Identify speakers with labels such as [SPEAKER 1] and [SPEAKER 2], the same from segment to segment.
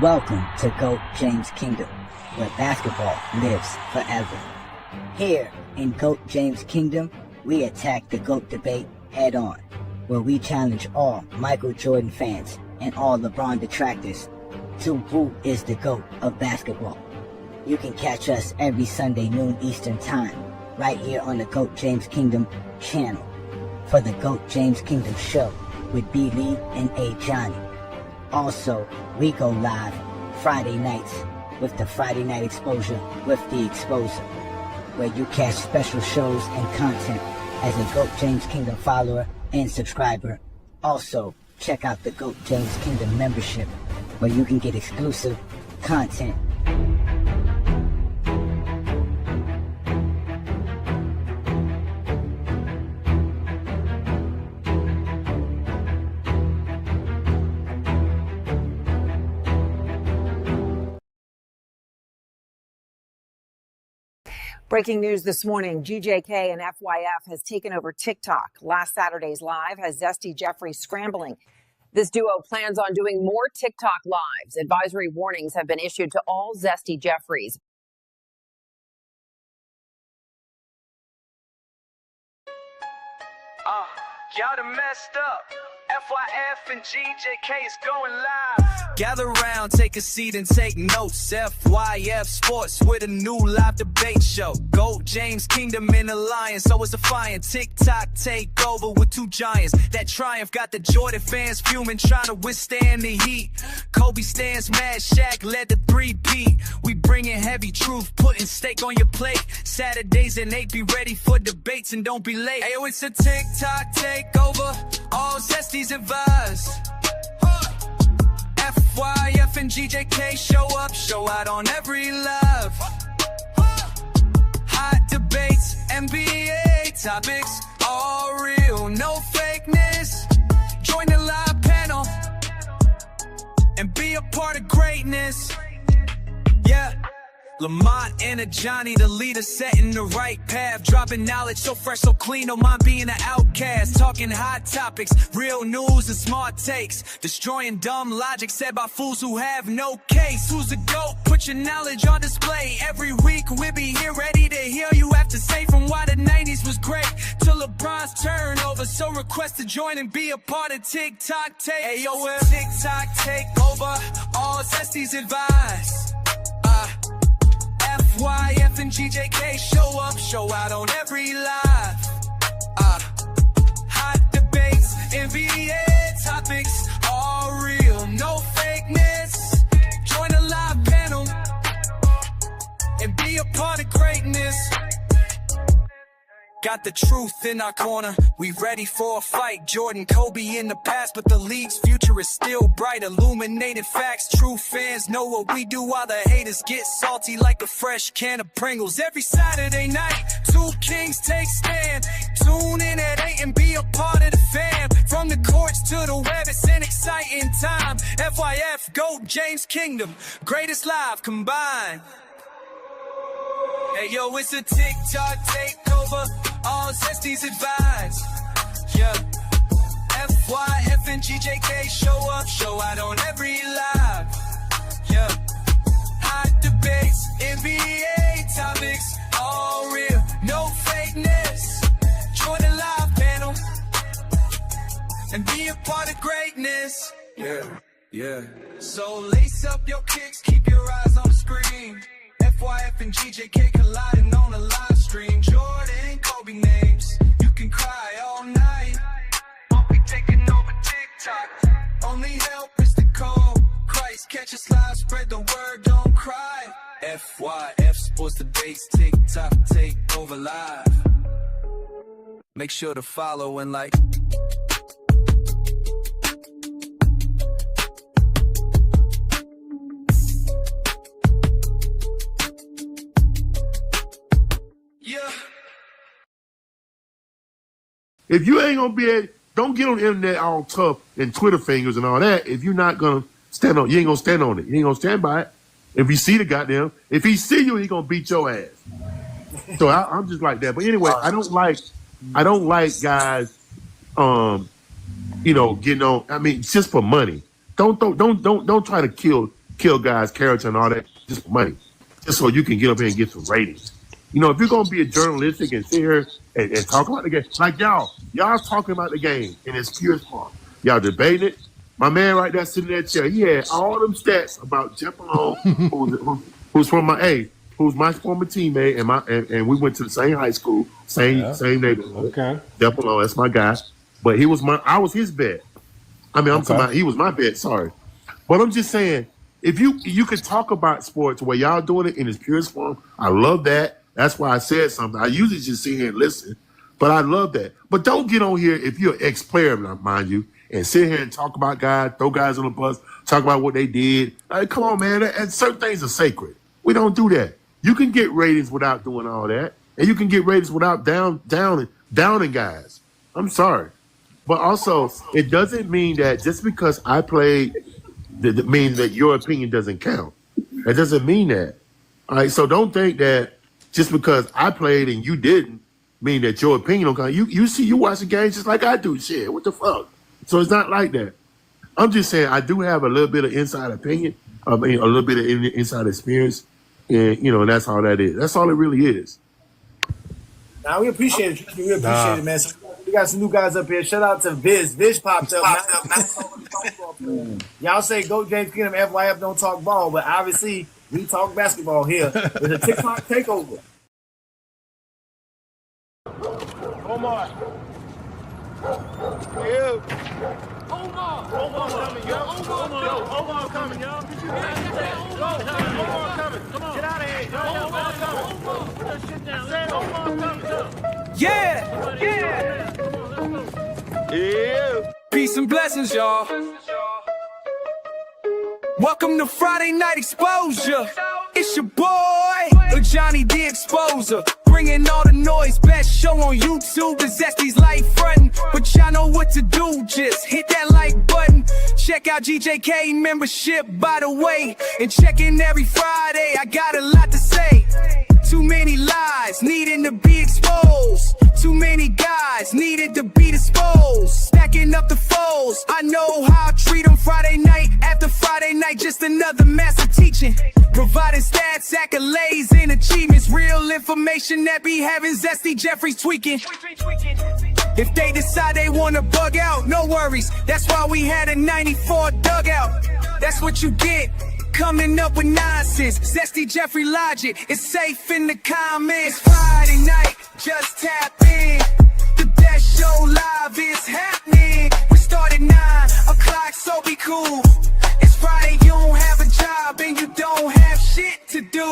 [SPEAKER 1] Welcome to GOAT James Kingdom, where basketball lives forever. Here in GOAT James Kingdom, we attack the GOAT debate head on, where we challenge all Michael Jordan fans and all LeBron detractors to who is the GOAT of basketball. You can catch us every Sunday noon Eastern Time, right here on the GOAT James Kingdom channel, for the GOAT James Kingdom show with B. Lee and A. Johnny. Also, we go live Friday nights with the Friday Night Exposure with the Exposer, where you catch special shows and content as a GOAT James Kingdom follower and subscriber. Also, check out the GOAT James Kingdom membership, where you can get exclusive content.
[SPEAKER 2] Breaking news this morning, GJK and FYF has taken over TikTok. Last Saturday's live has Zesty Jeffries scrambling. This duo plans on doing more TikTok lives. Advisory warnings have been issued to all Zesty Jeffries.
[SPEAKER 3] Y'all done messed up. FYF and GJK is going live. Gather round, take a seat and take notes. FYF Sports with a new live debate show. GOAT James Kingdom in alliance, so it's a fire. TikTok takeover with two giants. That triumph got the Jordan fans fuming, trying to withstand the heat. Kobe stands mad, Shaq led the 3-peat. We bringing heavy truth, putting steak on your plate. Saturdays at 8, be ready for debates and don't be late. Ayo, it's a TikTok takeover. All Zesties advise. FYF and GJK show up, show out on every live. Hot debates, NBA topics, all real, no fakeness. Join the live panel and be a part of greatness. Yeah. Lamont and a Johnny, the leader, setting the right path. Dropping knowledge so fresh, so clean, no mind being an outcast. Talking hot topics, real news and smart takes. Destroying dumb logic said by fools who have no case. Who's the GOAT? Put your knowledge on display. Every week we'll be here ready to hear you have to say, from why the 90s was great to LeBron's turnover. So request to join and be a part of TikTok Take. Ayo, TikTok takeover, all Zesties advise. FYF and GJK show up, show out on every live. Hot debates, NBA topics, all real, no fakeness. Join the live panel and be a part of greatness. Got the truth in our corner, we ready for a fight. Jordan, Kobe in the past, but the league's future is still bright. Illuminated facts, true fans know what we do, while the haters get salty like a fresh can of Pringles. Every Saturday night, two kings take stand. Tune in at 8 and be a part of the fam. From the courts to the web, it's an exciting time. FYF, GOAT James Kingdom, greatest live combined. Hey yo, it's a TikTok takeover, all Zesties advise. Yeah, FYF and GJK show up, show out on every live. Yeah, hot debates, NBA topics, all real, no fakeness. Join the live panel and be a part of greatness. Yeah. So lace up your kicks, keep your eyes on the screen. FYF and GJK colliding on a live stream. Jordan, Kobe names, you can cry all night. I'll be taking over TikTok. Only help is the code. Christ, catch us live, spread the word, don't cry. FYF Sports Debates, TikTok Takeover live. Make sure to follow and like.
[SPEAKER 4] If you ain't gonna be don't get on the internet all tough and Twitter fingers and all that. If you're not gonna stand on, you ain't gonna stand on it. You ain't gonna stand by it. If you see the goddamn, if he see you, he gonna beat your ass. So I'm just like that. But anyway, I don't like guys, getting on. I mean, it's just for money. Don't try to kill kill guys' character and all that just for money, just so you can get up here and get some ratings. You know, if you're gonna be a journalistic and sit here and talk about the game, like y'all talking about the game in its purest form. Y'all debating it. My man right there sitting in that chair, he had all them stats about Jeff Malone, who's from who's my former teammate, and we went to the same high school, same neighborhood.
[SPEAKER 5] Okay.
[SPEAKER 4] Jeff Malone, that's my guy. But I was his bet. I mean, I'm talking about he was my bet. Sorry, but I'm just saying, if you could talk about sports where y'all doing it in its purest form, I love that. That's why I said something. I usually just sit here and listen, but I love that. But don't get on here if you're an ex-player, mind you, and sit here and talk about guys, throw guys on the bus, talk about what they did. Come on, man. And certain things are sacred. We don't do that. You can get ratings without doing all that, and you can get ratings without downing guys. I'm sorry. But also, it doesn't mean that just because I played, that means that your opinion doesn't count. It doesn't mean that. All right, so don't think that just because I played and you didn't mean that your opinion don't count. You watch the games just like I do. Shit, what the fuck? So it's not like that. I'm just saying I do have a little bit of inside opinion, a little bit of inside experience, and and that's all that is. That's all it really is.
[SPEAKER 6] Now we appreciate it. We appreciate it, man. So we got some new guys up here. Shout out to Viz. Viz popped up. Y'all say go James Kingdom, FYF don't talk ball, but obviously we talk basketball here. There's a TikTok takeover.
[SPEAKER 5] Omar. Yeah. Omar coming, yo. Omar coming, yo. Omar coming. Come on. Get out of here. Omar coming. Put that shit down. Omar coming.
[SPEAKER 3] Yeah.
[SPEAKER 5] Come on, let's go. Yeah.
[SPEAKER 3] Peace and blessings, y'all. Welcome to Friday Night Exposure. It's your boy, Johnny the Exposer. Bringing all the noise, best show on YouTube. The Zesty's light frontin', but y'all know what to do. Just hit that like button. Check out GJK membership, by the way. And check in every Friday, I got a lot to say. Too many lies needing to be exposed. Too many guys needed to be disposed. Stacking up the foes, I know how I treat them. Friday night after Friday night, just another master teaching. Providing stats, accolades, and achievements. Real information that be having Zesty Jeffries tweaking. If they decide they wanna bug out, no worries. That's why we had a 94 dugout. That's what you get. Coming up with nonsense, Zesty Jeffrey logic. It's safe in the comments. Friday night, just tap in. The best show live is happening. We start at 9 o'clock, so be cool. It's Friday, you don't have a job and you don't have shit to do.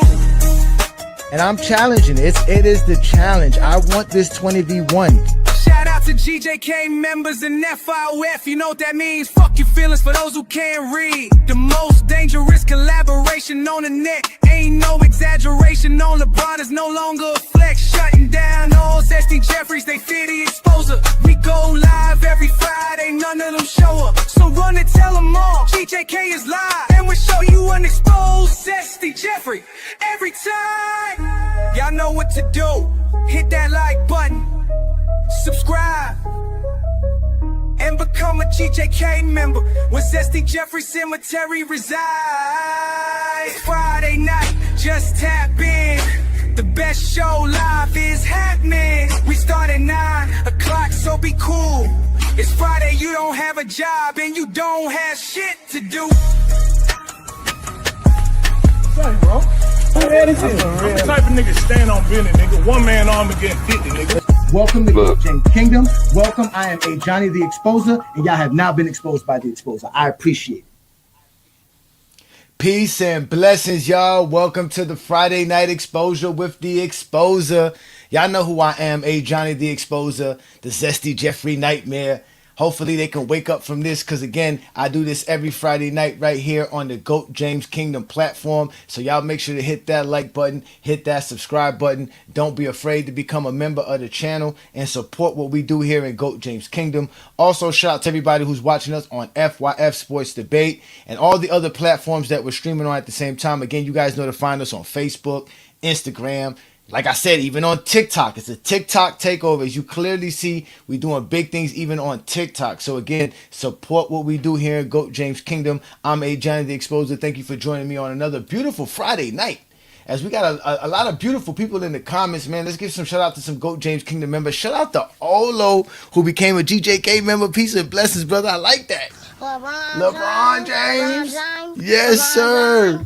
[SPEAKER 7] And I'm challenging it. It is the challenge. I want this 20v1.
[SPEAKER 3] Shout out to GJK members and FYF. You know what that means? Fuck your feelings for those who can't read. The most dangerous collaboration on the net. Ain't no exaggeration on LeBron is no longer a flex. Shutting down all Zesty Jeffries, they fear the exposure. We go live every Friday, none of them show up. So run and tell them all, GJK is live. And we'll show you an exposed Zesty Jeffrey every time. Y'all know what to do. Hit that like button. Subscribe and become a GJK member where Zesty Jeffrey Cemetery resides. Friday night, just tap in. The best show live is happening. We start at 9 o'clock, so be cool. It's Friday, you don't have a job and you don't have shit to do.
[SPEAKER 5] Sorry, bro. I'm the type of nigga stand on business, nigga. One man arm and get 50, nigga.
[SPEAKER 7] Welcome to Goat James Kingdom. Welcome. I am a Johnny the Exposer, and y'all have now been exposed by the Exposer. I appreciate it.
[SPEAKER 8] Peace and blessings, y'all. Welcome to the Friday Night Exposure with the Exposer. Y'all know who I am, a Johnny the Exposer, the Zesty Jeffrey Nightmare. Hopefully they can wake up from this because, again, I do this every Friday night right here on the GOAT James Kingdom platform. So y'all make sure to hit that like button, hit that subscribe button. Don't be afraid to become a member of the channel and support what we do here in GOAT James Kingdom. Also, shout out to everybody who's watching us on FYF Sports Debate and all the other platforms that we're streaming on at the same time. Again, you guys know to find us on Facebook, Instagram, Like I said, even on TikTok, it's a TikTok takeover. As you clearly see, we're doing big things even on TikTok. So again, support what we do here in GOAT James Kingdom. I'm A. Johnny the Exposer. Thank you for joining me on another beautiful Friday night. As we got a lot of beautiful people in the comments, man. Let's give some shout out to some GOAT James Kingdom members. Shout out to Olo, who became a GJK member. Peace and blessings, brother. I like that. LeBron James. Yes, sir.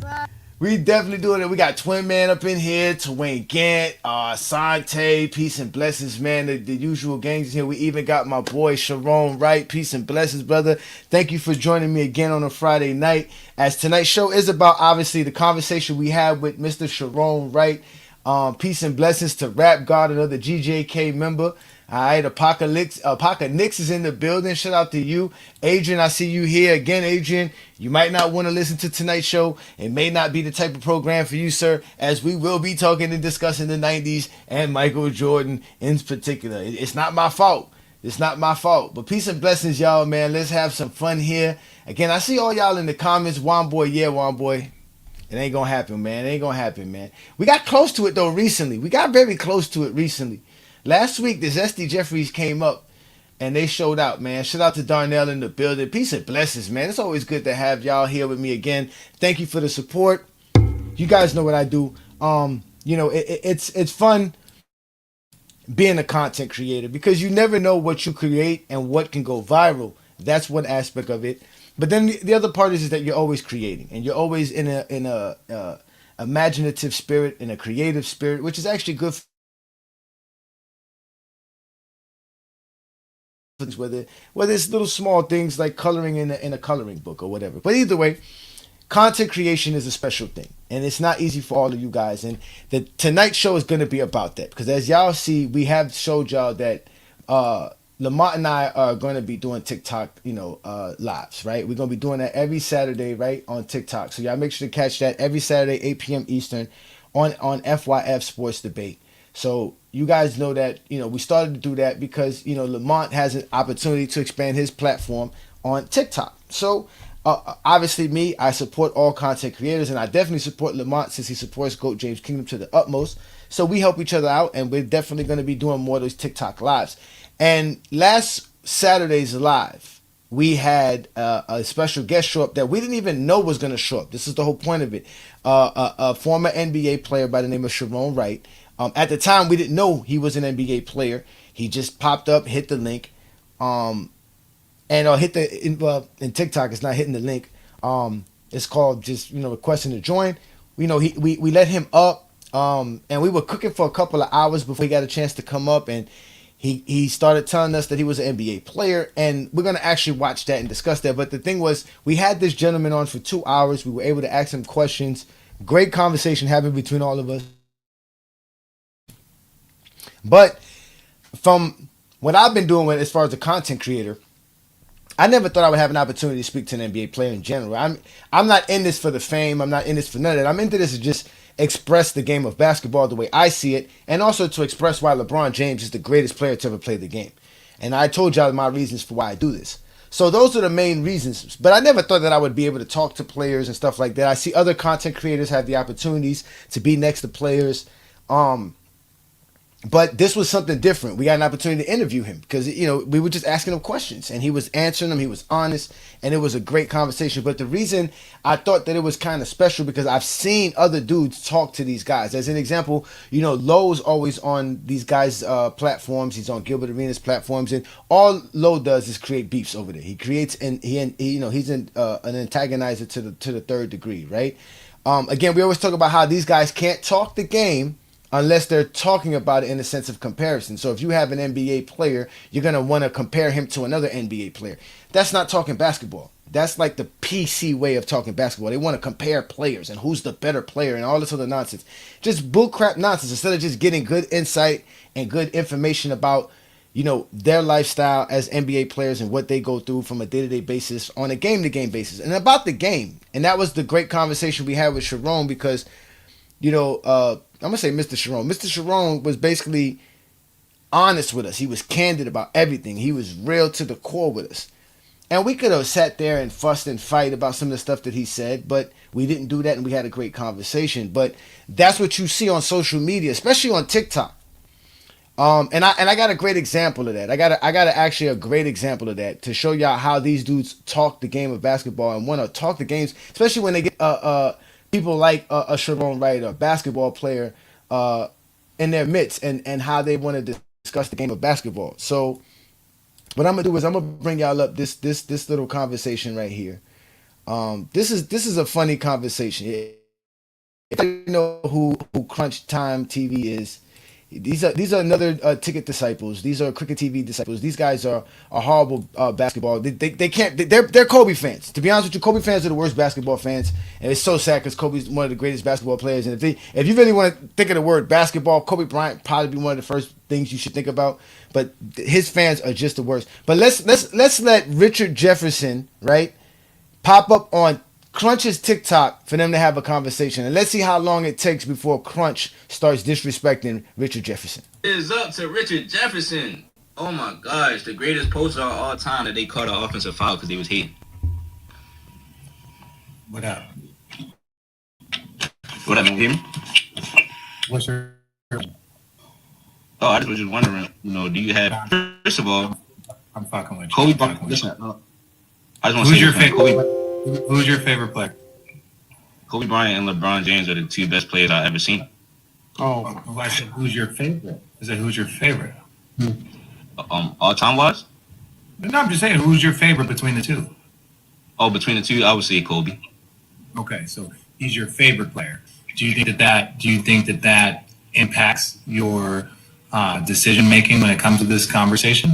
[SPEAKER 8] We definitely doing it. We got Twin Man up in here, Twain Gant, Sante, peace and blessings, man. The usual gangs here. We even got my boy Sharon Wright, peace and blessings, brother. Thank you for joining me again on a Friday night. As tonight's show is about, obviously, the conversation we had with Mr. Sharon Wright. Peace and blessings to Rap God, another GJK member. All right, Apocalypse is in the building. Shout out to you. Adrian, I see you here. Again, Adrian, you might not want to listen to tonight's show. It may not be the type of program for you, sir, as we will be talking and discussing the 90s and Michael Jordan in particular. It's not my fault. It's not my fault. But peace and blessings, y'all, man. Let's have some fun here. Again, I see all y'all in the comments. Juan Boy, yeah, Juan Boy. It ain't going to happen, man. It ain't going to happen, man. We got close to it, though, recently. We got very close to it recently. Last week, the Zesty Jeffries came up and they showed out, man. Shout out to Darnell in the building. Peace and blessings, man. It's always good to have y'all here with me again. Thank you for the support. You guys know what I do. It's fun being a content creator because you never know what you create and what can go viral. That's one aspect of it. But then the other part is that you're always creating and you're always in a imaginative spirit, in a creative spirit, which is actually good for whether it's little small things like coloring in a coloring book or whatever. But either way, content creation is a special thing, and it's not easy for all of you guys. And the tonight's show is going to be about that because as y'all see, we have showed y'all that Lamont and I are going to be doing TikTok, lives, right? We're going to be doing that every Saturday, right, on TikTok. So y'all make sure to catch that every Saturday, 8 p.m. Eastern on FYF Sports Debate. So you guys know that, we started to do that because, Lamont has an opportunity to expand his platform on TikTok. So obviously me, I support all content creators and I definitely support Lamont since he supports GOAT James Kingdom to the utmost. So we help each other out and we're definitely going to be doing more of those TikTok lives. And last Saturday's live, we had a special guest show up that we didn't even know was going to show up. This is the whole point of it. A former NBA player by the name of Sharon Wright. At the time, we didn't know he was an NBA player. He just popped up, hit the link, and hit in TikTok. It's not hitting the link. It's called just requesting to join. We let him up, and we were cooking for a couple of hours before he got a chance to come up, and he started telling us that he was an NBA player, and we're gonna actually watch that and discuss that. But the thing was, we had this gentleman on for 2 hours. We were able to ask him questions. Great conversation happened between all of us. But from what I've been doing as far as a content creator, I never thought I would have an opportunity to speak to an NBA player in general. I'm not in this for the fame. I'm not in this for none of that. I'm into this to just express the game of basketball the way I see it, and also to express why LeBron James is the greatest player to ever play the game. And I told y'all my reasons for why I do this. So those are the main reasons. But I never thought that I would be able to talk to players and stuff like that. I see other content creators have the opportunities to be next to players. But this was something different. We got an opportunity to interview him because, we were just asking him questions and he was answering them. He was honest and it was a great conversation. But the reason I thought that it was kind of special because I've seen other dudes talk to these guys. As an example, Lowe's always on these guys' platforms. He's on Gilbert Arenas' platforms, and all Lowe does is create beefs over there. He creates he's an antagonizer to the third degree, right? Again, we always talk about how these guys can't talk the game unless they're talking about it in a sense of comparison. So if you have an NBA player, you're going to want to compare him to another NBA player. That's not talking basketball. That's like the PC way of talking basketball. They want to compare players and who's the better player and all this other nonsense. Just bullcrap nonsense instead of just getting good insight and good information about, their lifestyle as NBA players and what they go through from a day-to-day basis on a game-to-game basis and about the game. And that was the great conversation we had with Sharon because, I'm going to say Mr. Sharon. Mr. Sharon was basically honest with us. He was candid about everything. He was real to the core with us. And we could have sat there and fussed and fight about some of the stuff that he said, but we didn't do that, and we had a great conversation. But that's what you see on social media, especially on TikTok. And I got a great example of that. I got actually a great example of that to show y'all how these dudes talk the game of basketball and want to talk the games, especially when they get people like a Sharon Wright, a basketball player, in their midst, and how they want to discuss the game of basketball. So what I'm gonna do is I'm gonna bring y'all up this little conversation right here. This is a funny conversation. If you know who Crunch Time TV is, these are another ticket disciples. These are Cricket TV disciples. These guys are horrible basketball. They can't. They're Kobe fans. To be honest with you, Kobe fans are the worst basketball fans, and it's so sad because Kobe's one of the greatest basketball players. And if you really want to think of the word basketball, Kobe Bryant probably be one of the first things you should think about. But his fans are just the worst. But let's let Richard Jefferson, right, pop up on Crunch's TikTok for them to have a conversation, and let's see how long it takes before Crunch starts disrespecting Richard Jefferson.
[SPEAKER 9] It is up to Richard Jefferson. Oh my gosh, the greatest poster of all time that they called an offensive foul because they was hating.
[SPEAKER 10] What up?
[SPEAKER 9] What up, man? Hear me?
[SPEAKER 10] What's your?
[SPEAKER 9] Oh, I just was just wondering. Do you have? First of all,
[SPEAKER 10] I'm fucking with you.
[SPEAKER 9] Kobe Bryant. Listen, I just want to say,
[SPEAKER 10] who's your favorite? Who's your favorite player?
[SPEAKER 9] Kobe Bryant and LeBron James are the two best players I've ever seen.
[SPEAKER 10] Oh, I said, who's your favorite? I said, who's your favorite?
[SPEAKER 9] All time wise?
[SPEAKER 10] No, I'm just saying, who's your favorite between the two?
[SPEAKER 9] Oh, between the two, I would say Kobe.
[SPEAKER 10] Okay, so he's your favorite player. Do you think that impacts your decision making when it comes to this conversation?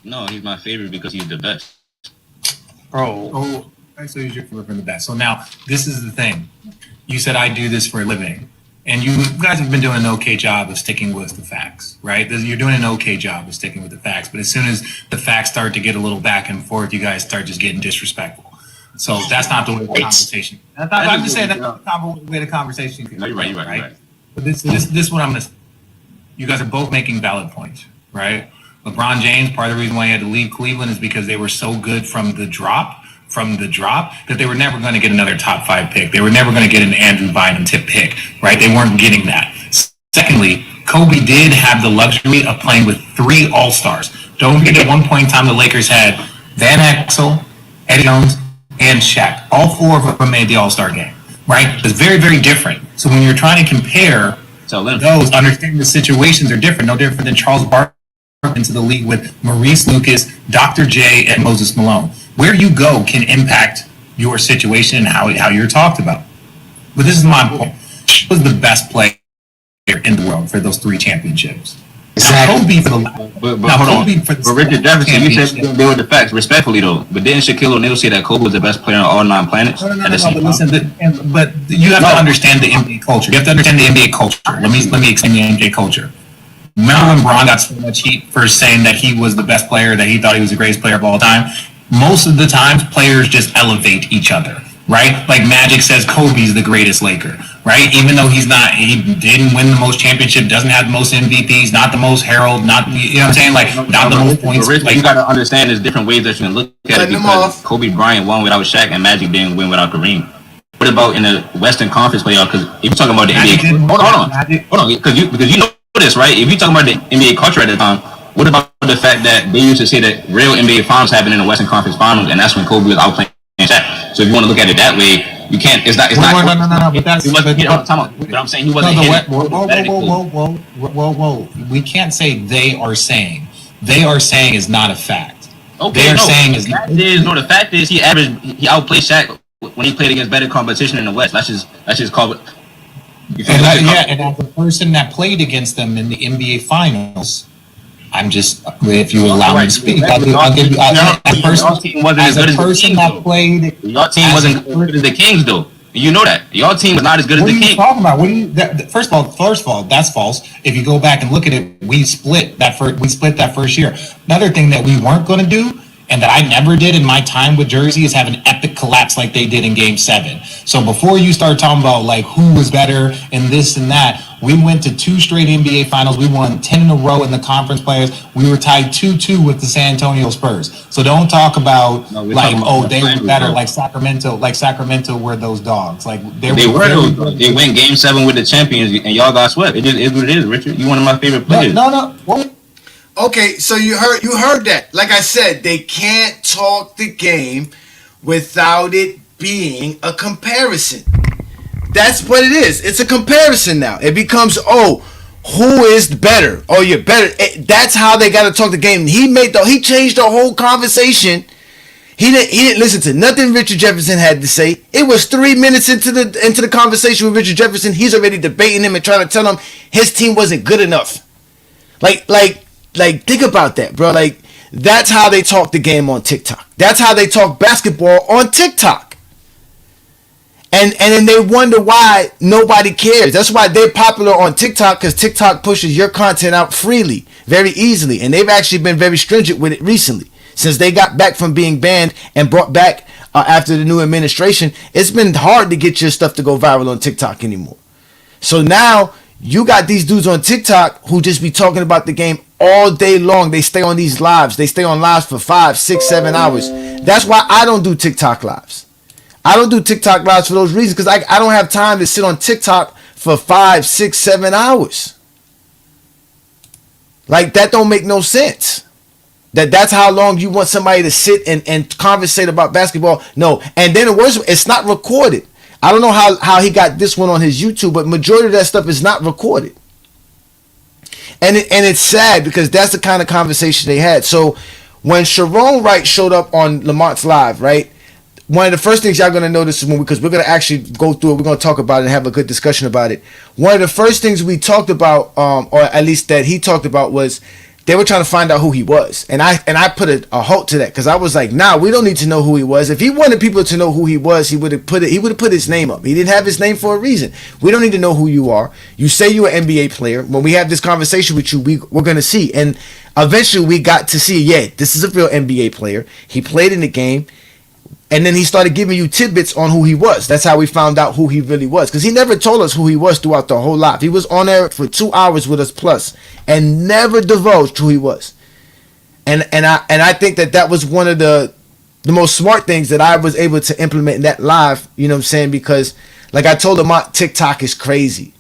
[SPEAKER 9] No, he's my favorite because he's the best.
[SPEAKER 10] Oh, okay, so he's your favorite from the best. So now, this is the thing. You said I do this for a living, and you guys have been doing an okay job of sticking with the facts, right? You're doing an okay job of sticking with the facts, but as soon as the facts start to get a little back and forth, you guys start just getting disrespectful. So that's not the way the conversation. I'm just saying that's not the way the conversation.
[SPEAKER 9] No, you're right.
[SPEAKER 10] But this is what I'm gonna. You guys are both making valid points, right? LeBron James, part of the reason why he had to leave Cleveland is because they were so good from the drop, that they were never going to get another top 5 pick. They were never going to get an Andrew Bynum tip pick, right? They weren't getting that. Secondly, Kobe did have the luxury of playing with 3 All-Stars. Don't forget, at one point in time, the Lakers had Van Exel, Eddie Jones, and Shaq. All 4 of them made the All-Star game, right? It's very, very different. So when you're trying to compare those, understanding the situations are different. No different than Charles Barkley into the league with Maurice Lucas, Dr. J, and Moses Malone. Where you go can impact your situation and how you're talked about. But this is my point. Who was the best player in the world for those 3 championships?
[SPEAKER 9] Exactly.
[SPEAKER 10] But
[SPEAKER 9] Richard Jefferson, you said they were the facts, respectfully though. But didn't Shaquille O'Neal say that Kobe was the best player on all 9 planets?
[SPEAKER 10] No, but you have to understand the NBA culture. You have to understand the NBA culture. Let me explain the NBA culture. Remember when Bron got so much heat for saying that he was the best player, that he thought he was the greatest player of all time? Most of the times, players just elevate each other, right? Like Magic says Kobe's the greatest Laker, right? Even though he didn't win the most championship, doesn't have the most MVPs, not the most herald, not, you know what I'm saying? Like, not the most points.
[SPEAKER 9] Rich, you got to understand there's different ways that you can look at it, because Kobe Bryant won without Shaq and Magic didn't win without Kareem. What about in the Western Conference playoff? Because if you're talking about the NBA, hold on, because you know this, right? If you're talking about the NBA culture at the time, what about the fact that they used to say that real NBA finals happen in the Western Conference finals, and that's when Kobe was outplaying Shaq? So if you want to look at it that way, you can't. It's not.
[SPEAKER 10] No. But that's.
[SPEAKER 9] He wasn't hitting all the time. But I'm saying he wasn't hitting.
[SPEAKER 10] Whoa. We can't say they are saying. They are saying is not a fact.
[SPEAKER 9] Okay,
[SPEAKER 10] they are saying is
[SPEAKER 9] the fact is he outplayed Shaq when he played against better competition in the West. That's just called.
[SPEAKER 10] And as a person that played against them in the NBA Finals, I'm just, if you allow me to speak, I'll give you. As a person that played,
[SPEAKER 9] your team wasn't as good as the Kings, though. You know that your team was not as good as the Kings.
[SPEAKER 10] What are you talking about? First of all, that's false. If you go back and look at it, we split that first year. Another thing that we weren't going to do, and that I never did in my time with Jersey, is have an epic collapse like they did in Game 7. So before you start talking about like who was better and this and that, We went to 2 straight NBA finals. We won 10 in a row in the conference players. We were tied 2-2 with the San Antonio Spurs. So don't talk about they were better, like Sacramento were those dogs. Like they
[SPEAKER 9] went game 7 with the champions and y'all got swept. It is what it is, Richard. You're one of my favorite players.
[SPEAKER 10] No.
[SPEAKER 8] Okay, so you heard that. Like I said, they can't talk the game without it being a comparison. That's what it is. It's a comparison now. It becomes, who is better? Oh, you're better. That's how they got to talk the game. He changed the whole conversation. He didn't listen to nothing Richard Jefferson had to say. It was 3 minutes into the conversation with Richard Jefferson. He's already debating him and trying to tell him his team wasn't good enough. Like think about that, bro. Like, that's how they talk the game on TikTok. That's how they talk basketball on TikTok. And then they wonder why nobody cares. That's why they're popular on TikTok, because TikTok pushes your content out freely, very easily. And they've actually been very stringent with it recently. Since they got back from being banned and brought back after the new administration, it's been hard to get your stuff to go viral on TikTok anymore. So now you got these dudes on TikTok who just be talking about the game all day long. They stay on these lives. They stay on lives for 5, 6, 7 hours. That's why I don't do TikTok lives. I don't do TikTok lives for those reasons, because I don't have time to sit on TikTok for 5, 6, 7 hours. Like, that don't make no sense. That's how long you want somebody to sit and conversate about basketball. No. And then the worst, it's not recorded. I don't know how he got this one on his YouTube, but majority of that stuff is not recorded. And it's sad, because that's the kind of conversation they had. So when Sharon Wright showed up on Lamont's Live, right, one of the first things y'all going to notice is because we're going to actually go through it, we're going to talk about it and have a good discussion about it. One of the first things we talked about, or at least that he talked about, was they were trying to find out who he was. And I put a halt to that, because I was like, nah, we don't need to know who he was. If he wanted people to know who he was, he would have put his name up. He didn't have his name for a reason. We don't need to know who you are. You say you're an NBA player. When we have this conversation with you, we're going to see. And eventually we got to see, this is a real NBA player. He played in the game. And then he started giving you tidbits on who he was. That's how we found out who he really was. Because he never told us who he was throughout the whole life. He was on there for 2 hours with us plus and never divulged who he was. And I think that was one of the most smart things that I was able to implement in that live. You know what I'm saying? Because like I told him, TikTok is crazy.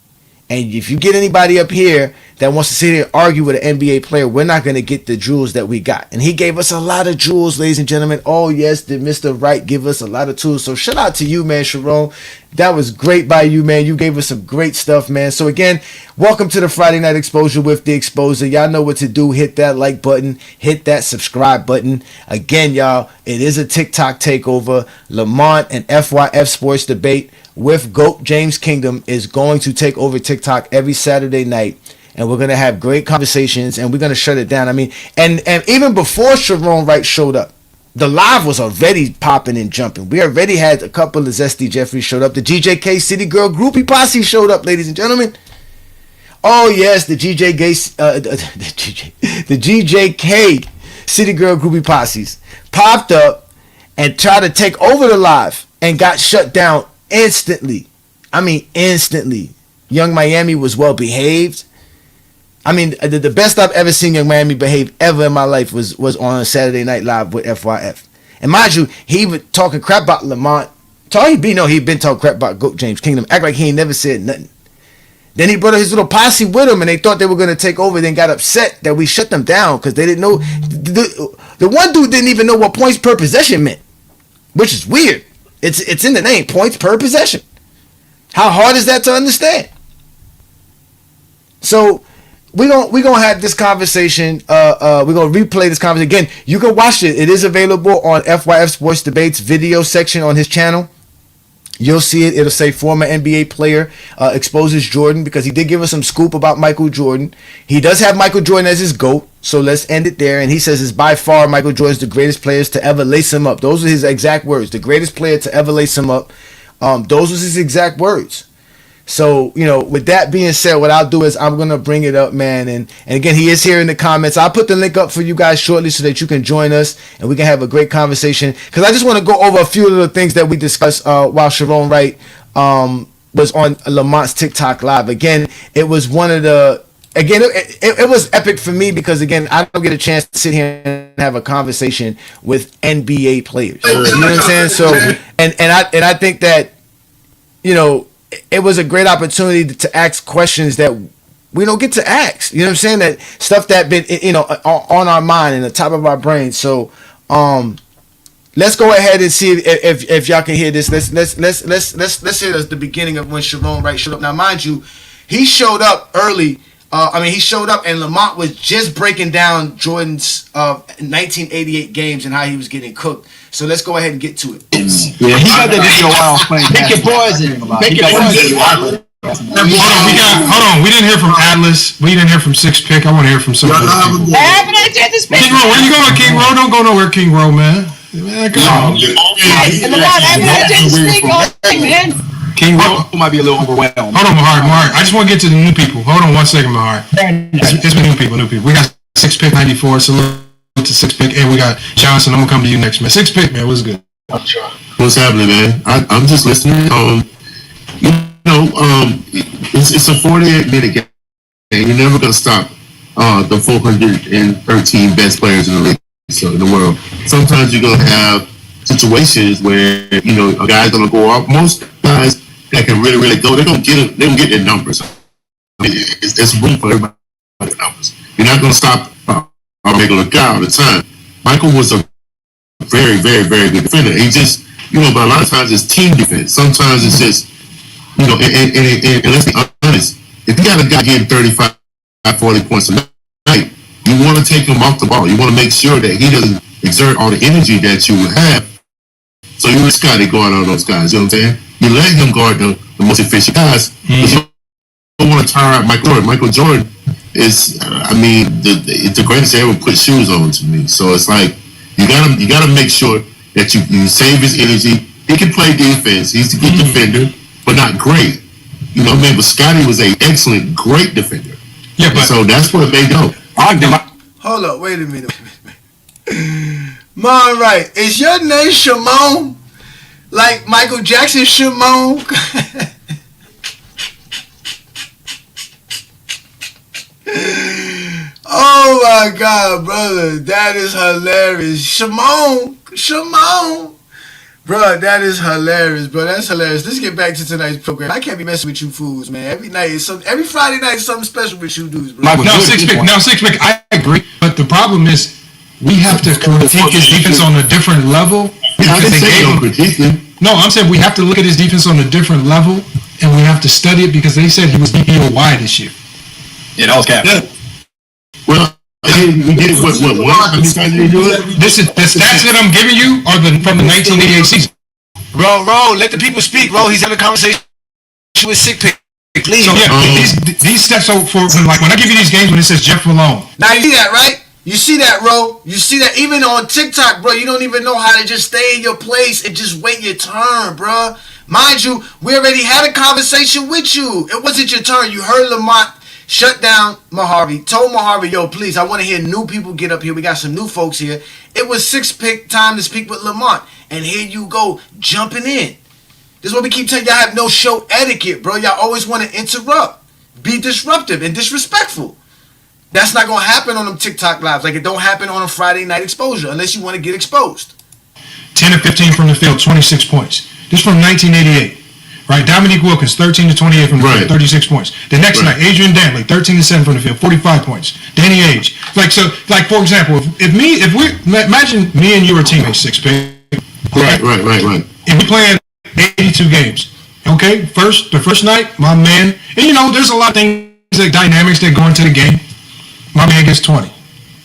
[SPEAKER 8] And if you get anybody up here that wants to sit here and argue with an NBA player, we're not going to get the jewels that we got. And he gave us a lot of jewels, ladies and gentlemen. Oh, yes, did Mr. Wright give us a lot of tools. So shout out to you, man, Sharon. That was great by you, man. You gave us some great stuff, man. So again, welcome to the Friday Night Exposure with The Exposer. Y'all know what to do. Hit that like button. Hit that subscribe button. Again, y'all, it is a TikTok takeover. Lamont and FYF Sports Debate with GOAT James Kingdom is going to take over TikTok every Saturday night. And we're going to have great conversations, and we're going to shut it down. I mean, and even before Sharon Wright showed up, the live was already popping and jumping. We already had a couple of Zesty Jeffries showed up. The GJK City Girl Groupie Posse showed up, ladies and gentlemen. Oh, yes, the GJK City Girl Groupie Posses popped up and tried to take over the live and got shut down instantly. I mean, instantly. Young Miami was well behaved. I mean, the best I've ever seen Young Miami behave ever in my life was on Saturday Night Live with FYF. And mind you, he was talking crap about Lamont. He'd been talking crap about GOAT James Kingdom. Act like he ain't never said nothing. Then he brought his little posse with him, and they thought they were going to take over, then got upset that we shut them down because they didn't know. The one dude didn't even know what points per possession meant, which is weird. It's in the name, points per possession. How hard is that to understand? So we're gonna have this conversation. We're gonna replay this conversation again. You can watch it. It is available on FYF Sports Debates video section on his channel. You'll see it. It'll say former NBA player exposes Jordan, because he did give us some scoop about Michael Jordan. He does have Michael Jordan as his GOAT, so let's end it there. And he says it's by far Michael Jordan's the greatest players to ever lace him up. Those are his exact words. The greatest player to ever lace him up. Those was his exact words. So, with that being said, what I'll do is I'm going to bring it up, man. And again, he is here in the comments. I'll put the link up for you guys shortly so that you can join us and we can have a great conversation. Because I just want to go over a few of the things that we discussed while Sharon Wright was on Lamont's TikTok live. Again, it was one of the. Again, it was epic for me because again, I don't get a chance to sit here and have a conversation with NBA players. You know what I'm saying? So, and I think that, you know, it was a great opportunity to ask questions that we don't get to ask. You know what I'm saying? That stuff that been, you know, on our mind and the top of our brain. So, let's go ahead and see if y'all can hear this. Let's hear the beginning of when Sharon Wright showed up. Now, mind you, he showed up early. He showed up and Lamont was just breaking down Jordan's 1988 games and how he was getting cooked. So let's go ahead and get to it.
[SPEAKER 11] Yeah, he got that video while playing. Pick your poison. Pick your poison.
[SPEAKER 5] Hold on. We didn't hear from Atlas. We didn't hear from Six Pick. I want to hear from some of those people. King Ro, where you going, King Ro? Don't go nowhere, King Ro, man. Man, come on. King Ro
[SPEAKER 11] might be a little overwhelmed.
[SPEAKER 5] Hold on, Mahar. I just want to get to the new people. Hold on 1 second, Mahar. It's new people. We got Six Pick 94. Salute to Six Pick, and we got Johnson. I'm gonna come to you next, man. Six Pick, man. What's good?
[SPEAKER 4] What's happening, man? I'm just listening. It's a 48-minute game. You're never gonna stop the 413 best players in the league, so in the world. Sometimes you're gonna have situations where a guy's gonna go off. Most guys that can really go, they're gonna get their numbers. It's room for everybody to get numbers. You're not gonna stop a regular guy all the time. Michael was a very, very, very good defender. He just, but a lot of times it's team defense. Sometimes it's just, and let's be honest, if you got a guy getting 35, 40 points a night, you want to take him off the ball. You want to make sure that he doesn't exert all the energy that you would have. So you just got to guard all those guys. You know what I'm saying? You let him guard the most efficient guys. But you don't want to tire out Michael Jordan. Michael Jordan is, the greatest to ever put shoes on to me. So it's like you gotta make sure that you save his energy. He can play defense. He's a good defender, but not great. But Scotty was an excellent, great defender. Yeah, but so that's what they do.
[SPEAKER 8] Hold up, wait a minute. Mom, right? Is your name Shimon? Like Michael Jackson Shimon? Oh my God, brother, that is hilarious. Shimon, bro, that is hilarious, bro. That's hilarious. Let's get back to tonight's program. I can't be messing with you fools, man. Every Friday night is something special with you dudes, bro.
[SPEAKER 5] Now, Six Pick, I agree, but the problem is we have to critique his defense on a different level. No, I'm saying we have to look at his defense on a different level, and we have to study it because they said he was DPOY this year.
[SPEAKER 11] Yeah, that was cap.
[SPEAKER 4] Yeah. Well, we did it. What? How many times did he do it?
[SPEAKER 5] The stats that I'm giving you are from the 1988 season.
[SPEAKER 8] Bro, let the people speak, bro. He's having a conversation with Sick Pick. Please.
[SPEAKER 5] So yeah, these stats are for when I give you these games when it says Jeff Malone.
[SPEAKER 8] Now you see that, right? You see that, bro? You see that even on TikTok, bro? You don't even know how to just stay in your place and just wait your turn, bro. Mind you, we already had a conversation with you. It wasn't your turn. You heard Lamont shut down Mojave, told Mojave, yo, please, I want to hear new people get up here. We got some new folks here. It was Six Pick time to speak with Lamont. And here you go, jumping in. This is what we keep telling y'all, have no show etiquette, bro. Y'all always want to interrupt, be disruptive and disrespectful. That's not going to happen on them TikTok lives. Like it don't happen on a Friday night exposure unless you want to get exposed.
[SPEAKER 5] 10 of 15 from the field, 26 points. This from 1988. Right, Dominique Wilkins, 13 to 28 from the field, 36 points. The next night, Adrian Dantley, 13 to 7 from the field, 45 points. Danny Age, for example, imagine me and you are teammates, Six Pick.
[SPEAKER 4] Right.
[SPEAKER 5] And we playing 82 games. Okay, the first night, my man, and there's a lot of things, like dynamics that go into the game. My man gets 20.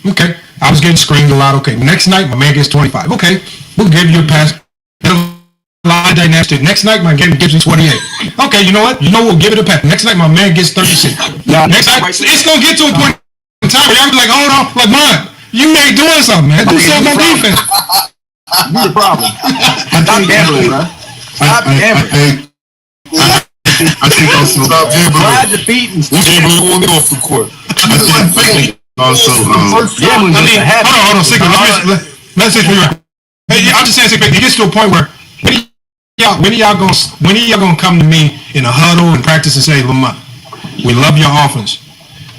[SPEAKER 5] Okay, I was getting screamed a lot. Okay, next night, my man gets 25. Okay, we'll give you a pass. A lot of dynamics. Next night, my man gives you 28. Okay, you know what? We'll give it a pass. Next night, my man gets 36. Next night, it's going to get to a point in time where I'm like, hold on, like, man, you ain't doing something, man. Do something on defense.
[SPEAKER 11] You're the problem. Stop gambling, bro. Stop gambling.
[SPEAKER 4] I think also stop gambling.
[SPEAKER 11] Try to beat and
[SPEAKER 4] gambling on off the court. I think also,
[SPEAKER 11] gambling is a habit.
[SPEAKER 5] Hold on, Sick. Let's say for you. Hey, I'm just saying, Sick, it gets to a point where when are y'all gonna come to me in a huddle and practice and say, Lamont, we love your offense,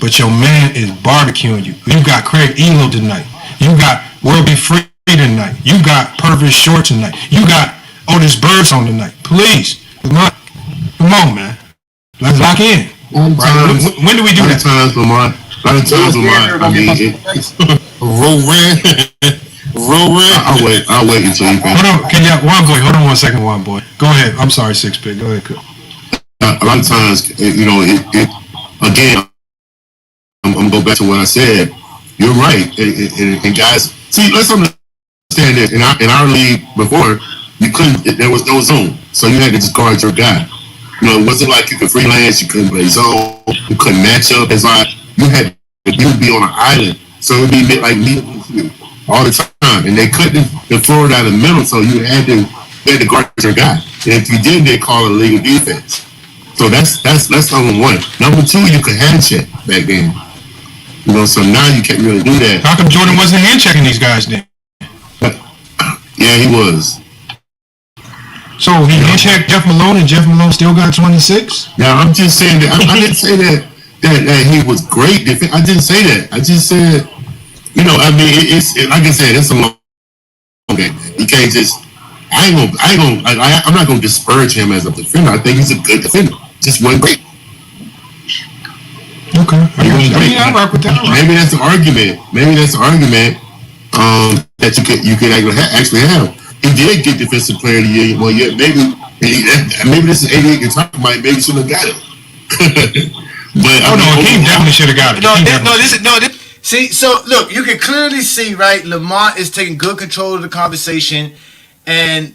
[SPEAKER 5] but your man is barbecuing you. You got Craig Elo tonight. You got World Be Free tonight. You got Purvis Short tonight. You got Otis Birds on tonight. Please, Lamont, come on, man. Let's lock in. When do we do that?
[SPEAKER 4] Lamont. A lot of times, Lamont. I mean, I'll wait until you finish.
[SPEAKER 5] Hold on, hold on 1 second, one boy. Go ahead. I'm sorry, Six Pick. Go ahead, Cook.
[SPEAKER 4] A lot of times, again, I'm gonna go back to what I said. You're right, and guys, see, let's understand this. In our league before, you couldn't. There was no zone, so you had to just guard your guy. It wasn't like you could freelance. You couldn't play zone. You couldn't match up. It's like you'd be on an island, so it'd be like me all the time, and they couldn't throw it out of the middle, so you had to guard your guy. And if you did, they call it legal defense. So that's number one. Number two, you could hand check back then. So now you can't really do that.
[SPEAKER 5] How come Jordan wasn't hand checking these guys then?
[SPEAKER 4] Yeah, he was.
[SPEAKER 5] So he hand checked Jeff Malone, and Jeff Malone still got 26?
[SPEAKER 4] Yeah, I'm just saying that. I didn't say that he was great. I didn't say that. I just said, I mean, it's like I said, it's a long game. You can't just. I'm not gonna disparage him as a defender. I think he's a good defender. Just wasn't great.
[SPEAKER 5] Okay. I rock with that.
[SPEAKER 4] Maybe that's the argument. That you could actually have. He did get defensive player of the year. Well, yeah, maybe this is 88 you're talking about. Maybe shouldn't have got it. But
[SPEAKER 5] Hakeem definitely should have got it.
[SPEAKER 8] See, so look, you can clearly see, right? Lamont is taking good control of the conversation, and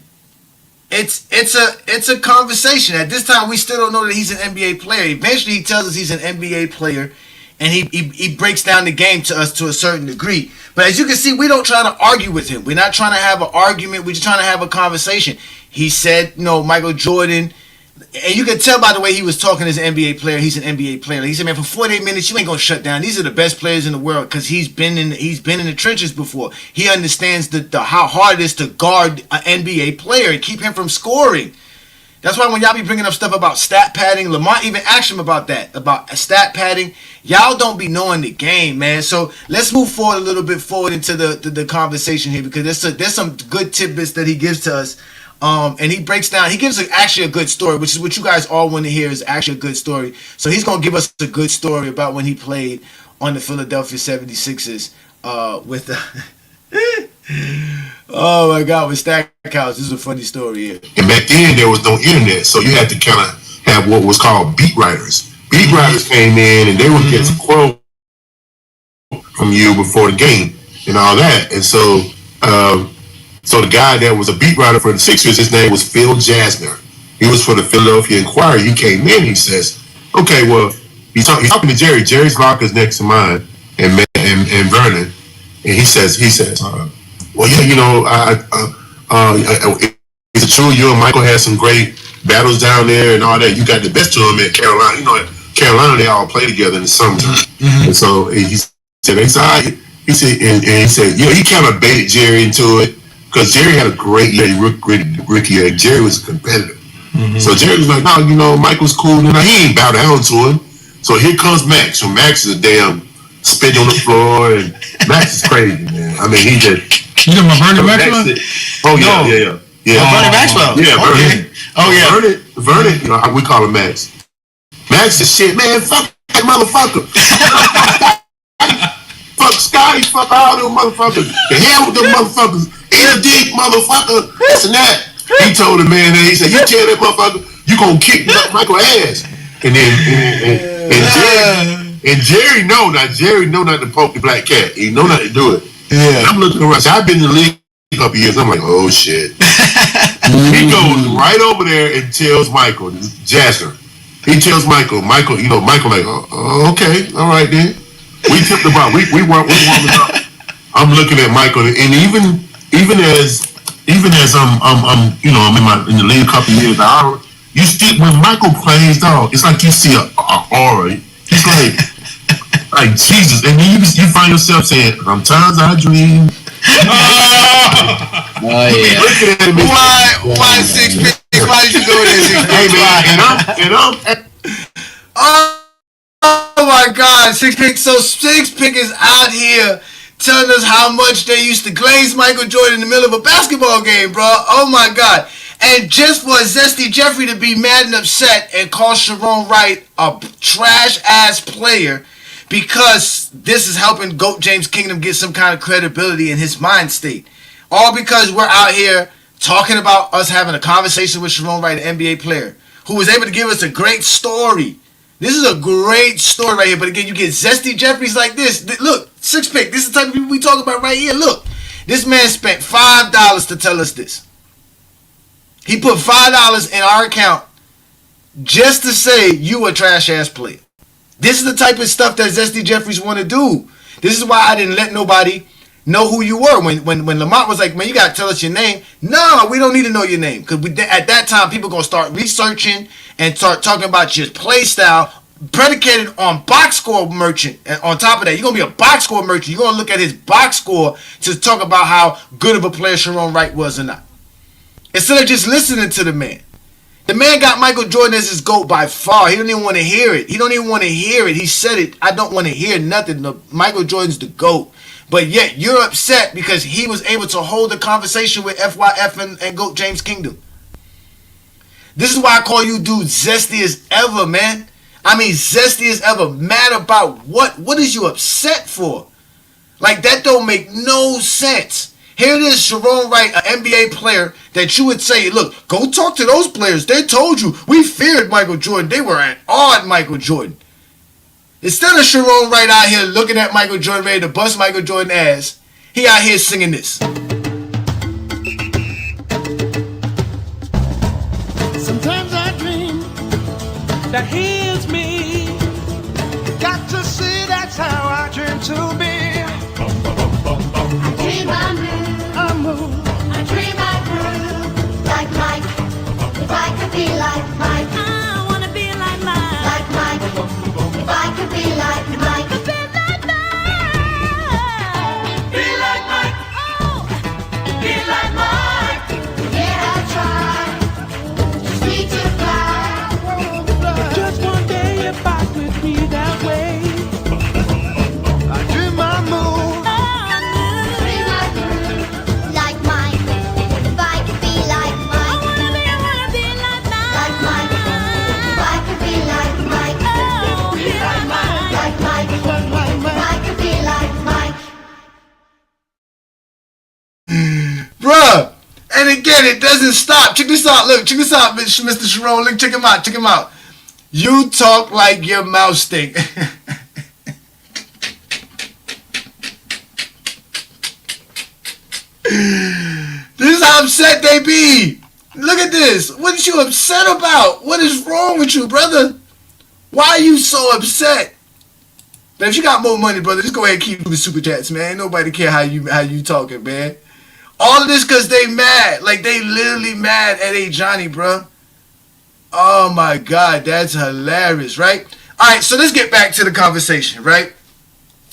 [SPEAKER 8] it's a conversation. At this time, we still don't know that he's an NBA player. Eventually, he tells us he's an NBA player, and he breaks down the game to us to a certain degree. But as you can see, we don't try to argue with him. We're not trying to have an argument. We're just trying to have a conversation. He said, Michael Jordan, and you can tell by the way he was talking as an NBA player, he's an NBA player. He said, man, for 48 minutes, you ain't gonna shut down. These are the best players in the world because he's been in the trenches before. He understands the how hard it is to guard an NBA player and keep him from scoring. That's why when y'all be bringing up stuff about stat padding, Lamont even asked him about that, about stat padding. Y'all don't be knowing the game, man. So let's move forward a little bit forward into the conversation here because there's some good tidbits that he gives to us. And he breaks down, he gives actually a good story, which is what you guys all want to hear is actually a good story. So he's going to give us a good story about when he played on the Philadelphia 76ers with the... Oh my God, with Stackhouse. This is a funny story here.
[SPEAKER 4] And back then there was no internet, so you had to kind of have what was called beat writers. Beat writers came in and they would get some quote from you before the game and all that. And so so the guy that was a beat writer for the Sixers, his name was Phil Jasner. He was for the Philadelphia Inquirer. He came in, he says, okay, well, he's talking to Jerry. Jerry's locker is next to mine and Vernon. And he says, well, yeah, is it true you and Michael had some great battles down there and all that? You got the best of them at Carolina. At Carolina, they all play together in the summertime. Mm-hmm. And so he said, he said, he kind of baited Jerry into it because Jerry had a great year, rookie year. Jerry was a competitor. Mm-hmm. So Jerry was like, no, Michael's cool. And he ain't bow down to him. So here comes Max. So Max is a damn spit on the floor, and Max is crazy, man. I mean, he just...
[SPEAKER 5] You know my Vernon Maxwell?
[SPEAKER 4] Oh, yeah.
[SPEAKER 8] Vernon Maxwell?
[SPEAKER 4] Yeah, Vernon.
[SPEAKER 8] Oh, yeah.
[SPEAKER 4] Vernon, we call him Max. Max is shit, man. Fuck that motherfucker. Fuck Scotty. Fuck all them motherfuckers. The hell with them motherfuckers. Eat a dick, motherfucker. This and that. He told the man that, he said, you tell that motherfucker, you gonna kick Michael ass. And then, and Jerry know not to poke the black cat. He know not to do it. Yeah. And I'm looking around. So I've been in the league a couple years. I'm like, oh shit. He goes right over there and tells Michael, Jasper. He tells Michael, Michael like, oh, okay, all right then. We tipped the ball. We warmed up. I'm looking at Michael, and even as I'm in the league a couple years, you still when Michael plays, dog, it's like you see a aura. He's like Jesus, and then you find yourself saying, "Sometimes I dream."
[SPEAKER 8] Oh yeah.
[SPEAKER 4] Looking at me,
[SPEAKER 8] why 6 feet? Why did you do this?
[SPEAKER 4] Hey man,
[SPEAKER 8] Oh my God, Six Pick. So Six Pick is out here telling us how much they used to glaze Michael Jordan in the middle of a basketball game, bro. Oh my God. And just for Zesty Jeffrey to be mad and upset and call Sharon Wright a trash ass player because this is helping GOAT James Kingdom get some kind of credibility in his mind state. All because we're out here talking about us having a conversation with Sharon Wright, an NBA player, who was able to give us a great story. This is a great story right here. But again, you get Zesty Jeffries like this. Look, Six Pick. This is the type of people we talk about right here. Look, this man spent $5 to tell us this. He put $5 in our account just to say you a trash ass player. This is the type of stuff that Zesty Jeffries want to do. This is why I didn't let nobody know who you were. When Lamont was like, man, you got to tell us your name. No, we don't need to know your name. Because at that time, people going to start researching and start talking about your play style predicated on box score merchant. And on top of that, you're going to be a box score merchant. You're going to look at his box score to talk about how good of a player Sharon Wright was or not. Instead of just listening to the man. The man got Michael Jordan as his GOAT by far. He don't even want to hear it. He don't even want to hear it. He said it. I don't want to hear nothing. Michael Jordan's the GOAT. But yet you're upset because he was able to hold a conversation with FYF and GOAT James Kingdom. This is why I call you dude zesty as ever, man. I mean zesty as ever. Mad about what? What is you upset for? Like that don't make no sense. Here it is, Sharon Wright, an NBA player that you would say, look, go talk to those players. They told you. We feared Michael Jordan. They were at awe at Michael Jordan. Instead of Sharon Wright out here looking at Michael Jordan ready to bust Michael Jordan's ass, he out here singing this.
[SPEAKER 3] Sometimes I dream that he is me. Got to see that's how I dream to be. I dream I move. I dream I groove. Like Mike. If I could be like Mike. I want to be like Mike. Like Mike. If I could be like Mike. Be like Mike. Be like Mike. Oh. Be like Mike. Yeah, I try. Just need to fly. Just one day if I could be that way. I dream I move.
[SPEAKER 8] Bruh, and again, it doesn't stop. Check this out. Look, check this out, Mr. Sharon. Look, check him out. Check him out. You talk like your mouth stink. This is how upset they be. Look at this. What is you upset about? What is wrong with you, brother? Why are you so upset? Now, if you got more money, brother, just go ahead and keep doing super chats, man. Ain't nobody care how you talking, man. All of this because they mad. Like, they literally mad at A. Johnny, bro. Oh, my God. That's hilarious, right? All right, so let's get back to the conversation, right?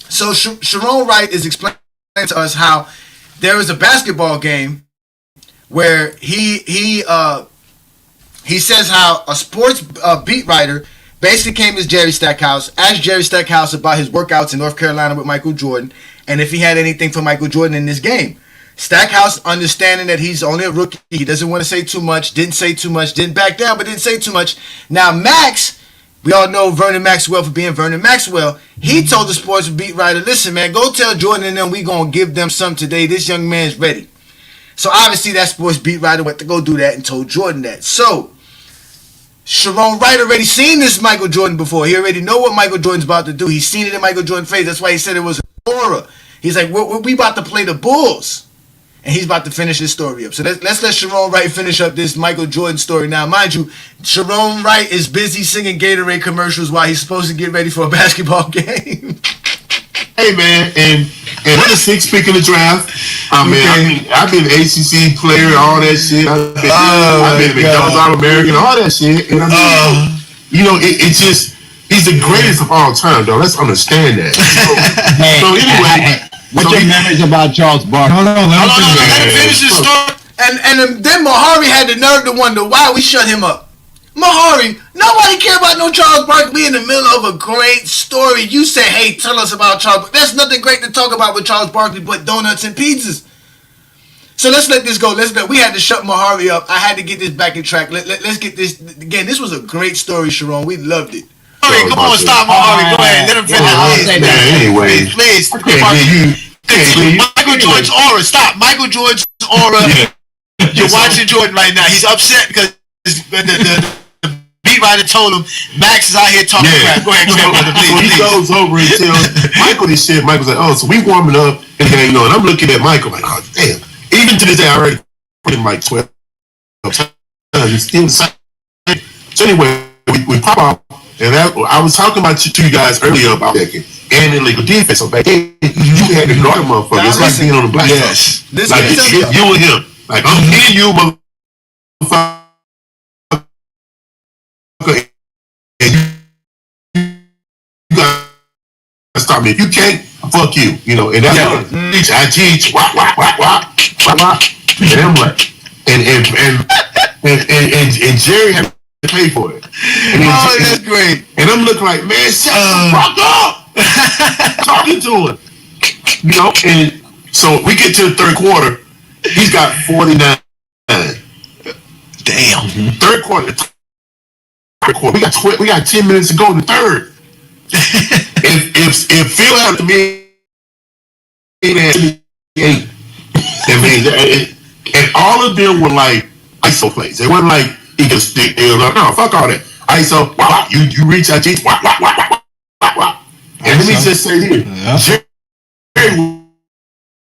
[SPEAKER 8] So Sharon Wright is explaining to us how there was a basketball game where he says how a sports beat writer basically came as Jerry Stackhouse, asked Jerry Stackhouse about his workouts in North Carolina with Michael Jordan, and if he had anything for Michael Jordan in this game. Stackhouse, understanding that he's only a rookie, he doesn't want to say too much, didn't say too much, didn't back down, but didn't say too much. Now, Max, we all know Vernon Maxwell for being Vernon Maxwell. He told the sports beat writer, listen, man, go tell Jordan and them we going to give them some today. This young man's ready. So, obviously, that sports beat writer went to go do that and told Jordan that. So, Sharon Wright already seen this Michael Jordan before. He already know what Michael Jordan's about to do. He's seen it in Michael Jordan's face. That's why he said it was an aura. He's like, we about to play the Bulls. And he's about to finish his story up. So let's let Sharon Wright finish up this Michael Jordan story. Now, mind you, Sharon Wright is busy singing Gatorade commercials while he's supposed to get ready for a basketball game.
[SPEAKER 4] Hey, man, and another six pick in the draft. I mean, I've been an ACC player, all that shit. I've been a McDonald's All-American, all that shit. And I mean, you know, it's just, he's the greatest of all time, though. Let's understand that. So anyway.
[SPEAKER 11] What's your memories about Charles Barkley?
[SPEAKER 8] Hold on, let him finish his story. And then Mahari had the nerve to wonder why we shut him up. Mahari, nobody care about no Charles Barkley in the middle of a great story. You say, hey, tell us about Charles. There's nothing great to talk about with Charles Barkley but donuts and pizzas. So let's let this go. We had to shut Mahari up. I had to get this back in track. Let's get this. Again, this was a great story, Sharon. We loved it. Mahari, come on, stop Mahari. Go ahead. Let him finish.
[SPEAKER 11] Anyway.
[SPEAKER 8] Please.
[SPEAKER 11] Michael Jordan's aura. Stop. Michael Jordan's aura. You're watching Jordan right now. He's upset because the beat writer told him Max is out here talking crap. Go ahead, brother, please.
[SPEAKER 4] So he goes over and tells Michael this shit. Michael's like, oh, so we warming up, and and I'm looking at Michael like, oh, damn. Even to this day, I already put him like 12 times. He's still the same. So anyway, we pop out, and I was talking about to you guys earlier about that and illegal defense. So back then, you had to know that motherfucker. It's like being on the black side. Like it's you and him. Like I'm hitting you, motherfucker. And you gotta stop me. If you can't, fuck you. And that's what I teach. Wah. And I'm like, and Jerry had to pay for it.
[SPEAKER 8] That's great.
[SPEAKER 4] And I'm looking like, man, shut the fuck up. Talking to him. And so we get to the third quarter. He's got 49.
[SPEAKER 11] Damn.
[SPEAKER 4] Third quarter. We got 10 minutes to go in the third. if Phil had to be 8, and all of them were like ISO plays. They weren't like he can stick. They were like, no, fuck all that. ISO, you reach out, and let me just say here, Jerry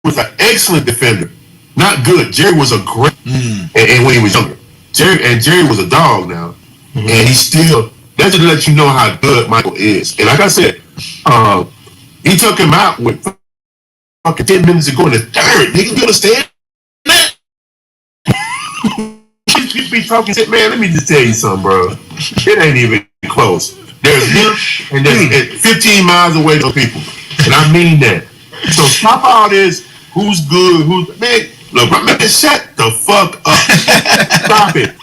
[SPEAKER 4] was an excellent defender. Not good. Jerry was a great, and when he was younger, Jerry was a dog now. And he's still, that's to let you know how good Michael is. And like I said, he took him out with fucking 10 minutes to go in the third. Nigga, you understand that? You be talking shit, man, let me just tell you something, bro. It ain't even close. There's him, and there's 15 miles away those people. And I mean that. So stop all this, who's good, man, look, man, shut the fuck up. Stop it.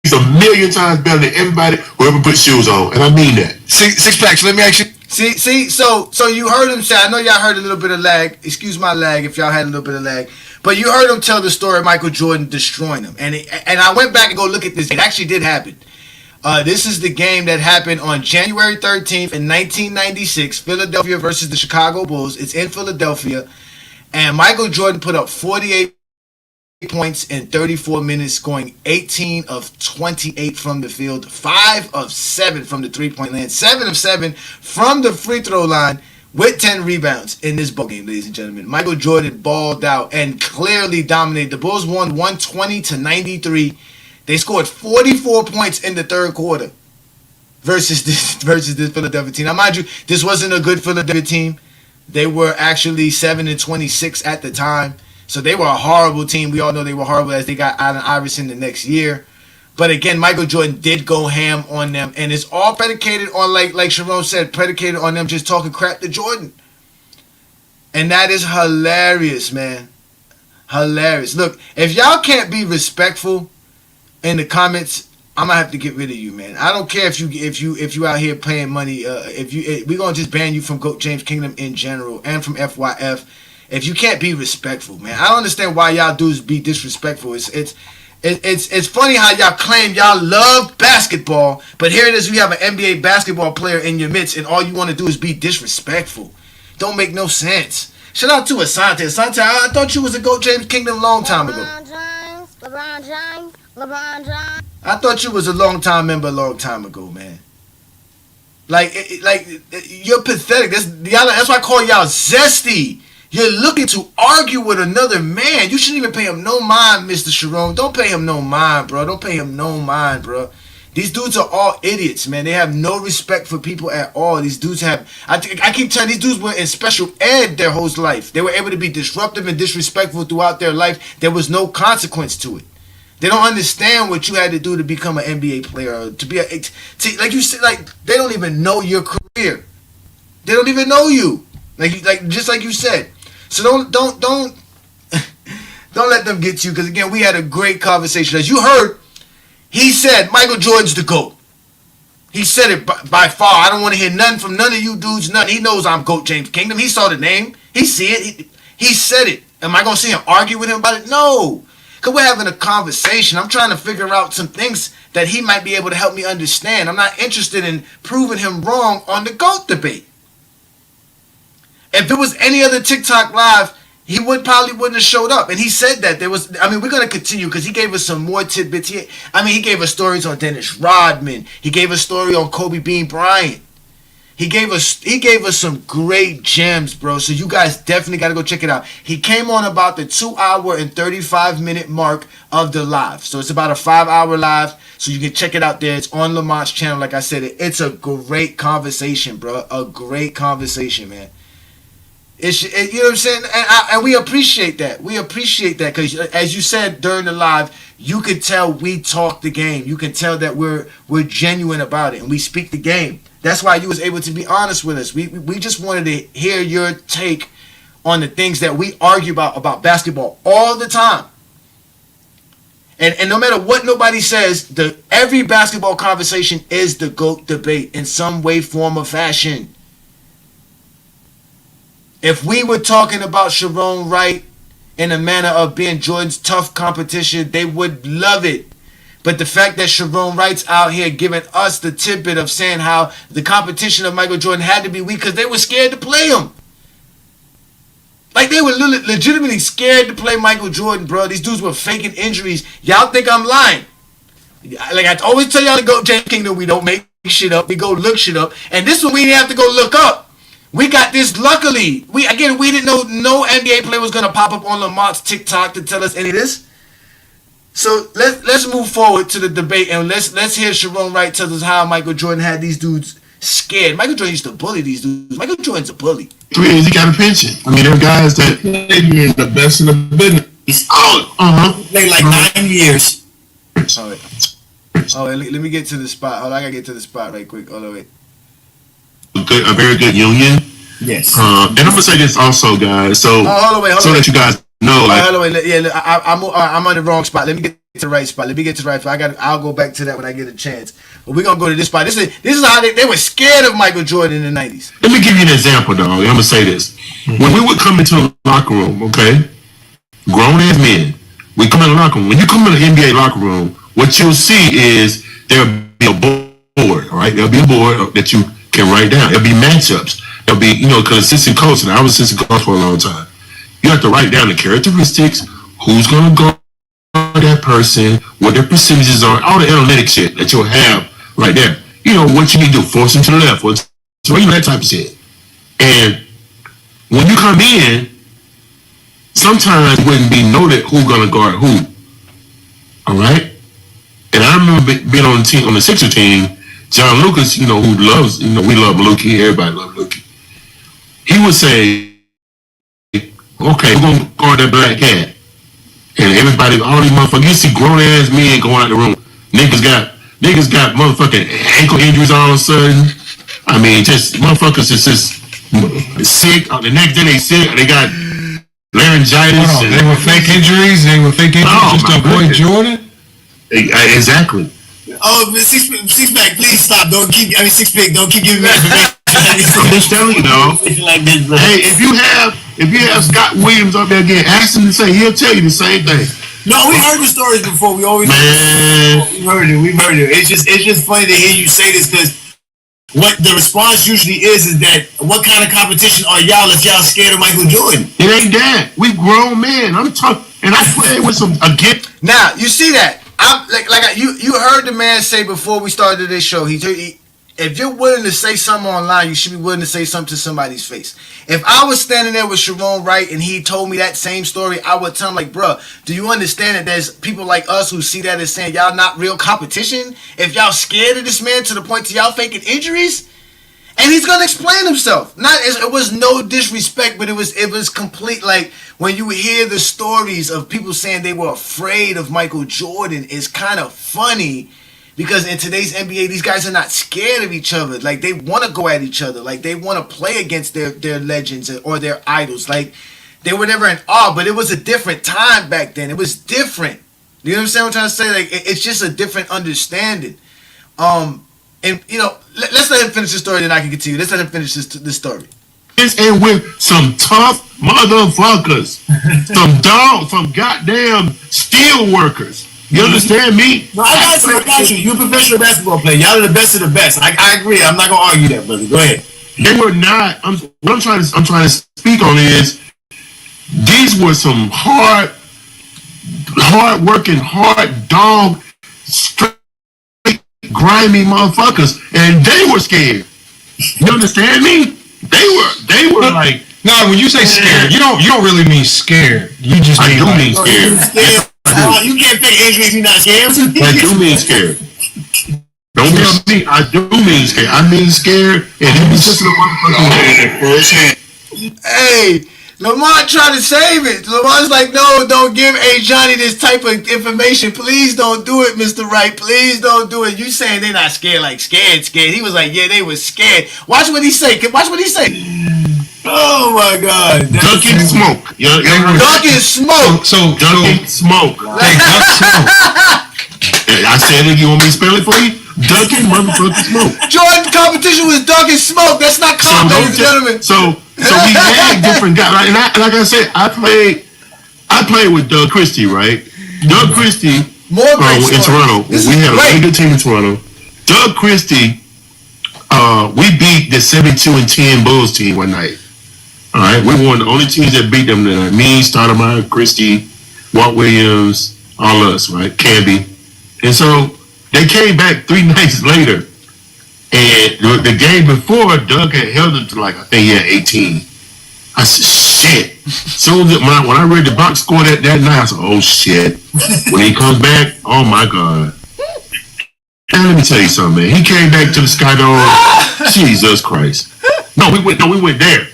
[SPEAKER 4] He's a million times better than everybody who ever put shoes on, and I mean that.
[SPEAKER 8] Six packs. Let me ask you. See. So you heard him say. I know y'all heard a little bit of lag. Excuse my lag if y'all had a little bit of lag. But you heard him tell the story of Michael Jordan destroying him, and I went back and go look at this. It actually did happen. This is the game that happened on January 13th in 1996. Philadelphia versus the Chicago Bulls. It's in Philadelphia, and Michael Jordan put up 48 points in 34 minutes, scoring 18 of 28 from the field, 5 of 7 from the three-point line, 7 of 7 from the free throw line, with 10 rebounds in this ball game, ladies and gentlemen. Michael Jordan balled out and clearly dominated. The Bulls won 120-93. They scored 44 points in the third quarter versus this Philadelphia team. Now, mind you, this wasn't a good Philadelphia team. They were actually 7-26 at the time. So they were a horrible team. We all know they were horrible as they got Allen Iverson the next year. But again, Michael Jordan did go ham on them. And it's all predicated on, like Sharon said, predicated on them just talking crap to Jordan. And that is hilarious, man. Hilarious. Look, if y'all can't be respectful in the comments, I'm gonna have to get rid of you, man. I don't care if you out here paying money. We're gonna just ban you from GOAT James Kingdom in general and from FYF. If you can't be respectful, man, I don't understand why y'all dudes be disrespectful. It's funny how y'all claim y'all love basketball, but here it is, you have an NBA basketball player in your midst, and all you want to do is be disrespectful. Don't make no sense. Shout out to Asante. Asante, I thought you was a GOAT James Kingdom a long time ago.
[SPEAKER 12] LeBron James.
[SPEAKER 8] I thought you was a long time member a long time ago, man. Like you're pathetic. That's why I call y'all zesty. You're looking to argue with another man. You shouldn't even pay him no mind, Mr. Sharon. Don't pay him no mind, bro. Don't pay him no mind, bro. These dudes are all idiots, man. They have no respect for people at all. These dudes have... I keep telling these dudes were in special ed their whole life. They were able to be disruptive and disrespectful throughout their life. There was no consequence to it. They don't understand what you had to do to become an NBA player. To be like you said, like they don't even know your career. They don't even know you. Just like you said. So don't Don't let them get you, because again, we had a great conversation. As you heard, he said Michael Jordan's the GOAT. He said it by far. I don't want to hear nothing from none of you dudes. None. He knows I'm GOAT James Kingdom. He saw the name. He see it. He said it. Am I going to see him argue with him about it? No. Because we're having a conversation. I'm trying to figure out some things that he might be able to help me understand. I'm not interested in proving him wrong on the GOAT debate. If it was any other TikTok live, he probably wouldn't have showed up. And he said that we're going to continue because he gave us some more tidbits. He gave us stories on Dennis Rodman. He gave us a story on Kobe Bean Bryant. He gave us some great gems, bro. So you guys definitely got to go check it out. He came on about the 2 hour and 35-minute mark of the live. So it's about a 5-hour live. So you can check it out there. It's on Lamont's channel. Like I said, it's a great conversation, bro. A great conversation, man. You know what I'm saying? And we appreciate that. We appreciate that because, as you said during the live, you could tell we talk the game. You can tell that we're genuine about it and we speak the game. That's why you was able to be honest with us. We just wanted to hear your take on the things that we argue about basketball all the time. And no matter what nobody says, every basketball conversation is the GOAT debate in some way, form, or fashion. If we were talking about Sharon Wright in a manner of being Jordan's tough competition, they would love it. But the fact that Sharon Wright's out here giving us the tidbit of saying how the competition of Michael Jordan had to be weak because they were scared to play him. Like, they were legitimately scared to play Michael Jordan, bro. These dudes were faking injuries. Y'all think I'm lying. Like I always tell y'all to go James Kingdom, we don't make shit up. We go look shit up. And this one we didn't have to go look up. We got this luckily. We didn't know no NBA player was gonna pop up on Lamont's TikTok to tell us any of this. So let's move forward to the debate and let's hear Sharon Wright tell us how Michael Jordan had these dudes scared. Michael Jordan used to bully these dudes. Michael Jordan's a bully.
[SPEAKER 4] 3 years he got a pension. I mean, there are guys that played the best in the business.
[SPEAKER 11] Played like 9 years.
[SPEAKER 8] Oh, wait, let me get to the spot. Hold on, I gotta get to the spot right quick. Hold on, wait.
[SPEAKER 4] A very good union.
[SPEAKER 11] Yes.
[SPEAKER 4] And I'm gonna say this also, guys. So, that you guys know, like,
[SPEAKER 8] hold on, wait. Yeah, I'm on the wrong spot. Let me get to the right spot. I'll go back to that when I get a chance. But we're gonna go to this spot. This is how they were scared of Michael Jordan in the 90s.
[SPEAKER 4] Let me give you an example, though. I'm gonna say this. When we would come into the locker room, okay, grown ass men, we come in the locker room. When you come in the NBA locker room, what you'll see is there'll be a board, all right? There'll be a board that you can write down. There'll be matchups. There'll be, because assistant coach, and I was assistant coach for a long time. You have to write down the characteristics, who's going to guard that person, what their percentages are, all the analytic shit that you'll have right there. What you need to do, force them to the left, that type of shit. And when you come in, sometimes it wouldn't be noted who's going to guard who. All right? And I remember being on the team, on the Sixer team, John Lucas, who loves, we love Malookie, everybody loves Malookie. He would say, okay, we're going to guard that black cat. And everybody, all these motherfuckers, you see grown ass men going out the room. Niggas got motherfucking ankle injuries all of a sudden. I mean, just motherfuckers is just sick. The next day they sick. They got laryngitis.
[SPEAKER 5] They were fake injuries. Just to avoid Jordan.
[SPEAKER 4] Exactly.
[SPEAKER 11] Oh, six pack, please stop. Six pack, don't keep giving me information.
[SPEAKER 4] I'm just telling you, though.
[SPEAKER 11] Like this, bro.
[SPEAKER 4] Hey, if you have Scott Williams up there again, ask him to say he'll tell you the same thing.
[SPEAKER 11] No, we heard the stories before. We've heard it. It's just funny to hear you say this because what the response usually is that what kind of competition are y'all if y'all scared of Michael Jordan?
[SPEAKER 4] It ain't that. We grown men. I'm talking, and I play with some again.
[SPEAKER 8] Now you see that. You heard the man say before we started this show. If you're willing to say something online, you should be willing to say something to somebody's face. If I was standing there with Sharon Wright and he told me that same story, I would tell him like, bro, do you understand that there's people like us who see that as saying y'all not real competition? If y'all scared of this man to the point to y'all faking injuries? And he's gonna explain himself. It was no disrespect, but it was complete. Like when you hear the stories of people saying they were afraid of Michael Jordan, it's kind of funny because in today's NBA, these guys are not scared of each other. Like they want to go at each other. Like they want to play against their legends or their idols. Like they were never in awe, but it was a different time back then. It was different. You know what I'm saying? I'm trying to say, like, it's just a different understanding. And let's let him finish the story, then I can continue. Let's let him finish this story.
[SPEAKER 4] And with some tough motherfuckers, some goddamn steel workers. You understand me?
[SPEAKER 11] No, I got you. You're a professional basketball player. Y'all are the best of the best. I agree. I'm not gonna argue that, brother. Go ahead.
[SPEAKER 4] They were not. What I'm trying to speak on is these were some hard working, hard dog, straight grimy motherfuckers, and they were scared. You understand me? They were like.
[SPEAKER 5] No, when you say scared, you don't really mean scared. You just mean
[SPEAKER 11] scared. You can't take injury if you're not scared.
[SPEAKER 4] I do mean scared. Don't tell me I do mean scared. I mean scared, and it was just a motherfucking firsthand.
[SPEAKER 8] Hey, Lamont tried to save it. Lamont's like, no, don't give Johnny this type of information. Please don't do it, Mr. Wright. Please don't do it. You saying they not scared, like scared. He was like, yeah, they was scared. Watch what he say. Watch what he say.
[SPEAKER 11] Oh my God!
[SPEAKER 4] Dunkin' Smoke.
[SPEAKER 8] Dunkin' Smoke.
[SPEAKER 4] So Dunkin' Smoke. I said it. You want me to spell it for you? Dunkin' motherfucking Smoke.
[SPEAKER 8] Jordan competition was Dunkin' Smoke. That's not common, ladies and gentlemen.
[SPEAKER 4] So we had different guys. Right? And like I said, I played with Doug Christie, right? Doug Christie in Toronto. We had a really good team in Toronto. Doug Christie, we beat the 72-10 Bulls team one night. All right, we were one of the only teams that beat them tonight. Me, Stoudemire, Christie, Walt Williams, all us, right? Canby. And so they came back 3 nights later. And the game before, Doug had held it to, like, I think he had 18. I said, shit. So when I read the box score that night, I said, oh, shit. When he comes back, oh, my God. And let me tell you something, man. He came back to the Skydome. Jesus Christ. No, we went there.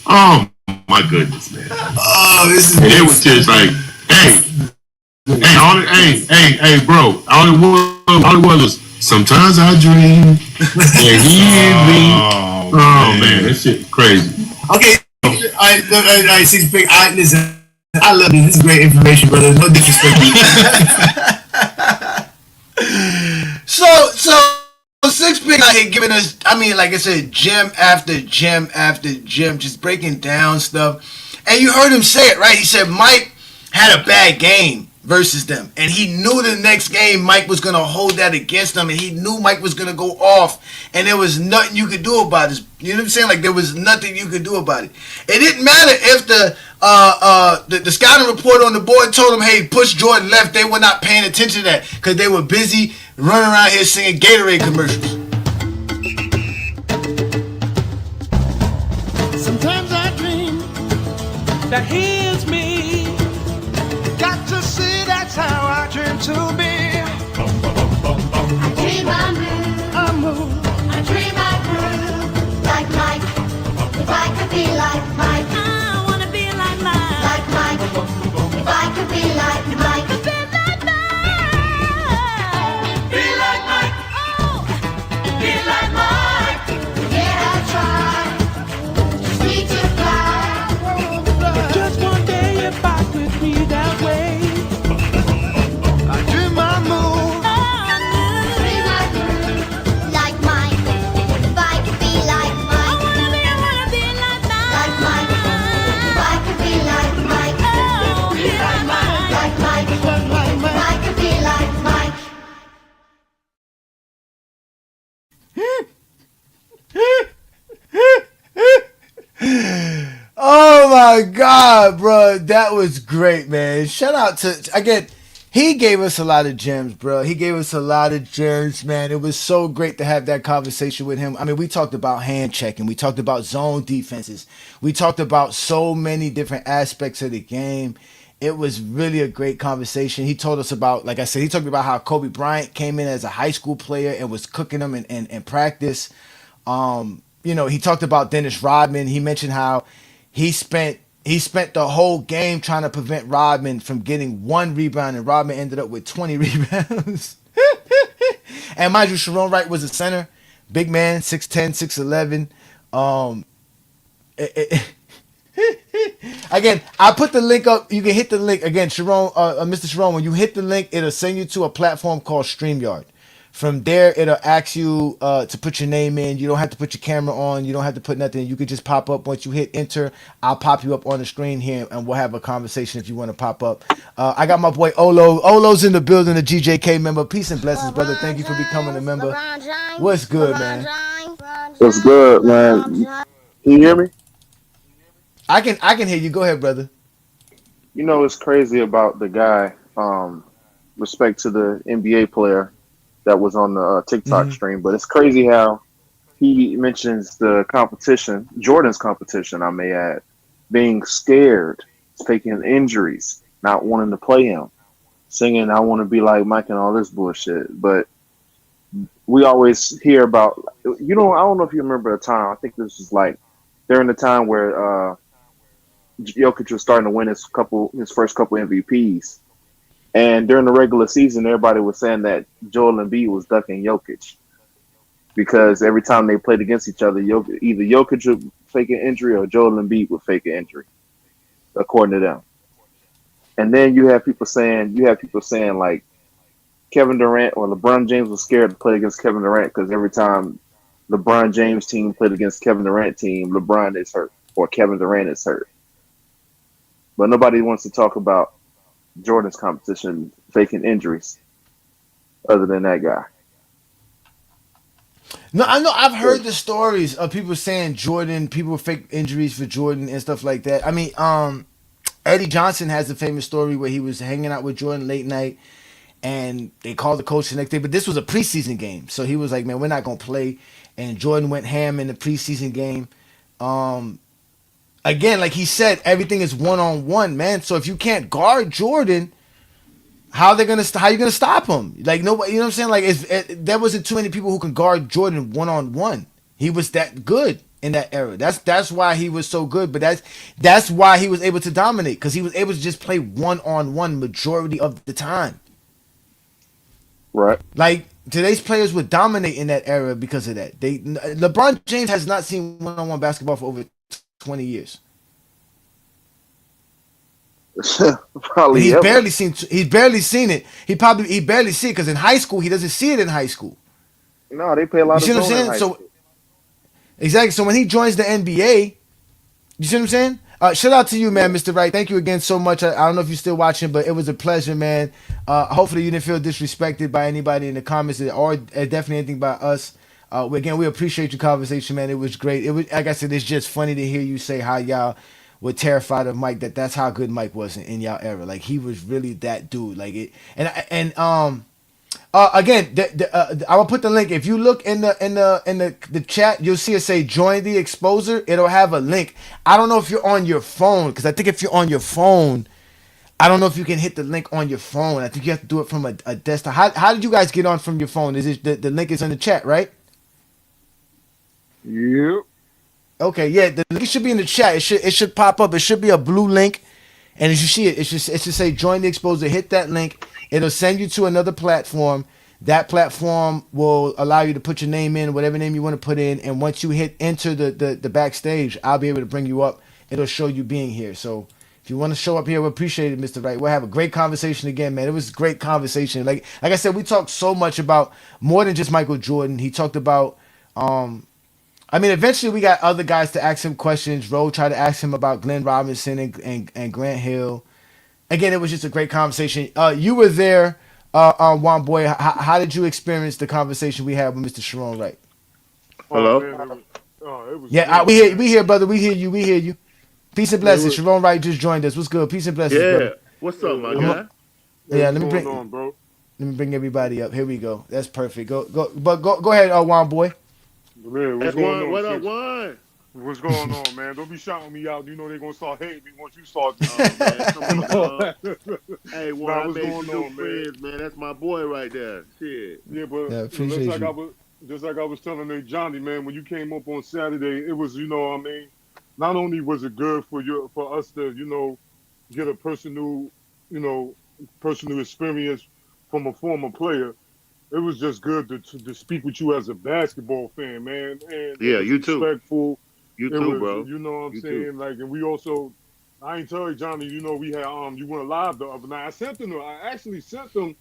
[SPEAKER 4] Oh my goodness, man.
[SPEAKER 11] Oh, this is.
[SPEAKER 4] And it was just like, hey, bro. All it was sometimes I dream and he and me. Oh man, that shit crazy.
[SPEAKER 11] Okay, I see. Listen, I love this. This is great information, brother. No disrespect.
[SPEAKER 8] So 6 Big out here giving us, I mean, like I said, gem after gem after gem, just breaking down stuff. And you heard him say it, right? He said Mike had a bad game versus them. And he knew the next game Mike was going to hold that against them. And he knew Mike was going to go off. And there was nothing you could do about it. You know what I'm saying? Like, there was nothing you could do about it. It didn't matter if the scouting report on the board told them, hey, push Jordan left. They were not paying attention to that because they were busy running around here singing Gatorade commercials.
[SPEAKER 3] Sometimes I dream that he is me. Got to see that's how I dream to be.
[SPEAKER 12] I dream I move. I dream I groove. Like Mike. If I could be like Mike. I wanna be like Mike. Like Mike. If I could be like Mike.
[SPEAKER 3] Be like Mike. Oh, be like Mike.
[SPEAKER 12] Yeah, I try. Just need to fly.
[SPEAKER 3] Just one day if I could be that way. I dream I move.
[SPEAKER 12] Dream I groove. Like Mike. If I could be like Mike. I wanna be like Mike. Like Mike. If I could be like Mike.
[SPEAKER 3] Oh, be like Mike.
[SPEAKER 12] Like Mike. If I could be like Mike.
[SPEAKER 8] Oh my God, bro. That was great, man. Shout out to, again, he gave us a lot of gems, bro. He gave us a lot of gems, man. It was so great to have that conversation with him. I mean, we talked about hand checking. We talked about zone defenses. We talked about so many different aspects of the game. It was really a great conversation. He told us about, like I said, he talked about how Kobe Bryant came in as a high school player and was cooking them in practice. He talked about Dennis Rodman. He mentioned how he spent the whole game trying to prevent Rodman from getting 1 rebound, and Rodman ended up with 20 rebounds. And mind you, Sharon Wright was a center, big man, 6'10", 6'11". Again, I put the link up. You can hit the link again, Sharon, Mr. Sharon. When you hit the link, it'll send you to a platform called StreamYard. From there, it'll ask you to put your name in. You don't have to put your camera on. You don't have to put nothing. You could just pop up. Once you hit enter, I'll pop you up on the screen here, and we'll have a conversation if you want to pop up. I got my boy Olo. Olo's in the building, a GJK member. Peace and blessings, brother. Thank you for becoming a member. What's good, man?
[SPEAKER 13] What's good, man? Can you hear me?
[SPEAKER 8] I can hear you. Go ahead, brother.
[SPEAKER 13] You know, it's crazy about the guy, respect to the NBA player that was on the TikTok stream, but it's crazy how he mentions the competition, Jordan's competition, I may add, being scared, taking injuries, not wanting to play him, singing, I want to be like Mike and all this bullshit. But we always hear about, I don't know if you remember a time, I think this was like during the time where Jokic was starting to win his first couple MVPs. And during the regular season, everybody was saying that Joel Embiid was ducking Jokic because every time they played against each other, either Jokic would fake an injury or Joel Embiid would fake an injury, according to them. And then you have people saying like Kevin Durant or LeBron James was scared to play against Kevin Durant because every time LeBron James team played against Kevin Durant team, LeBron is hurt or Kevin Durant is hurt. But nobody wants to talk about Jordan's competition faking injuries other than that guy.
[SPEAKER 8] No, I know I've heard the stories of people saying people fake injuries for Jordan and stuff like that. I mean, Eddie Johnson has a famous story where he was hanging out with Jordan late night and they called the coach the next day, but this was a preseason game. So he was like, man, we're not going to play. And Jordan went ham in the preseason game. Again, like he said, everything is one-on-one, man. So if you can't guard Jordan, how you gonna stop him? Like nobody, you know what I'm saying? Like there wasn't too many people who can guard Jordan one-on-one. He was that good in that era. That's why he was so good. But that's why he was able to dominate because he was able to just play one-on-one majority of the time.
[SPEAKER 13] Right.
[SPEAKER 8] Like today's players would dominate in that era because of that. LeBron James has not seen one-on-one basketball for over 20 years.
[SPEAKER 13] Probably
[SPEAKER 8] he's
[SPEAKER 13] ever.
[SPEAKER 8] barely seen it. He barely see it because in high school he doesn't see it in high school.
[SPEAKER 13] No, they play a lot
[SPEAKER 8] you
[SPEAKER 13] of
[SPEAKER 8] see what I'm saying? So exactly. So when he joins the NBA, you see what I'm saying? Shout out to you, man, Mr. Wright. Thank you again so much. I don't know if you're still watching, but it was a pleasure, man. Hopefully you didn't feel disrespected by anybody in the comments or definitely anything by us. Again, we appreciate your conversation, man. It was great. It was, like I said, it's just funny to hear you say how y'all were terrified of Mike. That's how good Mike was in y'all era. Like he was really that dude. Like it. Again, I will put the link. If you look in the chat, you'll see it say join the exposer. It'll have a link. I don't know if you're on your phone because I think if you're on your phone, I don't know if you can hit the link on your phone. I think you have to do it from a desktop. How did you guys get on from your phone? Is it the link is in the chat, right?
[SPEAKER 13] Yep.
[SPEAKER 8] Okay, yeah, the link should be in the chat. It should pop up. It should be a blue link, and as you see it, it should say join the exposer. Hit that link. It'll send you to another platform. That platform will allow you to put your name in, whatever name you want to put in, and once you hit enter the backstage, I'll be able to bring you up. It'll show you being here. So if you want to show up here, we appreciate it, Mr. Wright. We'll have a great conversation again, man. It was a great conversation. Like I said, we talked so much about more than just Michael Jordan. He talked about eventually we got other guys to ask him questions. Roe tried to ask him about Glenn Robinson and Grant Hill. Again, it was just a great conversation. You were there, Juan Boy. How did you experience the conversation we had with Mr. Sharon Wright?
[SPEAKER 4] Hello?
[SPEAKER 8] We hear, brother. We hear you. Peace and blessings. Sharon Wright just joined us. What's good? Peace and blessings, brother.
[SPEAKER 4] What's up, my guy?
[SPEAKER 8] Let me bring everybody up. Here we go. That's perfect. Go ahead, Juan Boy.
[SPEAKER 14] Man,
[SPEAKER 4] That's one. What up, one?
[SPEAKER 14] What's going on, man? Don't be shouting me out. You know they're gonna start hating me once you start.
[SPEAKER 4] Hey, Juan, I made some new friends, man. That's my boy right there. Shit.
[SPEAKER 14] Yeah, but just like I was telling Johnny, man, when you came up on Saturday, it was, not only was it good for us to, get a personal experience from a former player. It was just good to speak with you as a basketball fan, man. And
[SPEAKER 4] yeah, you
[SPEAKER 14] respectful.
[SPEAKER 4] too. You
[SPEAKER 14] It
[SPEAKER 4] too,
[SPEAKER 14] was,
[SPEAKER 4] bro.
[SPEAKER 14] you know what I'm
[SPEAKER 4] You too.
[SPEAKER 14] saying? Like, and we also, I ain't tell you, Johnny, you know, we had, you went live the other night. I actually sent them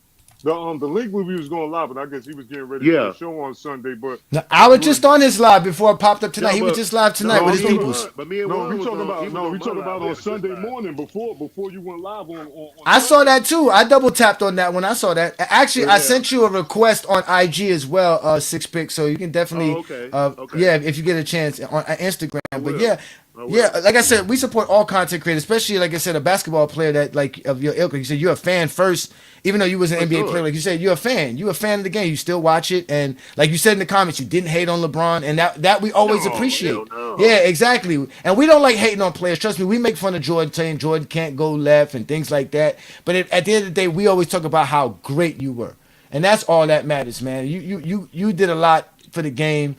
[SPEAKER 14] the link when we was going live, but I guess he was getting ready for the
[SPEAKER 4] Yeah.
[SPEAKER 14] show on Sunday. But
[SPEAKER 8] Now, I was
[SPEAKER 14] you
[SPEAKER 8] just
[SPEAKER 14] was,
[SPEAKER 8] on his live before it popped up tonight.
[SPEAKER 4] No,
[SPEAKER 8] He was
[SPEAKER 4] but
[SPEAKER 8] just live tonight
[SPEAKER 14] no,
[SPEAKER 8] with
[SPEAKER 14] I'm
[SPEAKER 8] his
[SPEAKER 14] talking
[SPEAKER 8] peoples.
[SPEAKER 4] But me and
[SPEAKER 14] no,
[SPEAKER 4] Juan
[SPEAKER 14] we
[SPEAKER 4] was
[SPEAKER 14] talking
[SPEAKER 4] on. He
[SPEAKER 14] about,
[SPEAKER 4] was
[SPEAKER 14] no,
[SPEAKER 4] on
[SPEAKER 14] we
[SPEAKER 4] my
[SPEAKER 14] talking
[SPEAKER 4] live.
[SPEAKER 14] about
[SPEAKER 4] We
[SPEAKER 14] on
[SPEAKER 4] had just
[SPEAKER 14] Sunday
[SPEAKER 4] live.
[SPEAKER 14] morning before you went live on
[SPEAKER 8] I saw
[SPEAKER 14] Sunday.
[SPEAKER 8] that too. I double tapped on that when I saw that. Actually, I
[SPEAKER 4] Yeah.
[SPEAKER 8] sent you a request on IG as well, Six Pick. So you can
[SPEAKER 4] Oh,
[SPEAKER 8] definitely,
[SPEAKER 4] okay. Okay.
[SPEAKER 8] yeah, if you get a chance on Instagram.
[SPEAKER 4] I
[SPEAKER 8] But
[SPEAKER 4] will.
[SPEAKER 8] yeah,
[SPEAKER 4] I
[SPEAKER 8] yeah,
[SPEAKER 4] will.
[SPEAKER 8] like I said, we support all content creators, especially like I said, a basketball player that like of your ilk. You said you're a fan first, even though you was an
[SPEAKER 4] For
[SPEAKER 8] NBA player.
[SPEAKER 4] sure.
[SPEAKER 8] Like you said, you're a fan. You're a fan of the game. You still watch it, and like you said in the comments, you didn't hate on LeBron, and that we always
[SPEAKER 4] No, hell
[SPEAKER 8] appreciate.
[SPEAKER 4] no.
[SPEAKER 8] Yeah, exactly. And we don't like hating on players. Trust me, we make fun of Jordan, saying Jordan can't go left and things like that. But at the end of the day, we always talk about how great you were, and that's all that matters, man. You did a lot for the game,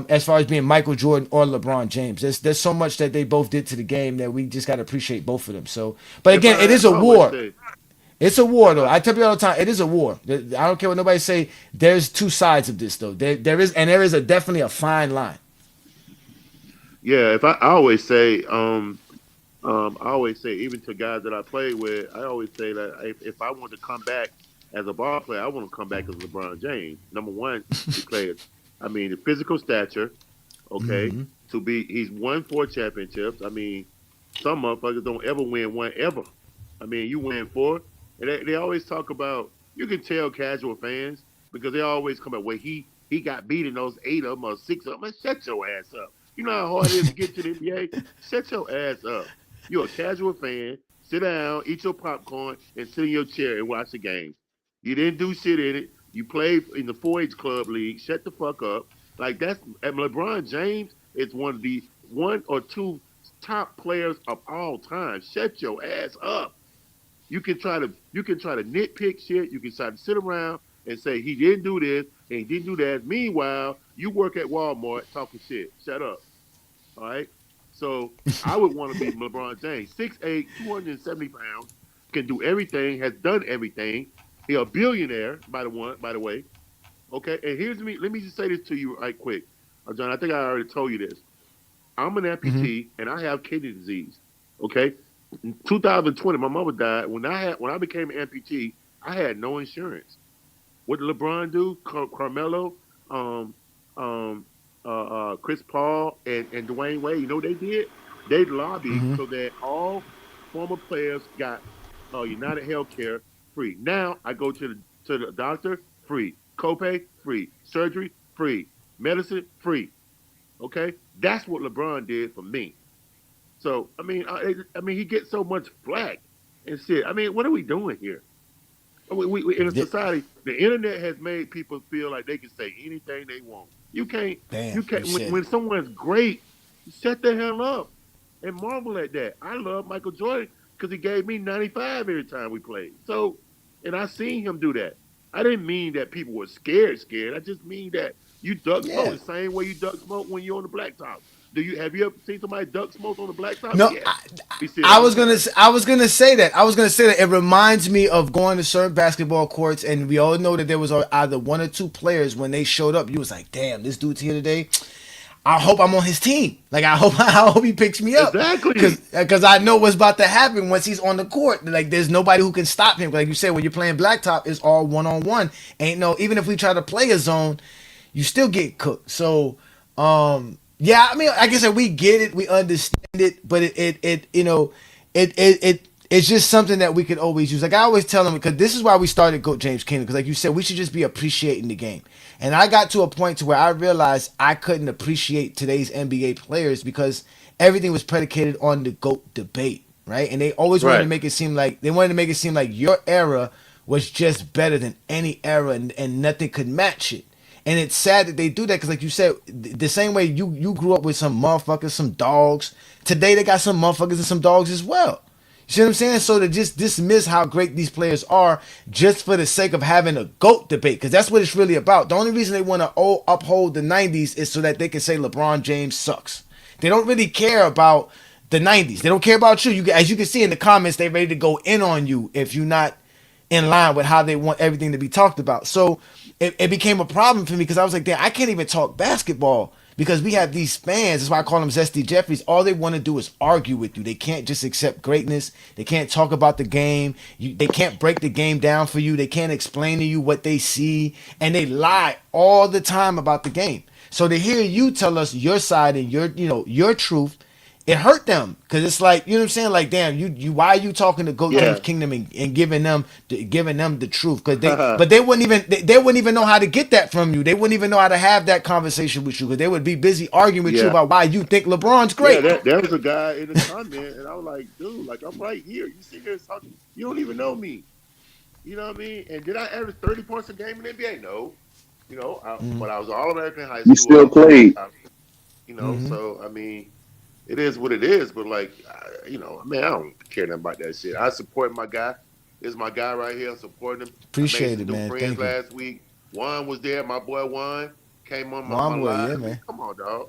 [SPEAKER 8] as far as being Michael Jordan or LeBron James. There's so much that they both did to the game that we just gotta appreciate both of them. So, but
[SPEAKER 4] If
[SPEAKER 8] again, it is
[SPEAKER 4] I
[SPEAKER 8] a
[SPEAKER 4] always
[SPEAKER 8] war.
[SPEAKER 4] say,
[SPEAKER 8] It's a war,
[SPEAKER 4] if
[SPEAKER 8] though.
[SPEAKER 4] I
[SPEAKER 8] I tell people all the time, it is a war. I don't care what nobody say. There's two sides of this, though. There is definitely a fine line.
[SPEAKER 4] yeah, if I always say, I always say, even to guys that I play with, I always say that if I want to come back as a ball player, I want to come back as LeBron James. Number one, because I mean the physical stature, okay,
[SPEAKER 8] Mm-hmm.
[SPEAKER 4] he's won 4 championships. I mean, some motherfuckers don't ever win one ever. I mean, you win four, and they always talk about. You can tell casual fans because they always come up where he got beat in those 8 of them or 6 of them. Man, shut your ass up. You know how hard it is to get to the NBA. Shut your ass up. You're a casual fan. Sit down, eat your popcorn, and sit in your chair and watch the game. You didn't do shit in it. You played in the 4-H club league. Shut the fuck up. Like that's and LeBron James is one of the one or two top players of all time. Shut your ass up. You can try to nitpick shit. You can try to sit around and say he didn't do this and he didn't do that. Meanwhile, you work at Walmart talking shit. Shut up. All right. So I would want to be LeBron James. 6'8", 270 pounds, can do everything, has done everything. He's a billionaire, by the way. Okay. And here's me. Let me just say this to you right quick. John, I think I already told you this. I'm an
[SPEAKER 8] Mm-hmm.
[SPEAKER 4] amputee and I have kidney disease. Okay. In 2020, my mother died. When I became an amputee, I had no insurance. What did LeBron do? Carmelo, um, um, Chris Paul, and Dwayne Wade. You know what they did? They lobbied
[SPEAKER 8] Mm-hmm.
[SPEAKER 4] so that all former players got United Healthcare free. Now I go to the doctor free, copay free, surgery free, medicine free. Okay, that's what LeBron did for me. So I mean, he gets so much flack and shit. I mean, what are we doing here? We in a
[SPEAKER 8] Yeah.
[SPEAKER 4] society, the internet has made people feel like they can say anything they want. You can't. You
[SPEAKER 8] Damn, you
[SPEAKER 4] can't. When,
[SPEAKER 8] said
[SPEAKER 4] when
[SPEAKER 8] it.
[SPEAKER 4] someone's great, shut the hell up and marvel at that. I love Michael Jordan because he gave me 95 every time we played. So, and I seen him do that. I didn't mean that people were scared. I just mean that you duck smoke
[SPEAKER 8] Yeah.
[SPEAKER 4] the same way you duck smoke when you're on the blacktop. Have you ever seen somebody duck smoke on the blacktop?
[SPEAKER 8] No,
[SPEAKER 4] Yes. We see it
[SPEAKER 8] I
[SPEAKER 4] all the
[SPEAKER 8] was gonna
[SPEAKER 4] time.
[SPEAKER 8] I was gonna say that. I was gonna say that it reminds me of going to certain basketball courts, and we all know that there was either one or two players when they showed up. You was like, "Damn, this dude's here today. I hope I'm on his team. Like I hope he picks me up
[SPEAKER 4] Exactly.
[SPEAKER 8] because I know what's about to happen once he's on the court. Like there's nobody who can stop him. Like you said, when you're playing blacktop, it's all 1-on-1. Ain't no even if we try to play a zone, you still get cooked. So yeah, I mean, like I said, we get it, we understand it, but it's just something that we could always use. Like I always tell them, because this is why we started Goat James Kingdom, because like you said, we should just be appreciating the game. And I got to a point to where I realized I couldn't appreciate today's NBA players because everything was predicated on the GOAT debate, right? And they always wanted to
[SPEAKER 4] Right.
[SPEAKER 8] make it seem like your era was just better than any era, and nothing could match it. And it's sad that they do that because, like you said, the same way you grew up with some motherfuckers, some dogs. Today they got some motherfuckers and some dogs as well. You see what I'm saying? So to just dismiss how great these players are just for the sake of having a GOAT debate, because that's what it's really about. The only reason they want to uphold the 90s is so that they can say LeBron James sucks. They don't really care about the 90s. They don't care about you. As you can see in the comments, they ready to go in on you if you're not in line with how they want everything to be talked about. So it became a problem for me because I was like, damn, I can't even talk basketball because we have these fans. That's why I call them Zesty Jeffries. All they want to do is argue with you. They can't just accept greatness. They can't talk about the game. They can't break the game down for you. They can't explain to you what they see, and they lie all the time about the game. So to hear you tell us your side and your truth, it hurt them, because it's like, you know what I'm saying, like, damn, you why are you talking to Goat James Kingdom and giving them the truth? Because they wouldn't even know how to get that from you. They wouldn't even know how to have that conversation with you, because they would be busy arguing with you about why you think LeBron's great.
[SPEAKER 4] Yeah, there was a guy in the comment, and I was like, dude, like, I'm right here. You sit here talking, you don't even know me. You know what I mean? And did I average 30 points a game in the NBA? No. You know, but I was All-American in high school.
[SPEAKER 13] You still played.
[SPEAKER 4] You know, so, I mean, it is what it is. But, like, you know, man, I don't care nothing about that shit. I support my guy. This is my guy right here. I'm supporting him.
[SPEAKER 8] Appreciate it, man.
[SPEAKER 4] Friends last week. Juan was there. My boy Juan came on my
[SPEAKER 8] Boy,
[SPEAKER 4] live.
[SPEAKER 8] yeah, man.
[SPEAKER 4] Come on, dog.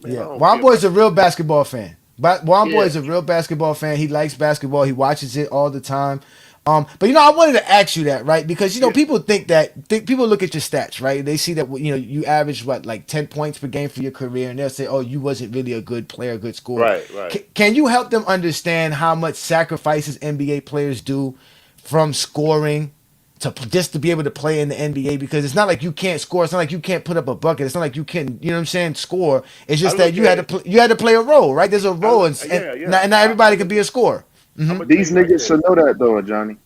[SPEAKER 4] Man,
[SPEAKER 8] Yeah, Juan Boy's a real basketball fan. But Juan Boy is a real basketball fan. He likes basketball. He watches it all the time. But you know, I wanted to ask you that, right? Because you know, people people look at your stats, right? They see that you average like 10 points per game for your career, and they'll say, "Oh, you wasn't really a good player, a good scorer."
[SPEAKER 4] Right.
[SPEAKER 8] Can you help them understand how much sacrifices NBA players do from scoring just to be able to play in the NBA? Because it's not like you can't score. It's not like you can't put up a bucket. It's not like you can, you know what I'm saying, score. It's just that you had to play a role, right? There's a role, and not everybody can be a scorer. Mm-hmm.
[SPEAKER 13] These niggas should know that though, Johnny.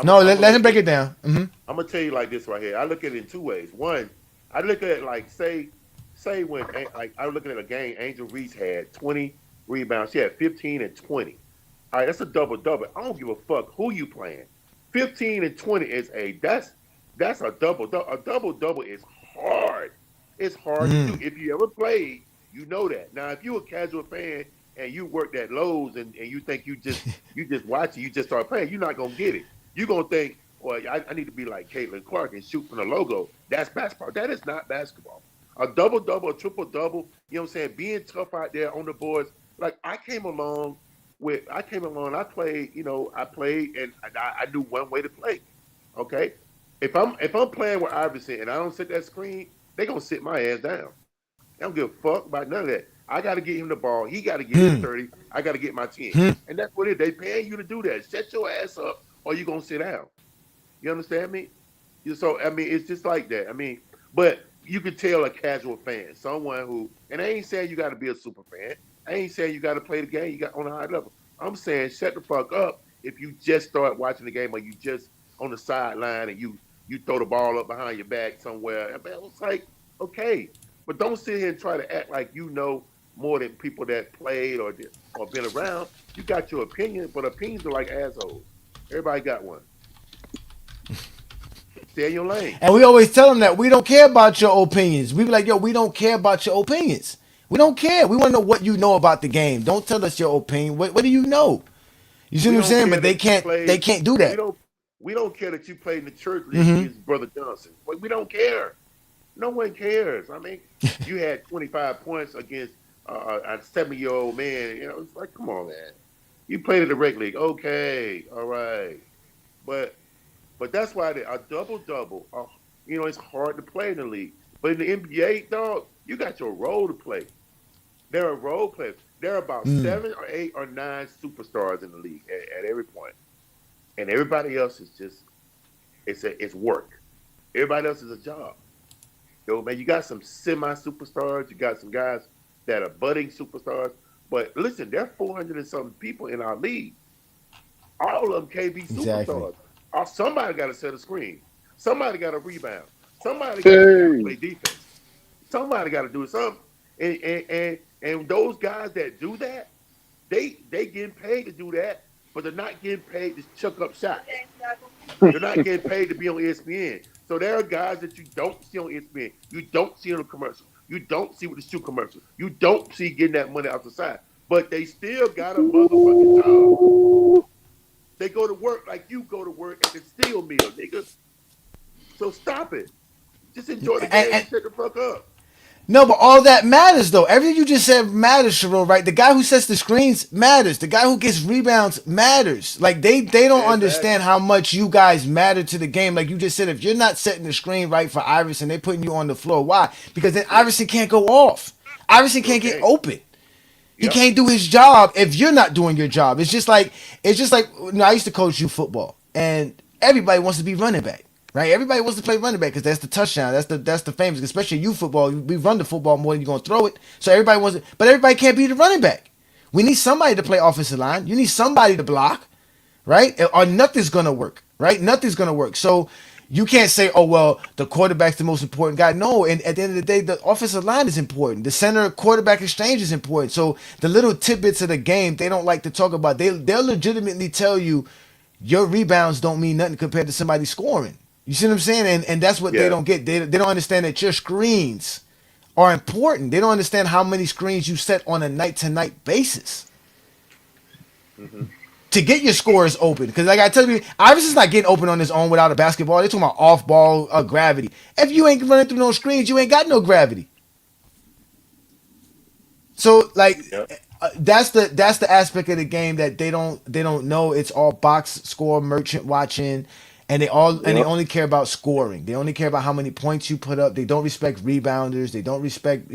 [SPEAKER 8] Let him break it down. Mm-hmm.
[SPEAKER 4] I'm gonna tell you like this right here. I look at it in two ways. One, I look at it like say when like I was looking at a game, Angel Reese had 20 rebounds. She had 15 and 20. All right, that's a double-double. I don't give a fuck who you playing. 15 and 20 is that's a double-double. A double-double is hard. It's hard to do. If you ever played, you know that. Now, if you're a casual fan and you worked at Lowe's and you think you just watch it, you just start playing, you're not gonna get it. You're gonna think, well, I need to be like Caitlin Clark and shoot from the logo. That's basketball. That is not basketball. A double-double, a triple-double, you know what I'm saying? Being tough out there on the boards. Like I came along, I played, and I knew one way to play. Okay? If I'm playing with Iverson and I don't set that screen, they gonna sit my ass down. I don't give a fuck about none of that. I got to get him the ball. He got to get his 30. I got to get my 10. And that's what it is. They paying you to do that. Set your ass up or you going to sit down. You understand me? So, I mean, it's just like that. I mean, but you can tell a casual fan, someone who, and I ain't saying you got to be a super fan. I ain't saying you got to play the game you got on a high level. I'm saying shut the fuck up if you just start watching the game or you just on the sideline and you throw the ball up behind your back somewhere. I mean, it's like, okay. But don't sit here and try to act like you know more than people that played or been around. You got your opinion, but opinions are like assholes. Everybody got one. Stay in your lane.
[SPEAKER 8] And we always tell them that we don't care about your opinions. We be like, yo, we don't care about your opinions. We don't care. We want to know what you know about the game. Don't tell us your opinion. What do you know? You see what I'm saying? But they can't do that.
[SPEAKER 4] We don't care that you played in the church against Brother Johnson. We don't care. No one cares. I mean, you had 25 points against a 70-year-old man. You know, it's like, come on, man. You played in the rec league. Okay, all right. But that's why a double-double, it's hard to play in the league. But in the NBA, dog, you got your role to play. There are role players. There are about 7 or 8 or 9 superstars in the league at every point. And everybody else is just, it's work. Everybody else is a job. Yo, man, you got some semi-superstars. You got some guys that are budding superstars. But listen, there are 400 and something people in our league. All of them can't be superstars. Somebody got to set a screen. Somebody got to rebound. Somebody got to play defense. Somebody got to do something. And those guys that do that, they getting paid to do that, but they're not getting paid to chuck up shots. They're not getting paid to be on ESPN. So there are guys that you don't see on ESPN. You don't see on the commercial. You don't see with the shoe commercial. You don't see getting that money out the side. But they still got a motherfucking job. They go to work like you go to work at the steel mill, nigga. So stop it. Just enjoy the game and shut the fuck up.
[SPEAKER 8] No, but all that matters, though. Everything you just said matters, Sharon, right? The guy who sets the screens matters. The guy who gets rebounds matters. Like, they don't understand how much you guys matter to the game. Like you just said, if you're not setting the screen right for Iverson, they're putting you on the floor. Why? Because then Iverson can't go off. Iverson can't get open. He can't do his job if you're not doing your job. It's just like I used to coach youth football, and everybody wants to be running back, right? Everybody wants to play running back because that's the touchdown. That's the famous. Especially youth football, we run the football more than you're gonna throw it. So everybody wants it, but everybody can't be the running back. We need somebody to play offensive line. You need somebody to block, right? Or nothing's gonna work, right? Nothing's gonna work. So you can't say, oh, well, the quarterback's the most important guy. No, and at the end of the day, the offensive line is important. The center quarterback exchange is important. So the little tidbits of the game they don't like to talk about. They'll legitimately tell you your rebounds don't mean nothing compared to somebody scoring. You see what I'm saying? And that's what they don't get. They don't understand that your screens are important. They don't understand how many screens you set on a night-to-night basis. To get your scores open. Because like I tell you, Iverson's not getting open on his own without a basketball. They're talking about off-ball gravity. If you ain't running through no screens, you ain't got no gravity. So like that's the aspect of the game that they don't know. It's all box score merchant watching. And they only care about scoring. They only care about how many points you put up. They don't respect rebounders. They don't respect,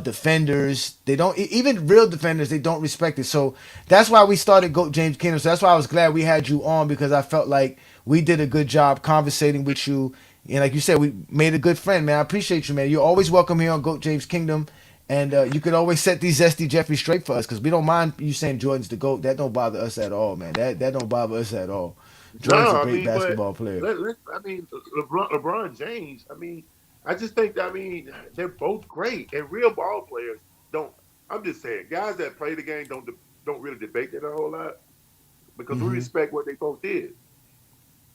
[SPEAKER 8] defenders. They don't even real defenders. They don't respect it. So that's why we started GOAT James Kingdom. So that's why I was glad we had you on, because I felt like we did a good job conversating with you. And like you said, we made a good friend, man. I appreciate you, man. You're always welcome here on GOAT James Kingdom. And you could always set these Zesty Jeffrey straight for us, because we don't mind you saying Jordan's the GOAT. That don't bother us at all, man. That don't bother us at all. Jordan's a great basketball player.
[SPEAKER 4] LeBron James. I just think they're both great, and real ball players don't. I'm just saying, guys that play the game don't really debate that a whole lot, because we respect what they both did.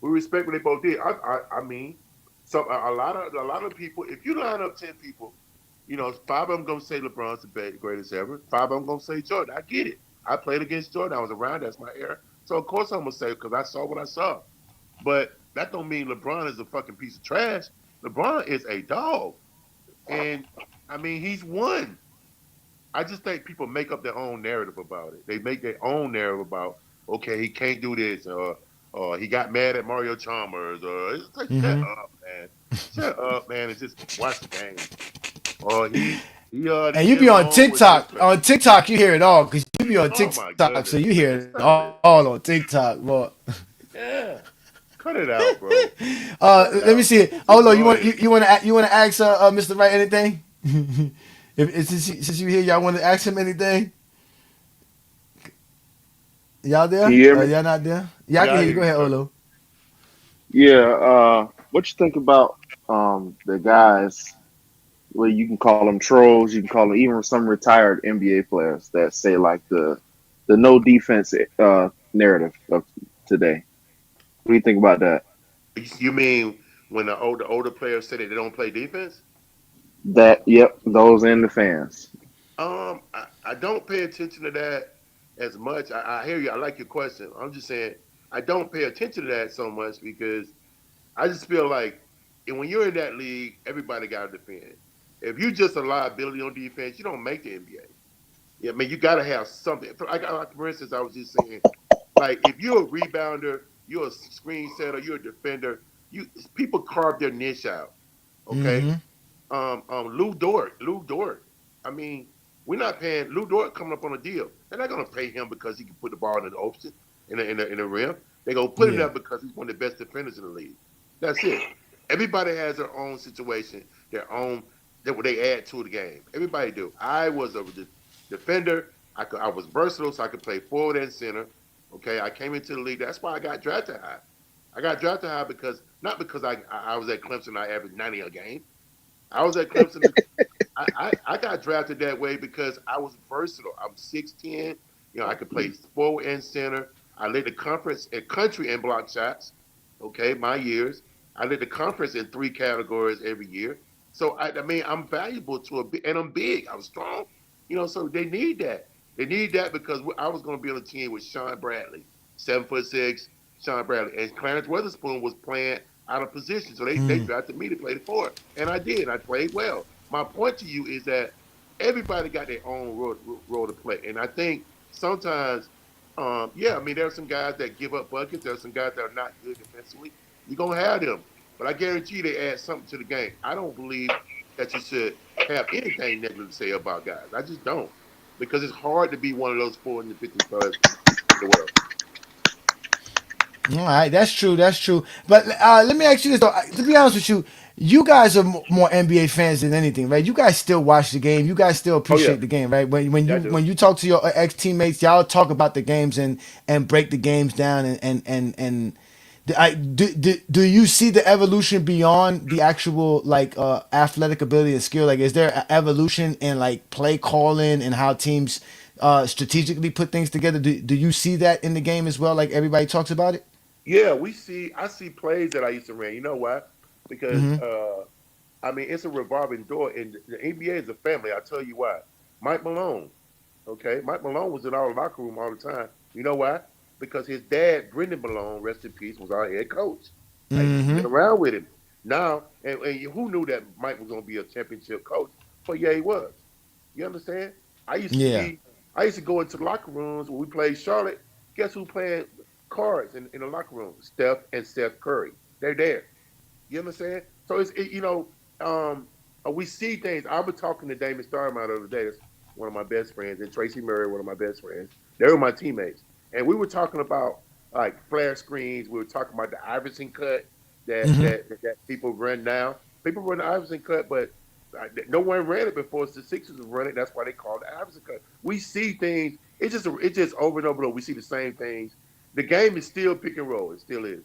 [SPEAKER 4] We respect what they both did. So a lot of people. If you line up 10 people, 5 of them gonna say LeBron's the greatest ever. 5 of them gonna say Jordan. I get it. I played against Jordan. I was around. That's my era. So of course I'm gonna say, because I saw what I saw. But that don't mean LeBron is a fucking piece of trash. LeBron is a dog, and he's won. I just think people make up their own narrative about it. They make their own narrative about, okay, he can't do this, or he got mad at Mario Chalmers, or it's like, shut up, man. Shut up, man, and just watch the game. Or
[SPEAKER 8] and you be on TikTok. On TikTok, you hear it all, because you be on TikTok, so you hear it all on TikTok, boy.
[SPEAKER 4] Yeah, cut it out, bro.
[SPEAKER 8] Let me see it. Oh no, you want to ask Mr. Wright anything? Since you here, y'all want to ask him anything? Y'all there?
[SPEAKER 13] Can you hear me?
[SPEAKER 8] Y'all not there? Yeah, I can hear you. Go ahead, Olo.
[SPEAKER 13] Yeah. What you think about the guys? Well, you can call them trolls. You can call them even some retired NBA players that say like the no defense narrative of today. What do you think about that?
[SPEAKER 4] You mean when the older players say that they don't play defense?
[SPEAKER 13] Yep, those and the fans.
[SPEAKER 4] I don't pay attention to that as much. I hear you. I like your question. I'm just saying I don't pay attention to that so much, because I just feel like when you're in that league, everybody got to defend. If you're just a liability on defense, you don't make the NBA. Yeah, you got to have something. Like, for instance, I was just saying, like, if you're a rebounder, you're a screen setter, you're a defender, people carve their niche out. Okay? Lou Dort. We're not paying Lou Dort coming up on a deal. They're not going to pay him because he can put the ball in the open, in the rim. They're going to put him there because he's one of the best defenders in the league. That's it. Everybody has their own situation, their own that they add to the game. Everybody do. I was a defender. I was versatile, so I could play forward and center. Okay, I came into the league. That's why I got drafted high. I got drafted high not because I was at Clemson. I averaged 90 a game. I was at Clemson. I got drafted that way because I was versatile. I'm 6'10". I could play forward and center. I led the conference and country in block shots. Okay, my years. I led the conference in 3 categories every year. So I'm valuable and I'm big. I'm strong. So they need that. They need that because I was going to be on a team with Sean Bradley, 7'6", Sean Bradley, and Clarence Weatherspoon was playing out of position. So they drafted me to play the forward, and I did. I played well. My point to you is that everybody got their own role to play, and I think sometimes, there are some guys that give up buckets. There are some guys that are not good defensively. You're gonna have them. But I guarantee you they add something to the game. I don't believe that you should have anything negative to say about guys. I just don't, because it's hard to be one of those 450 players in the world.
[SPEAKER 8] All right, that's true. That's true. But let me ask you this though. To be honest with you, you guys are more NBA fans than anything, right? You guys still watch the game. You guys still
[SPEAKER 4] Oh yeah,
[SPEAKER 8] appreciate the game, right? When
[SPEAKER 4] yeah, I
[SPEAKER 8] you
[SPEAKER 4] do.
[SPEAKER 8] when you talk to your ex teammates, y'all talk about the games and break the games down and do you see the evolution beyond the actual like athletic ability and skill? Like, is there an evolution in like play calling and how teams strategically put things together? Do you see that in the game as well? Like everybody talks about it.
[SPEAKER 4] Yeah, I see plays that I used to run. You know why? Because
[SPEAKER 8] Mm-hmm.
[SPEAKER 4] I mean, it's a revolving door, and the NBA is a family. I'll tell you why. Mike Malone, okay? Mike Malone was in our locker room all the time. You know why? Because his dad, Brendan Malone, rest in peace, was our head coach. I used to
[SPEAKER 8] Mm-hmm.
[SPEAKER 4] sit around with him. Now, and who knew that Mike was going to be a championship coach? But yeah, he was. You understand? I used to
[SPEAKER 8] Yeah.
[SPEAKER 4] be, I used to go into locker rooms when we played Charlotte. Guess who playing cards in the locker room? Steph and Steph Curry. They're there. You understand? So we see things. I was talking to Damon Stoudemire the other day. That's one of my best friends, and Tracy Murray, one of my best friends. They were my teammates, and we were talking about like flare screens. We were talking about the Iverson cut
[SPEAKER 8] Mm-hmm.
[SPEAKER 4] that people run now. People run the Iverson cut, but no one ran it before. It's the Sixers run it. That's why they call it the Iverson cut. We see things. It's just over and over and over. We see the same things. The game is still pick and roll. It still is.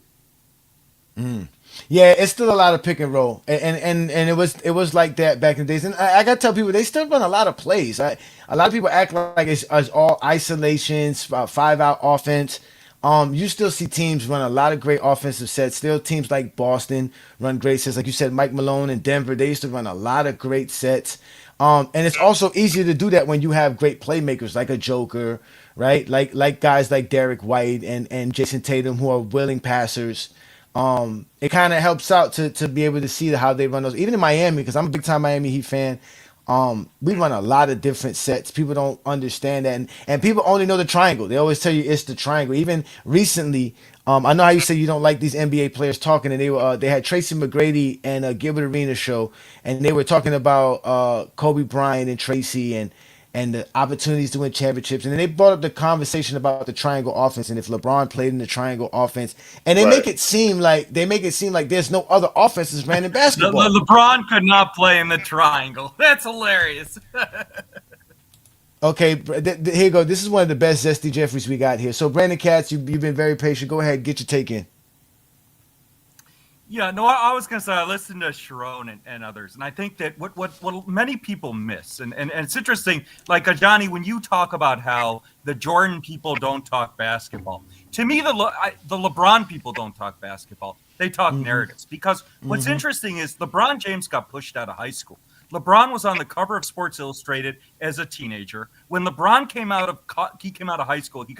[SPEAKER 8] Mm. Yeah, it's still a lot of pick and roll, and it was like that back in the days. And I gotta tell people they still run a lot of plays. A lot of people act like it's all isolations, 5 out offense. You still see teams run a lot of great offensive sets. Still, teams like Boston run great sets. Like you said, Mike Malone in Denver, they used to run a lot of great sets. And it's also easier to do that when you have great playmakers like a Joker, right? Like guys like Derek White and Jason Tatum who are willing passers. It kind of helps out to be able to see how they run those. Even in Miami, because I'm a big time Miami Heat fan. We run a lot of different sets. People don't understand that, and people only know the triangle. They always tell you it's the triangle. Even recently, I know how you say you don't like these NBA players talking, and they had Tracy McGrady and Gilbert Arenas show, and they were talking about Kobe Bryant and Tracy and the opportunities to win championships. And then they brought up the conversation about the triangle offense and if LeBron played in the triangle offense. And they
[SPEAKER 4] Right.
[SPEAKER 8] make it seem like there's no other offenses ran in basketball.
[SPEAKER 15] LeBron could not play in the triangle. That's hilarious.
[SPEAKER 8] Okay, here you go. This is one of the best Zesty Jeffries we got here. So Brandon Katz, you've been very patient. Go ahead, get your take in.
[SPEAKER 15] Yeah, no, I was going to say I listened to Sharon and others, and I think that what many people miss, and it's interesting, like Johnny, when you talk about how the Jordan people don't talk basketball, to me the LeBron people don't talk basketball. They talk narratives, because what's interesting is LeBron James got pushed out of high school. LeBron was on the cover of Sports Illustrated as a teenager. When LeBron came out of high school, he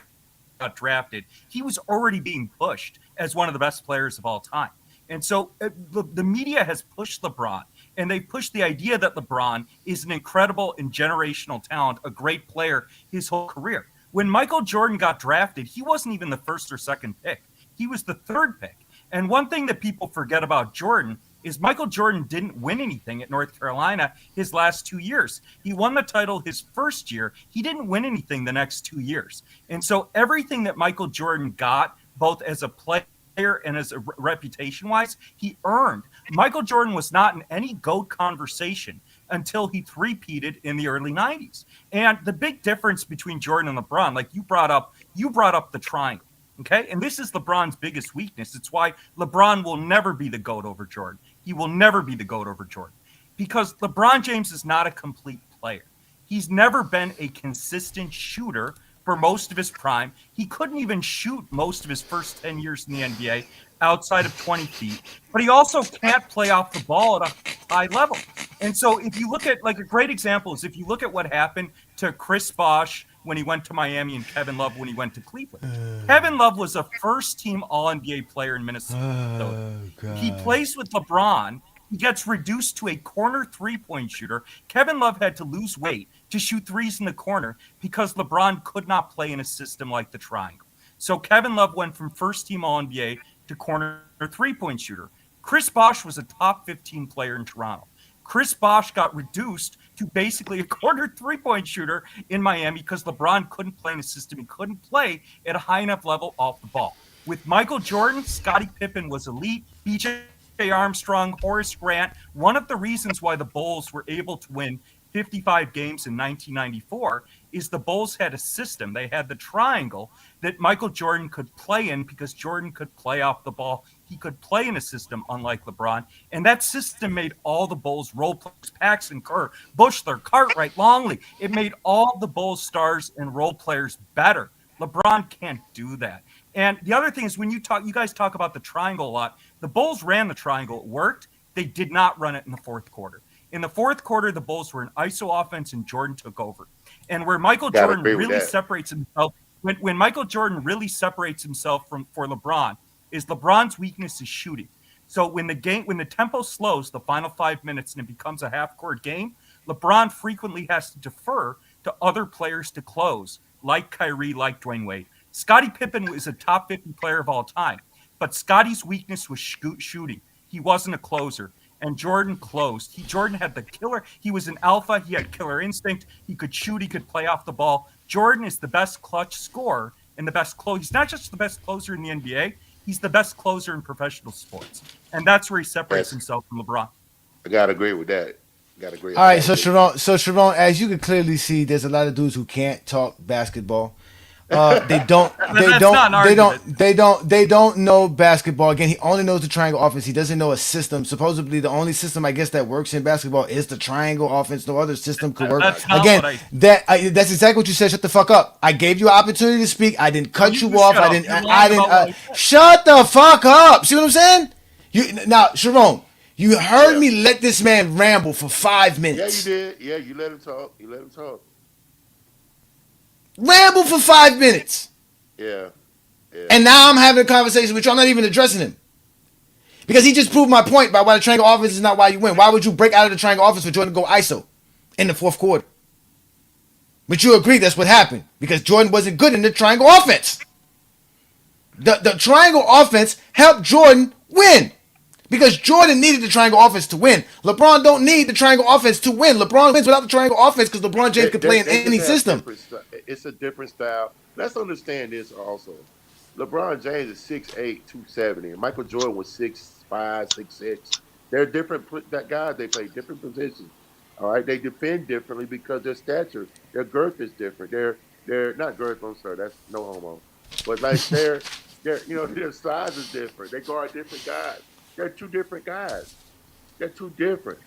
[SPEAKER 15] got drafted. He was already being pushed as one of the best players of all time. And so the media has pushed LeBron, and they pushed the idea that LeBron is an incredible and generational talent, a great player his whole career. When Michael Jordan got drafted, he wasn't even the first or second pick. He was the third pick. And one thing that people forget about Jordan is Michael Jordan didn't win anything at North Carolina his last 2 years. He won the title his first year. He didn't win anything the next 2 years. And so everything that Michael Jordan got, both as a player and as a reputation wise, he earned. Michael Jordan was not in any GOAT conversation until he three-peated in the early 90s. And the big difference between Jordan and LeBron, like you brought up the triangle. Okay. And this is LeBron's biggest weakness. It's why LeBron will never be the GOAT over Jordan. He will never be the GOAT over Jordan, because LeBron James is not a complete player. He's never been a consistent shooter for most of his prime. He couldn't even shoot most of his first 10 years in the NBA outside of 20 feet, but he also can't play off the ball at a high level. And so if you look at, like, a great example is if you look at what happened to Chris Bosh when he went to Miami and Kevin Love when he went to Cleveland. Kevin Love was a first-team All-NBA player in Minnesota. He plays with LeBron. He gets reduced to a corner three-point shooter. Kevin Love had to lose weight to shoot threes in the corner because LeBron could not play in a system like the triangle. So Kevin Love went from first-team All-NBA to corner three-point shooter. Chris Bosh was a top 15 player in Toronto. Chris Bosh got reduced to basically a corner three-point shooter in Miami because LeBron couldn't play in a system. He couldn't play at a high enough level off the ball. With Michael Jordan, Scottie Pippen was elite. B.J. Armstrong, Horace Grant. One of the reasons why the Bulls were able to win 55 games in 1994 is the Bulls had a system. They had the triangle that Michael Jordan could play in because Jordan could play off the ball. He could play in a system unlike LeBron. And that system made all the Bulls role players, Paxson, Kerr, Bushler, Cartwright, Longley. It made all the Bulls stars and role players better. LeBron can't do that. And the other thing is when you guys talk about the triangle a lot. The Bulls ran the triangle. It worked. They did not run it in the fourth quarter. In the fourth quarter, the Bulls were an ISO offense and Jordan took over. And where Michael Jordan really separates himself, when Michael Jordan really separates himself for LeBron, is LeBron's weakness is shooting. So when the tempo slows the final 5 minutes and it becomes a half-court game, LeBron frequently has to defer to other players to close, like Kyrie, like Dwayne Wade. Scottie Pippen was a top 50 player of all time, but Scottie's weakness was shooting. He wasn't a closer. And Jordan closed. Jordan had the killer. He was an alpha. He had killer instinct. He could shoot. He could play off the ball. Jordan is the best clutch scorer and the best closer. He's not just the best closer in the NBA. He's the best closer in professional sports. And that's where he separates himself from LeBron.
[SPEAKER 16] I got to agree with that.
[SPEAKER 8] All right, so Sharon, as you can clearly see, there's a lot of dudes who can't talk basketball. They don't know basketball. Again, he only knows the triangle offense. He doesn't know a system. Supposedly, the only system I guess that works in basketball is the triangle offense. No other system could work. Again, that's exactly what you said. Shut the fuck up. I gave you an opportunity to speak. I didn't cut you off. I didn't. Shut the fuck up. See what I'm saying? Now, Sharon, you heard me let this man ramble for 5 minutes.
[SPEAKER 16] Yeah, you did. Yeah, you let him talk.
[SPEAKER 8] Ramble for 5 minutes.
[SPEAKER 16] Yeah.
[SPEAKER 8] And now I'm having a conversation with you. I'm not even addressing him. Because he just proved my point by why the triangle offense is not why you win. Why would you break out of the triangle offense for Jordan to go ISO in the fourth quarter? But you agree that's what happened. Because Jordan wasn't good in the triangle offense. The triangle offense helped Jordan win. Because Jordan needed the triangle offense to win. LeBron don't need the triangle offense to win. LeBron wins without the triangle offense because LeBron James can play in any system.
[SPEAKER 16] It's a different style. Let's understand this also. LeBron James is 6'8", 270. And Michael Jordan was 6'5", 6'6". They're different guys. They play different positions. All right, they defend differently because their stature, their girth is different. They're not girth. I'm sorry, that's no homo. But like their size is different. They guard different guys. They're two different guys. They're two different.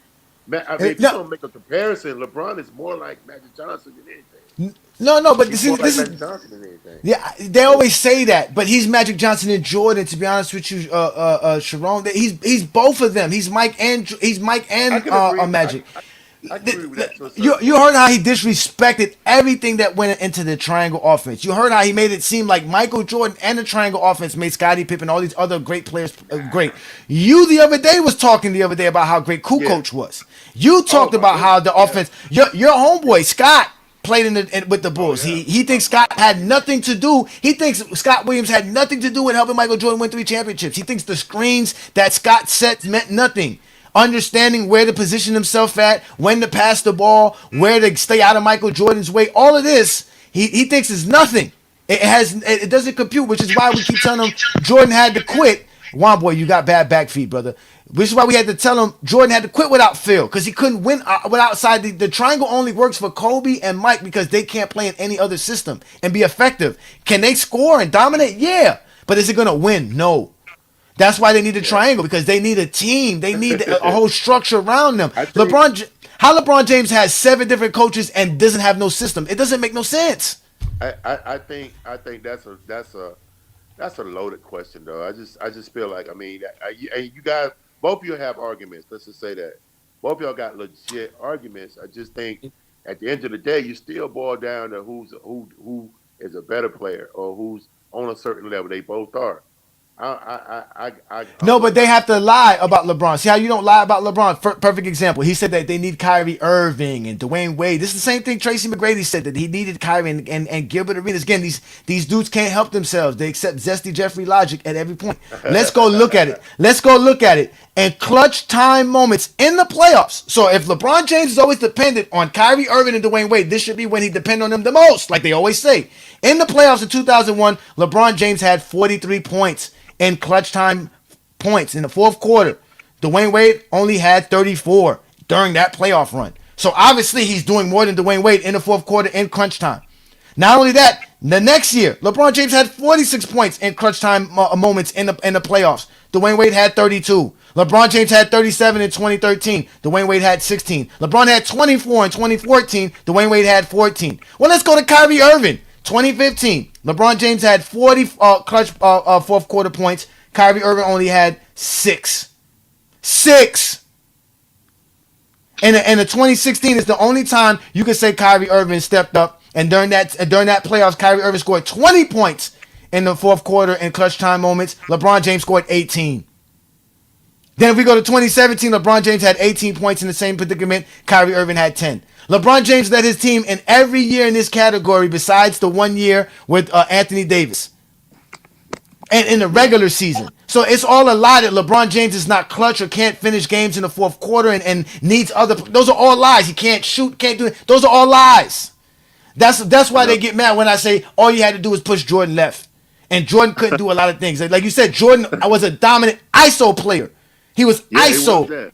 [SPEAKER 16] I mean, if you're gonna make a comparison, LeBron is more like Magic Johnson than anything.
[SPEAKER 8] No, but this is
[SPEAKER 16] Magic Johnson than anything.
[SPEAKER 8] Yeah, they always say that, but he's Magic Johnson and Jordan. To be honest with you, Sharon, he's both of them. He's Mike and Magic.
[SPEAKER 16] I agree with that.
[SPEAKER 8] You heard how he disrespected everything that went into the triangle offense. You heard how he made it seem like Michael Jordan and the triangle offense made Scottie Pippen, all these other great players great. You the other day was talking about how great Kukoc was. You talked about how the offense. Your homeboy Scott played with the Bulls. He thinks Scott had nothing to do. He thinks Scott Williams had nothing to do with helping Michael Jordan win 3 championships. He thinks the screens that Scott set meant nothing. Understanding where to position himself at, when to pass the ball, where to stay out of Michael Jordan's way. All of this, he thinks is nothing. It doesn't compute, which is why we keep telling him Jordan had to quit. Juan boy, you got bad back feet, brother. Which is why we had to tell him Jordan had to quit without Phil, because he couldn't win outside. The triangle only works for Kobe and Mike because they can't play in any other system and be effective. Can they score and dominate? Yeah. But is it going to win? No. That's why they need a triangle, because they need a team. They need a whole structure around them. How LeBron James has 7 different coaches and doesn't have no system? It doesn't make no sense.
[SPEAKER 16] I think that's a loaded question though. I just feel like, I mean, you guys, both of you have arguments. Let's just say that both of y'all got legit arguments. I just think at the end of the day, you still boil down to who is a better player or who's on a certain level. They both are.
[SPEAKER 8] No, but they have to lie about LeBron. See how you don't lie about LeBron? Perfect example. He said that they need Kyrie Irving and Dwayne Wade. This is the same thing Tracy McGrady said, that he needed Kyrie and Gilbert Arenas. Again, these dudes can't help themselves. They accept Zesty Jeffrey logic at every point. Let's go look at it. Let's go look at it. And clutch time moments in the playoffs. So if LeBron James is always dependent on Kyrie Irving and Dwayne Wade, this should be when he depend on them the most, like they always say. In the playoffs in 2001, LeBron James had 43 points in clutch time points in the fourth quarter. Dwayne Wade only had 34 during that playoff run. So obviously he's doing more than Dwayne Wade in the fourth quarter in crunch time. Not only that, the next year, LeBron James had 46 points in clutch time moments in the playoffs. Dwayne Wade had 32. LeBron James had 37 in 2013. Dwayne Wade had 16. LeBron had 24 in 2014. Dwayne Wade had 14. Well, let's go to Kyrie Irving. 2015, LeBron James had 40 clutch fourth quarter points. Kyrie Irving only had 6. 6. And the 2016 is the only time you can say Kyrie Irving stepped up. And during that playoffs, Kyrie Irving scored 20 points in the fourth quarter in clutch time moments. LeBron James scored 18. Then if we go to 2017, LeBron James had 18 points in the same predicament. Kyrie Irving had 10. LeBron James led his team in every year in this category besides the 1 year with Anthony Davis. And in the regular season. So it's all a lie that LeBron James is not clutch or can't finish games in the fourth quarter and needs other. Those are all lies. He can't shoot, can't do it. Those are all lies. That's why they get mad when I say all you had to do was push Jordan left. And Jordan couldn't do a lot of things. Like you said, Jordan was a dominant ISO player. He was ISO.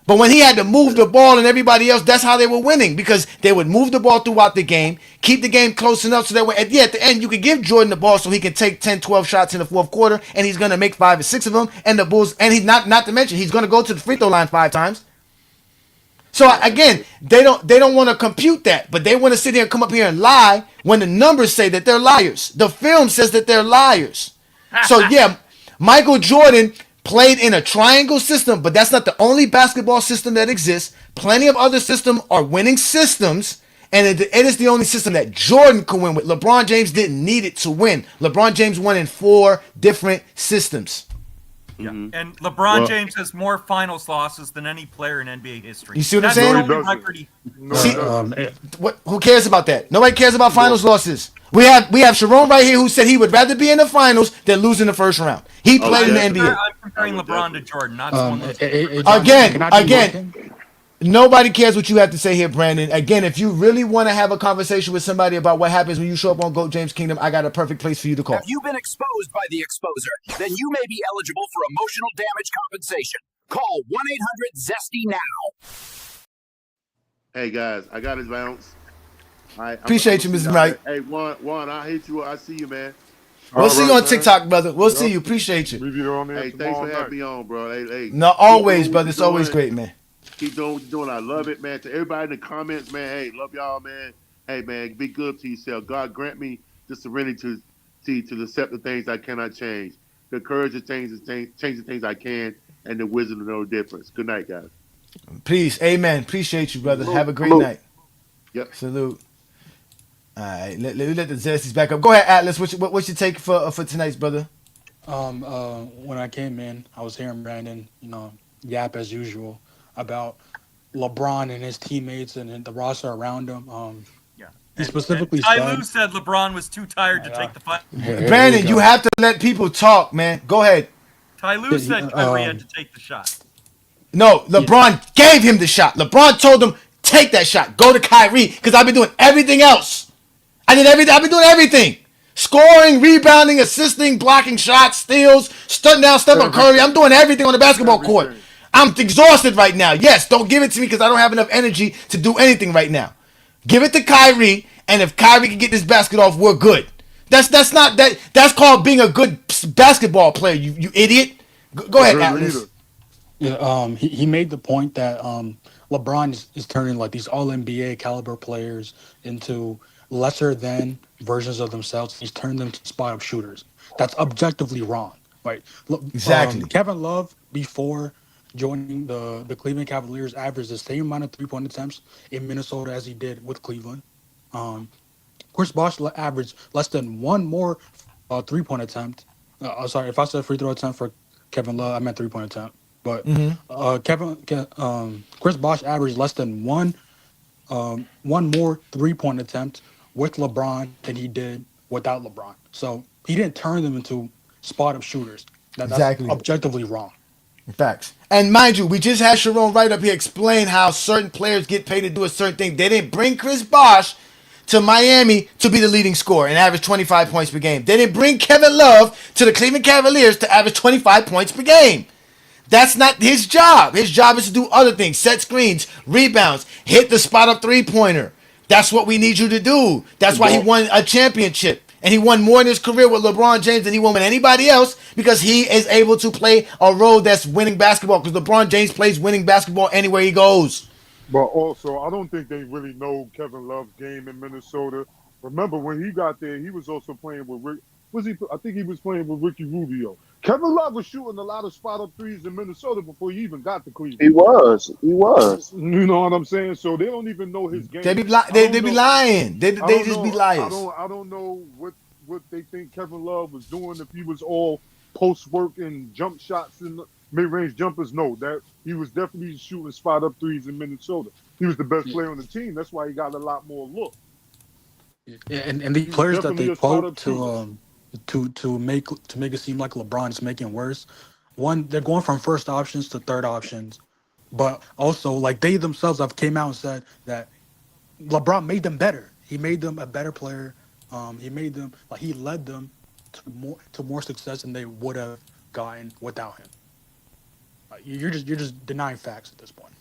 [SPEAKER 8] But when he had to move the ball and everybody else, that's how they were winning, because they would move the ball throughout the game, keep the game close enough so that way, at the end, you could give Jordan the ball so he can take 10, 12 shots in the fourth quarter, and he's going to make 5 or 6 of them. And the Bulls, and he's not to mention, he's going to go to the free throw line 5 times. So again, they don't want to compute that, but they want to sit here and come up here and lie when the numbers say that they're liars. The film says that they're liars. So yeah, Michael Jordan played in a triangle system, but that's not the only basketball system that exists. Plenty of other systems are winning systems, and it is the only system that Jordan could win with. LeBron James didn't need it to win. LeBron James won in 4 different systems.
[SPEAKER 15] Yeah. And LeBron James has more finals losses than any player in NBA history.
[SPEAKER 8] You see what I'm saying? Who cares about that? Nobody cares about finals losses. We have Sharon right here who said he would rather be in the finals than lose in the first round. He played in the NBA.
[SPEAKER 15] I'm comparing LeBron to Jordan, not someone else.
[SPEAKER 8] Again, nobody cares what you have to say here, Brandon. Again, if you really want to have a conversation with somebody about what happens when you show up on GOAT James Kingdom, I got a perfect place for you to call.
[SPEAKER 17] Have you been exposed by the exposer? Then you may be eligible for emotional damage compensation. Call 1-800-ZESTY now.
[SPEAKER 16] Hey guys, I got his bounce.
[SPEAKER 8] Appreciate you, Mr. Wright.
[SPEAKER 16] Hey, Juan, I hate you. I see you, man.
[SPEAKER 8] We'll see you on TikTok, brother. We'll see you. Appreciate you.
[SPEAKER 16] Hey, thanks for having me on, bro. Hey.
[SPEAKER 8] No, always, brother. It's always great, man.
[SPEAKER 16] Keep doing what you're doing. I love it, man. To everybody in the comments, man, hey, love y'all, man. Hey, man, be good to yourself. God grant me the serenity to accept the things I cannot change, the courage to change the things I can, and the wisdom to know the difference. Good night, guys.
[SPEAKER 8] Peace. Amen. Appreciate you, brother. Have a great night.
[SPEAKER 16] Yep.
[SPEAKER 8] Salute. All right, let the Zesties back up. Go ahead, Atlas. What's your take for tonight's, brother?
[SPEAKER 18] When I came in, I was hearing Brandon, yap as usual about LeBron and his teammates and the roster around him. He specifically
[SPEAKER 15] Ty said LeBron was too tired to take the fight.
[SPEAKER 8] Brandon, you have to let people talk, man. Go ahead.
[SPEAKER 15] Ty Lue said Kyrie had to take the shot.
[SPEAKER 8] No, LeBron gave him the shot. LeBron told him, take that shot. Go to Kyrie, because I've been doing everything else. I've been doing everything. Scoring, rebounding, assisting, blocking shots, steals, stunting down Stephen Curry. I'm doing everything on the basketball court. I'm exhausted right now. Yes, don't give it to me because I don't have enough energy to do anything right now. Give it to Kyrie, and if Kyrie can get this basket off, we're good. That's called being a good basketball player, you idiot. Go ahead, Atlas.
[SPEAKER 18] Yeah, he made the point that LeBron is turning like these all-NBA caliber players into lesser than versions of themselves. He's turned them to spot-up shooters. That's objectively wrong, right?
[SPEAKER 8] Exactly.
[SPEAKER 18] Kevin Love, before joining the Cleveland Cavaliers, averaged the same amount of three-point attempts in Minnesota as he did with Cleveland. Chris Bosh averaged less than one more three-point attempt Sorry, if I said free throw attempt for Kevin Love, I meant 3-point attempt. But Chris Bosh averaged less than one more 3-point attempt with LeBron than he did without LeBron. So he didn't turn them into spot up shooters. That's
[SPEAKER 8] Exactly.
[SPEAKER 18] objectively wrong.
[SPEAKER 8] Facts. And mind you, we just had Sharon right up here explain how certain players get paid to do a certain thing. They didn't bring Chris Bosh to Miami to be the leading scorer and average 25 points per game. They didn't bring Kevin Love to the Cleveland Cavaliers to average 25 points per game. That's not his job. His job is to do other things. Set screens, rebounds, hit the spot up three-pointer. That's what we need you to do. That's why he won a championship. And he won more in his career with LeBron James than he won with anybody else because he is able to play a role that's winning basketball because LeBron James plays winning basketball anywhere he goes.
[SPEAKER 14] But also, I don't think they really know Kevin Love's game in Minnesota. Remember, when he got there, he was also playing with Rick. I think he was playing with Ricky Rubio. Kevin Love was shooting a lot of spot-up threes in Minnesota before he even got to Cleveland.
[SPEAKER 13] He was.
[SPEAKER 14] You know what I'm saying? So they don't even know his game.
[SPEAKER 8] They be lying. They just be liars.
[SPEAKER 14] I don't know what they think Kevin Love was doing if he was all post work and jump shots and mid-range jumpers. No, that he was definitely shooting spot-up threes in Minnesota. He was the best player on the team. That's why he got a lot more look.
[SPEAKER 18] Yeah, and the players that they quote to make it seem like LeBron is making it worse. One, they're going from first options to third options, but also like they themselves have came out and said that LeBron made them better. He made them a better player. He made them he led them to more success than they would have gotten without him. You're just denying facts at this point.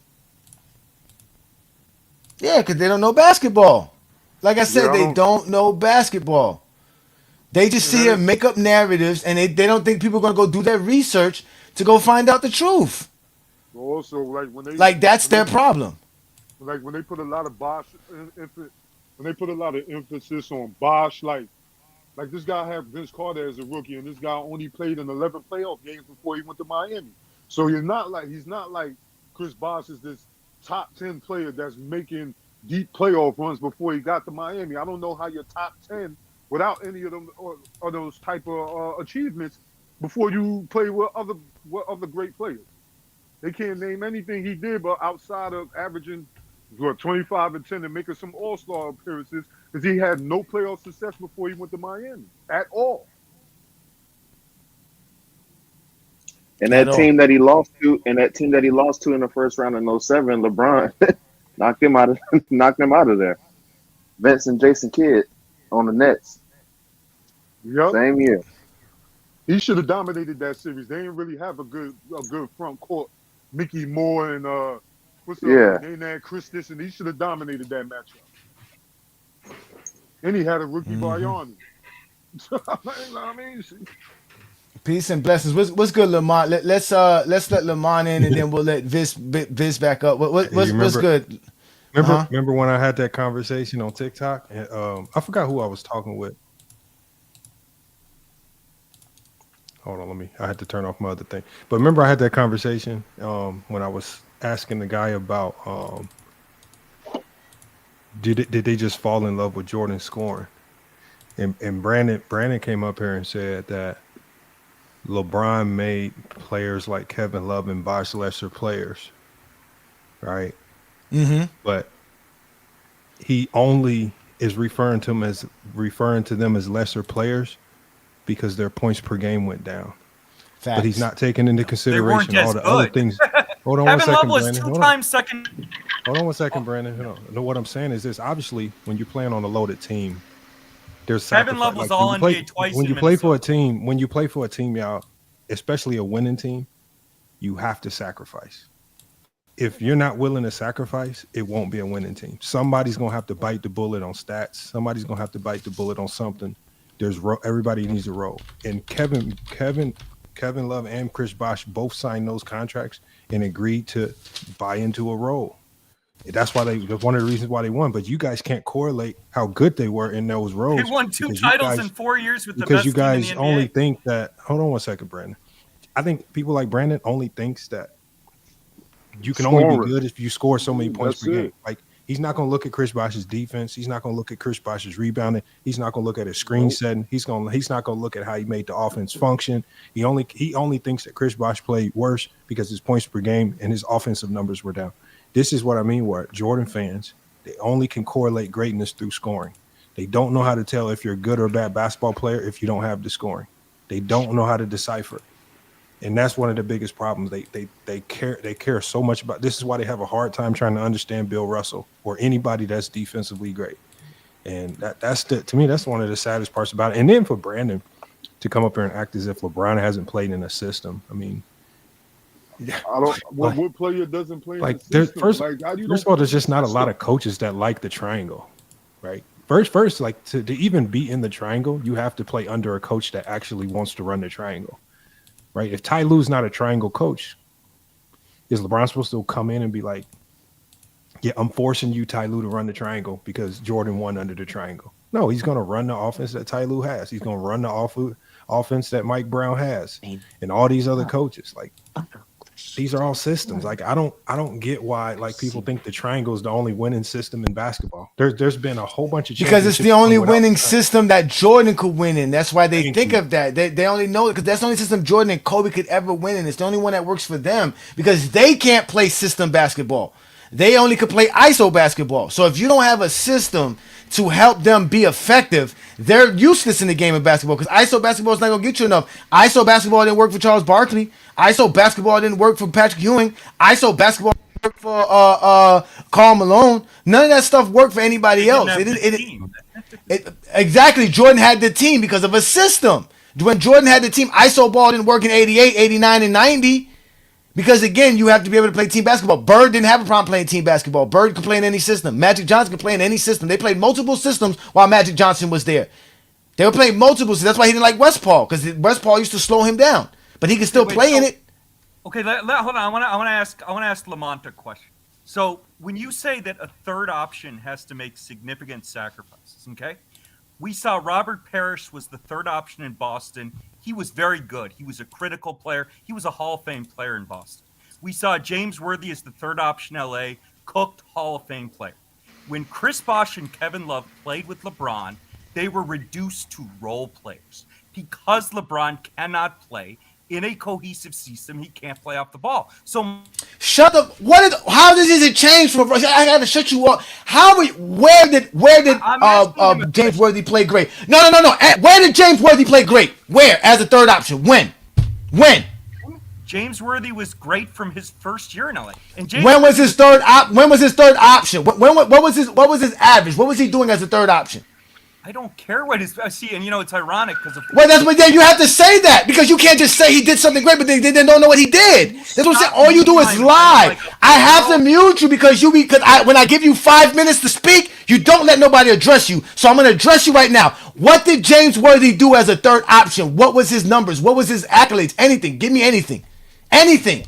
[SPEAKER 8] Yeah, because they don't know basketball. Like I said, they don't know basketball. They just sit here and make up narratives, and they don't think people are going to go do their research to go find out the truth.
[SPEAKER 14] Also, like
[SPEAKER 8] that's their problem.
[SPEAKER 14] Like when they put a lot of emphasis on Bosh, like this guy had Vince Carter as a rookie, and this guy only played in 11 playoff games before he went to Miami. So he's not like Chris Bosh is this top 10 player that's making deep playoff runs before he got to Miami. I don't know how you're top 10 without any of them or those type of achievements before you play with other great players. They can't name anything he did, but outside of averaging 25 and 10 and making some All-Star appearances, because he had no playoff success before he went to Miami at all.
[SPEAKER 13] And that team that he lost to, in the first round in 07, LeBron knocked him out of there. Vince and Jason Kidd on the Nets.
[SPEAKER 14] Yep.
[SPEAKER 13] Same year.
[SPEAKER 14] He should have dominated that series. They didn't really have a good front court. Mickey Moore and Chris this, and he should have dominated that matchup. And he had a rookie Bayani. I mean,
[SPEAKER 8] peace and blessings. What's good, Lamont? Let's let Lamont in, and then we'll let Viz back up. What's good?
[SPEAKER 5] Remember when I had that conversation on TikTok? And I forgot who I was talking with. Hold on, I had to turn off my other thing. But remember I had that conversation when I was asking the guy about did they just fall in love with Jordan scoring? And Brandon came up here and said that LeBron made players like Kevin Love and Bosh lesser players, right?
[SPEAKER 8] Mm-hmm.
[SPEAKER 5] But he only is referring to them as lesser players because their points per game went down.
[SPEAKER 8] Facts.
[SPEAKER 5] But he's not taking into consideration all the other things. Hold on
[SPEAKER 15] Kevin
[SPEAKER 5] one second,
[SPEAKER 15] Love was
[SPEAKER 5] Brandon.
[SPEAKER 15] two-time second.
[SPEAKER 5] Hold on one second, Brandon. Hold on. No, what I'm saying is this. Obviously, when you're playing on a loaded team, there's
[SPEAKER 15] Kevin Love was all NBA twice.
[SPEAKER 5] When you play for a team, y'all, especially a winning team, you have to sacrifice. If you're not willing to sacrifice, it won't be a winning team. Somebody's gonna have to bite the bullet on stats. Somebody's gonna have to bite the bullet on something. Everybody needs a role. And Kevin Love and Chris Bosh both signed those contracts and agreed to buy into a role. That's why that's one of the reasons why they won. But you guys can't correlate how good they were in those roles.
[SPEAKER 15] They won two titles in 4 years with the best
[SPEAKER 5] because you
[SPEAKER 15] team in
[SPEAKER 5] guys
[SPEAKER 15] the NBA.
[SPEAKER 5] only think that. Hold on one second, Brandon. I think people like Brandon only thinks that you can only be good if you score so many points per game. Like He's not going to look at Chris Bosh's defense. He's not going to look at Chris Bosh's rebounding. He's not going to look at his screen setting. He's not going to look at how he made the offense function. He only thinks that Chris Bosh played worse because his points per game and his offensive numbers were down. This is what I mean. Where Jordan fans, they only can correlate greatness through scoring. They don't know how to tell if you're a good or bad basketball player if you don't have the scoring. They don't know how to decipher it. And that's one of the biggest problems. They care so much about. This is why they have a hard time trying to understand Bill Russell or anybody that's defensively great. And to me, that's one of the saddest parts about it. And then for Brandon to come up here and act as if LeBron hasn't played in a system. I mean,
[SPEAKER 14] I don't. What player doesn't play
[SPEAKER 5] like
[SPEAKER 14] in the system?
[SPEAKER 5] first of all, there's just not a lot of coaches that like the triangle, right? First, like to even be in the triangle, you have to play under a coach that actually wants to run the triangle. Right? If Ty Lue's not a triangle coach, is LeBron supposed to come in and be like, yeah, I'm forcing you, Ty Lue, to run the triangle because Jordan won under the triangle? No, he's going to run the offense that Ty Lue has. He's going to run the offense that Mike Brown has and all these other coaches. Like, these are all systems. Like, I don't get why like people think the triangle is the only winning system in basketball. There's been a whole bunch of
[SPEAKER 8] because it's the only winning system that Jordan could win in. That's why they think of that. They only know it because that's the only system Jordan and Kobe could ever win in. It's the only one that works for them because they can't play system basketball. They only could play ISO basketball. So if you don't have a system to help them be effective, they're useless in the game of basketball because ISO basketball is not going to get you enough. ISO basketball didn't work for Charles Barkley. ISO basketball didn't work for Patrick Ewing. ISO basketball didn't work for Karl Malone. None of that stuff worked for anybody else. Exactly. Jordan had the team because of a system. When Jordan had the team, ISO ball didn't work in 88, 89, and 90. Because, again, you have to be able to play team basketball. Bird didn't have a problem playing team basketball. Bird could play in any system. Magic Johnson could play in any system. They played multiple systems while Magic Johnson was there. They were playing multiple systems. That's why he didn't like West Paul, because West Paul used to slow him down. But he could still play in it.
[SPEAKER 15] Okay, hold on. I want to ask Lamont a question. So when you say that a third option has to make significant sacrifices, okay? We saw Robert Parrish was the third option in Boston. He was very good. He was a critical player. He was a Hall of Fame player in Boston. We saw James Worthy as the third option in LA, cooked Hall of Fame player. When Chris Bosh and Kevin Love played with LeBron, they were reduced to role players. Because LeBron cannot play in a cohesive system, he can't play off the ball. So
[SPEAKER 8] shut up. How does it change from? I gotta shut you up. Where did James Worthy play great? No. Where did James Worthy play great? Where as a third option? When?
[SPEAKER 15] James Worthy was great from his first year in LA. And
[SPEAKER 8] when was his third option? What was his average? What was he doing as a third option?
[SPEAKER 15] I don't care what his. See, and it's ironic because.
[SPEAKER 8] Well, that's what you have to say that because you can't just say he did something great, but they don't know what he did. That's what I'm saying. All you do is lie. I have to mute you because when I give you 5 minutes to speak, you don't let nobody address you. So I'm going to address you right now. What did James Worthy do as a third option? What was his numbers? What was his accolades? Anything? Give me anything. Anything.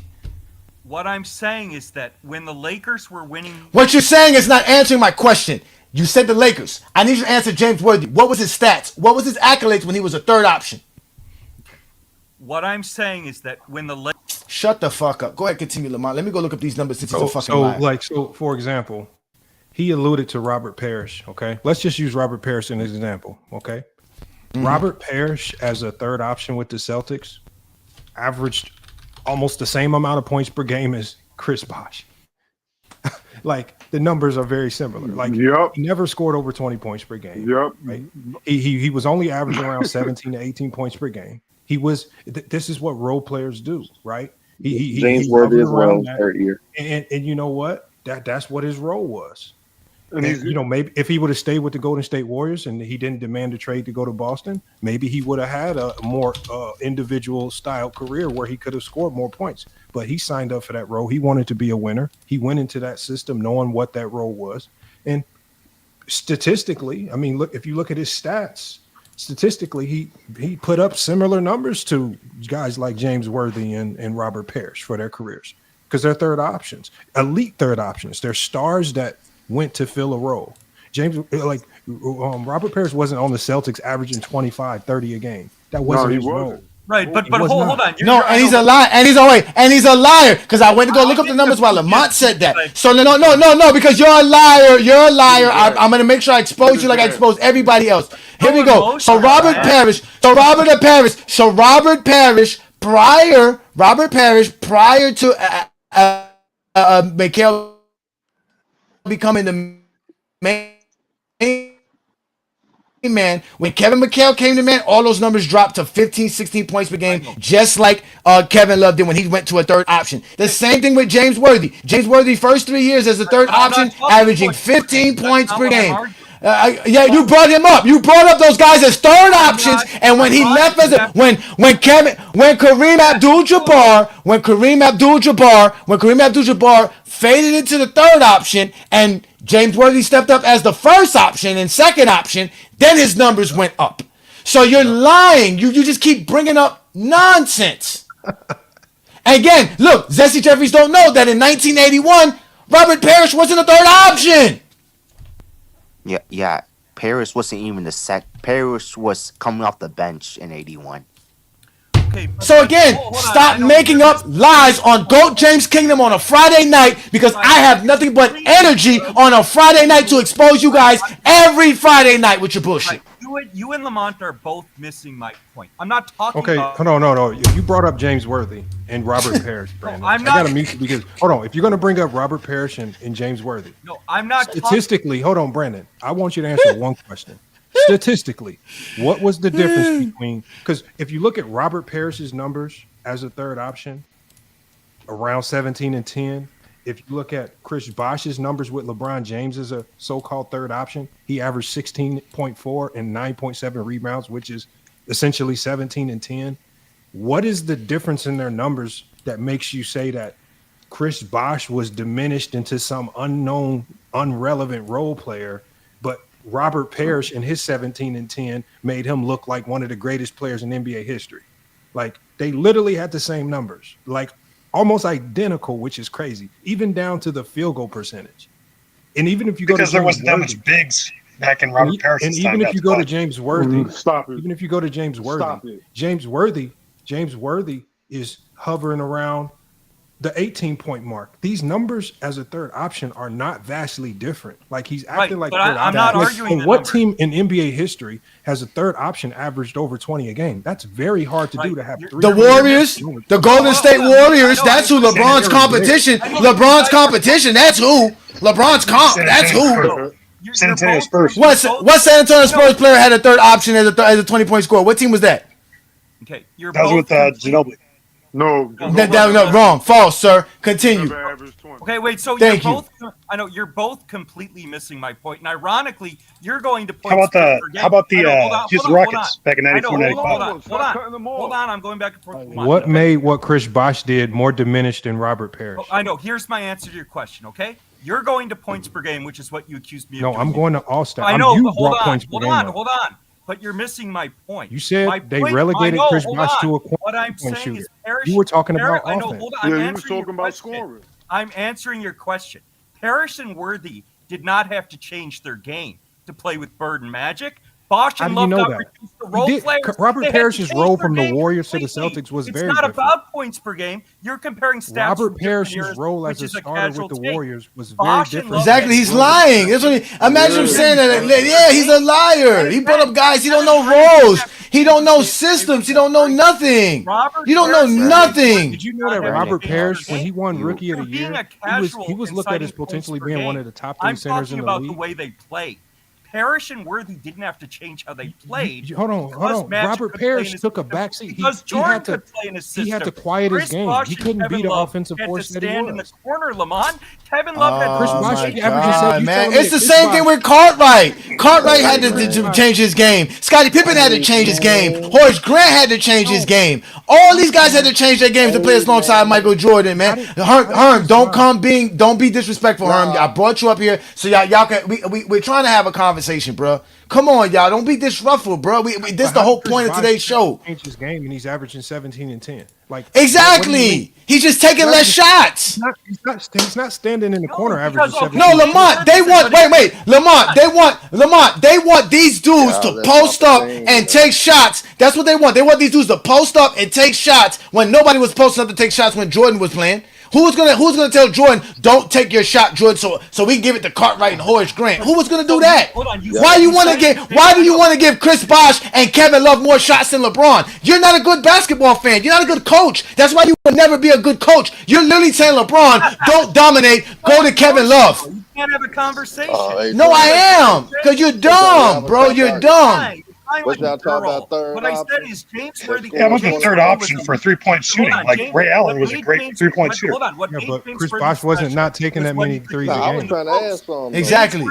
[SPEAKER 15] What I'm saying is that when the Lakers were winning.
[SPEAKER 8] What you're saying is not answering my question. You said the Lakers. I need you to answer James Worthy. What was his stats? What was his accolades when he was a third option?
[SPEAKER 15] What I'm saying is that when the Lakers...
[SPEAKER 8] Shut the fuck up. Go ahead, continue, Lamont. Let me go look up these numbers since he's a fucking liar.
[SPEAKER 5] So, for example, he alluded to Robert Parrish, okay? Let's just use Robert Parrish as an example, okay? Mm-hmm. Robert Parrish, as a third option with the Celtics, averaged almost the same amount of points per game as Chris Bosh. Like, the numbers are very similar. Like, he never scored over 20 points per game. Right? He was only averaging around 17 to 18 points per game. He was. This is what role players do, right?
[SPEAKER 13] James Worthy as well, third year.
[SPEAKER 5] And you know what? That's what his role was. And maybe if he would have stayed with the Golden State Warriors and he didn't demand a trade to go to Boston, maybe he would have had a more individual style career where he could have scored more points. But he signed up for that role. He wanted to be a winner. He went into that system knowing what that role was. And statistically, I mean, look, if you look at his stats, statistically, he put up similar numbers to guys like James Worthy and Robert Parrish for their careers because they're third options, elite third options. They're stars that went to fill a role. Robert Parrish wasn't on the Celtics averaging 25, 30 a game. That wasn't his role.
[SPEAKER 15] Right, but
[SPEAKER 5] He was
[SPEAKER 15] hold
[SPEAKER 5] not.
[SPEAKER 15] on.
[SPEAKER 8] No, and he's a liar. And he's a liar. Because I went to go look up the numbers while Lamont said that. So no, because you're a liar. You're a liar. I'm gonna make sure I expose you like I expose everybody else. Here we go. So Robert Parrish. Prior to Mikhail becoming the main man, when Kevin McHale came to man, all those numbers dropped to 15, 16 points per game, just like Kevin Love did when he went to a third option. The same thing with James Worthy. James Worthy, first 3 years as a third option, averaging 15 points per game. Yeah, you brought him up. You brought up those guys as third options, and when he left as when Kareem Abdul-Jabbar faded into the third option, and James Worthy stepped up as the first option and second option, then his numbers went up. So you're lying. You just keep bringing up nonsense. Again, look, Zesty Jeffries don't know that in 1981, Robert Parrish wasn't a third option.
[SPEAKER 19] Yeah. Parrish wasn't even Parrish was coming off the bench in 81.
[SPEAKER 8] So again, stop making up lies on GOAT James Kingdom on a Friday night, because I have nothing but energy on a Friday night to expose you guys every Friday night with your bullshit.
[SPEAKER 15] You and Lamont are both missing my point. I'm not talking
[SPEAKER 5] Okay,
[SPEAKER 15] about...
[SPEAKER 5] no. You brought up James Worthy and Robert Parrish, Brandon.
[SPEAKER 15] I'm not...
[SPEAKER 5] I gotta mute you because, hold on, if you're going to bring up Robert Parrish and James Worthy.
[SPEAKER 15] No, I'm not
[SPEAKER 5] statistically, hold on, Brandon. I want you to answer one question. Statistically, what was the difference between, because if you look at Robert Parrish's numbers as a third option, around 17 and 10, if you look at Chris Bosh's numbers with LeBron James as a so-called third option, he averaged 16.4 and 9.7 rebounds, which is essentially 17 and 10. What is the difference in their numbers that makes you say that Chris Bosh was diminished into some unknown, irrelevant role player, but Robert Parrish and his 17 and 10 made him look like one of the greatest players in NBA history? Like, they literally had the same numbers, like almost identical, which is crazy, even down to the field goal percentage. And even if you go
[SPEAKER 20] because
[SPEAKER 5] to
[SPEAKER 20] there wasn't that much bigs back in Robert Parrish's
[SPEAKER 5] and
[SPEAKER 20] time.
[SPEAKER 5] even if you go to James Worthy,
[SPEAKER 14] stop it.
[SPEAKER 5] Even if you go to James Worthy,
[SPEAKER 14] Stop it.
[SPEAKER 5] James Worthy is hovering around the 18-point mark. These numbers as a third option are not vastly different. Like, he's acting like
[SPEAKER 15] but
[SPEAKER 5] third
[SPEAKER 15] I'm
[SPEAKER 5] option.
[SPEAKER 15] not
[SPEAKER 5] Like,
[SPEAKER 15] arguing the
[SPEAKER 5] what
[SPEAKER 15] numbers.
[SPEAKER 5] team in NBA history has a third option averaged over 20 a game? That's very hard to do, to have three.
[SPEAKER 8] The Warriors, the Golden State Warriors, that's who LeBron's competition. That's who. That's who.
[SPEAKER 20] San Antonio Spurs.
[SPEAKER 8] What San Antonio Spurs player had a third option as a 20-point scorer? What team was that?
[SPEAKER 15] Okay, you're
[SPEAKER 20] That was with Ginobili.
[SPEAKER 14] No,
[SPEAKER 8] no, wrong, false, sir. Continue.
[SPEAKER 15] Okay, wait. So
[SPEAKER 8] Thank
[SPEAKER 15] you're
[SPEAKER 8] you.
[SPEAKER 15] both. I know you're both completely missing my point. And ironically, you're going to point.
[SPEAKER 20] How about the Houston Rockets back in 94, 95?
[SPEAKER 15] Hold on. I'm going back and forth.
[SPEAKER 5] What made what Chris Bosh did more diminished than Robert Parrish?
[SPEAKER 15] I know. Here's my answer to your question. Okay, you're going to points per game, which is what you accused me of.
[SPEAKER 5] No,
[SPEAKER 15] doing.
[SPEAKER 5] I'm going to All-Star.
[SPEAKER 15] I know.
[SPEAKER 5] You
[SPEAKER 15] But hold
[SPEAKER 5] brought
[SPEAKER 15] on.
[SPEAKER 5] points per game up.
[SPEAKER 15] Hold on. But you're missing my point.
[SPEAKER 5] You said
[SPEAKER 15] My
[SPEAKER 5] they
[SPEAKER 15] point-
[SPEAKER 5] relegated
[SPEAKER 15] I know,
[SPEAKER 5] Chris
[SPEAKER 15] hold
[SPEAKER 5] Bosh
[SPEAKER 15] on.
[SPEAKER 5] to a
[SPEAKER 15] What I'm
[SPEAKER 5] point
[SPEAKER 15] saying is
[SPEAKER 5] shooter.
[SPEAKER 15] Parrish.
[SPEAKER 5] You were talking about
[SPEAKER 15] I know.
[SPEAKER 5] offense.
[SPEAKER 15] Hold on.
[SPEAKER 14] Yeah,
[SPEAKER 15] I'm
[SPEAKER 14] you was
[SPEAKER 15] answering
[SPEAKER 14] talking
[SPEAKER 15] your
[SPEAKER 14] about
[SPEAKER 15] question.
[SPEAKER 14] scoring.
[SPEAKER 15] I'm answering your question. Parrish and Worthy did not have to change their game to play with Bird and Magic. Bosh
[SPEAKER 5] How
[SPEAKER 15] and
[SPEAKER 5] do you
[SPEAKER 15] Love
[SPEAKER 5] know
[SPEAKER 15] got
[SPEAKER 5] that?
[SPEAKER 15] reduced to
[SPEAKER 5] He
[SPEAKER 15] role
[SPEAKER 5] did.
[SPEAKER 15] players.
[SPEAKER 5] Robert
[SPEAKER 15] They had to
[SPEAKER 5] Parrish's
[SPEAKER 15] change
[SPEAKER 5] role
[SPEAKER 15] their
[SPEAKER 5] from the
[SPEAKER 15] game
[SPEAKER 5] Warriors to the
[SPEAKER 15] completely.
[SPEAKER 5] Celtics was
[SPEAKER 15] It's
[SPEAKER 5] very
[SPEAKER 15] not
[SPEAKER 5] different.
[SPEAKER 15] about points per game. You're comparing stats.
[SPEAKER 5] Robert
[SPEAKER 15] from different
[SPEAKER 5] Parrish's
[SPEAKER 15] years,
[SPEAKER 5] role as
[SPEAKER 15] which
[SPEAKER 5] a
[SPEAKER 15] is
[SPEAKER 5] starter
[SPEAKER 15] casual
[SPEAKER 5] with the
[SPEAKER 15] take.
[SPEAKER 5] Warriors was very
[SPEAKER 15] Bosh and
[SPEAKER 5] different.
[SPEAKER 15] Love
[SPEAKER 8] Exactly,
[SPEAKER 15] had
[SPEAKER 8] he's
[SPEAKER 15] to-
[SPEAKER 8] lying. That's what imagine him saying that. Yeah, he's a liar. He brought up guys. He don't know roles. He don't know systems. He don't know nothing. You don't know nothing.
[SPEAKER 5] Did you know that Robert Parrish, when he won Rookie of the
[SPEAKER 15] Being
[SPEAKER 5] Year,
[SPEAKER 15] a casual
[SPEAKER 5] he was
[SPEAKER 15] and
[SPEAKER 5] looked at as
[SPEAKER 15] citing points
[SPEAKER 5] potentially
[SPEAKER 15] per
[SPEAKER 5] being
[SPEAKER 15] game.
[SPEAKER 5] one of the top three
[SPEAKER 15] I'm
[SPEAKER 5] centers in
[SPEAKER 15] talking
[SPEAKER 5] the
[SPEAKER 15] about
[SPEAKER 5] league?
[SPEAKER 15] the way they play. Parrish and Worthy didn't have to change how they played.
[SPEAKER 5] Hold on.
[SPEAKER 15] Magic
[SPEAKER 5] Robert
[SPEAKER 15] could play in
[SPEAKER 5] Parrish
[SPEAKER 15] his
[SPEAKER 5] took a
[SPEAKER 15] system
[SPEAKER 5] backseat.
[SPEAKER 15] because Jordan could play in his system.
[SPEAKER 5] He had to quiet his
[SPEAKER 15] Chris
[SPEAKER 5] game.
[SPEAKER 15] Bosh
[SPEAKER 5] He
[SPEAKER 15] and
[SPEAKER 5] couldn't
[SPEAKER 15] Kevin
[SPEAKER 5] be the
[SPEAKER 15] Love
[SPEAKER 5] offensive
[SPEAKER 15] had
[SPEAKER 5] force
[SPEAKER 15] to
[SPEAKER 5] that he
[SPEAKER 15] stand in the
[SPEAKER 5] was.
[SPEAKER 15] corner, Lamont. Kevin Love had
[SPEAKER 5] Chris
[SPEAKER 8] Oh
[SPEAKER 5] Bosh
[SPEAKER 8] my
[SPEAKER 5] averaging
[SPEAKER 8] God, man!
[SPEAKER 5] me
[SPEAKER 8] It's the
[SPEAKER 5] Chris
[SPEAKER 8] same
[SPEAKER 5] Bosh-
[SPEAKER 8] thing with Cartwright. Cartwright had to change his game. Scottie Pippen had to change his game. Horace Grant had to change his game. All these guys had to change their games to play alongside Michael Jordan, man. Herm, don't be disrespectful, Herm. I brought you up here so y'all can. We're trying to have a conversation. conversation, bro. Come on, y'all. Don't be disruffled, bro. This is the whole point of today's show.
[SPEAKER 2] Changed his game, and he's averaging 17 and 10. Like
[SPEAKER 8] exactly. He's just taking less shots.
[SPEAKER 2] He's not standing in the corner averaging 17.
[SPEAKER 8] No, Lamont. They want. Wait. Lamont. They want these dudes to post up and take shots. That's what they want. They want these dudes to post up and take shots when nobody was posting up to take shots when Jordan was playing. Who's gonna tell Jordan, don't take your shot, Jordan, so we can give it to Cartwright and Horace Grant? Who was gonna do that? Why do you want to give Chris Bosh and Kevin Love more shots than LeBron? You're not a good basketball fan. You're not a good coach. That's why you will never be a good coach. You're literally saying LeBron, don't dominate, go to Kevin Love.
[SPEAKER 15] You can't have a conversation.
[SPEAKER 8] No, I am, because you're dumb, bro. You're dumb.
[SPEAKER 21] What y'all talking about? Third
[SPEAKER 15] what I said is James Worthy.
[SPEAKER 20] Yeah, I'm a third option for 3-point shooting. Like Ray Allen was a great 3-point shooter.
[SPEAKER 15] Hold on.
[SPEAKER 2] But Chris Bosh wasn't not taking that many threes a game.
[SPEAKER 21] I was trying to ask him.
[SPEAKER 8] Exactly.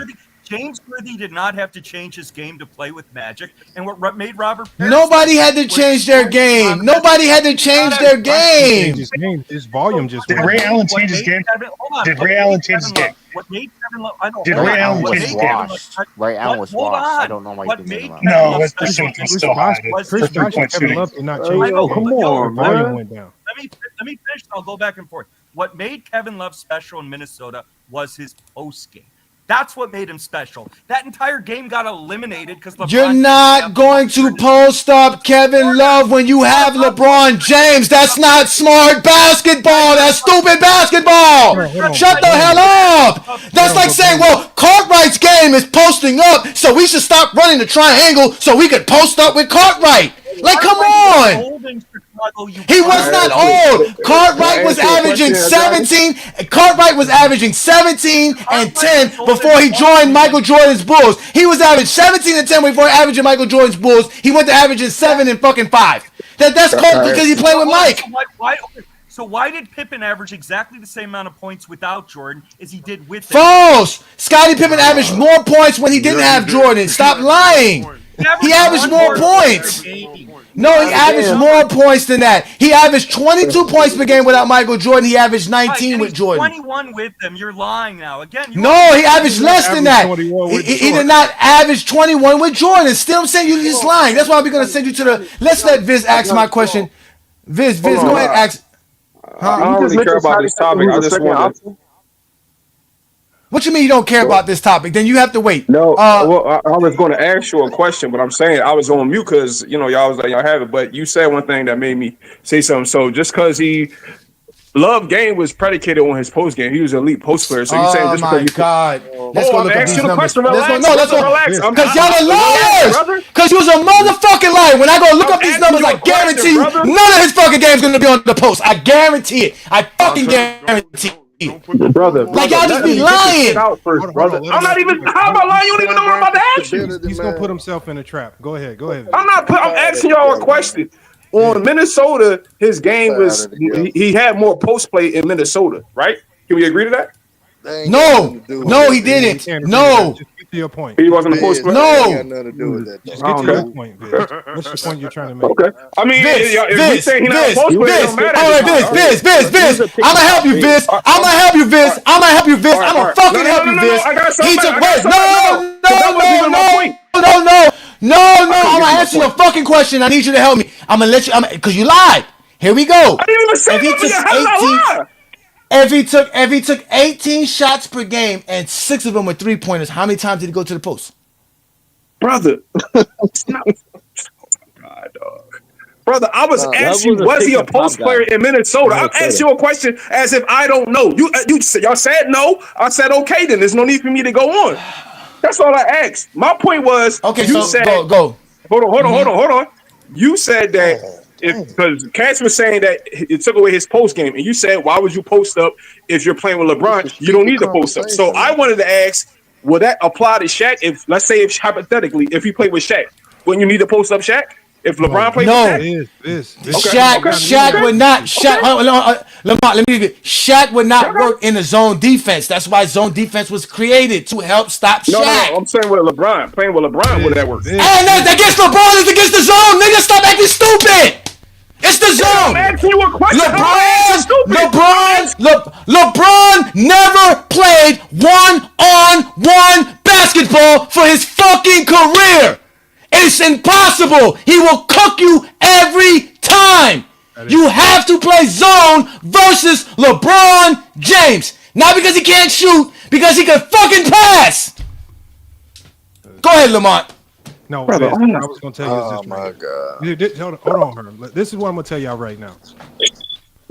[SPEAKER 15] James Worthy did not have to change his game to play with Magic, and what made Robert Parrish
[SPEAKER 8] Nobody had to change their game. Nobody had to change their game.
[SPEAKER 2] His volume just.
[SPEAKER 20] Did Ray Allen change his game? Did Ray Allen change his game?
[SPEAKER 15] What made Kevin Love? I don't.
[SPEAKER 20] Did Ray Allen change his game?
[SPEAKER 19] Ray Allen was washed. I don't know why you think about.
[SPEAKER 20] No, that's still high.
[SPEAKER 2] Chris Bosh and Kevin Love did not change.
[SPEAKER 14] Come on, man.
[SPEAKER 2] Volume went down.
[SPEAKER 15] Let me finish. I'll go back and forth. What made Kevin Love special in Minnesota was his post game. That's what made him special. That entire game got eliminated because LeBron.
[SPEAKER 8] You're not going to post up Kevin Love when you have LeBron James. That's not smart basketball. That's stupid basketball. Shut the hell up. That's like saying, well, Cartwright's game is posting up, so we should stop running the triangle so we could post up with Cartwright. Like, come on. He was not old. Cartwright was averaging 17. Cartwright was averaging 17 and 10 before he joined Michael Jordan's Bulls. He was averaging 17 and 10 before averaging Michael Jordan's Bulls. He went to averaging 7 and fucking 5. That's cold because he played with Mike.
[SPEAKER 15] So why did Pippen average exactly the same amount of points without Jordan as he did with him?
[SPEAKER 8] False. Scottie Pippen averaged more points when he didn't have Jordan. Stop lying. He averaged more points. No, he averaged more points than that. He averaged 22 points per game without Michael Jordan. He averaged 19 with Jordan.
[SPEAKER 15] 21 with them. You're lying now. Again.
[SPEAKER 8] No, he averaged less than that. He did not average 21 with Jordan. Still, I'm saying you're just lying. That's why we're going to send you to the... Let's let Viz ask my question. Viz, go ahead, ask...
[SPEAKER 22] I don't really care about this topic. I just want to...
[SPEAKER 8] What you mean you don't care about this topic? Then you have to wait.
[SPEAKER 22] No, well, I was going to ask you a question, but I'm saying I was on mute because, y'all was letting y'all have it. But you said one thing that made me say something. So just because Love game was predicated on his post game. He was an elite post player. So you saying just because
[SPEAKER 8] God. Let's go look at these numbers.
[SPEAKER 22] Let's go. Relax.
[SPEAKER 8] Because y'all are liars. Because you was a motherfucking liar. When I go look up these numbers, I guarantee you none of his fucking game's going to be on the post. I guarantee it. I fucking guarantee it.
[SPEAKER 22] Brother,
[SPEAKER 8] like y'all just be lying.
[SPEAKER 22] I'm not even. How about lying? You don't even know what I'm about to ask you.
[SPEAKER 2] He's gonna put himself in a trap. Go ahead.
[SPEAKER 22] I'm asking y'all a question. On Minnesota, his game was he had more post play in Minnesota, right? Can we agree to that?
[SPEAKER 8] No, he didn't. No.
[SPEAKER 2] Just get to your point.
[SPEAKER 22] He wasn't a post player.
[SPEAKER 8] No.
[SPEAKER 21] Got nothing to do with that.
[SPEAKER 2] Just get to your point, Viz. What's the point you're trying to make?
[SPEAKER 22] Okay. I mean, if we say he's not a post player, it don't matter.
[SPEAKER 8] All right, Viz. I'm gonna help you, Viz. I'm gonna help you, Viz. I'm gonna help you, Viz. I'm gonna fucking help you, Viz. He took wait. No. I'm gonna answer your fucking question. I need you to help me. I'm gonna let you. Because you lied. Here we go.
[SPEAKER 22] I didn't even say
[SPEAKER 8] If he took 18 shots per game and 6 of them were 3-pointers, how many times did he go to the post?
[SPEAKER 22] Brother. God, dog. Brother, I was asking you, was he a post player in Minnesota? I'm asking you a question as if I don't know. Y'all said no. I said okay, then there's no need for me to go on. That's all I asked. My point was, said,
[SPEAKER 8] go.
[SPEAKER 22] Hold on. You said that because Cash was saying that it took away his post game, and you said, why would you post up if you're playing with LeBron? You don't need to post up. So I wanted to ask, will that apply to Shaq? If let's say, if hypothetically, if he played with Shaq, wouldn't you need to post up Shaq? If LeBron played with Shaq?
[SPEAKER 8] Shaq would not. Lamont, let me get. Shaq would not work in a zone defense. That's why zone defense was created to help stop Shaq.
[SPEAKER 22] No, I'm saying with LeBron. Playing with LeBron, would that work?
[SPEAKER 8] And against LeBron is against the zone. Nigga, stop acting stupid. It's the zone.
[SPEAKER 22] I'm asking you a question.
[SPEAKER 8] LeBron never played one-on-one basketball for his 4 It's impossible. He will cook you every time. You have to play zone versus LeBron James. Not because he can't shoot, because he can fucking pass. Go ahead, Lamont.
[SPEAKER 1] No,
[SPEAKER 8] Brother,
[SPEAKER 1] I was going to tell you
[SPEAKER 21] Oh
[SPEAKER 1] this.
[SPEAKER 21] my god!
[SPEAKER 1] Hold on, Herm. This is what I'm going to tell y'all right now.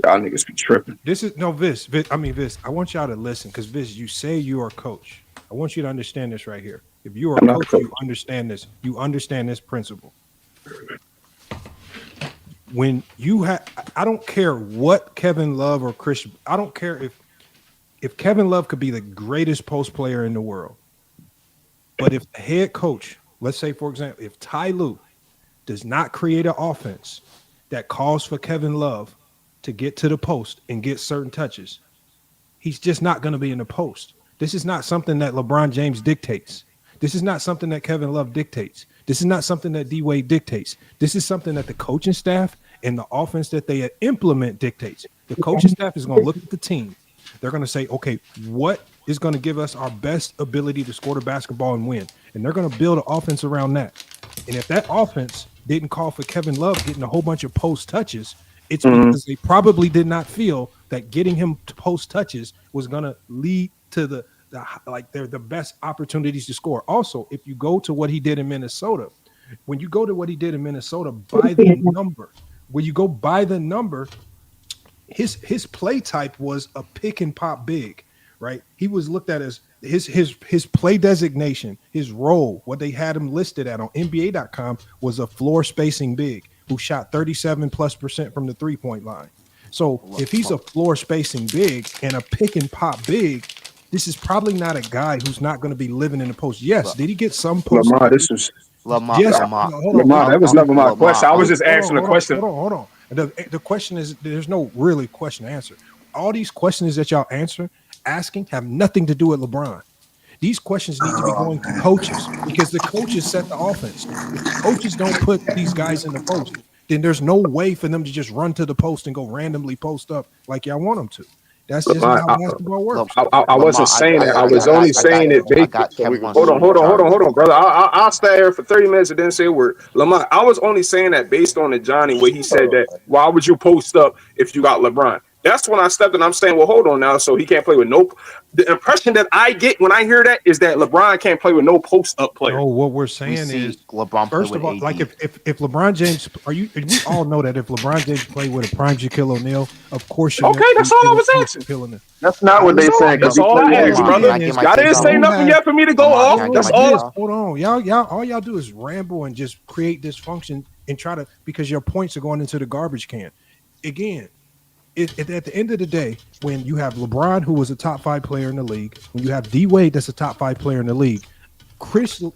[SPEAKER 22] Y'all niggas be tripping.
[SPEAKER 1] This is Vis. I want y'all to listen because Vis, you say you are a coach. I want you to understand this right here. If you are a coach, you understand this. You understand this principle. When you have, I don't care what Kevin Love or Chris. I don't care if Kevin Love could be the greatest post player in the world, but if the head coach, let's say for example, if Ty Lue does not create an offense that calls for Kevin Love to get to the post and get certain touches, he's just not going to be in the post. This is not something that LeBron James dictates. This is not something that Kevin Love dictates. This is not something that D-Wade dictates. This is something that the coaching staff and the offense that they implement dictates. The coaching staff is going to look at the team. They're going to say, okay, what is going to give us our best ability to score the basketball and win? And they're going to build an offense around that. And if that offense didn't call for Kevin Love getting a whole bunch of post touches, it's because they probably did not feel that getting him to post touches was going to lead to the best opportunities to score. Also, if you go to what he did in Minnesota, when you go to what he did in Minnesota by the number, when you go by the number, his play type was a pick and pop big, right? He was looked at as his play designation, his role, what they had him listed at on NBA.com was a floor spacing big who shot 37+% from the 3-point line. So if he's a floor spacing big and a pick and pop big, this is probably not a guy who's not going to be living in the post. Yes, did he get some post?
[SPEAKER 22] Lamar, this was
[SPEAKER 1] Lamar.
[SPEAKER 22] That was never my question. I was just asking a question.
[SPEAKER 1] Hold on. The question is, there's no really question to answer. All these questions that y'all asking have nothing to do with LeBron. These questions need to be going to coaches because the coaches set the offense. If the coaches don't put these guys in the post, then there's no way for them to just run to the post and go randomly post up like y'all want them to. That's just not how basketball works.
[SPEAKER 22] I wasn't saying that. I was only saying it. Hold on, brother. I'll stay here for 30 minutes and then say a word. Lamont, I was only saying that based on the Johnny where he said that. Why would you post up if you got LeBron? That's when I stepped in. I'm saying, well, hold on now. So he can't play with no. The impression that I get when I hear that is that LeBron can't play with no post up player.
[SPEAKER 1] No, what we're saying is LeBron. First of all, like if LeBron James, we all know that if LeBron James played with a prime Shaquille O'Neal, of course.
[SPEAKER 22] Okay, that's all I was asking.
[SPEAKER 13] That's not what they said.
[SPEAKER 22] That's all I asked, brother. Y'all didn't say nothing yet for me to go off. That's all.
[SPEAKER 1] Hold on, y'all. All y'all do is ramble and just create dysfunction and try to because your points are going into the garbage can. Again. At the end of the day, when you have LeBron, who was a top 5 player in the league, when you have D-Wade, that's a top 5 player in the league,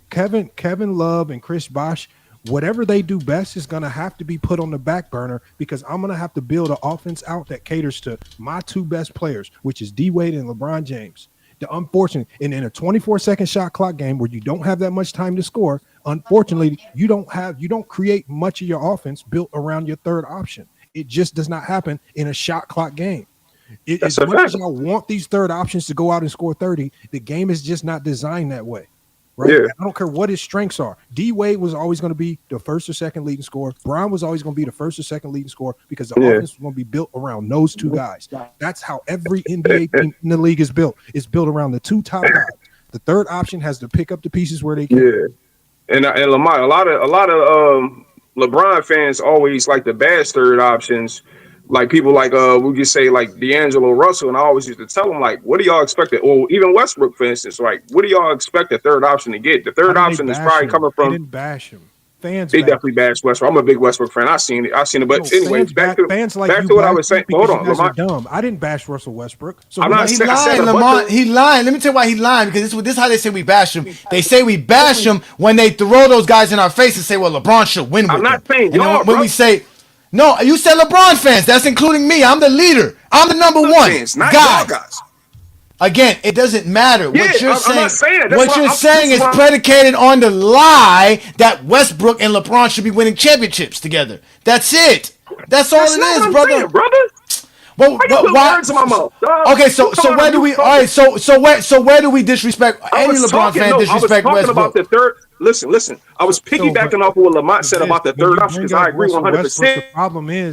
[SPEAKER 1] Kevin Love and Chris Bosh, whatever they do best is going to have to be put on the back burner because I'm going to have to build an offense out that caters to my 2 best players, which is D-Wade and LeBron James. The unfortunate, and in a 24-second shot clock game where you don't have that much time to score, unfortunately, you don't create much of your offense built around your third option. It just does not happen in a shot clock game. As much as y'all want these third options to go out and score 30, the game is just not designed that way. Right? Yeah. I don't care what his strengths are. D-Wade was always going to be the first or second leading scorer. Brown was always going to be the first or second leading scorer because the offense was going to be built around those 2 guys. That's how every NBA team in the league is built. It's built around the 2 top guys. The third option has to pick up the pieces where they can.
[SPEAKER 22] Yeah, and Lamar, a lot of LeBron fans always like the bad third options, like people like we could say like D'Angelo Russell, and I always used to tell them like, what do y'all expect? Or even Westbrook, for instance, like what do y'all expect the third option to get? The third option is probably coming from.
[SPEAKER 1] They didn't bash him. Fans,
[SPEAKER 22] they definitely bashed Westbrook. I'm a big Westbrook fan. I've seen it. But anyway, back to what I was saying. Hold on, Lamont.
[SPEAKER 1] Dumb. I didn't bash Russell Westbrook. So
[SPEAKER 8] he lying, Lamont. He lying. Let me tell you why he lying because this is how they say we bash him. They say we bash him when they throw those guys in our face and say, "Well, LeBron should win."
[SPEAKER 22] I'm not saying y'all.
[SPEAKER 8] When we say, no, you said LeBron fans. That's including me. I'm the leader. I'm the number one guy. Again, it doesn't matter. What you're saying is predicated on the lie that Westbrook and LeBron should be winning championships together. That's it. That's all it is, brother. Well,
[SPEAKER 22] Why you put
[SPEAKER 8] why?
[SPEAKER 22] words in my mouth?
[SPEAKER 8] Okay, so where do we? All right, so where do we disrespect? Any LeBron fan disrespect
[SPEAKER 22] I was talking about
[SPEAKER 8] Westbrook?
[SPEAKER 22] the third. Listen. I was piggybacking off of what Lamont said about the
[SPEAKER 1] When
[SPEAKER 22] third
[SPEAKER 1] you
[SPEAKER 22] option
[SPEAKER 1] bring
[SPEAKER 22] because
[SPEAKER 1] up
[SPEAKER 22] I agree
[SPEAKER 1] Russell
[SPEAKER 22] 100.
[SPEAKER 1] Westbrook,
[SPEAKER 22] percent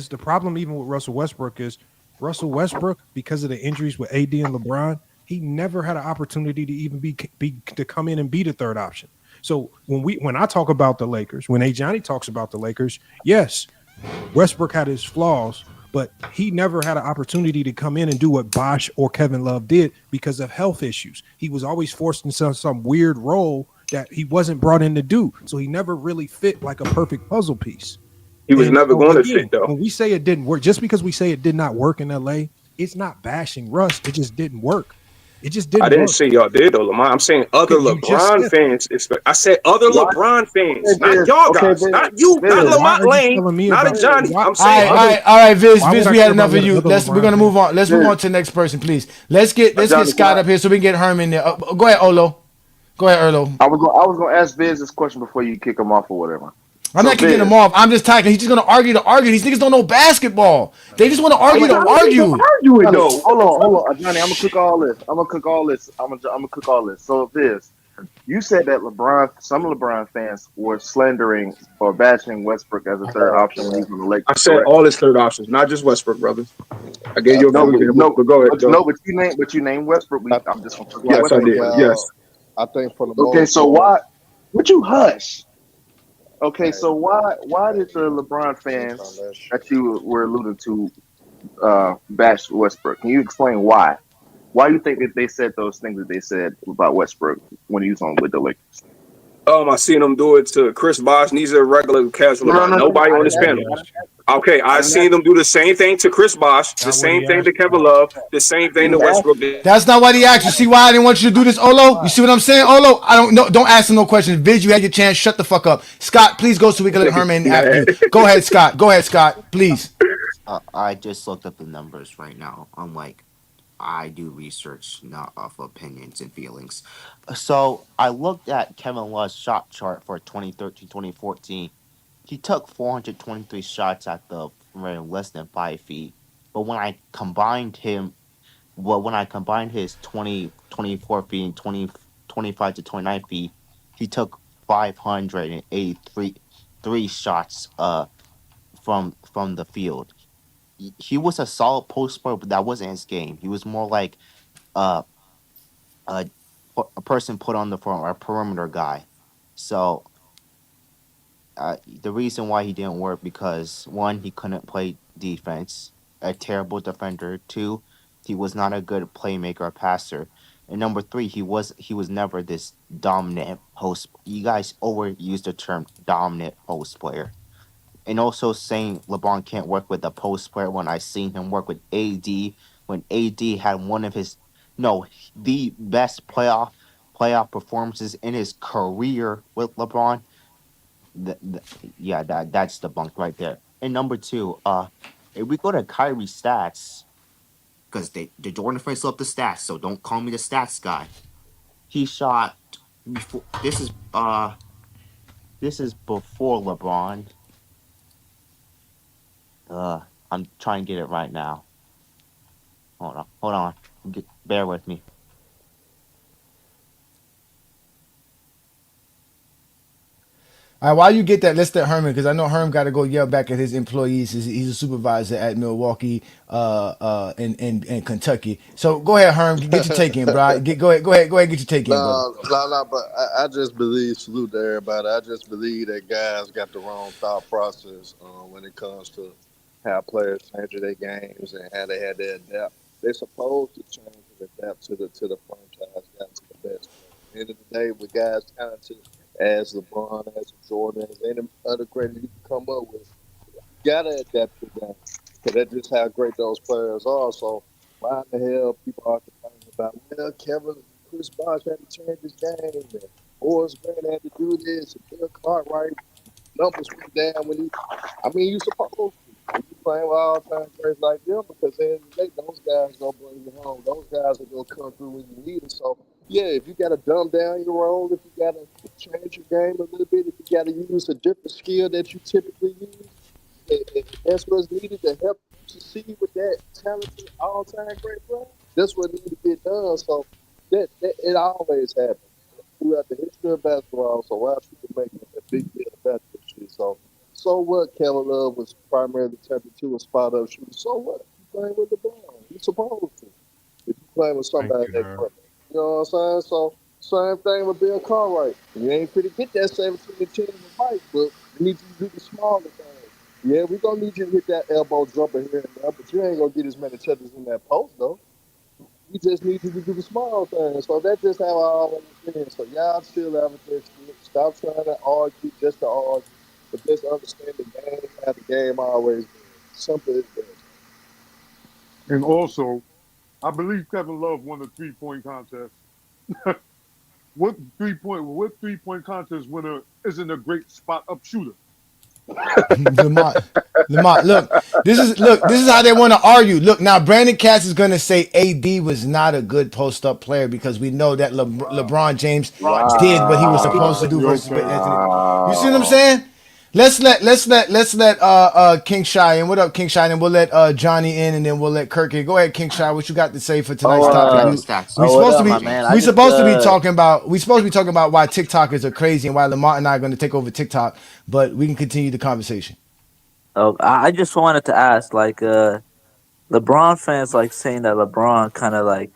[SPEAKER 1] the problem even with Russell Westbrook is Russell Westbrook, because of the injuries with AD and LeBron, he never had an opportunity to even be to come in and be the third option. So when I talk about the Lakers, when Johnny talks about the Lakers, yes, Westbrook had his flaws, but he never had an opportunity to come in and do what Bosh or Kevin Love did because of health issues. He was always forced into some weird role that he wasn't brought in to do. So he never really fit like a perfect puzzle piece.
[SPEAKER 22] he was
[SPEAKER 1] And
[SPEAKER 22] never
[SPEAKER 1] so
[SPEAKER 22] going to
[SPEAKER 1] again,
[SPEAKER 22] fit though.
[SPEAKER 1] when we say it didn't work, just because we say it did not work in LA, it's not bashing Russ. It just didn't work. It just didn't
[SPEAKER 22] I didn't
[SPEAKER 1] work.
[SPEAKER 22] say y'all did though, Lamont. I'm saying other
[SPEAKER 1] Okay, you just
[SPEAKER 22] LeBron
[SPEAKER 1] said
[SPEAKER 22] fans. I said other
[SPEAKER 13] Why?
[SPEAKER 22] LeBron fans,
[SPEAKER 13] Okay,
[SPEAKER 22] not
[SPEAKER 13] Viz.
[SPEAKER 22] y'all
[SPEAKER 13] Okay,
[SPEAKER 22] guys,
[SPEAKER 13] Viz.
[SPEAKER 22] not you, not
[SPEAKER 13] Viz.
[SPEAKER 1] why
[SPEAKER 22] Lamont
[SPEAKER 1] are you
[SPEAKER 22] Lane,
[SPEAKER 1] telling me
[SPEAKER 22] not a
[SPEAKER 1] about
[SPEAKER 22] Johnny.
[SPEAKER 1] why,
[SPEAKER 22] I'm saying
[SPEAKER 8] All right, Viz,
[SPEAKER 1] why would I
[SPEAKER 8] we
[SPEAKER 1] care
[SPEAKER 8] had enough
[SPEAKER 1] about
[SPEAKER 8] of
[SPEAKER 1] what
[SPEAKER 8] you.
[SPEAKER 1] another
[SPEAKER 8] We're
[SPEAKER 1] LeBron
[SPEAKER 8] gonna
[SPEAKER 1] fan?
[SPEAKER 8] move on. Let's move on to the next person, please. Let's get
[SPEAKER 13] Johnny,
[SPEAKER 8] Scott up here so we can get Herman there. Go ahead, Olo. Go ahead, Erlo.
[SPEAKER 13] I was gonna ask Viz this question before you kick him off or whatever.
[SPEAKER 8] I'm
[SPEAKER 13] So
[SPEAKER 8] not kicking him
[SPEAKER 13] Viz,
[SPEAKER 8] off. I'm just talking. He's just gonna argue to argue. These niggas don't know basketball. They just want to argue to argue.
[SPEAKER 22] arguing
[SPEAKER 13] Johnny,
[SPEAKER 22] though.
[SPEAKER 13] hold on, Johnny. I'm gonna cook all this. I'm gonna cook all this. So Viz, you said that some LeBron fans were slandering or bashing Westbrook as a third option when he was on the
[SPEAKER 22] I
[SPEAKER 13] Lakers,
[SPEAKER 22] said
[SPEAKER 13] correct?
[SPEAKER 22] all his third options, not just Westbrook, brother. I gave you a
[SPEAKER 21] I
[SPEAKER 13] No,
[SPEAKER 22] few
[SPEAKER 21] think,
[SPEAKER 13] but
[SPEAKER 22] examples, but go ahead, go.
[SPEAKER 13] but you named Westbrook.
[SPEAKER 21] I,
[SPEAKER 13] I'm just gonna cook my
[SPEAKER 22] Yes,
[SPEAKER 21] I
[SPEAKER 22] I
[SPEAKER 21] think,
[SPEAKER 13] Westbrook
[SPEAKER 22] did.
[SPEAKER 13] for you.
[SPEAKER 22] Yes.
[SPEAKER 21] I think for the
[SPEAKER 13] Okay,
[SPEAKER 21] most
[SPEAKER 13] so
[SPEAKER 21] part,
[SPEAKER 13] why would you hush? Okay,
[SPEAKER 21] hey,
[SPEAKER 13] so why did the LeBron
[SPEAKER 21] it's on
[SPEAKER 13] fans
[SPEAKER 21] that shit.
[SPEAKER 13] that you were alluding to bash Westbrook? Can you explain why? Why you think that they said those things that they said about Westbrook when he was on with the Lakers?
[SPEAKER 22] I seen them do it to Chris Bosh, and he's a regular casual
[SPEAKER 13] No,
[SPEAKER 22] LeBron.
[SPEAKER 13] no, no, no.
[SPEAKER 22] Nobody
[SPEAKER 13] I
[SPEAKER 22] on
[SPEAKER 13] didn't
[SPEAKER 22] this
[SPEAKER 13] ask
[SPEAKER 22] panel.
[SPEAKER 13] you.
[SPEAKER 22] Okay,
[SPEAKER 13] I
[SPEAKER 22] I
[SPEAKER 13] didn't ask
[SPEAKER 22] seen them do the same thing to Chris Bosh, the
[SPEAKER 1] Not what
[SPEAKER 22] same
[SPEAKER 1] he
[SPEAKER 22] thing
[SPEAKER 1] asked
[SPEAKER 22] to
[SPEAKER 1] you
[SPEAKER 22] Kevin
[SPEAKER 1] about.
[SPEAKER 22] Love, the same
[SPEAKER 13] you. I
[SPEAKER 22] thing to
[SPEAKER 13] didn't ask
[SPEAKER 22] Westbrook
[SPEAKER 13] you.
[SPEAKER 22] did.
[SPEAKER 8] That's not what he asked. You see why I didn't want you to do this, Olo? You see what I'm saying, Olo? I don't know. Don't ask him no questions. Viz, you had your chance. Shut the fuck up. Scott, please go so we can let Herman after you. Go ahead, Scott. Go ahead, Scott. Please.
[SPEAKER 19] I just looked up the numbers right now. I'm like, I do research, not off opinions and feelings. So I looked at Kevin Love's shot chart for 2013-2014. He took 423 shots at the rim, less than 5 feet. But when I combined his 24 feet and 25 to 29 feet, he took 583 shots from the field. He was a solid post player, but that wasn't his game. He was more like uh, a a person put on the front, a perimeter guy. So the reason why he didn't work because one, he couldn't play defense, a terrible defender. Two, he was not a good playmaker or passer. And number three, he was never this dominant post. You guys overuse the term dominant post player. And also saying LeBron can't work with a post player when I seen him work with AD when AD had one of his no the best playoff performances in his career with LeBron. Yeah, that's the bunk right there. And number two, if we go to Kyrie stats, because the Jordan fans love the stats, so don't call me the stats guy. He shot before this is before LeBron. I'm trying to get it right now. Hold on. Bear with me.
[SPEAKER 8] All right, while you get that, let's let Herman, because I know Herm got to go yell back at his employees. He's a supervisor at Milwaukee, in Kentucky. So go ahead, Herm, get your take in, bro. Go ahead, get your take in, brother.
[SPEAKER 21] No, but I just believe, salute to everybody. I just believe that guys got the wrong thought process when it comes to how players change their games and how they had to adapt. They're supposed to change and adapt to the franchise, guys, to the best player. At the end of the day, with guys talented as LeBron, as Jordan, as any other great you can come up with, gotta adapt your game because that's just how great those players are. So why in the hell people are complaining about, well, Chris Bosh had to change his game and Horace Grant had to do this and Bill Cartwright numbers went down when he. I mean, you supposed to. You playing with all time greats like them because at the end of the day, those guys gonna bring you home. Those guys are gonna come through when you need it. So yeah, if you gotta dumb down your role, if you gotta change your game a little bit, if you gotta use a different skill that you typically use, and that's what's needed to help you succeed with that talented, all-time great player. That's what needs to get done. So that it always happens throughout the history of basketball. So why people making a big deal about this shit? So what? Kevin Love was primarily turned into a spot-up shooter. So what? You playing with LeBron? You supposed to. If you playing with
[SPEAKER 1] Thank
[SPEAKER 21] somebody
[SPEAKER 1] you,
[SPEAKER 21] that
[SPEAKER 1] man.
[SPEAKER 21] great, you know what I'm saying? So same thing with Bill Cartwright. You ain't finna get that 17 and 10 in the fight, but we need you to do the smaller things. Yeah, we gonna need you to hit that elbow jumper here and there, but you ain't gonna get as many touches in that post though. We just need you to do the small things. So that's just how I always been. So y'all chill out with that shit. Stop trying to argue just to argue, but just understand the game, how the game always been. Simple as that.
[SPEAKER 14] And also, I believe Kevin Love won the 3-point contest. What 3-point contest winner isn't a great spot up shooter?
[SPEAKER 8] Lamont, look, this is how they want to argue. Look, now Brandon Katz is going to say AD was not a good post up player because we know that LeBron James did what he was supposed to do versus Anthony. You see what I'm
[SPEAKER 21] Wow.
[SPEAKER 8] saying? Let's let King Shy in. What up, King Shy? And we'll let Johnny in, and then we'll let Kirk in. Go ahead, King Shy. What you got to say for tonight's topic?
[SPEAKER 19] What up, my man? I just
[SPEAKER 8] We supposed to be talking about why TikTokers are crazy and why Lamont and I are going to take over TikTok, but we can continue the conversation.
[SPEAKER 6] Oh, I just wanted to ask, like, LeBron fans like saying that LeBron kind of like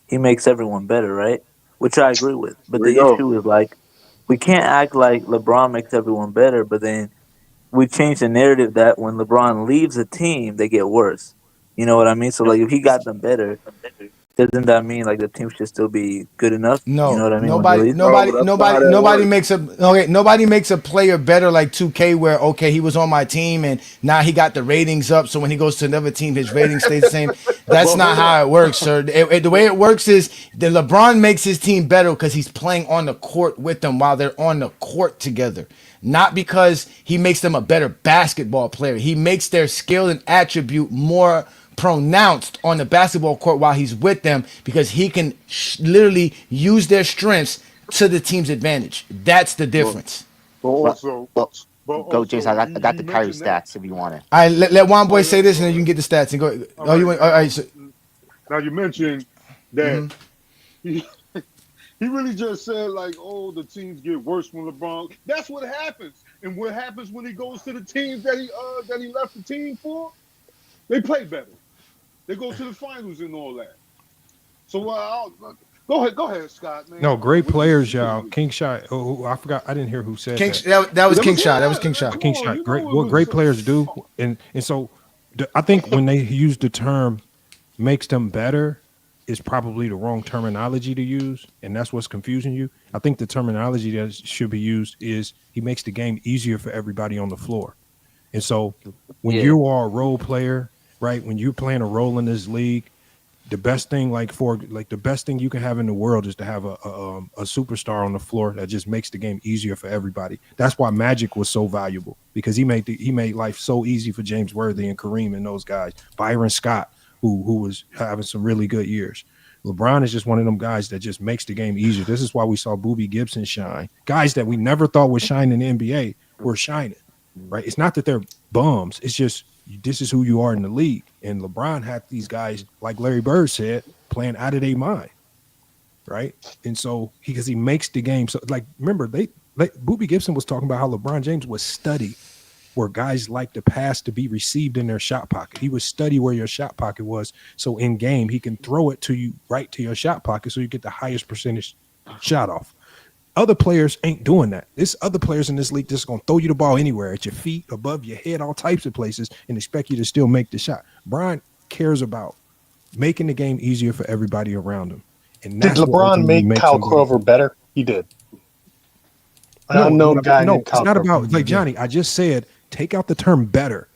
[SPEAKER 6] he makes everyone better, right? Which I agree with. But
[SPEAKER 21] Here we
[SPEAKER 6] the
[SPEAKER 21] go.
[SPEAKER 6] issue is like we can't act like LeBron makes everyone better, but then we change the narrative that when LeBron leaves a team, they get worse. You know what I mean? So like if he got them better, doesn't that mean like the team should still be good enough? You know
[SPEAKER 8] No,
[SPEAKER 6] what I mean when he
[SPEAKER 8] nobody,
[SPEAKER 6] leaves?
[SPEAKER 8] nobody,
[SPEAKER 21] That's not how
[SPEAKER 8] nobody,
[SPEAKER 21] that
[SPEAKER 8] nobody
[SPEAKER 21] works.
[SPEAKER 8] makes a okay. Nobody makes a player better like 2K, where okay, he was on my team and now he got the ratings up. So when he goes to another team, his ratings stays the same. That's
[SPEAKER 14] But
[SPEAKER 8] not
[SPEAKER 14] hold on.
[SPEAKER 8] how it works, sir. The way it works is that LeBron makes his team better because he's playing on the court with them while they're on the court together. Not because he makes them a better basketball player. He makes their skill and attribute more pronounced on the basketball court while he's with them because he can literally use their strengths to the team's advantage. That's the
[SPEAKER 21] But,
[SPEAKER 8] difference.
[SPEAKER 14] But
[SPEAKER 19] Well,
[SPEAKER 14] also,
[SPEAKER 19] well,
[SPEAKER 14] but
[SPEAKER 19] go, James.
[SPEAKER 14] also,
[SPEAKER 19] I got
[SPEAKER 14] you
[SPEAKER 19] the Kyrie
[SPEAKER 14] mentioned that.
[SPEAKER 19] stats if you want it.
[SPEAKER 8] All right, let Juan
[SPEAKER 14] Oh
[SPEAKER 8] Boy
[SPEAKER 14] yeah,
[SPEAKER 8] say this and
[SPEAKER 14] go
[SPEAKER 8] then you can
[SPEAKER 14] ahead.
[SPEAKER 8] get the stats and go.
[SPEAKER 14] All
[SPEAKER 8] Oh, you
[SPEAKER 14] right
[SPEAKER 8] want? All right, so,
[SPEAKER 14] now you mentioned that he, he really just said like, oh, the teams get worse when LeBron. That's what happens. And what happens when he goes to the teams that he left the team for? They play better. They go to the finals and all that. So go ahead, Scott, man.
[SPEAKER 1] No, great
[SPEAKER 14] With this
[SPEAKER 1] players, y'all.
[SPEAKER 14] stupidity.
[SPEAKER 1] King Shot. Oh, I forgot. I didn't hear who said
[SPEAKER 8] King,
[SPEAKER 1] that.
[SPEAKER 8] that was
[SPEAKER 14] That
[SPEAKER 8] King
[SPEAKER 14] was
[SPEAKER 8] Shot. That was
[SPEAKER 14] yeah,
[SPEAKER 8] King
[SPEAKER 14] man.
[SPEAKER 8] Shot.
[SPEAKER 14] Come
[SPEAKER 1] King
[SPEAKER 14] on,
[SPEAKER 1] Shot.
[SPEAKER 14] you
[SPEAKER 1] Great.
[SPEAKER 14] know it
[SPEAKER 1] What
[SPEAKER 14] was.
[SPEAKER 1] great players do, and so I think when they use the term makes them better is probably the wrong terminology to use, and that's what's confusing you. I think the terminology that should be used is he makes the game easier for everybody on the floor. And so when
[SPEAKER 6] Yeah.
[SPEAKER 1] you are a role player, right, when you're playing a role in this league, the best thing the best thing you can have in the world is to have a superstar on the floor that just makes the game easier for everybody. That's why Magic was so valuable because he made life so easy for James Worthy and Kareem and those guys. Byron Scott, who was having some really good years. LeBron is just one of them guys that just makes the game easier. This is why we saw Boobie Gibson shine. Guys that we never thought would shine in the NBA were shining, right? It's not that they're bums. It's just this is who you are in the league. And LeBron had these guys, like Larry Bird said, playing out of their mind, right? And so because he makes the game so like remember Boobie Gibson was talking about how LeBron James was study where guys like the pass to be received in their shot pocket. He would study where your shot pocket was. So in game, he can throw it to you right to your shot pocket so you get the highest percentage shot off. Other players ain't doing that. There's other players in this league just gonna throw you the ball anywhere at your feet, above your head, all types of places, and expect you to still make the shot. Brian cares about making the game easier for everybody around him, and
[SPEAKER 20] Did
[SPEAKER 1] that's what
[SPEAKER 20] LeBron
[SPEAKER 1] ultimately
[SPEAKER 20] make
[SPEAKER 1] makes
[SPEAKER 20] Kyle
[SPEAKER 1] him better.
[SPEAKER 20] Korver better? He did. An
[SPEAKER 1] No,
[SPEAKER 20] unknown guy
[SPEAKER 1] no,
[SPEAKER 20] named
[SPEAKER 1] it's
[SPEAKER 20] Kyle
[SPEAKER 1] not
[SPEAKER 20] Korver.
[SPEAKER 1] about like Johnny. I just said take out the term better.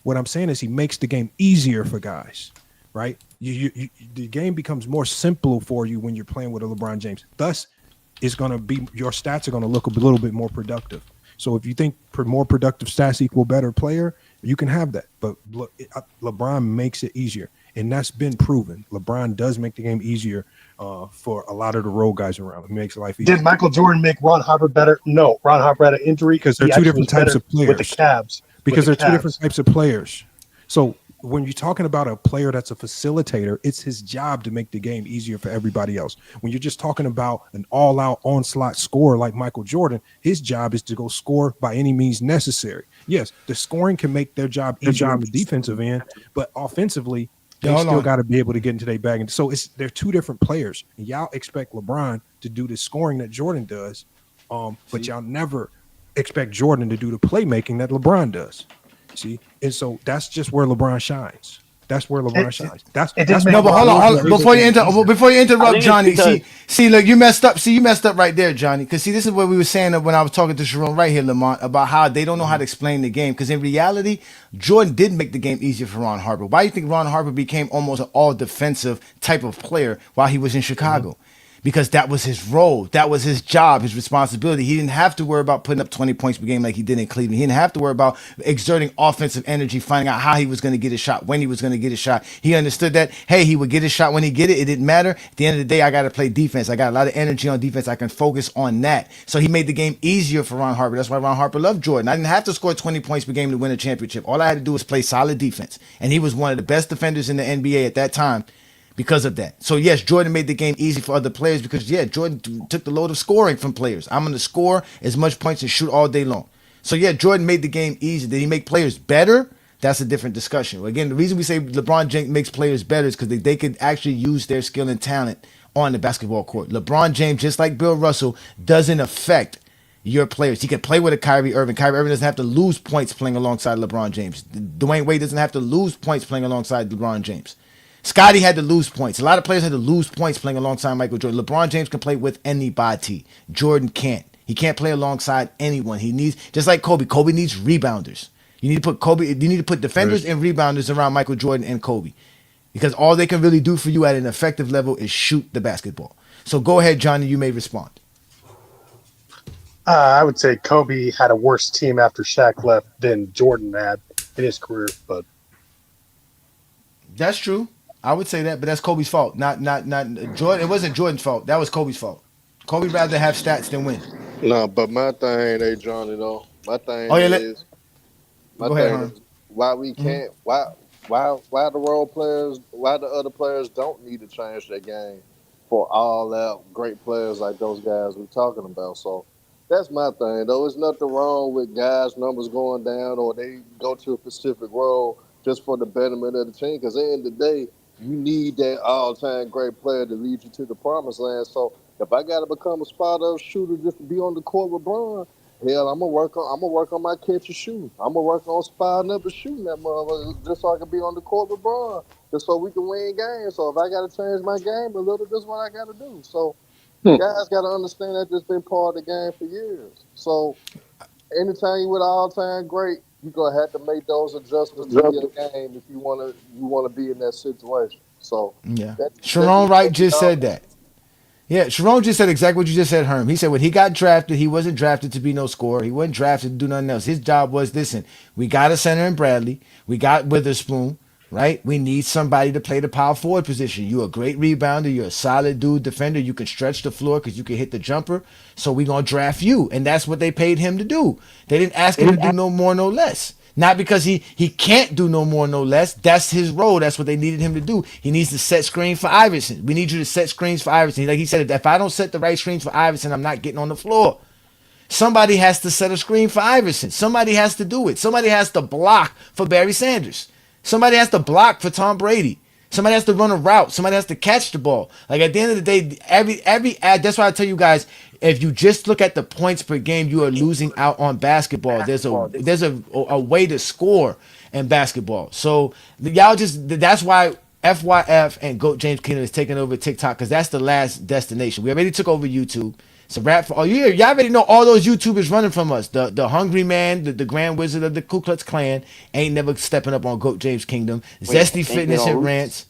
[SPEAKER 1] What I'm saying is he makes the game easier for guys, right? The game becomes more simple for you when you're playing with a LeBron James. Thus, it's going to be your stats are going to look a little bit more productive. So if you think more productive stats equal better player, you can have that. But LeBron makes it easier, and that's been proven. LeBron does make the game easier for a lot of the role guys around. It makes life easier.
[SPEAKER 20] Did Michael Jordan make Ron Harper better? No. Ron Harper had an injury.
[SPEAKER 1] Because they're
[SPEAKER 20] He
[SPEAKER 1] two
[SPEAKER 20] actually
[SPEAKER 1] different
[SPEAKER 20] was
[SPEAKER 1] types
[SPEAKER 20] better
[SPEAKER 1] of players.
[SPEAKER 20] with the Cavs.
[SPEAKER 1] Because they're two different types of players. So when you're talking about a player that's a facilitator, it's his job to make the game easier for everybody else. When you're just talking about an all-out onslaught scorer like Michael Jordan, his job is to go score by any means necessary. Yes, the scoring can make their job easier on the defensive end, but offensively, they still got to be able to get into their bag. And so they're two different players. And y'all expect LeBron to do the scoring that Jordan does, but y'all never expect Jordan to do the playmaking that LeBron does. See, and so that's just where LeBron shines. That's where LeBron shines. That's
[SPEAKER 8] no, but hold on. Before you interrupt, Johnny. See, look, you messed up. See, you messed up right there, Johnny. Because see, this is what we were saying when I was talking to Sharon right here, Lamont, about how they don't know how to explain the game. Because in reality, Jordan did make the game easier for Ron Harper. Why do you think Ron Harper became almost an all defensive type of player while he was in Chicago? Because that was his role. That was his job, his responsibility. He didn't have to worry about putting up 20 points per game like he did in Cleveland. He didn't have to worry about exerting offensive energy, finding out how he was going to get a shot, when he was going to get a shot. He understood that, hey, he would get a shot when he get it. It didn't matter. At the end of the day, I got to play defense. I got a lot of energy on defense. I can focus on that. So he made the game easier for Ron Harper. That's why Ron Harper loved Jordan. I didn't have to score 20 points per game to win a championship. All I had to do was play solid defense. And he was one of the best defenders in the NBA at that time. Because of that. So, yes, Jordan made the game easy for other players because, yeah, Jordan took the load of scoring from players. I'm going to score as much points and shoot all day long. So, yeah, Jordan made the game easy. Did he make players better? That's a different discussion. Again, the reason we say LeBron James makes players better is because they could actually use their skill and talent on the basketball court. LeBron James, just like Bill Russell, doesn't affect your players. He can play with a Kyrie Irving. Kyrie Irving doesn't have to lose points playing alongside LeBron James. Dwayne Wade doesn't have to lose points playing alongside LeBron James. Scotty had to lose points. A lot of players had to lose points playing alongside Michael Jordan. LeBron James can play with anybody. Jordan can't. He can't play alongside anyone. He needs, just like Kobe. Kobe needs rebounders. You need to put Kobe. You need to put defenders and rebounders around Michael Jordan and Kobe, because all they can really do for you at an effective level is shoot the basketball. So go ahead, Johnny. You may respond.
[SPEAKER 20] I would say Kobe had a worse team after Shaq left than Jordan had in his career, but
[SPEAKER 8] that's true. I would say that, but that's Kobe's fault. Not Jordan. It wasn't Jordan's fault. That was Kobe's fault. Kobe rather have stats than win.
[SPEAKER 21] No, but my thing ain't Johnny though. My thing
[SPEAKER 8] Go ahead,
[SPEAKER 21] is why we can't why the role players, why the other players don't need to change their game for all out great players like those guys we're talking about. So that's my thing though. There's nothing wrong with guys' numbers going down or they go to a specific role just for the betterment of the team. Because at the end of the day, you need that all-time great player to lead you to the promised land. So if I got to become a spot-up shooter just to be on the court with Bron, hell, I'm gonna work on my catch and shoot. I'm gonna work on spotting up and shooting that motherfucker just so I can be on the court with Bron, just so we can win games. So if I got to change my game a little, this is what I got to do. So guys got to understand that this been part of the game for years. So anytime you with an all-time great, you're gonna have to make those adjustments to your game if you wanna be in that situation. So
[SPEAKER 8] yeah, Sharon Wright just said that. Yeah, Sharon just said exactly what you just said, Herm. He said when he got drafted, he wasn't drafted to be no scorer. He wasn't drafted to do nothing else. His job was, listen, we got a center in Bradley. We got Witherspoon, right? We need somebody to play the power forward position. You're a great rebounder. You're a solid dude defender. You can stretch the floor because you can hit the jumper. So we're going to draft you. And that's what they paid him to do. They didn't ask him to do no more, no less. Not because he can't do no more, no less. That's his role. That's what they needed him to do. He needs to set screen for Iverson. We need you to set screens for Iverson. Like he said, if I don't set the right screens for Iverson, I'm not getting on the floor. Somebody has to set a screen for Iverson. Somebody has to do it. Somebody has to block for Barry Sanders. Somebody has to block for Tom Brady. Somebody has to run a route. Somebody has to catch the ball. Like at the end of the day, every ad. That's why I tell you guys, if you just look at the points per game, you are losing out on basketball. There's a way to score in basketball. So y'all that's why FYF and GOAT James Keenum is taking over TikTok, because that's the last destination. We already took over YouTube. It's a wrap for all year. Y'all already know all those YouTubers running from us. The Hungry Man, the Grand Wizard of the Ku Klux Klan ain't never stepping up on GOAT James Kingdom. Zesty Fitness and Rants.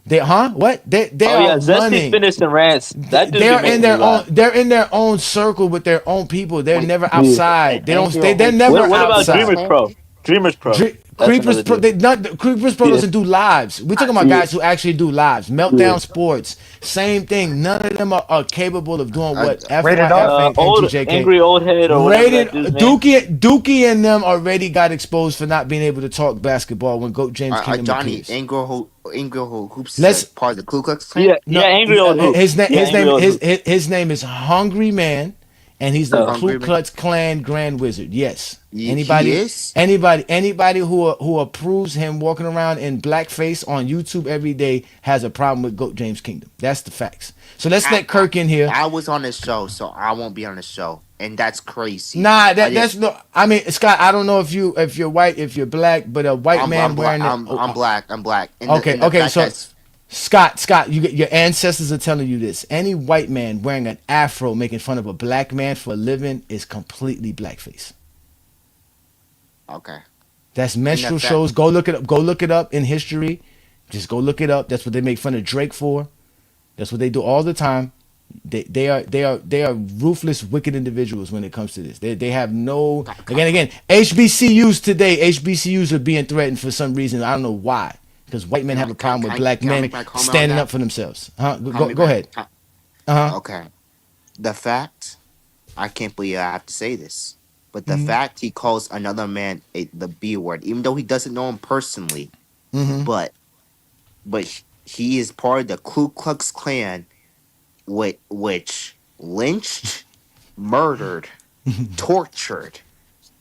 [SPEAKER 8] What? They are
[SPEAKER 6] Zesty
[SPEAKER 8] running.
[SPEAKER 6] Fitness and Rants.
[SPEAKER 8] They're in their own. They're in their own circle with their own people. They're never outside. They don't stay. They're never outside.
[SPEAKER 6] What about Dreamers Pro? Dreamers Pro.
[SPEAKER 8] Creepers
[SPEAKER 6] another
[SPEAKER 8] Pro,
[SPEAKER 6] dude.
[SPEAKER 8] Creepers Pro
[SPEAKER 6] Yeah.
[SPEAKER 8] doesn't do lives. We're talking about
[SPEAKER 6] Yeah.
[SPEAKER 8] guys who actually do lives.
[SPEAKER 6] Yeah.
[SPEAKER 8] Meltdown Sports, same thing. None of them are capable of doing what
[SPEAKER 20] Rated R?
[SPEAKER 8] FYF and
[SPEAKER 6] Old
[SPEAKER 8] GJK.
[SPEAKER 6] angry old head or whatever
[SPEAKER 8] Rated
[SPEAKER 6] that dude's name.
[SPEAKER 8] Dookie and them already got exposed for not being able to talk basketball when Goat James Kingdom
[SPEAKER 19] Johnny
[SPEAKER 8] appears.
[SPEAKER 19] Ingle Hoops is
[SPEAKER 8] Let's
[SPEAKER 19] like part of the Ku Klux Klan.
[SPEAKER 6] Yeah, yeah, angry old hoops.
[SPEAKER 8] his name
[SPEAKER 6] Yeah, angry old hoops.
[SPEAKER 8] his name is Hungry Man, and he's the Ku
[SPEAKER 19] Hungry Man.
[SPEAKER 8] Klux Klan Grand Wizard. Yes.
[SPEAKER 19] He
[SPEAKER 8] Anybody
[SPEAKER 19] is?
[SPEAKER 8] anybody who approves him walking around in blackface on YouTube every day has a problem with Goat James Kingdom. That's the facts. So let's let Kirk in here.
[SPEAKER 19] I was on the show, so I won't be on the show, and that's crazy.
[SPEAKER 8] Nah, that's no. I mean, Scott, I don't know if you're white, if you're black, but a white man
[SPEAKER 19] I'm
[SPEAKER 8] wearing
[SPEAKER 19] I'm black. I'm black. And
[SPEAKER 8] okay,
[SPEAKER 19] the
[SPEAKER 8] okay.
[SPEAKER 19] fact
[SPEAKER 8] So
[SPEAKER 19] that's-
[SPEAKER 8] Scott, your ancestors are telling you this. Any white man wearing an afro making fun of a black man for a living is completely blackface.
[SPEAKER 19] okay.
[SPEAKER 8] That's minstrel shows. Go look it up. Go look it up in history. Just go look it up. That's what they make fun of Drake for. That's what they do all the time. They are ruthless, wicked individuals when it comes to this. They have no again HBCUs today. HBCUs are being threatened for some reason. I don't know why. Because white men have a problem with black men standing up for themselves. Huh? Go ahead.
[SPEAKER 19] Okay. The fact, I can't believe I have to say this, but the fact he calls another man the B word, even though he doesn't know him personally, but he is part of the Ku Klux Klan, which lynched, murdered, tortured,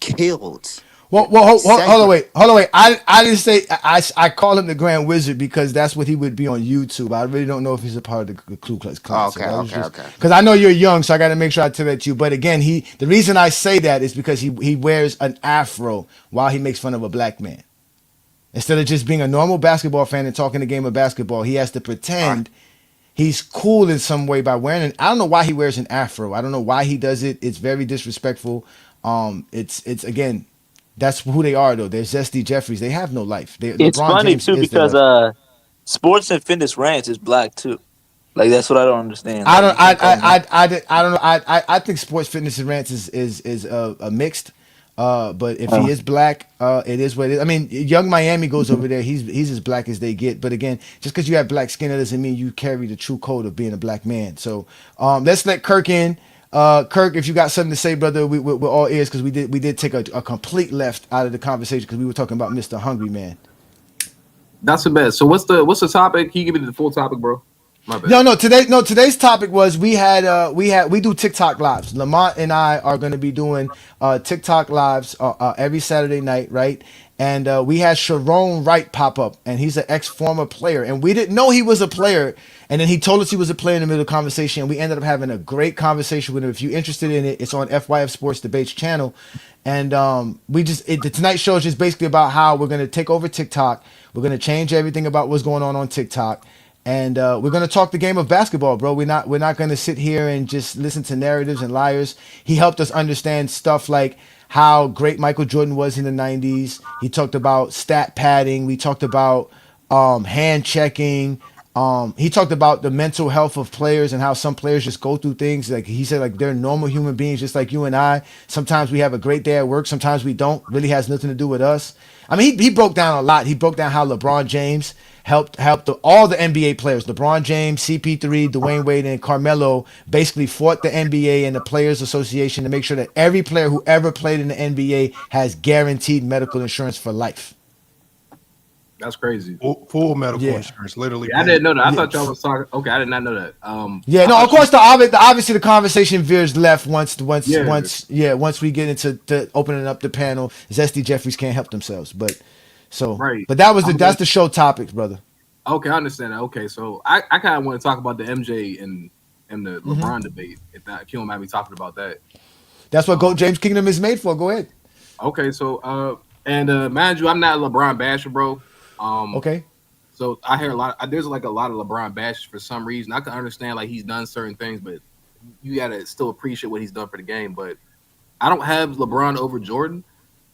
[SPEAKER 19] killed.
[SPEAKER 8] Well, hold on, wait. I didn't say I call him the Grand Wizard because that's what he would be on YouTube. I really don't know if he's a part of the Ku Klux Klan.
[SPEAKER 19] Okay.
[SPEAKER 8] Because I know you're young, so I got to make sure I tell that to you. But again, the reason I say that is because he wears an afro while he makes fun of a black man. Instead of just being a normal basketball fan and talking the game of basketball, he has to pretend he's cool in some way by wearing I don't know why he wears an afro. I don't know why he does it. It's very disrespectful. It's again. That's who they are, though. They're Zesty Jeffries. They have no life.
[SPEAKER 6] It's
[SPEAKER 8] LeBron
[SPEAKER 6] funny
[SPEAKER 8] James
[SPEAKER 6] too
[SPEAKER 8] is their life.
[SPEAKER 6] because Sports and Fitness Rants is black too. Like that's what I don't understand.
[SPEAKER 8] I don't know. I think Sports Fitness and Rants is a mixed. But if he is black, it is what it is. I mean, Young Miami goes over there. He's as black as they get. But again, just because you have black skin, that doesn't mean you carry the true code of being a black man. So let's let Kirk in. Kirk, if you got something to say, brother, we're all ears because we did take a complete left out of the conversation because we were talking about Mr. Hungry Man.
[SPEAKER 7] That's the best. So what's the topic? Can you give me the full topic, bro? My bad.
[SPEAKER 8] Today's topic was we do TikTok lives. Lamont and I are going to be doing TikTok lives every Saturday night, right? And we had Sharon Wright pop up, and he's an ex-former player, and we didn't know he was a player, and then he told us he was a player in the middle of the conversation, and we ended up having a great conversation with him. If you're interested in it, it's on FYF Sports Debates channel, and the Tonight Show is just basically about how we're going to take over TikTok. We're going to change everything about what's going on TikTok. And we're gonna talk the game of basketball, bro. We're not gonna sit here and just listen to narratives and liars. He helped us understand stuff like how great Michael Jordan was in the '90s. He talked about stat padding. We talked about hand checking. He talked about the mental health of players and how some players just go through things. Like he said, like they're normal human beings, just like you and I. Sometimes we have a great day at work. Sometimes we don't. Really has nothing to do with us. I mean, he broke down a lot. He broke down how LeBron James helped all the NBA players. LeBron James, CP3, Dwayne Wade, and Carmelo basically fought the NBA and the Players Association to make sure that every player who ever played in the NBA has guaranteed medical insurance for life.
[SPEAKER 7] That's crazy.
[SPEAKER 1] Full medical insurance, literally.
[SPEAKER 7] Yeah, I didn't know that. I thought y'all was talking. Okay, I did not know that.
[SPEAKER 8] Of course, obviously the conversation veers left once we get into opening up the panel. Zesty Jeffries can't help themselves, but that's the show topics, brother.
[SPEAKER 7] Okay, I understand that. Okay, so I kind of want to talk about the MJ and the LeBron debate. If you don't mind me talking about that.
[SPEAKER 8] That's what Goat James Kingdom is made for. Go ahead.
[SPEAKER 7] Okay, so mind you, I'm not a LeBron basher, bro.
[SPEAKER 8] Okay.
[SPEAKER 7] So I hear there's like a lot of LeBron bashes for some reason. I can understand like he's done certain things, but you gotta still appreciate what he's done for the game. But I don't have LeBron over Jordan,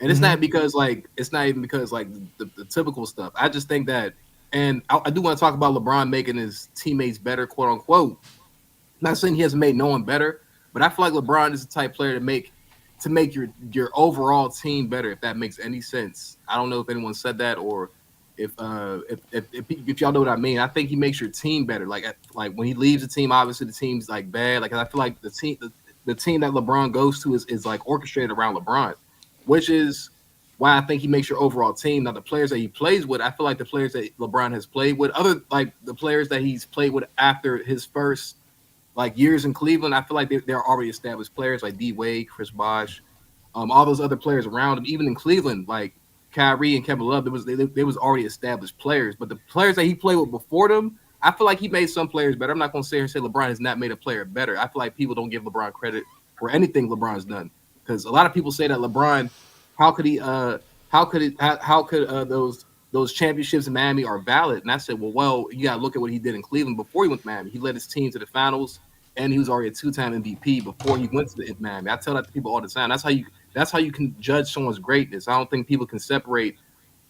[SPEAKER 7] and it's not even because the typical stuff. I just think that, and I do want to talk about LeBron making his teammates better, quote unquote. Not saying he hasn't made no one better, but I feel like LeBron is the type player to make to make your overall team better, if that makes any sense. I don't know if anyone said that or if y'all know what I mean. I think he makes your team better. Like when he leaves the team, obviously the team's like bad. Like I feel like the team that LeBron goes to is like orchestrated around LeBron, which is why I think he makes your overall team. Now the players that he plays with, I feel like the players that LeBron has played with, other like the players that he's played with after his first like years in Cleveland, I feel like they're already established players like D Wade, Chris Bosh, all those other players around him. Even in Cleveland, like Kyrie and Kevin Love, they was already established players. But the players that he played with before them, I feel like he made some players better. I'm not going to sit here and say LeBron has not made a player better. I feel like people don't give LeBron credit for anything LeBron's done, because a lot of people say that LeBron, how could those championships in Miami are valid? And I said, well, you got to look at what he did in Cleveland before he went to Miami. He led his team to the finals, and he was already a 2-time MVP before he went to Miami. I tell that to people all the time. That's how you can judge someone's greatness. I don't think people can separate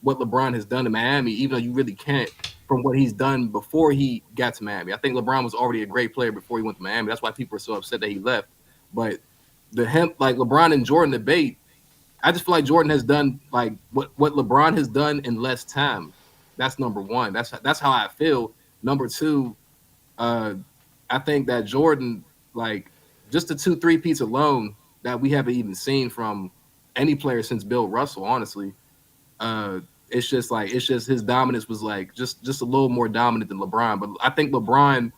[SPEAKER 7] what LeBron has done in Miami, even though you really can't, from what he's done before he got to Miami. I think LeBron was already a great player before he went to Miami. That's why people are so upset that he left. But like LeBron and Jordan debate, I just feel like Jordan has done like what LeBron has done in less time. That's number one. That's how I feel. Number two, I think that Jordan, like just the 2 3-peats alone that we haven't even seen from any player since Bill Russell, honestly. It's just his dominance was like just a little more dominant than LeBron. But I think LeBron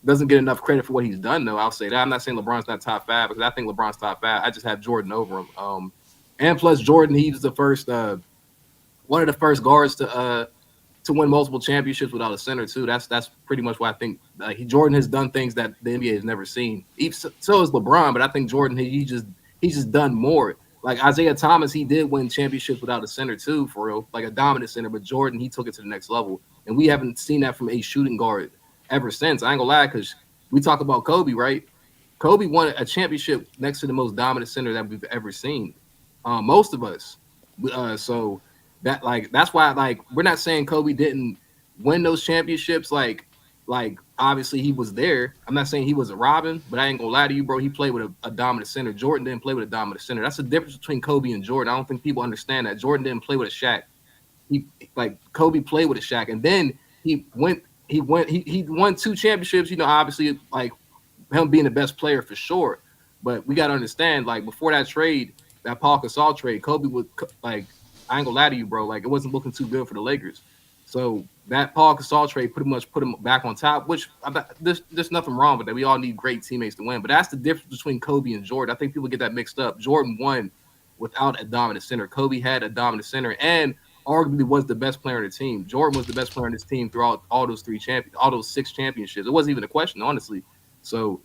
[SPEAKER 7] doesn't get enough credit for what he's done, though. I'll say that. I'm not saying LeBron's not top 5, because I think LeBron's top 5. I just have Jordan over him. And plus Jordan, he was the first one of the first guards to win multiple championships without a center too. That's pretty much why I think Jordan has done things that the NBA has never seen. So is LeBron, but I think Jordan he's just done more. Like Isaiah Thomas, he did win championships without a center too, for real, like a dominant center. But Jordan, he took it to the next level, and we haven't seen that from a shooting guard ever since. I ain't gonna lie, because we talk about Kobe, right? Kobe won a championship next to the most dominant center that we've ever seen. Most of us. So that's why we're not saying Kobe didn't win those championships. Like obviously he was there. I'm not saying he was a Robin, but I ain't gonna lie to you, bro. He played with a dominant center. Jordan didn't play with a dominant center. That's the difference between Kobe and Jordan. I don't think people understand that. Jordan didn't play with a Shaq. Kobe played with a Shaq, and then he won 2 championships. Obviously like him being the best player for sure. But we got to understand, like before that trade, that Paul Gasol trade, Kobe would I ain't gonna lie to you, bro. Like it wasn't looking too good for the Lakers. So that Paul Gasol trade pretty much put him back on top. Which there's nothing wrong with that. We all need great teammates to win. But that's the difference between Kobe and Jordan. I think people get that mixed up. Jordan won without a dominant center. Kobe had a dominant center and arguably was the best player on the team. Jordan was the best player on his team throughout all those 6 championships. It wasn't even a question, honestly. So.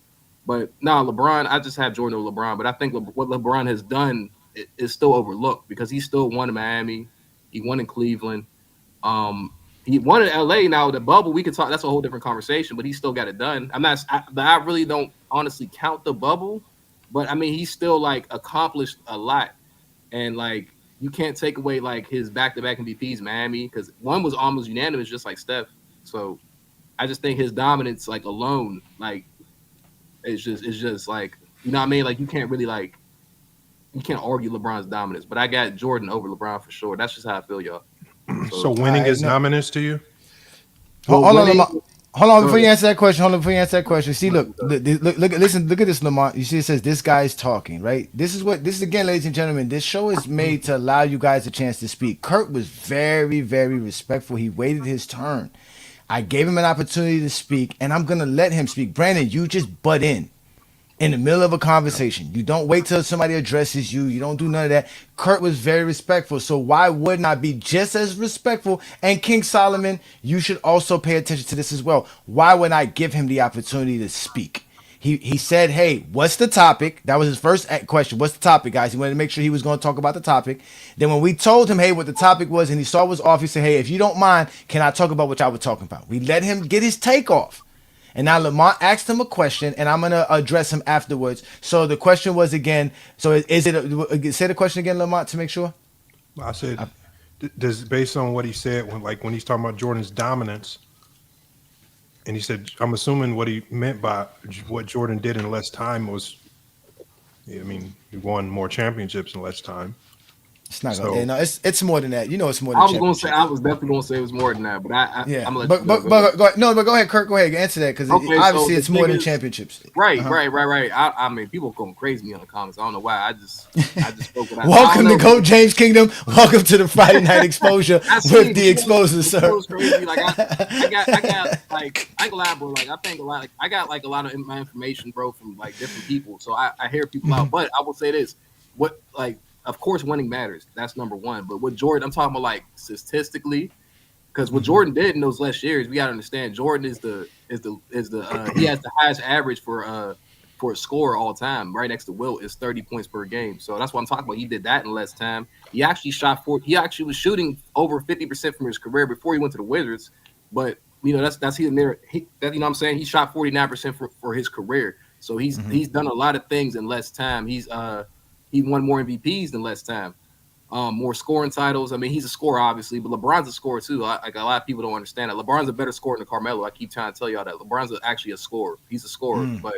[SPEAKER 7] But LeBron, I just have Jordan over LeBron. But I think what LeBron has done is still overlooked, because he still won in Miami. He won in Cleveland. He won in LA. Now, the bubble, we could talk. That's a whole different conversation, but he still got it done. I really don't honestly count the bubble. But, I mean, he still, accomplished a lot. And, you can't take away, his back-to-back MVPs, Miami, because one was almost unanimous, just like Steph. So, I just think his dominance, alone, it's just you know what I mean? You can't really you can't argue LeBron's dominance, but I got Jordan over LeBron for sure. That's just how I feel, y'all.
[SPEAKER 1] So winning is dominance to you?
[SPEAKER 8] Hold on before you answer that question. See, look at this, Lamont. You see, it says this guy is talking, right? This is again, ladies and gentlemen. This show is made to allow you guys a chance to speak. Kurt was very, very respectful. He waited his turn. I gave him an opportunity to speak, and I'm gonna let him speak. Brandon, you just butt in the middle of a conversation. You don't wait till somebody addresses you. You don't do none of that. Kurt was very respectful, so why wouldn't I be just as respectful? And King Solomon, you should also pay attention to this as well. Why wouldn't I give him the opportunity to speak? He said, hey, what's the topic? That was his first question. What's the topic, guys? He wanted to make sure he was going to talk about the topic. Then when we told him, hey, what the topic was, and he saw it was off, he said, hey, if you don't mind, can I talk about what y'all were talking about? We let him get his take off. And now Lamont asked him a question, and I'm going to address him afterwards. So the question was again, say the question again, Lamont, to make sure?
[SPEAKER 1] I said, based on what he said, when he's talking about Jordan's dominance, and he said, I'm assuming what he meant by what Jordan did in less time was I mean, he won more championships in less time.
[SPEAKER 8] It's not gonna.
[SPEAKER 1] So
[SPEAKER 8] No, it's more than that. You know, it's more
[SPEAKER 7] I
[SPEAKER 8] than
[SPEAKER 7] was gonna say,
[SPEAKER 8] championships.
[SPEAKER 7] I was definitely gonna say it was more than that, but
[SPEAKER 8] Yeah,
[SPEAKER 7] I'm gonna let
[SPEAKER 8] but
[SPEAKER 7] you go.
[SPEAKER 8] but but go, no, but go ahead, Kirk. Go ahead, answer that because
[SPEAKER 7] Okay, so
[SPEAKER 8] obviously
[SPEAKER 7] the
[SPEAKER 8] it's more
[SPEAKER 7] thing
[SPEAKER 8] than
[SPEAKER 7] is,
[SPEAKER 8] championships.
[SPEAKER 7] right,
[SPEAKER 8] Uh-huh.
[SPEAKER 7] right. I mean, people going crazy me on the comments. I don't know why. I just spoke what I don't
[SPEAKER 8] Welcome to
[SPEAKER 7] know.
[SPEAKER 8] Go James Kingdom. Welcome to the Friday Night Exposure
[SPEAKER 7] I
[SPEAKER 8] with
[SPEAKER 7] see,
[SPEAKER 8] the
[SPEAKER 7] but
[SPEAKER 8] Exposer,
[SPEAKER 7] you know
[SPEAKER 8] sir.
[SPEAKER 7] what's crazy? Like I got like I ain't gonna lie, bro. Like I think a lot. Like, I got like a lot of my information, bro, from like different people. So I hear people out. But I will say this: what like, of course, winning matters. That's number one. But with Jordan, I'm talking about like statistically, because what Jordan did in those last years, we gotta understand. Jordan is the he has the highest average for a score all time, right next to Wilt is 30 points per game. So that's what I'm talking about. He did that in less time. He actually he actually was shooting over 50% from his career before he went to the Wizards. But you know, that's he there. That, you know what I'm saying? He shot 49% for his career. So he's done a lot of things in less time. He won more MVPs in less time. More scoring titles. I mean, he's a scorer, obviously, but LeBron's a scorer too. Like a lot of people don't understand that. LeBron's a better scorer than Carmelo. I keep trying to tell y'all that LeBron's actually a scorer. He's a scorer, but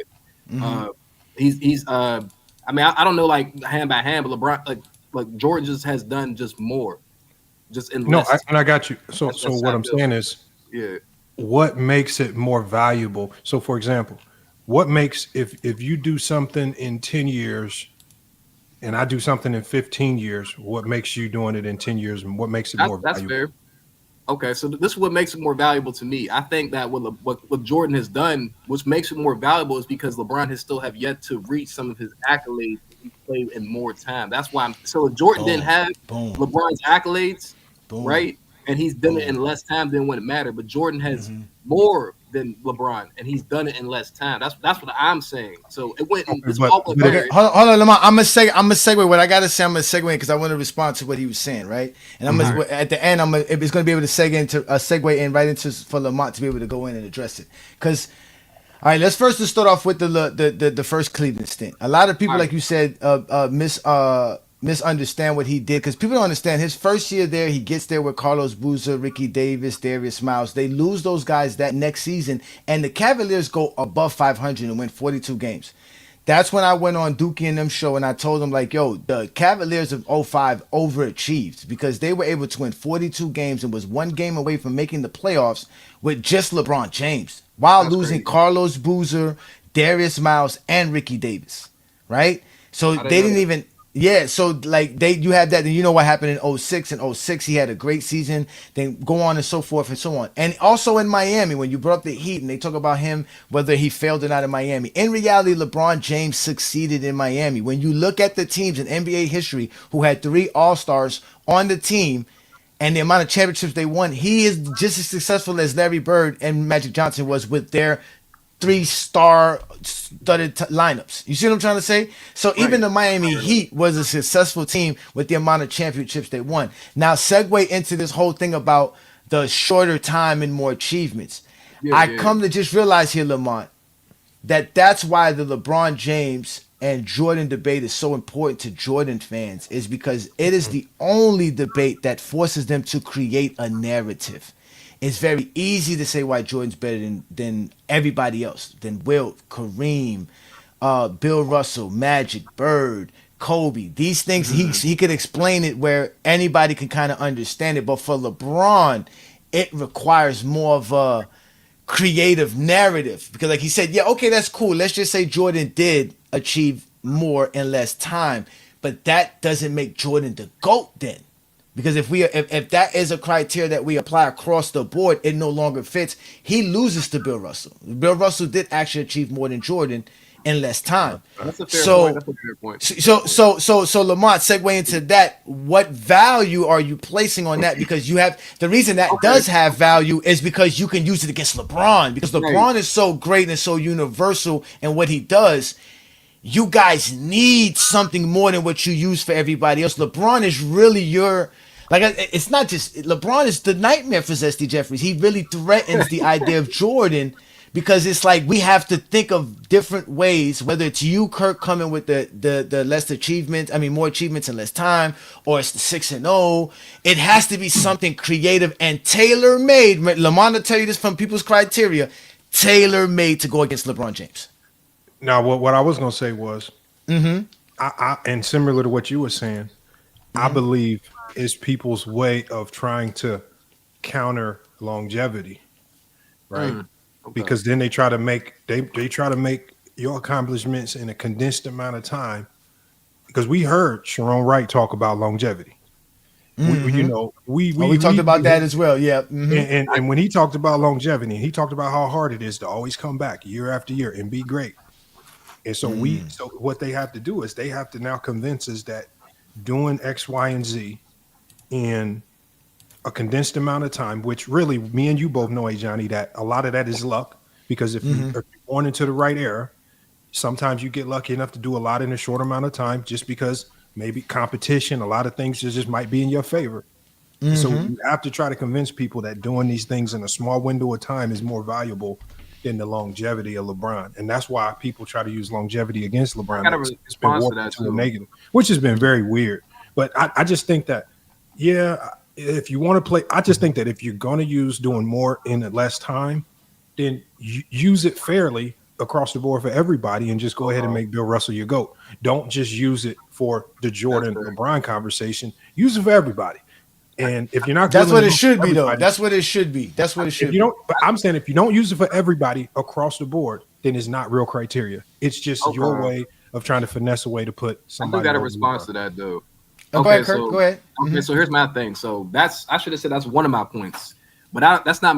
[SPEAKER 7] uh, he's I mean, I don't know like hand by hand, but LeBron like Jordan just has done just more, just in
[SPEAKER 1] no,
[SPEAKER 7] less.
[SPEAKER 1] and I got you. So
[SPEAKER 7] That's
[SPEAKER 1] what
[SPEAKER 7] how I
[SPEAKER 1] I'm
[SPEAKER 7] feel.
[SPEAKER 1] saying is,
[SPEAKER 7] Yeah.
[SPEAKER 1] what makes it more valuable? So for example, what makes if you do something in 10 years and I do something in 15 years, what makes you doing it in 10 years and what makes it more
[SPEAKER 7] That's
[SPEAKER 1] valuable?
[SPEAKER 7] fair. Okay, so this is what makes it more valuable to me. I think that what Jordan has done, which makes it more valuable, is because LeBron has still have yet to reach some of his accolades. He played in more time. That's why I'm. So if Jordan didn't
[SPEAKER 8] Boom,
[SPEAKER 7] have
[SPEAKER 8] boom,
[SPEAKER 7] LeBron's accolades,
[SPEAKER 8] boom,
[SPEAKER 7] right, and he's done it in
[SPEAKER 8] boom.
[SPEAKER 7] less time, then wouldn't matter. But Jordan has more than LeBron, and he's done it in less time. That's what I'm saying. So it wouldn't.
[SPEAKER 1] Okay,
[SPEAKER 7] This all wouldn't
[SPEAKER 1] but
[SPEAKER 8] Okay,
[SPEAKER 1] if,
[SPEAKER 7] matter.
[SPEAKER 8] hold on, Lamar. I'm gonna segue. What I gotta say, I'm gonna segue because I want to respond to what he was saying, right? And I'm
[SPEAKER 1] Mhm.
[SPEAKER 8] gonna, at the end, it's gonna be able to segue in right into for Lamont to be able to go in and address it. Because all right, let's first just start off with the first Cleveland stint. A lot of people,
[SPEAKER 7] All right.
[SPEAKER 8] like you said, misunderstand what he did because people don't understand his first year there. He gets there with Carlos Boozer, Ricky Davis, Darius Miles. They lose those guys that next season, and the Cavaliers go above 500 and win 42 games. That's when I went on Dookie and them show and I told them like, yo, the Cavaliers of '05 overachieved because they were able to win 42 games and was one game away from making the playoffs with just LeBron James while
[SPEAKER 7] That's
[SPEAKER 8] losing
[SPEAKER 7] crazy.
[SPEAKER 8] Carlos Boozer, Darius Miles, and Ricky Davis, right? So
[SPEAKER 7] I didn't
[SPEAKER 8] they
[SPEAKER 7] know
[SPEAKER 8] didn't
[SPEAKER 7] that.
[SPEAKER 8] even yeah, so like you have that, and you know what happened in '06 and '06 he had a great season, then go on and so forth and so on. And also in Miami, when you brought up the Heat and they talk about him, whether he failed or not in Miami. In reality, LeBron James succeeded in Miami. When you look at the teams in NBA history who had 3 All-Stars on the team and the amount of championships they won, he is just as successful as Larry Bird and Magic Johnson was with their 3-star studded lineups. You see what I'm trying to say? So even
[SPEAKER 7] Right.
[SPEAKER 8] the Miami Heat was a successful team with the amount of championships they won. Now segue into this whole thing about the shorter time and more achievements.
[SPEAKER 7] Yeah,
[SPEAKER 8] I
[SPEAKER 7] yeah.
[SPEAKER 8] come to just realize here, Lamont, that's why the LeBron James and Jordan debate is so important to Jordan fans is because it is the only debate that forces them to create a narrative. It's very easy to say why Jordan's better than everybody else, than Wilt, Kareem, Bill Russell, Magic, Bird, Kobe. These things he could explain it where anybody can kind of understand it. But for LeBron, it requires more of a creative narrative because like he said, yeah, okay, that's cool, let's just say Jordan did achieve more in less time, but that doesn't make Jordan the GOAT then, because if that is a criteria that we apply across the board, it no longer fits. He loses to Bill Russell. Bill Russell did actually achieve more than Jordan in less time.
[SPEAKER 7] That's a fair point.
[SPEAKER 8] So
[SPEAKER 7] That's a fair point.
[SPEAKER 8] so Lamont, segue into that. What value are you placing on that? Because you have the reason that
[SPEAKER 7] Okay.
[SPEAKER 8] does have value is because you can use it against LeBron. Because
[SPEAKER 7] Right.
[SPEAKER 8] LeBron is so great and so universal in what he does. You guys need something more than what you use for everybody else. LeBron is really your like it's not just LeBron is the nightmare for Zesty Jeffries. He really threatens the idea of Jordan because it's like we have to think of different ways, whether it's you, Kirk, coming with the less achievements, I mean more achievements in less time, or it's the 6-0. It has to be something creative and tailor made. Lamont will tell you this from people's criteria, tailor made to go against LeBron James.
[SPEAKER 1] now what I was gonna say was
[SPEAKER 8] Mm-hmm.
[SPEAKER 1] And similar to what you were saying, I
[SPEAKER 8] Mhm.
[SPEAKER 1] believe is people's way of trying to counter longevity, right?
[SPEAKER 7] Okay.
[SPEAKER 1] Because then they try to make they try to make your accomplishments in a condensed amount of time. Because we heard Sharon Wright talk about longevity. You
[SPEAKER 8] Mm-hmm.
[SPEAKER 1] know,
[SPEAKER 8] Oh, we talked about that
[SPEAKER 1] him,
[SPEAKER 8] as well. Yeah. Mm-hmm.
[SPEAKER 1] and when he talked about longevity, he talked about how hard it is to always come back year after year and be great. And so so what they have to do is they have to now convince us that doing X, Y, and Z in a condensed amount of time, which really me and you both know, Johnny, that a lot of that is luck. Because if
[SPEAKER 8] Mm-hmm.
[SPEAKER 1] you're born into the right era, sometimes you get lucky enough to do a lot in a short amount of time, just because maybe competition, a lot of things just might be in your favor. And so
[SPEAKER 8] Mm-hmm.
[SPEAKER 1] you have to try to convince people that doing these things in a small window of time is more valuable than the longevity of LeBron. And that's why people try to use longevity against
[SPEAKER 7] I
[SPEAKER 1] LeBron.
[SPEAKER 7] got a
[SPEAKER 1] It's been
[SPEAKER 7] response to
[SPEAKER 1] warped
[SPEAKER 7] that
[SPEAKER 1] into a
[SPEAKER 7] too.
[SPEAKER 1] negative, which has been very weird. But I just think that, yeah, if you want to play, I just think that if you're going to use doing more in less time, then use it fairly across the board for everybody and just go ahead and make Bill Russell your GOAT. Don't just use it for the Jordan LeBron conversation. Use it for everybody. And if you're not
[SPEAKER 8] That's
[SPEAKER 1] willing
[SPEAKER 8] what
[SPEAKER 1] to
[SPEAKER 8] it
[SPEAKER 1] use it
[SPEAKER 8] should
[SPEAKER 1] for
[SPEAKER 8] be, though.
[SPEAKER 1] everybody,
[SPEAKER 8] That's what it should be. That's what it
[SPEAKER 1] if
[SPEAKER 8] should
[SPEAKER 1] you
[SPEAKER 8] be.
[SPEAKER 1] don't, but I'm saying if you don't use it for everybody across the board, then it's not real criteria. It's just your
[SPEAKER 7] Okay.
[SPEAKER 1] way of trying to finesse a way to put
[SPEAKER 7] I do
[SPEAKER 1] somebody
[SPEAKER 7] got a
[SPEAKER 1] over
[SPEAKER 7] response
[SPEAKER 1] LeBron.
[SPEAKER 7] to that though.
[SPEAKER 8] Go ahead, Kurt. Go ahead.
[SPEAKER 7] Okay,
[SPEAKER 8] Mhm.
[SPEAKER 7] so here's my thing. So I should have said that's one of my points, but that's not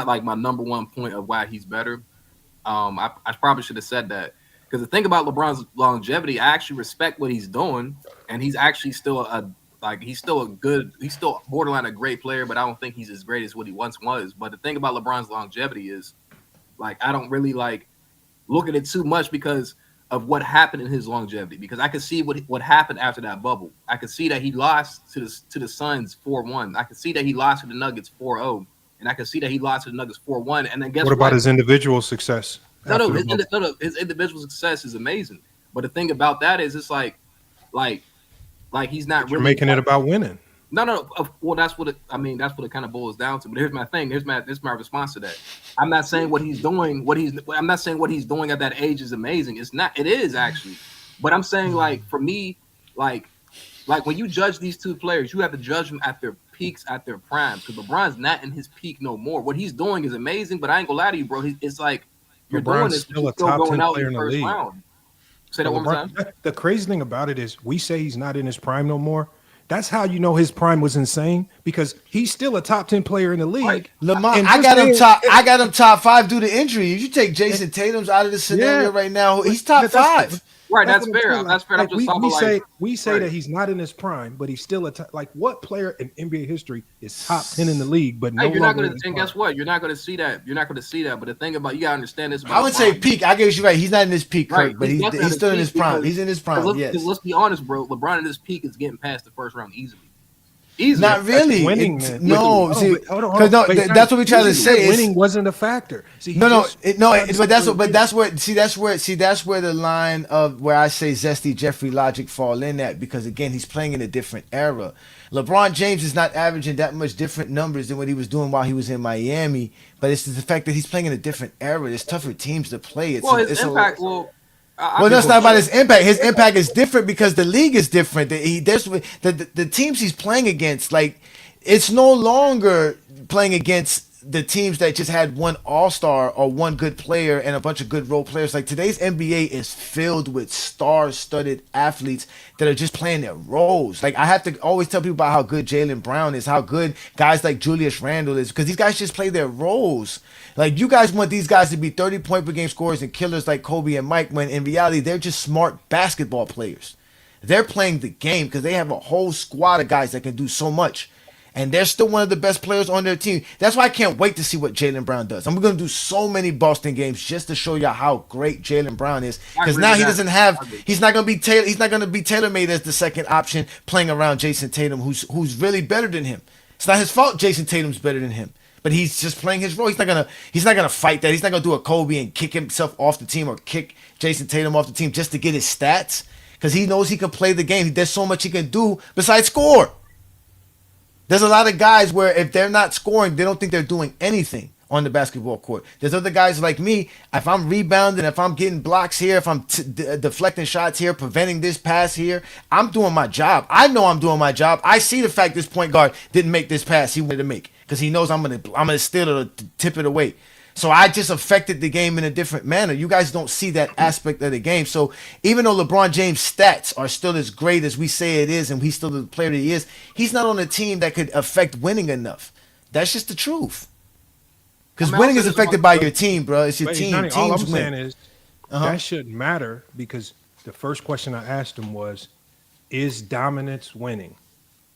[SPEAKER 7] like my number one point of why he's better. I probably should have said that because the thing about LeBron's longevity, I actually respect what he's doing, and he's actually still he's still borderline a great player, but I don't think he's as great as what he once was. But the thing about LeBron's longevity is like I don't really like look at it too much because of what happened in his longevity. Because I could see what happened after that bubble. I could see that he lost to the Suns 4-1. I could see that he lost to the Nuggets 4-0. And I could see that he lost to the Nuggets 4-1. And then guess
[SPEAKER 1] What about
[SPEAKER 7] what?
[SPEAKER 1] his individual success after the bubble?
[SPEAKER 7] No, his individual success is amazing. But the thing about that is it's like he's not
[SPEAKER 1] But you're
[SPEAKER 7] really
[SPEAKER 1] making it about winning.
[SPEAKER 7] no. Well, that's what that's what it kind of boils down to. But here's my thing. Here's my response to that. I'm not saying what he's doing. I'm not saying what he's doing at that age is amazing. It's not. It is actually. But I'm saying like for me, like when you judge these two players, you have to judge them at their peaks, at their primes. Because LeBron's not in his peak no more. What he's doing is amazing. But I ain't gonna lie to you, bro. It's like you're doing
[SPEAKER 1] LeBron's
[SPEAKER 7] this, but
[SPEAKER 1] still
[SPEAKER 7] you're
[SPEAKER 1] a
[SPEAKER 7] still
[SPEAKER 1] top
[SPEAKER 7] going
[SPEAKER 1] 10
[SPEAKER 7] out in
[SPEAKER 1] player
[SPEAKER 7] the
[SPEAKER 1] in the
[SPEAKER 7] first
[SPEAKER 1] league.
[SPEAKER 7] round. Say that
[SPEAKER 1] But
[SPEAKER 7] one more time.
[SPEAKER 1] the crazy thing about it is we say he's not in his prime no more. That's how you know his prime was insane because he's still a top 10 player in the league.
[SPEAKER 8] Lamont,
[SPEAKER 1] And
[SPEAKER 8] I
[SPEAKER 1] just
[SPEAKER 8] got him
[SPEAKER 1] saying-
[SPEAKER 8] top. I got him top 5 due to injury. If you take Jason Tatum's out of the scenario right now, he's top
[SPEAKER 1] But that's-
[SPEAKER 8] 5.
[SPEAKER 7] Right,
[SPEAKER 1] That's
[SPEAKER 7] that's
[SPEAKER 1] what I'm
[SPEAKER 7] fair.
[SPEAKER 1] saying.
[SPEAKER 7] That's fair. I'm
[SPEAKER 1] Like,
[SPEAKER 7] just talking like
[SPEAKER 1] we say
[SPEAKER 7] right.
[SPEAKER 1] that he's not in his prime, but he's still like what player in NBA history is top 10 in the league, but no
[SPEAKER 7] Hey, you're not
[SPEAKER 1] longer
[SPEAKER 7] gonna
[SPEAKER 1] in his
[SPEAKER 7] and
[SPEAKER 1] prime?
[SPEAKER 7] guess what? You're not gonna see that. You're not gonna see that. But the thing about you gotta understand this.
[SPEAKER 8] I
[SPEAKER 7] About
[SPEAKER 8] would say
[SPEAKER 7] LeBron.
[SPEAKER 8] peak. I guess you right. He's not in his peak, Kurt,
[SPEAKER 7] Right,
[SPEAKER 8] but he's
[SPEAKER 7] definitely at
[SPEAKER 8] still in his
[SPEAKER 7] peak
[SPEAKER 8] prime.
[SPEAKER 7] because-
[SPEAKER 8] He's in his prime.
[SPEAKER 7] Let's,
[SPEAKER 8] Yes.
[SPEAKER 7] let's be honest, bro. LeBron at his peak is getting past the first round easily. Easily.
[SPEAKER 8] Not really.
[SPEAKER 1] Winning,
[SPEAKER 8] It's-
[SPEAKER 1] man.
[SPEAKER 8] no,
[SPEAKER 1] Hold
[SPEAKER 8] see,
[SPEAKER 1] on, hold on.
[SPEAKER 8] because no,
[SPEAKER 1] Wait,
[SPEAKER 8] that's what we try to
[SPEAKER 1] you said
[SPEAKER 8] say.
[SPEAKER 1] winning wasn't a factor. See, he
[SPEAKER 8] No,
[SPEAKER 1] just-
[SPEAKER 8] but that's where the line of where I say Zesty Jeffrey logic fall in at because again he's playing in a different era. LeBron James is not averaging that much different numbers than what he was doing while he was in Miami, but it's the fact that he's playing in a different era. There's tougher teams to play.
[SPEAKER 7] His impact.
[SPEAKER 8] Well, that's not about his impact. His impact is different because the league is different. The teams he's playing against, like, it's no longer playing against the teams that just had one all-star or one good player and a bunch of good role players. Like, today's NBA is filled with star-studded athletes that are just playing their roles. Like, I have to always tell people about how good Jaylen Brown is, how good guys like Julius Randle is, because these guys just play their roles. Like, you guys want these guys to be 30-point per game scorers and killers like Kobe and Mike, when in reality, they're just smart basketball players. They're playing the game because they have a whole squad of guys that can do so much. And they're still one of the best players on their team. That's why I can't wait to see what Jaylen Brown does. I'm going to do so many Boston games just to show you how great Jaylen Brown is. Because now he doesn't have, he's not going to be tailor-made as the second option playing around Jason Tatum, who's really better than him. It's not his fault Jason Tatum's better than him. But he's just playing his role. He's not gonna fight that. He's not gonna do a Kobe and kick himself off the team or kick Jason Tatum off the team just to get his stats. Because he knows he can play the game. There's so much he can do besides score. There's a lot of guys where if they're not scoring, they don't think they're doing anything. on the basketball court. There's other guys like me. If I'm rebounding, if I'm getting blocks here, if I'm deflecting shots here, preventing this pass here, I'm doing my job. I know I'm doing my job. I see the fact this point guard didn't make this pass he wanted to make because he knows I'm gonna steal it or tip it away. So I just affected the game in a different manner. You guys don't see that aspect of the game. So even though LeBron James' stats are still as great as we say it is, and he's still the player that he is, he's not on a team that could affect winning enough. That's just the truth. Because winning is affected by your team, bro. It's your team.
[SPEAKER 1] Johnny, all I'm
[SPEAKER 8] Teams
[SPEAKER 1] saying
[SPEAKER 8] win.
[SPEAKER 1] is that shouldn't matter because the first question I asked him was, "Is dominance winning?"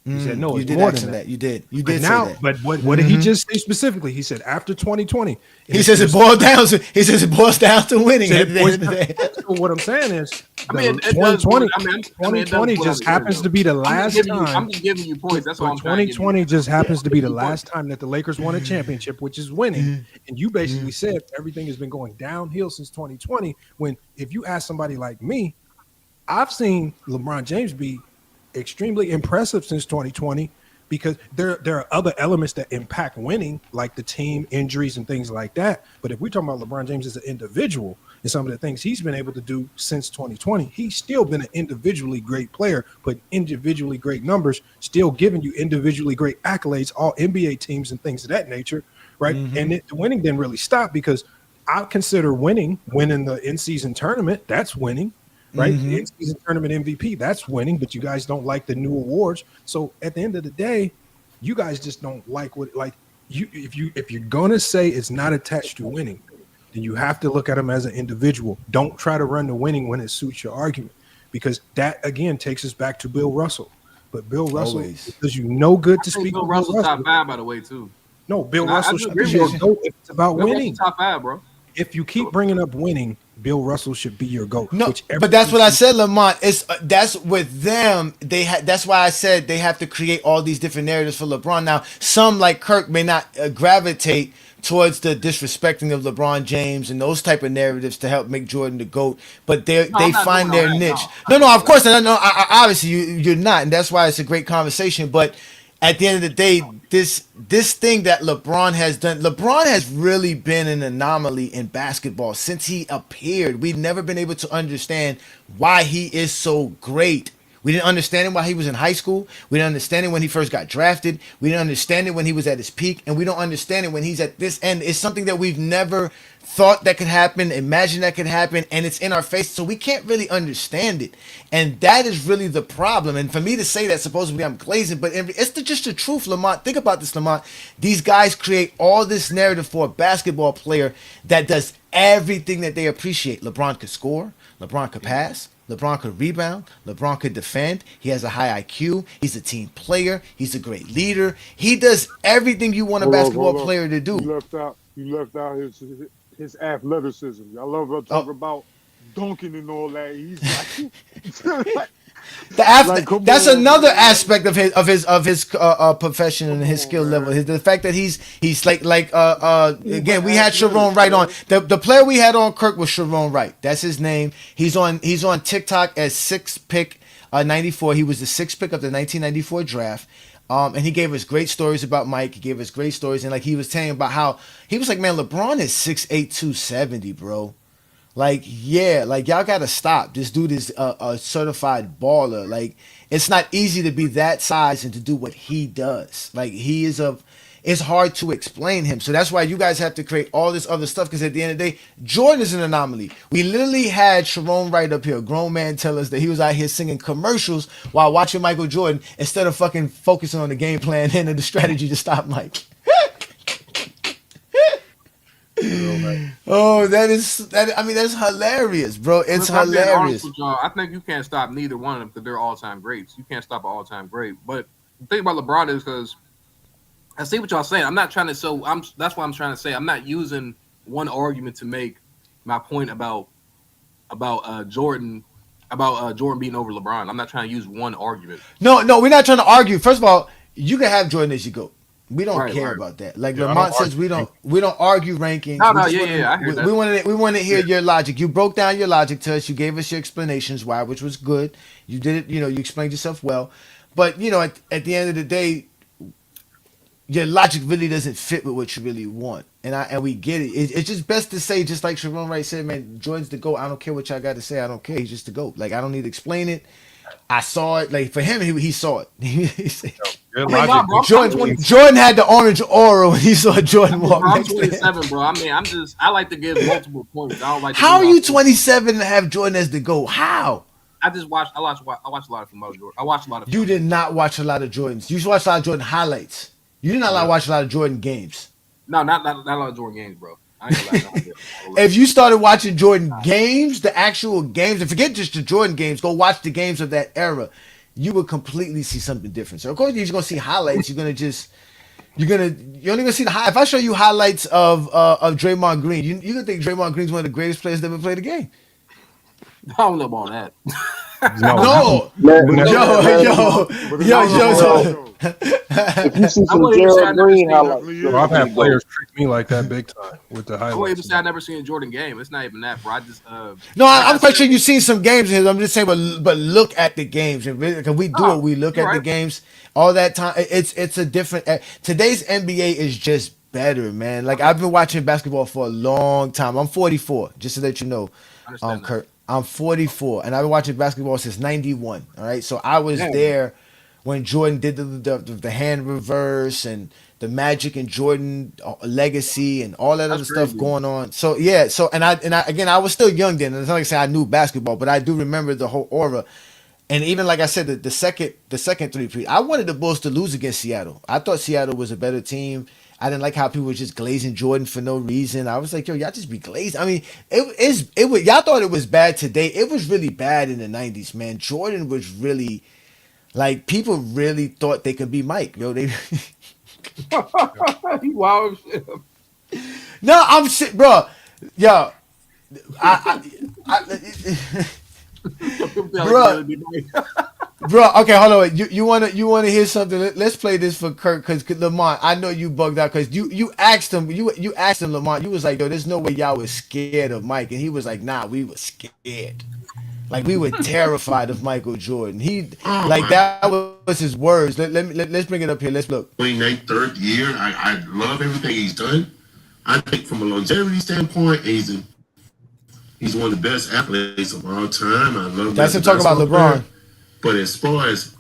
[SPEAKER 1] He said, "No,
[SPEAKER 8] You
[SPEAKER 1] it's
[SPEAKER 8] did
[SPEAKER 1] more
[SPEAKER 8] ask
[SPEAKER 1] than
[SPEAKER 8] him
[SPEAKER 1] that."
[SPEAKER 8] that. You did. You
[SPEAKER 1] But
[SPEAKER 8] did
[SPEAKER 1] now,
[SPEAKER 8] say that.
[SPEAKER 1] but what did he just say specifically? He said after 2020.
[SPEAKER 8] He says it boils down to. He says it boils down to winning
[SPEAKER 1] Said
[SPEAKER 8] at
[SPEAKER 1] it
[SPEAKER 8] the end of the
[SPEAKER 1] boils
[SPEAKER 8] day.
[SPEAKER 1] down- So what I'm saying is,
[SPEAKER 7] I mean, it does.
[SPEAKER 1] 2020,
[SPEAKER 7] I mean, it does
[SPEAKER 1] 2020
[SPEAKER 7] boil
[SPEAKER 1] just
[SPEAKER 7] down to
[SPEAKER 1] happens
[SPEAKER 7] winning,
[SPEAKER 1] to be the
[SPEAKER 7] though.
[SPEAKER 1] last
[SPEAKER 7] I'm
[SPEAKER 1] time.
[SPEAKER 7] just giving you points. That's
[SPEAKER 1] But
[SPEAKER 7] all I'm trying to give you.
[SPEAKER 1] 2020 just happens to be the last time that the Lakers won a championship, which is winning. And you basically said everything has been going downhill since 2020. When if you ask somebody like me, I've seen LeBron James be extremely impressive since 2020 because there are other elements that impact winning, like the team injuries and things like that. But if we're talking about LeBron James as an individual and some of the things he's been able to do since 2020, he's still been an individually great player, but individually great numbers, still giving you individually great accolades, all NBA teams and things of that nature, right? And the winning didn't really stop because I consider winning the in-season tournament. That's winning. Right, the in-season tournament MVP, that's winning, but you guys don't like the new awards. So at the end of the day, you guys just don't like what you. If you're gonna say it's not attached to winning, then you have to look at them as an individual. Don't try to run the winning when it suits your argument, because that again takes us back to Bill Russell. But Bill Russell does you no good to speak.
[SPEAKER 7] Bill
[SPEAKER 1] Bill
[SPEAKER 7] Russell's top five, by the way, too.
[SPEAKER 1] No, Bill
[SPEAKER 7] And I
[SPEAKER 1] Russell
[SPEAKER 7] do
[SPEAKER 1] should
[SPEAKER 7] agree
[SPEAKER 1] be
[SPEAKER 7] with
[SPEAKER 1] your
[SPEAKER 7] you.
[SPEAKER 1] GOAT if it's about
[SPEAKER 7] Bill
[SPEAKER 1] winning.
[SPEAKER 7] Russell's top five, bro.
[SPEAKER 1] If you keep bringing up winning, Bill Russell should be your GOAT.
[SPEAKER 8] No, but that's what I said, Lamont. It's that's with them. That's why I said they have to create all these different narratives for LeBron. Now, some like Kirk may not gravitate towards the disrespecting of LeBron James and those type of narratives to help make Jordan the GOAT, but they
[SPEAKER 7] I'm not
[SPEAKER 8] find
[SPEAKER 7] doing
[SPEAKER 8] their
[SPEAKER 7] all that,
[SPEAKER 8] niche.
[SPEAKER 7] no.
[SPEAKER 8] No, of course, and I know. Obviously, you're not, and that's why it's a great conversation. But at the end of the day, this thing that LeBron has done, LeBron has really been an anomaly in basketball since he appeared. We've never been able to understand why he is so great. We didn't understand him while he was in high school. We didn't understand him when he first got drafted. We didn't understand it when he was at his peak, and we don't understand it when he's at this end. It's something that we've never thought that could happen, imagined that could happen, and it's in our face, so we can't really understand it. And that is really the problem. And for me to say that, supposedly I'm glazing, but it's just the truth, Lamont. Think about this, Lamont. These guys create all this narrative for a basketball player that does everything that they appreciate. LeBron could score. LeBron could pass. LeBron could rebound. LeBron could defend. He has a high IQ. He's a team player. He's a great leader. He does everything you want a basketball player to do.
[SPEAKER 14] You left out his athleticism. Y'all love to talk about dunking and all that. He's like,
[SPEAKER 8] That's another aspect of his profession and his skill level. The fact that he's again, we had Sharon Wright on. The player we had on Kirk was Sharon Wright. That's his name. He's on TikTok as 6th pick 94. He was the 6th pick of the 1994 draft. And he gave us great stories about Mike. He gave us great stories, and like he was telling about how he was like, man, LeBron is 6'8", 270, bro. Like, yeah, like y'all gotta stop. This dude is a certified baller. Like, it's not easy to be that size and to do what he does. Like, it's hard to explain him. So that's why you guys have to create all this other stuff. Because at the end of the day, Jordan is an anomaly. We literally had Sharon Wright up here, a grown man, tell us that he was out here singing commercials while watching Michael Jordan instead of fucking focusing on the game plan and the strategy to stop Mike. Oh, I mean, that's hilarious, bro. It's
[SPEAKER 7] Look, I'm being honest
[SPEAKER 8] hilarious.
[SPEAKER 7] with y'all. I think you can't stop neither one of them because they're all-time greats. You can't stop an all-time great. But the thing about LeBron is because I see what y'all saying. I'm not trying to. That's what I'm trying to say. I'm not using one argument to make my point about Jordan being over LeBron. I'm not trying to use one argument.
[SPEAKER 8] No, we're not trying to argue. First of all, you can have Jordan as your GOAT. We don't care about that. Like Lamont says, we don't argue rankings.
[SPEAKER 7] I hear that.
[SPEAKER 8] We want to hear your logic. You broke down your logic to us. You gave us your explanations why, which was good. You did it. You explained yourself well. But at the end of the day, your logic really doesn't fit with what you really want. And we get it. It's just best to say, just like Sharon Wright said, man, Jordan's the GOAT. I don't care what y'all got to say. I don't care. He's just the GOAT. Like, I don't need to explain it. I saw it. Like, for him, he saw it.
[SPEAKER 1] Your
[SPEAKER 7] I mean,
[SPEAKER 1] logic
[SPEAKER 7] bro,
[SPEAKER 8] Jordan had the orange aura when he saw Jordan walk
[SPEAKER 7] I'm
[SPEAKER 8] next to him.
[SPEAKER 7] 27, bro. I mean, I like to give multiple points. I don't like.
[SPEAKER 8] How are you 27 and have Jordan as the GOAT? How?
[SPEAKER 7] I watch a lot of from Michael Jordan. I watch a lot of.
[SPEAKER 8] You did not watch a lot of Jordans. You watched a lot of Jordan highlights. You did not watch a lot of Jordan games.
[SPEAKER 7] No, not a lot of Jordan games, bro. I ain't gonna lie.
[SPEAKER 8] If you started watching Jordan games, the actual games, and forget just the Jordan games, go watch the games of that era, you would completely see something different. So of course you're just gonna see highlights. You're only gonna see the high. If I show you highlights of Draymond Green, you gonna think Draymond Green's one of the greatest players that ever played the game.
[SPEAKER 7] I don't know about that.
[SPEAKER 8] No.
[SPEAKER 13] If you see some Gerald Green highlights,
[SPEAKER 1] I've had players trick me like that big time with the
[SPEAKER 7] I won't even
[SPEAKER 1] highlights.
[SPEAKER 7] say I've never seen a Jordan game. It's not even that, bro. I just
[SPEAKER 8] No, I'm quite sure you've seen some games. I'm just saying, but look at the games. Because we do it. We look at the games all that time. It's a different. Today's NBA is just better, man. Like, I've been watching basketball for a long time. I'm 44, just to let you know, Kurt. I'm 44, and I've been watching basketball since '91. All right, so I was there when Jordan did the hand reverse and the Magic and Jordan legacy and all that other stuff going on. So yeah, and I was still young then. It's not like I say I knew basketball, but I do remember the whole aura. And even like I said, the second three-peat, I wanted the Bulls to lose against Seattle. I thought Seattle was a better team. I didn't like how people were just glazing Jordan for no reason. I was like, yo, y'all just be glazed. I mean, it was y'all thought it was bad today. It was really bad in the 90s, man. Jordan was really, like, people really thought they could be Mike. Yo, they
[SPEAKER 7] wow.
[SPEAKER 8] No, I'm shit, bro. Yo, Bro, okay, hold on. You wanna hear something? Let's play this for Kirk, because Lamont, I know you bugged out because you asked him Lamont. You was like, yo, there's no way y'all was scared of Mike, and he was like, nah, we were scared. Like, we were terrified of Michael Jordan. That was his words. Let's bring it up here. Let's look.
[SPEAKER 4] 29th, third year. I love everything he's done. I think from a longevity standpoint, he's one of the best athletes of all time. I love
[SPEAKER 8] that's him talking about LeBron.
[SPEAKER 4] Player. But as far as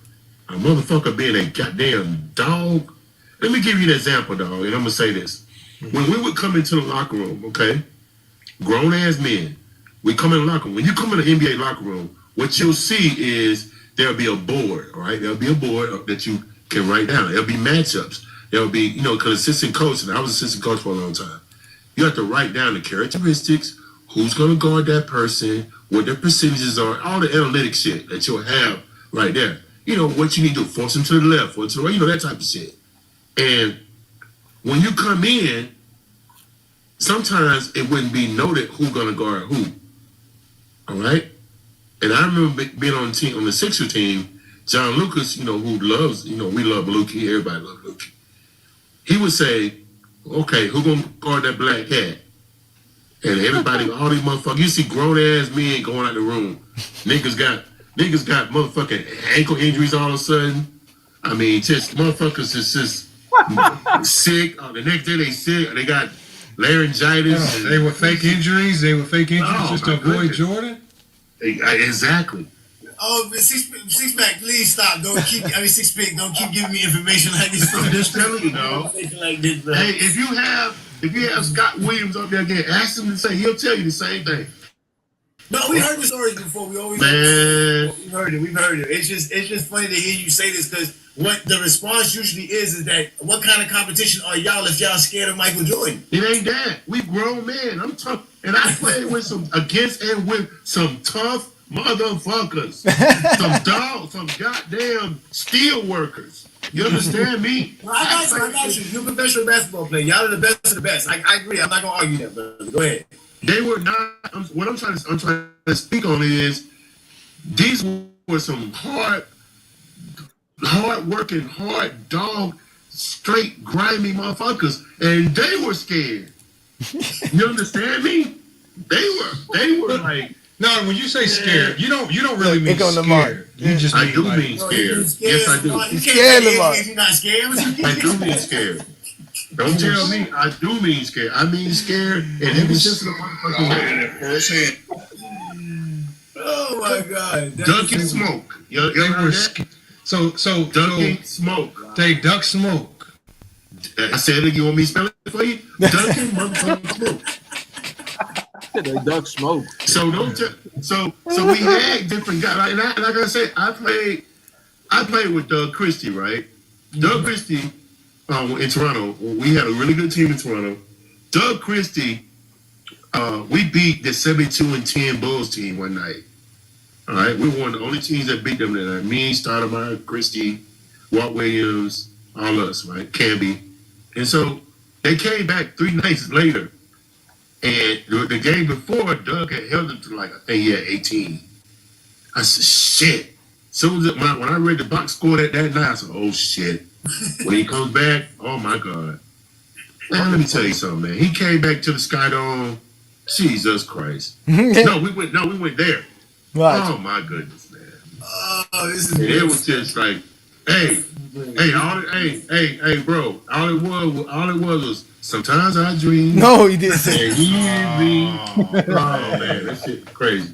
[SPEAKER 4] a motherfucker being a goddamn dog, let me give you an example, dog, and I'm gonna say this. When we would come into the locker room, okay, grown ass men, we come in the locker room. When you come in the NBA locker room, what you'll see is there'll be a board, all right? There'll be a board that you can write down. There'll be matchups. There'll be, because assistant coach, and I was assistant coach for a long time. You have to write down the characteristics, who's gonna guard that person, what their percentages are, all the analytic shit that you'll have right there. What you need to force them to the left, or to the right, that type of shit. And when you come in, sometimes it wouldn't be noted who's gonna guard who. All right? And I remember being on the team, on the Sixer team, John Lucas, who loves, we love Lukey, everybody loves Lukey. He would say, okay, who gonna guard that black cat? And everybody, all these motherfuckers, you see grown ass men going out the room. Niggas got motherfucking ankle injuries all of a sudden. I mean, just motherfuckers is just sick. The next day they sick. They got laryngitis.
[SPEAKER 5] They were fake injuries. Just to avoid Jordan.
[SPEAKER 4] Exactly.
[SPEAKER 11] Oh, six pack, please stop. Don't keep. Six pack, don't keep giving me information like this.
[SPEAKER 4] I'm just telling you, dog.
[SPEAKER 11] Like this, bro.
[SPEAKER 4] Hey, if you have Scott Williams up there again, ask him to say. He'll tell you the same thing.
[SPEAKER 11] No, we heard the stories before. We've heard it. It's just funny to hear you say this, because what the response usually is that what kind of competition are y'all if y'all scared of Michael Jordan?
[SPEAKER 4] It ain't that. We grown men. I'm tough, and I played with some tough motherfuckers, some dogs, some goddamn steel workers. You understand me?
[SPEAKER 11] No, I got you. You're a professional basketball player. Y'all are the best of the best. I agree. I'm not gonna argue that, brother. Go ahead.
[SPEAKER 4] They were not. What I'm trying to speak on is these were some hard working, hard dog, straight grimy motherfuckers, and they were scared. You understand me? They were like
[SPEAKER 5] No, when you say scared, you don't really mean
[SPEAKER 8] Here come Lamar.
[SPEAKER 5] scared. You just
[SPEAKER 4] I
[SPEAKER 5] mean
[SPEAKER 4] do
[SPEAKER 5] like,
[SPEAKER 4] mean scared. Yes, I do.
[SPEAKER 11] You
[SPEAKER 8] You
[SPEAKER 11] can't
[SPEAKER 8] scared,
[SPEAKER 11] say
[SPEAKER 8] Lamar.
[SPEAKER 11] if you're not scared. What you
[SPEAKER 4] I do mean scared. Don't tell me I do mean scared. I mean scared, and every sense of the motherfucking way.
[SPEAKER 11] Oh my God.
[SPEAKER 4] Duck and smoke. You ever heard that?
[SPEAKER 5] so
[SPEAKER 4] Ducking smoke.
[SPEAKER 5] they duck smoke.
[SPEAKER 4] I said it. You want me to spell it for you? Ducking motherfucking smoke.
[SPEAKER 7] They duck smoke.
[SPEAKER 4] So don't so we had different guys. Like I said, I played with Doug Christie, right? Doug Christie in Toronto. We had a really good team in Toronto. Doug Christie, we beat the 72-10 Bulls team one night. All right, we were one of the only teams that beat them that night. Me, Stoudemire, Christie, Walt Williams, all us, right? Camby. And so they came back 3 nights later. And the game before, Doug had held them to like, I think he had 18. I said, shit. So when I read the box score that night, I said, oh shit. When he comes back, oh my God. Man, let me tell you something, man. He came back to the Sky Dome. Jesus Christ. No, we went there.
[SPEAKER 8] Right.
[SPEAKER 4] Oh my goodness, man.
[SPEAKER 11] Oh, this is.
[SPEAKER 4] And it was just like, hey, bro. All it was sometimes I dream.
[SPEAKER 8] No, he didn't say.
[SPEAKER 4] And he dream. Oh man, that shit crazy.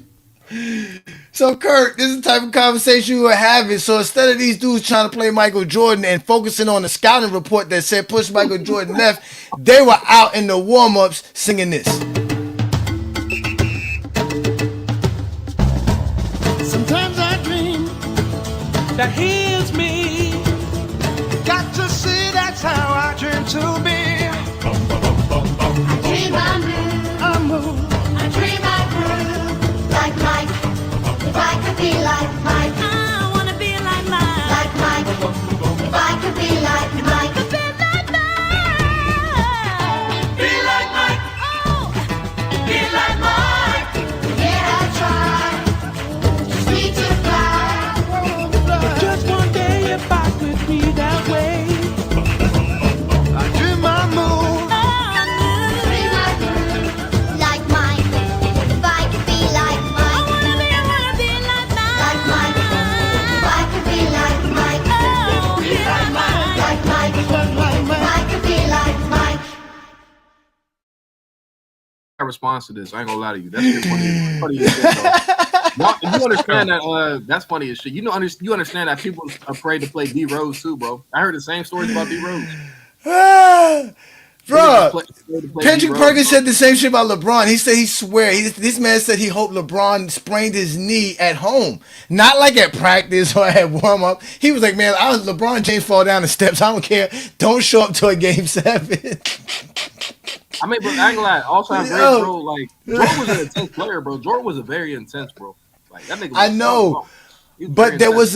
[SPEAKER 8] So, Kurt, this is the type of conversation we were having. So, instead of these dudes trying to play Michael Jordan and focusing on the scouting report that said push Michael Jordan left, they were out in the warm-ups singing this.
[SPEAKER 12] Sometimes I dream that he is me. Got to see that's how I dream to be. I dream I move. I move. I dream I groove. Like Mike. If I could be like Mike. I wanna be like Mike. Like Mike. If I could be like Mike. Be like Mike. Oh. Be like Mike. Yeah, I try. Just need to fly. Just one day if I could be that way. I dream I move. Dream I groove. Like Mike. If I could be like Mike. I wanna be like Mike. Like Mike. If I could be like Mike. Oh, be like Mike. Like Mike. If I could be like Mike.
[SPEAKER 7] My response to this, I ain't gonna lie to you. That's shit funny as shit, though. Now, you understand that that's funny as shit. You understand that people afraid to play D Rose too, bro. I heard the same stories about D Rose.
[SPEAKER 8] Bro, Patrick Perkins said the same shit about LeBron. He said he swear. This man said he hoped LeBron sprained his knee at home, not like at practice or at warm up. He was like, man, LeBron James fall down the steps. I don't care. Don't show up to a game 7.
[SPEAKER 7] I mean, but I ain't gonna lie. Also, I'm great, bro. Like Jordan was an intense player, bro. Jordan was a very intense, bro. Like that nigga.
[SPEAKER 8] I know. But there was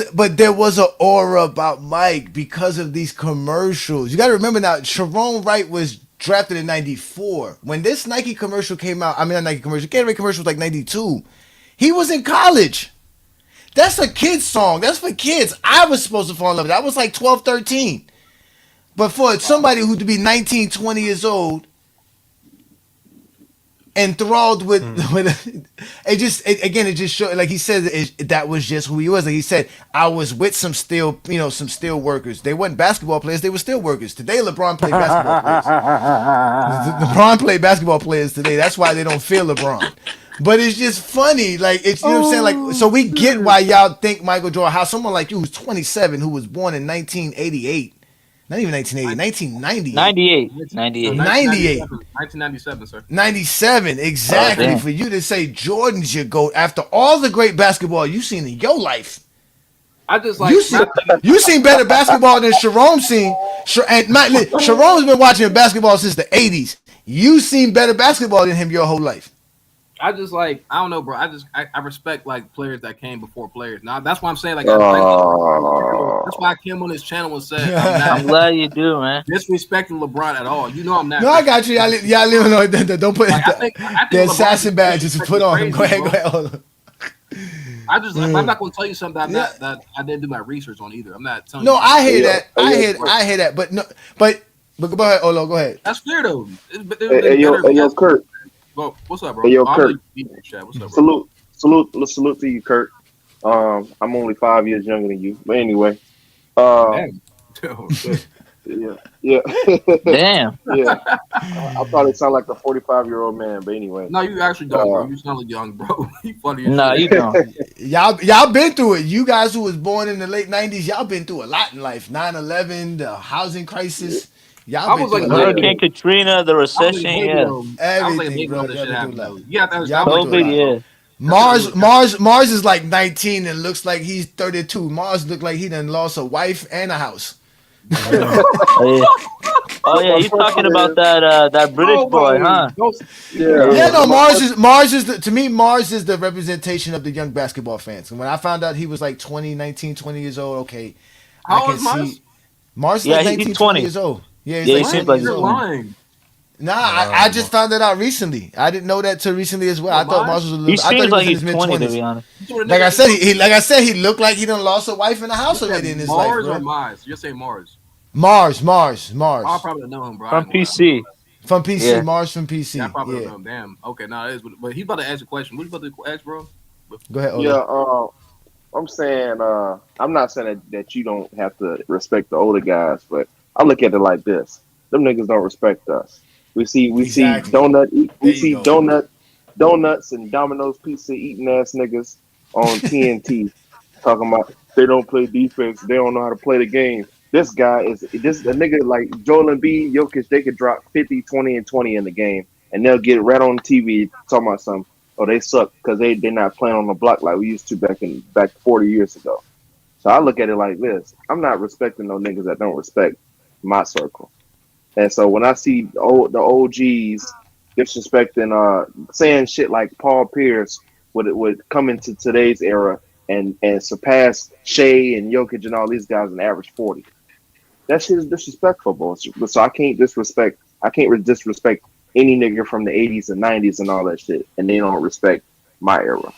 [SPEAKER 8] an aura about Mike because of these commercials. You got to remember now, Sharon Wright was drafted in 94. When this Nike commercial came out, I mean, not Nike commercial, Gatorade commercial was like 92. He was in college. That's a kid's song. That's for kids. I was supposed to fall in love with it. I was like 12, 13. But for somebody who to be 19, 20 years old, enthralled with it just showed, like he said, that was just who he was. Like he said, I was with some steel workers. They weren't basketball players, they were steel workers. Today LeBron played basketball players. LeBron played basketball players today. That's why they don't fear LeBron. But it's just funny, like it's, you know what I'm saying, like, so we get why y'all think Michael Jordan, how someone like you who's 27, who was born in 1988, not even 1980, 1998.
[SPEAKER 7] 1997, sir.
[SPEAKER 8] 97, exactly.
[SPEAKER 7] Oh,
[SPEAKER 8] for you to say Jordan's your GOAT after all the great basketball you've seen in your life.
[SPEAKER 7] I just like
[SPEAKER 8] you seen better basketball than Sharon's seen. Sharon's been watching basketball since the 80s. You seen better basketball than him your whole life.
[SPEAKER 7] I just like, I don't know, bro. I respect like players that came before players. Now that's why I'm saying like, that's why I came on this channel and said
[SPEAKER 6] I'm glad you do, man.
[SPEAKER 7] Disrespecting LeBron at all. You know I'm not.
[SPEAKER 8] No, I got you. Y'all live on. Don't put
[SPEAKER 7] I think
[SPEAKER 8] the assassin badges to put on him. Go ahead. Hold on.
[SPEAKER 7] I'm not going to tell you something that I didn't do my research on either. I'm not telling you.
[SPEAKER 8] No, I hear that. I hear that. But go ahead, Olo. Go ahead.
[SPEAKER 7] That's fair though.
[SPEAKER 13] Hey, yo, Kurt.
[SPEAKER 7] Well, what's up, bro?
[SPEAKER 13] Hey, yo, Kurt.
[SPEAKER 7] What's up, bro?
[SPEAKER 13] salute to you, Kurt. I'm only 5 years younger than you, but anyway. Uh,
[SPEAKER 7] Damn. Oh, shit.
[SPEAKER 13] yeah, yeah,
[SPEAKER 6] Damn.
[SPEAKER 13] yeah. I probably sound like a 45-year-old man, but anyway.
[SPEAKER 7] No, you actually don't, bro. You sound like young, bro. You funny as
[SPEAKER 6] Nah,
[SPEAKER 7] shit.
[SPEAKER 6] you don't.
[SPEAKER 8] Y'all been through it. You guys who was born in the late 90s, y'all been through a lot in life. 9/11, the housing crisis. Y'all
[SPEAKER 7] I
[SPEAKER 8] been
[SPEAKER 7] was
[SPEAKER 8] through
[SPEAKER 7] like
[SPEAKER 8] a
[SPEAKER 7] a
[SPEAKER 8] lot,
[SPEAKER 7] baby.
[SPEAKER 6] Hurricane
[SPEAKER 8] bro.
[SPEAKER 6] Katrina, the
[SPEAKER 7] I was like a
[SPEAKER 6] recession,
[SPEAKER 7] baby
[SPEAKER 6] yeah.
[SPEAKER 7] though. I was like a
[SPEAKER 8] Everything,
[SPEAKER 7] baby when
[SPEAKER 8] bro.
[SPEAKER 7] all that
[SPEAKER 8] Y'all
[SPEAKER 7] shit
[SPEAKER 8] been through a
[SPEAKER 7] happened
[SPEAKER 8] lot.
[SPEAKER 7] though. You have to understand. I
[SPEAKER 8] Y'all
[SPEAKER 7] was
[SPEAKER 8] been
[SPEAKER 7] like
[SPEAKER 8] through a
[SPEAKER 6] COVID,
[SPEAKER 7] a baby,
[SPEAKER 8] lot.
[SPEAKER 6] yeah.
[SPEAKER 7] bro. That shit really
[SPEAKER 8] Mars is like 19 and looks like he's 32. Mars done lost a wife and a house.
[SPEAKER 6] Oh, yeah. Oh
[SPEAKER 13] But
[SPEAKER 6] yeah,
[SPEAKER 13] my
[SPEAKER 6] you talking
[SPEAKER 13] question
[SPEAKER 6] about
[SPEAKER 13] is,
[SPEAKER 6] that British
[SPEAKER 7] Oh
[SPEAKER 6] boy,
[SPEAKER 7] my!
[SPEAKER 6] huh?
[SPEAKER 13] yeah.
[SPEAKER 8] Yeah,
[SPEAKER 6] Yeah.
[SPEAKER 8] no,
[SPEAKER 13] My question,
[SPEAKER 8] Mars is to me, Mars is the representation of the young basketball fans. And when I found out he was like 20, 19, 20 years old, okay, I
[SPEAKER 7] How old
[SPEAKER 8] can
[SPEAKER 7] is Mars?
[SPEAKER 8] see Mars is
[SPEAKER 6] Yeah,
[SPEAKER 8] like
[SPEAKER 6] he's
[SPEAKER 8] 19, 20
[SPEAKER 6] 20.
[SPEAKER 8] years old. Yeah, he's
[SPEAKER 6] Yeah, he
[SPEAKER 8] like
[SPEAKER 6] seems
[SPEAKER 8] 20
[SPEAKER 7] What?
[SPEAKER 6] like
[SPEAKER 8] years
[SPEAKER 6] he's
[SPEAKER 7] You're
[SPEAKER 8] old.
[SPEAKER 6] 20.
[SPEAKER 7] lying.
[SPEAKER 8] Nah, I just found that out recently. I didn't know that till recently as well.
[SPEAKER 7] What,
[SPEAKER 8] I thought Mars
[SPEAKER 7] Mars?
[SPEAKER 8] was a
[SPEAKER 6] He
[SPEAKER 8] little. I thought
[SPEAKER 6] seems
[SPEAKER 8] he
[SPEAKER 6] like
[SPEAKER 8] was in
[SPEAKER 6] he's
[SPEAKER 8] his mid
[SPEAKER 6] 20 to be
[SPEAKER 8] 20s.
[SPEAKER 6] honest.
[SPEAKER 7] You see what a
[SPEAKER 8] Like
[SPEAKER 7] nigga
[SPEAKER 8] I
[SPEAKER 7] is
[SPEAKER 8] said,
[SPEAKER 7] from?
[SPEAKER 8] like I said, he looked like he done lost a wife and a
[SPEAKER 7] You
[SPEAKER 8] house
[SPEAKER 7] said
[SPEAKER 8] already in his life,
[SPEAKER 7] Mars or
[SPEAKER 8] bro.
[SPEAKER 7] Mars? You're saying Mars.
[SPEAKER 8] Mars,
[SPEAKER 7] I
[SPEAKER 8] Mars.
[SPEAKER 7] probably know him, bro. I
[SPEAKER 6] From
[SPEAKER 7] ain't gonna lie.
[SPEAKER 6] PC.
[SPEAKER 8] From PC,
[SPEAKER 6] Yeah.
[SPEAKER 8] Mars from
[SPEAKER 7] Yeah, I
[SPEAKER 8] PC.
[SPEAKER 7] probably don't
[SPEAKER 8] Yeah.
[SPEAKER 7] know him. Damn. Okay, now it is. But he's about to ask a question. What you about to ask, bro?
[SPEAKER 8] Go ahead,
[SPEAKER 13] yeah.
[SPEAKER 8] Ola.
[SPEAKER 13] I'm saying, I'm not saying that you don't have to respect the older guys, but I look at it like this: them niggas don't respect us. We see
[SPEAKER 8] Exactly. There
[SPEAKER 13] we
[SPEAKER 8] you
[SPEAKER 13] see
[SPEAKER 8] go.
[SPEAKER 13] donuts and Domino's pizza eating ass niggas on TNT talking about they don't play defense, they don't know how to play the game. This guy is this a nigga like Joel Embiid, Jokic. They could drop 50, 20, and 20 in the game, and they'll get right on TV talking about something. Oh, they suck because they're not playing on the block like we used to back 40 years ago. So I look at it like this: I'm not respecting no niggas that don't respect my circle. And so when I see the OGs disrespecting, saying shit like Paul Pierce would come into today's era and surpass Shea and Jokic and all these guys and average 40. That shit is disrespectful, bro. So I can't disrespect. I can't disrespect any nigga from the 80s and 90s and all that shit, and they don't respect my era.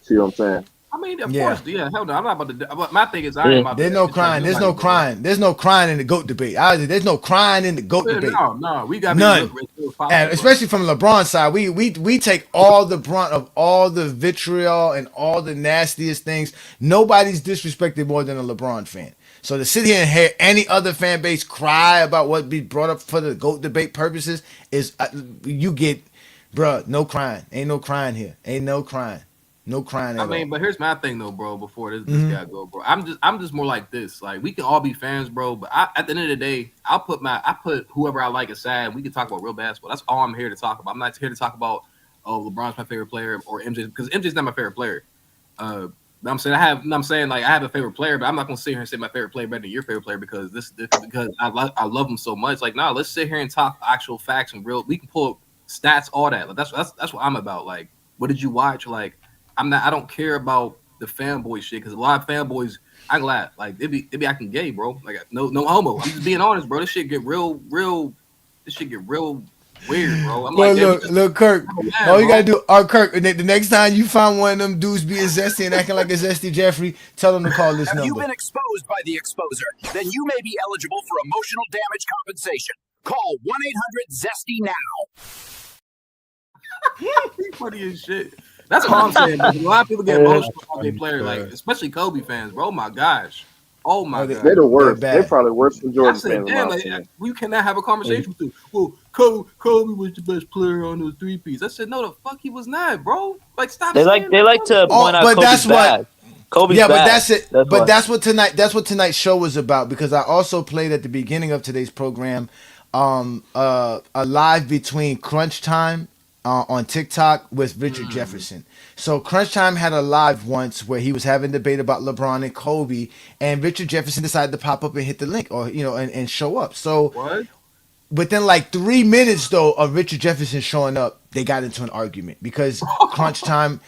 [SPEAKER 13] See what I'm saying?
[SPEAKER 7] I mean, of
[SPEAKER 8] Yeah.
[SPEAKER 7] course, yeah. Hell no, I'm not about to. But my thing is, I ain't
[SPEAKER 6] Yeah.
[SPEAKER 7] about to
[SPEAKER 8] There's no
[SPEAKER 7] disrespect
[SPEAKER 8] crying. There's
[SPEAKER 7] nobody,
[SPEAKER 8] no
[SPEAKER 7] bro.
[SPEAKER 8] crying. There's no crying in the GOAT debate. There's no crying in the GOAT
[SPEAKER 7] Yeah,
[SPEAKER 8] debate.
[SPEAKER 7] no, we gotta be
[SPEAKER 8] None.
[SPEAKER 7] real possible,
[SPEAKER 8] And
[SPEAKER 7] bro.
[SPEAKER 8] especially from LeBron's side, we take all the brunt of all the vitriol and all the nastiest things. Nobody's disrespected more than a LeBron fan. So to sit here and hear any other fan base cry about what be brought up for the GOAT debate purposes is you get, bruh, no crying. Ain't no crying here. Ain't no crying. No crying
[SPEAKER 7] I
[SPEAKER 8] at
[SPEAKER 7] mean,
[SPEAKER 8] all.
[SPEAKER 7] but here's my thing though, bro. Before this
[SPEAKER 8] Hmm.
[SPEAKER 7] guy go, bro, I'm just more like this. Like we can all be fans, bro. But at the end of the day, I put whoever I like aside. We can talk about real basketball. That's all I'm here to talk about. I'm not here to talk about LeBron's my favorite player or MJ because MJ's not my favorite player. I'm saying I'm saying like I have a favorite player, but I'm not gonna sit here and say my favorite player better than your favorite player because because I love him so much. Like, nah, let's sit here and talk actual facts and real. We can pull up stats, all that. Like that's what I'm about. Like, what did you watch? Like, I don't care about the fanboy shit because a lot of fanboys. I'm glad like they be acting gay, bro. Like no homo. I'm just being honest, bro. This shit get real. This shit get real weird, bro. I'm
[SPEAKER 8] Well,
[SPEAKER 7] like, damn,
[SPEAKER 8] look, Kirk.
[SPEAKER 7] mad,
[SPEAKER 8] All you
[SPEAKER 7] bro.
[SPEAKER 8] gotta do, Kirk. The next time you find one of them dudes being zesty and acting like a zesty Jeffrey, tell them to call this
[SPEAKER 17] Have you
[SPEAKER 8] number.
[SPEAKER 17] been exposed by the exposer? Then you may be eligible for emotional damage compensation. Call 1-800-ZESTY now.
[SPEAKER 7] He funny as shit. That's all I'm saying. Bro. A lot of people get emotional about their player, like especially Kobe fans, bro. Oh my gosh. Oh my god.
[SPEAKER 13] They're the
[SPEAKER 8] They're
[SPEAKER 13] worst. They're
[SPEAKER 8] bad.
[SPEAKER 13] probably worse than
[SPEAKER 7] I
[SPEAKER 13] Jordan
[SPEAKER 7] said,
[SPEAKER 13] fans, in
[SPEAKER 7] damn,
[SPEAKER 13] my
[SPEAKER 7] like,
[SPEAKER 13] opinion.
[SPEAKER 7] we cannot have a conversation with you. Well, Kobe was the best player on those three piece. I said, no, the fuck he was not, bro. Like, stop
[SPEAKER 6] They
[SPEAKER 7] saying
[SPEAKER 6] like
[SPEAKER 7] that.
[SPEAKER 6] to point
[SPEAKER 8] Oh,
[SPEAKER 6] out
[SPEAKER 8] but
[SPEAKER 6] Kobe's
[SPEAKER 8] that's what.
[SPEAKER 6] bad. Kobe's
[SPEAKER 8] Yeah, but
[SPEAKER 6] bad.
[SPEAKER 8] that's it.
[SPEAKER 6] That's
[SPEAKER 8] But
[SPEAKER 6] why.
[SPEAKER 8] that's what tonight's show was about because I also played at the beginning of today's program, a live between Crunch Time on TikTok with Richard Jefferson. So Crunch Time had a live once where he was having debate about LeBron and Kobe, and Richard Jefferson decided to pop up and hit the link or and show up. So
[SPEAKER 7] What?
[SPEAKER 8] within like 3 minutes though of Richard Jefferson showing up, they got into an argument because Crunch Time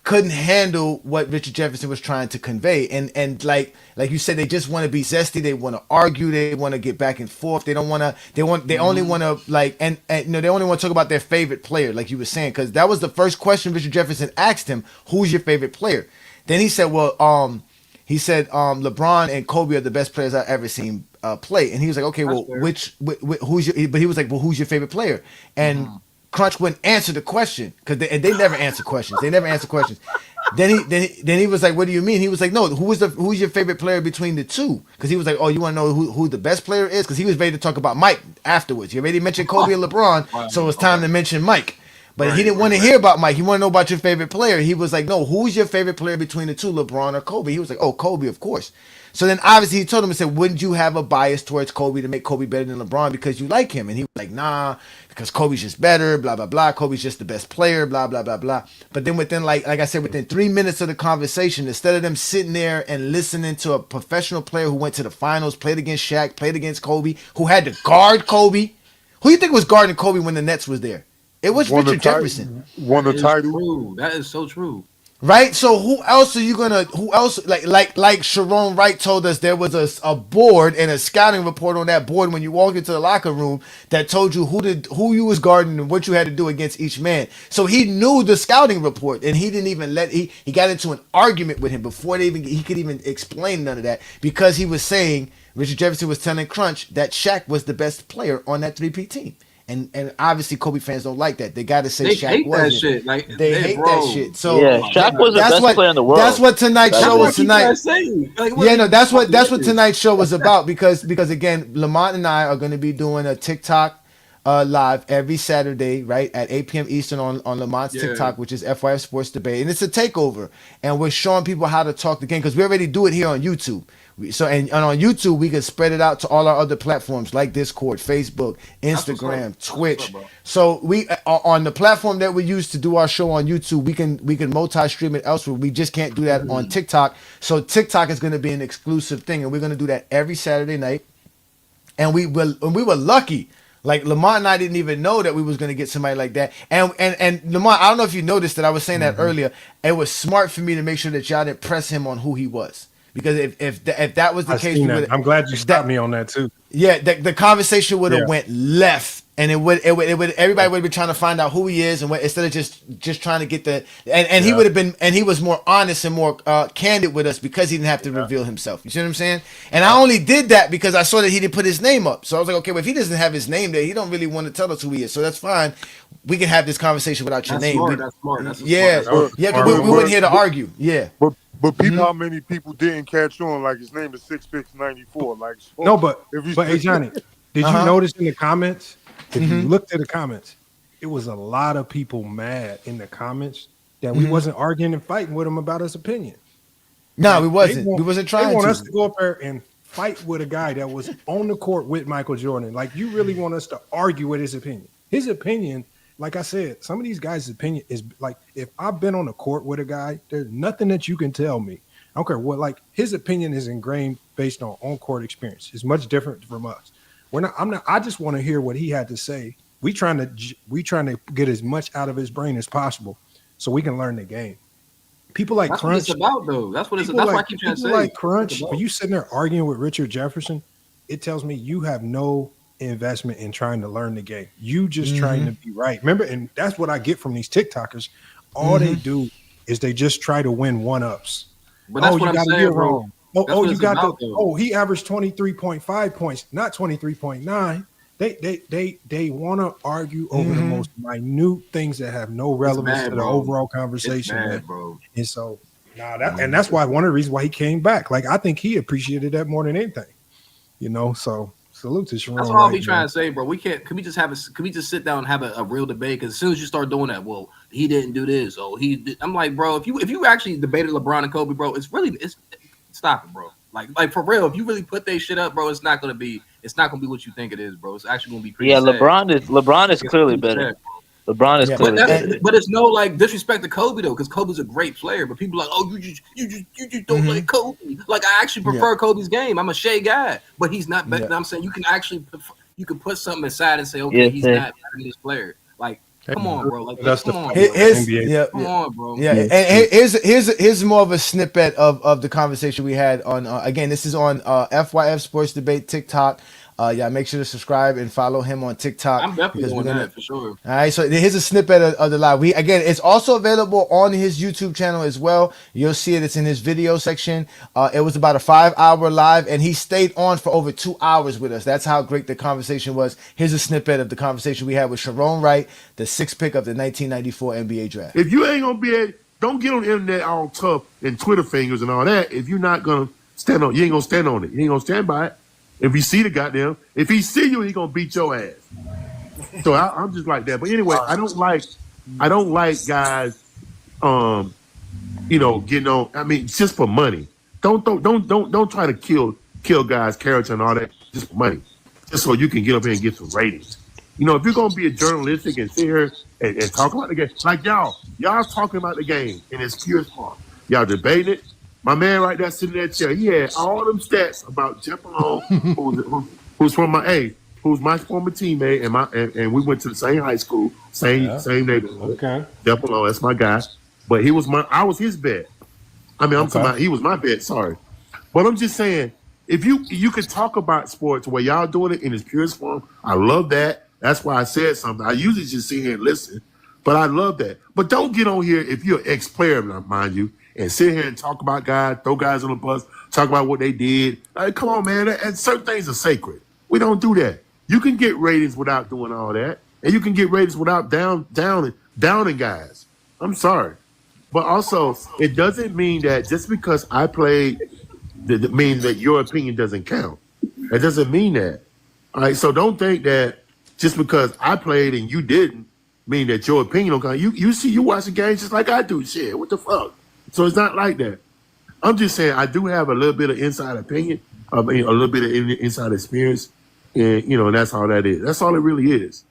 [SPEAKER 8] couldn't handle what Richard Jefferson was trying to convey. And like you said, they just want to be zesty. They want to argue. They want to get back and forth. They don't want to. They only want to like and they only want to talk about their favorite player, like you were saying, because that was the first question Richard Jefferson asked him: "Who's your favorite player?" Then he said, "Well, he said LeBron and Kobe are the best players I've ever seen play." And he was like, "Okay,
[SPEAKER 7] That's
[SPEAKER 8] well,
[SPEAKER 7] fair.
[SPEAKER 8] who's your?" But he was like, "Well, who's your favorite player?" And Crunch wouldn't answer the question because they never answer questions. They never answer questions. then he was like, "What do you mean?" He was like, "No, who's your favorite player between the two?" Because he was like, "Oh, you want to know who the best player is?" Because he was ready to talk about Mike afterwards. He already mentioned Kobe and LeBron, so it's time to mention Mike. But he didn't want to hear about Mike. He wanted to know about your favorite player. He was like, "No, who's your favorite player between the two, LeBron or Kobe?" He was like, "Oh, Kobe, of course." So then obviously he told him and said, "Wouldn't you have a bias towards Kobe to make Kobe better than LeBron because you like him?" And he was like, "Nah, because Kobe's just better, blah blah blah. Kobe's just the best player, blah blah blah blah." But then within like I said, within 3 minutes of the conversation, instead of them sitting there and listening to a professional player who went to the finals, played against Shaq, played against Kobe, who had to guard Kobe, who you think was guarding Kobe when the Nets was there? It was
[SPEAKER 14] Won the
[SPEAKER 8] Richard Jefferson.
[SPEAKER 14] won the
[SPEAKER 7] That is
[SPEAKER 14] title.
[SPEAKER 7] true. That is so true.
[SPEAKER 8] Right? So who else are you gonna who else like Sharon Wright told us there was a board and a scouting report on that board when you walked into the locker room that told you who you was guarding and what you had to do against each man. So he knew the scouting report and he didn't even he got into an argument with him before he could even explain none of that because he was saying Richard Jefferson was telling Crunch that Shaq was the best player on that 3P team. And obviously Kobe fans don't like that. They got to say
[SPEAKER 7] They
[SPEAKER 8] Shaq
[SPEAKER 7] hate
[SPEAKER 8] wasn't.
[SPEAKER 7] that shit. Like
[SPEAKER 8] They hate
[SPEAKER 7] bro.
[SPEAKER 8] that shit. So
[SPEAKER 6] Yeah, Shaq was the
[SPEAKER 8] that's
[SPEAKER 6] best
[SPEAKER 8] what
[SPEAKER 6] player in the world.
[SPEAKER 8] that's what tonight's
[SPEAKER 6] That's
[SPEAKER 8] show
[SPEAKER 6] what
[SPEAKER 8] was tonight.
[SPEAKER 7] Like,
[SPEAKER 8] That's what tonight's show was about because again, Lamont and I are going to be doing a TikTok live every Saturday, right at 8 p.m. Eastern on Lamont's TikTok, which is FYF Sports Debate, and it's a takeover, and we're showing people how to talk the game because we already do it here on YouTube. So and on YouTube we can spread it out to all our other platforms like Discord, Facebook, Instagram, Twitch. So we on the platform that we use to do our show on YouTube, we can multi-stream it elsewhere. We just can't do that on TikTok. So TikTok is going to be an exclusive thing, and we're going to do that every Saturday night. And we were lucky. Like Lamont and I didn't even know that we was gonna get somebody like that. And Lamont, I don't know if you noticed that I was saying that earlier. It was smart for me to make sure that y'all didn't press him on who he was. Because if that was the case,
[SPEAKER 1] I'm glad you stopped me on that too.
[SPEAKER 8] Yeah, the conversation would have went left, and it would everybody would have been trying to find out who he is, and instead of just trying to get the he would have been, and he was more honest and more candid with us because he didn't have to reveal himself. You see what I'm saying? And I only did that because I saw that he didn't put his name up, so I was like, okay, well, if he doesn't have his name there, he don't really want to tell us who he is, so that's fine. We can have this conversation without your name.
[SPEAKER 7] That's smart. That's
[SPEAKER 8] because we weren't here to argue. Yeah.
[SPEAKER 14] But people, how many people didn't catch on? Like his name is 6'94". Like
[SPEAKER 1] no, but hey Johnny, did you notice in the comments? If you looked at the comments, it was a lot of people mad in the comments that we wasn't arguing and fighting with him about his opinion.
[SPEAKER 8] No, we wasn't. We wasn't trying.
[SPEAKER 1] They want us to go up there and fight with a guy that was on the court with Michael Jordan. Like you really want us to argue with his opinion? His opinion. Like I said, some of these guys' opinion is like, if I've been on the court with a guy, there's nothing that you can tell me. I don't care what, like his opinion is ingrained based on court experience. It's much different from us. I just want to hear what he had to say. We trying to get as much out of his brain as possible so we can learn the game. People like
[SPEAKER 7] that's
[SPEAKER 1] Crunch.
[SPEAKER 7] What it's about, though. That's what it's about. That's why I keep trying to say.
[SPEAKER 1] Like Crunch, when you sitting there arguing with Richard Jefferson, it tells me you have no investment in trying to learn the game. You just trying to be right. Remember, and that's what I get from these TikTokers. All they do is they just try to win one-ups.
[SPEAKER 7] But that's what I'm saying, bro.
[SPEAKER 1] You got he averaged 23.5 points, not 23.9. They want to argue over the most minute things that have no relevance to the overall conversation.
[SPEAKER 7] It's bad, bro.
[SPEAKER 1] And so that's why one of the reasons why he came back. Like I think he appreciated that more than anything. So salute to Sharon.
[SPEAKER 7] That's what I'll be trying to say, bro. Can we just sit down and have a real debate? Because as soon as you start doing that, well, he didn't do this. Oh, he did. I'm like, bro, if you actually debated LeBron and Kobe, bro, it's stop it, bro. Like for real, if you really put that shit up, bro, it's not gonna be what you think it is, bro. It's actually gonna be pretty sad.
[SPEAKER 6] LeBron is clearly better. LeBron is clearly better.
[SPEAKER 7] But it's no like disrespect to Kobe though, because Kobe's a great player. But people are like, oh, you just don't like Kobe. Like I actually prefer Kobe's game. I'm a Shea guy, but he's not better. I'm saying you can put something aside and say, okay, he's not better than this player. Like, come on, bro. Like, come on, bro.
[SPEAKER 8] Yeah, and here's more of a snippet of the conversation we had on. Again, this is on FYF Sports Debate TikTok. Make sure to subscribe and follow him on TikTok.
[SPEAKER 7] I'm definitely doing that for sure.
[SPEAKER 8] All right, so here's a snippet of the live. It's also available on his YouTube channel as well. You'll see it. It's in his video section. It was about a 5-hour live, and he stayed on for over 2 hours with us. That's how great the conversation was. Here's a snippet of the conversation we had with Sharon Wright, the 6th pick of the 1994 NBA draft.
[SPEAKER 4] If you ain't gonna be don't get on the internet all tough and Twitter fingers and all that. If you're not gonna stand on, you ain't gonna stand on it. You ain't gonna stand by it. If you see the goddamn, if he see you, he gonna beat your ass. So I'm just like that. But anyway, I don't like guys, getting on. I mean, just for money. Don't try to kill guys' character and all that just for money, just so you can get up here and get some ratings. If you're gonna be a journalistic and sit here and talk about the game, like y'all talking about the game in its purest form. Y'all debating it. My man right there sitting in that chair, he had all them stats about Jeff Malone, who's my former teammate, and we went to the same high school, same neighborhood.
[SPEAKER 1] Okay.
[SPEAKER 4] Jeff Malone, that's my guy. But I was his bet. I mean, I'm talking about he was my bet. Sorry, but I'm just saying, if you could talk about sports where y'all doing it in its purest form, I love that. That's why I said something. I usually just sit here and listen, but I love that. But don't get on here if you're an ex-player, mind you, and sit here and talk about guys, throw guys on the bus, talk about what they did. Like, come on, man. And certain things are sacred. We don't do that. You can get ratings without doing all that, and you can get ratings without downing guys. I'm sorry. But also, it doesn't mean that just because I played, that means that your opinion doesn't count. It doesn't mean that. All right, so don't think that just because I played and you didn't mean that your opinion don't count. You watch the games just like I do. Shit, what the fuck? So it's not like that. I'm just saying I do have a little bit of inside opinion, a little bit of inside experience, and that's all that is. That's all it really is.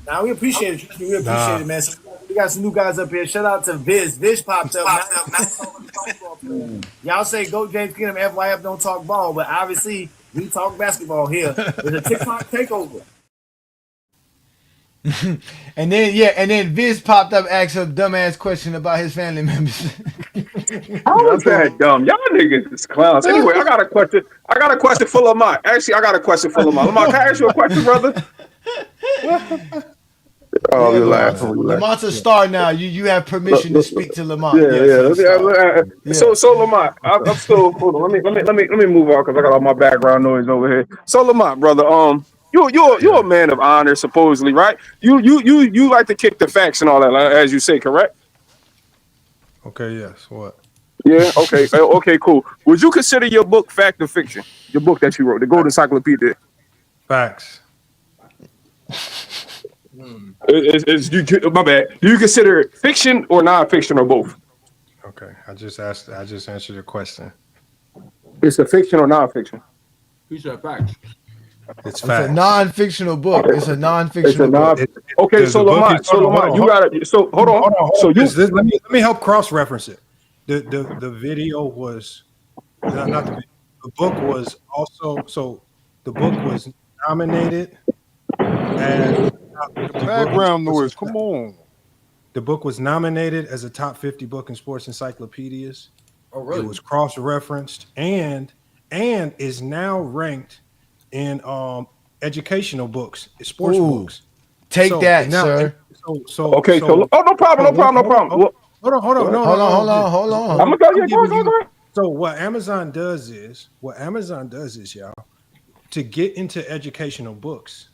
[SPEAKER 8] Now we appreciate it. We appreciate it, man. So we got some new guys up here. Shout out to Viz. Viz popped up. Y'all say go James Kingdom, FYF don't talk ball, but obviously we talk basketball here. There's a TikTok takeover. and then Viz popped up, asked a dumbass question about his family members.
[SPEAKER 22] How was that dumb? Y'all niggas is clowns. Anyway, I got a question for Lamont. Actually, I got a question for Lamont. Lamont, can I ask you a question, brother? Oh, you're laughing.
[SPEAKER 8] Lamont's a star now. You have permission to speak to Lamont.
[SPEAKER 22] Yeah. So Lamont, I'm still. Hold on. Let me move on because I got all my background noise over here. So Lamont, brother, you're a man of honor, supposedly, right? You like to kick the facts and all that, as you say, correct?
[SPEAKER 1] Okay. Yes. What?
[SPEAKER 22] Yeah. Okay. Okay. Cool. Would you consider your book fact or fiction? Your book that you wrote, the Golden Encyclopedia.
[SPEAKER 1] Facts.
[SPEAKER 22] My bad. Do you consider it fiction or non-fiction or both?
[SPEAKER 1] Okay. I just answered your question.
[SPEAKER 22] It's a fiction or non-fiction?
[SPEAKER 7] He said facts.
[SPEAKER 1] It's facts.
[SPEAKER 8] a non-fictional book. It's a non-fictional book.
[SPEAKER 22] Okay, so Lamont, you got it. So hold on. So
[SPEAKER 1] let me help cross-reference it. The video was not the video. The book was also the book was nominated as
[SPEAKER 14] background noise. Come on.
[SPEAKER 1] The book was nominated as a top 50 book in sports encyclopedias.
[SPEAKER 7] Oh, really?
[SPEAKER 1] It was cross-referenced and is now ranked in educational books, sports books.
[SPEAKER 8] Take that,
[SPEAKER 1] now,
[SPEAKER 8] sir.
[SPEAKER 22] No problem.
[SPEAKER 1] Hold on.
[SPEAKER 22] I'm gonna go.
[SPEAKER 1] So what Amazon does is, y'all, to get into educational books,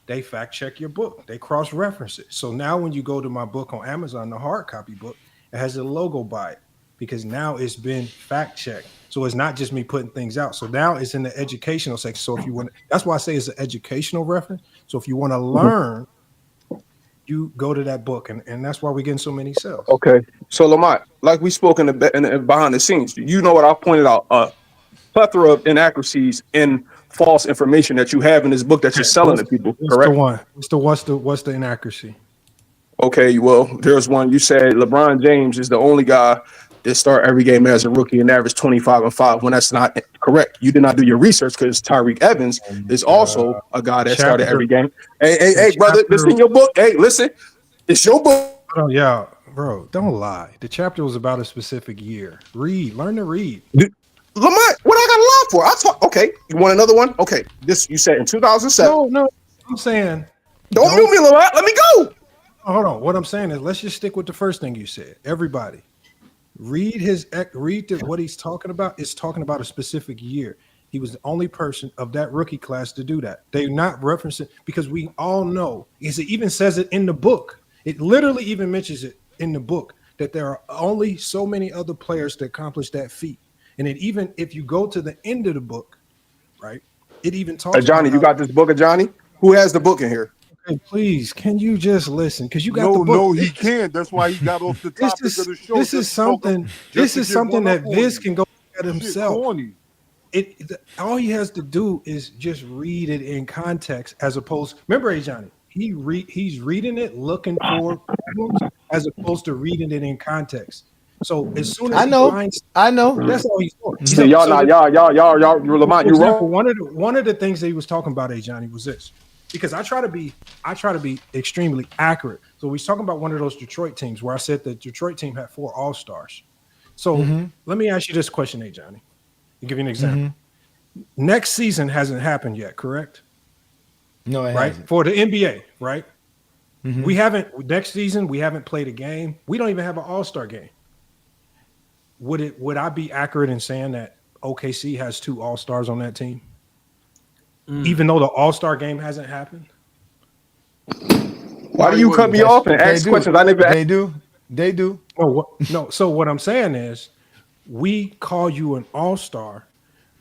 [SPEAKER 1] they fact check your book. They cross-reference it. So now when you go to my book on Amazon, the hard copy book, it has a logo by it because now it's been fact checked. So it's not just me putting things out. So now it's in the educational section. So if you want, that's why I say it's an educational reference. So if you want to learn, you go to that book, and that's why we're getting so many sales.
[SPEAKER 22] Okay, so Lamont, like we spoke in behind the scenes, you know what I pointed out, a plethora of inaccuracies and false information that you have in this book that you're selling to people. Correct?
[SPEAKER 1] What's the inaccuracy?
[SPEAKER 22] Okay, well, there's one. You said LeBron James is the only guy that start every game as a rookie and average 25 and 5. When that's not correct, you did not do your research because Tyreek Evans is also a guy that started every game. Hey, brother, this in your book. Hey, listen, it's your book.
[SPEAKER 1] Oh yeah, bro, don't lie. The chapter was about a specific year. Learn to read.
[SPEAKER 22] Lamont, what I got to lie for? Okay, you want another one? Okay, this you said in 2007.
[SPEAKER 1] No, I'm saying
[SPEAKER 22] don't mute me, Lamont. Let me go.
[SPEAKER 1] Hold on. What I'm saying is, let's just stick with the first thing you said. Everybody, read what he's talking about. It's talking about a specific year. He was the only person of that rookie class to do that. They're not referencing because we all know. It even says it in the book. It literally even mentions it in the book that there are only so many other players that accomplish that feat. And it even if you go to the end of the book, right, it even talks
[SPEAKER 22] Johnny,
[SPEAKER 1] about
[SPEAKER 22] you
[SPEAKER 1] how.
[SPEAKER 22] got this book of Johnny? Who has the book in here?
[SPEAKER 1] Okay, please, can you just listen? Because you got the book.
[SPEAKER 14] No, he can't. That's why he got off the topic of the show.
[SPEAKER 1] This is something. This is something that Viz can go at himself.
[SPEAKER 14] Corny.
[SPEAKER 1] All he has to do is just read it in context, as opposed. Remember, Johnny, he's reading it, looking for problems, as opposed to reading it in context. So as soon as
[SPEAKER 8] I know,
[SPEAKER 1] that's all he's doing.
[SPEAKER 22] So y'all, Lamont, you wrong.
[SPEAKER 1] One of the things that he was talking about, Johnny, was this, because I try to be extremely accurate. So he's talking about one of those Detroit teams where I said the Detroit team had 4 All-Stars. So let me ask you this question, Johnny. I'll give you an example. Next season hasn't happened yet, correct?
[SPEAKER 8] No, it
[SPEAKER 1] right?
[SPEAKER 8] hasn't.
[SPEAKER 1] For the NBA, right? We haven't next season. We haven't played a game. We don't even have an All-Star game. Would I be accurate in saying that OKC has 2 All-Stars on that team, even though the All-Star game hasn't happened?
[SPEAKER 22] Why do you cut me off and ask questions I never asked?
[SPEAKER 8] They do.
[SPEAKER 1] No. So what I'm saying is, we call you an All-Star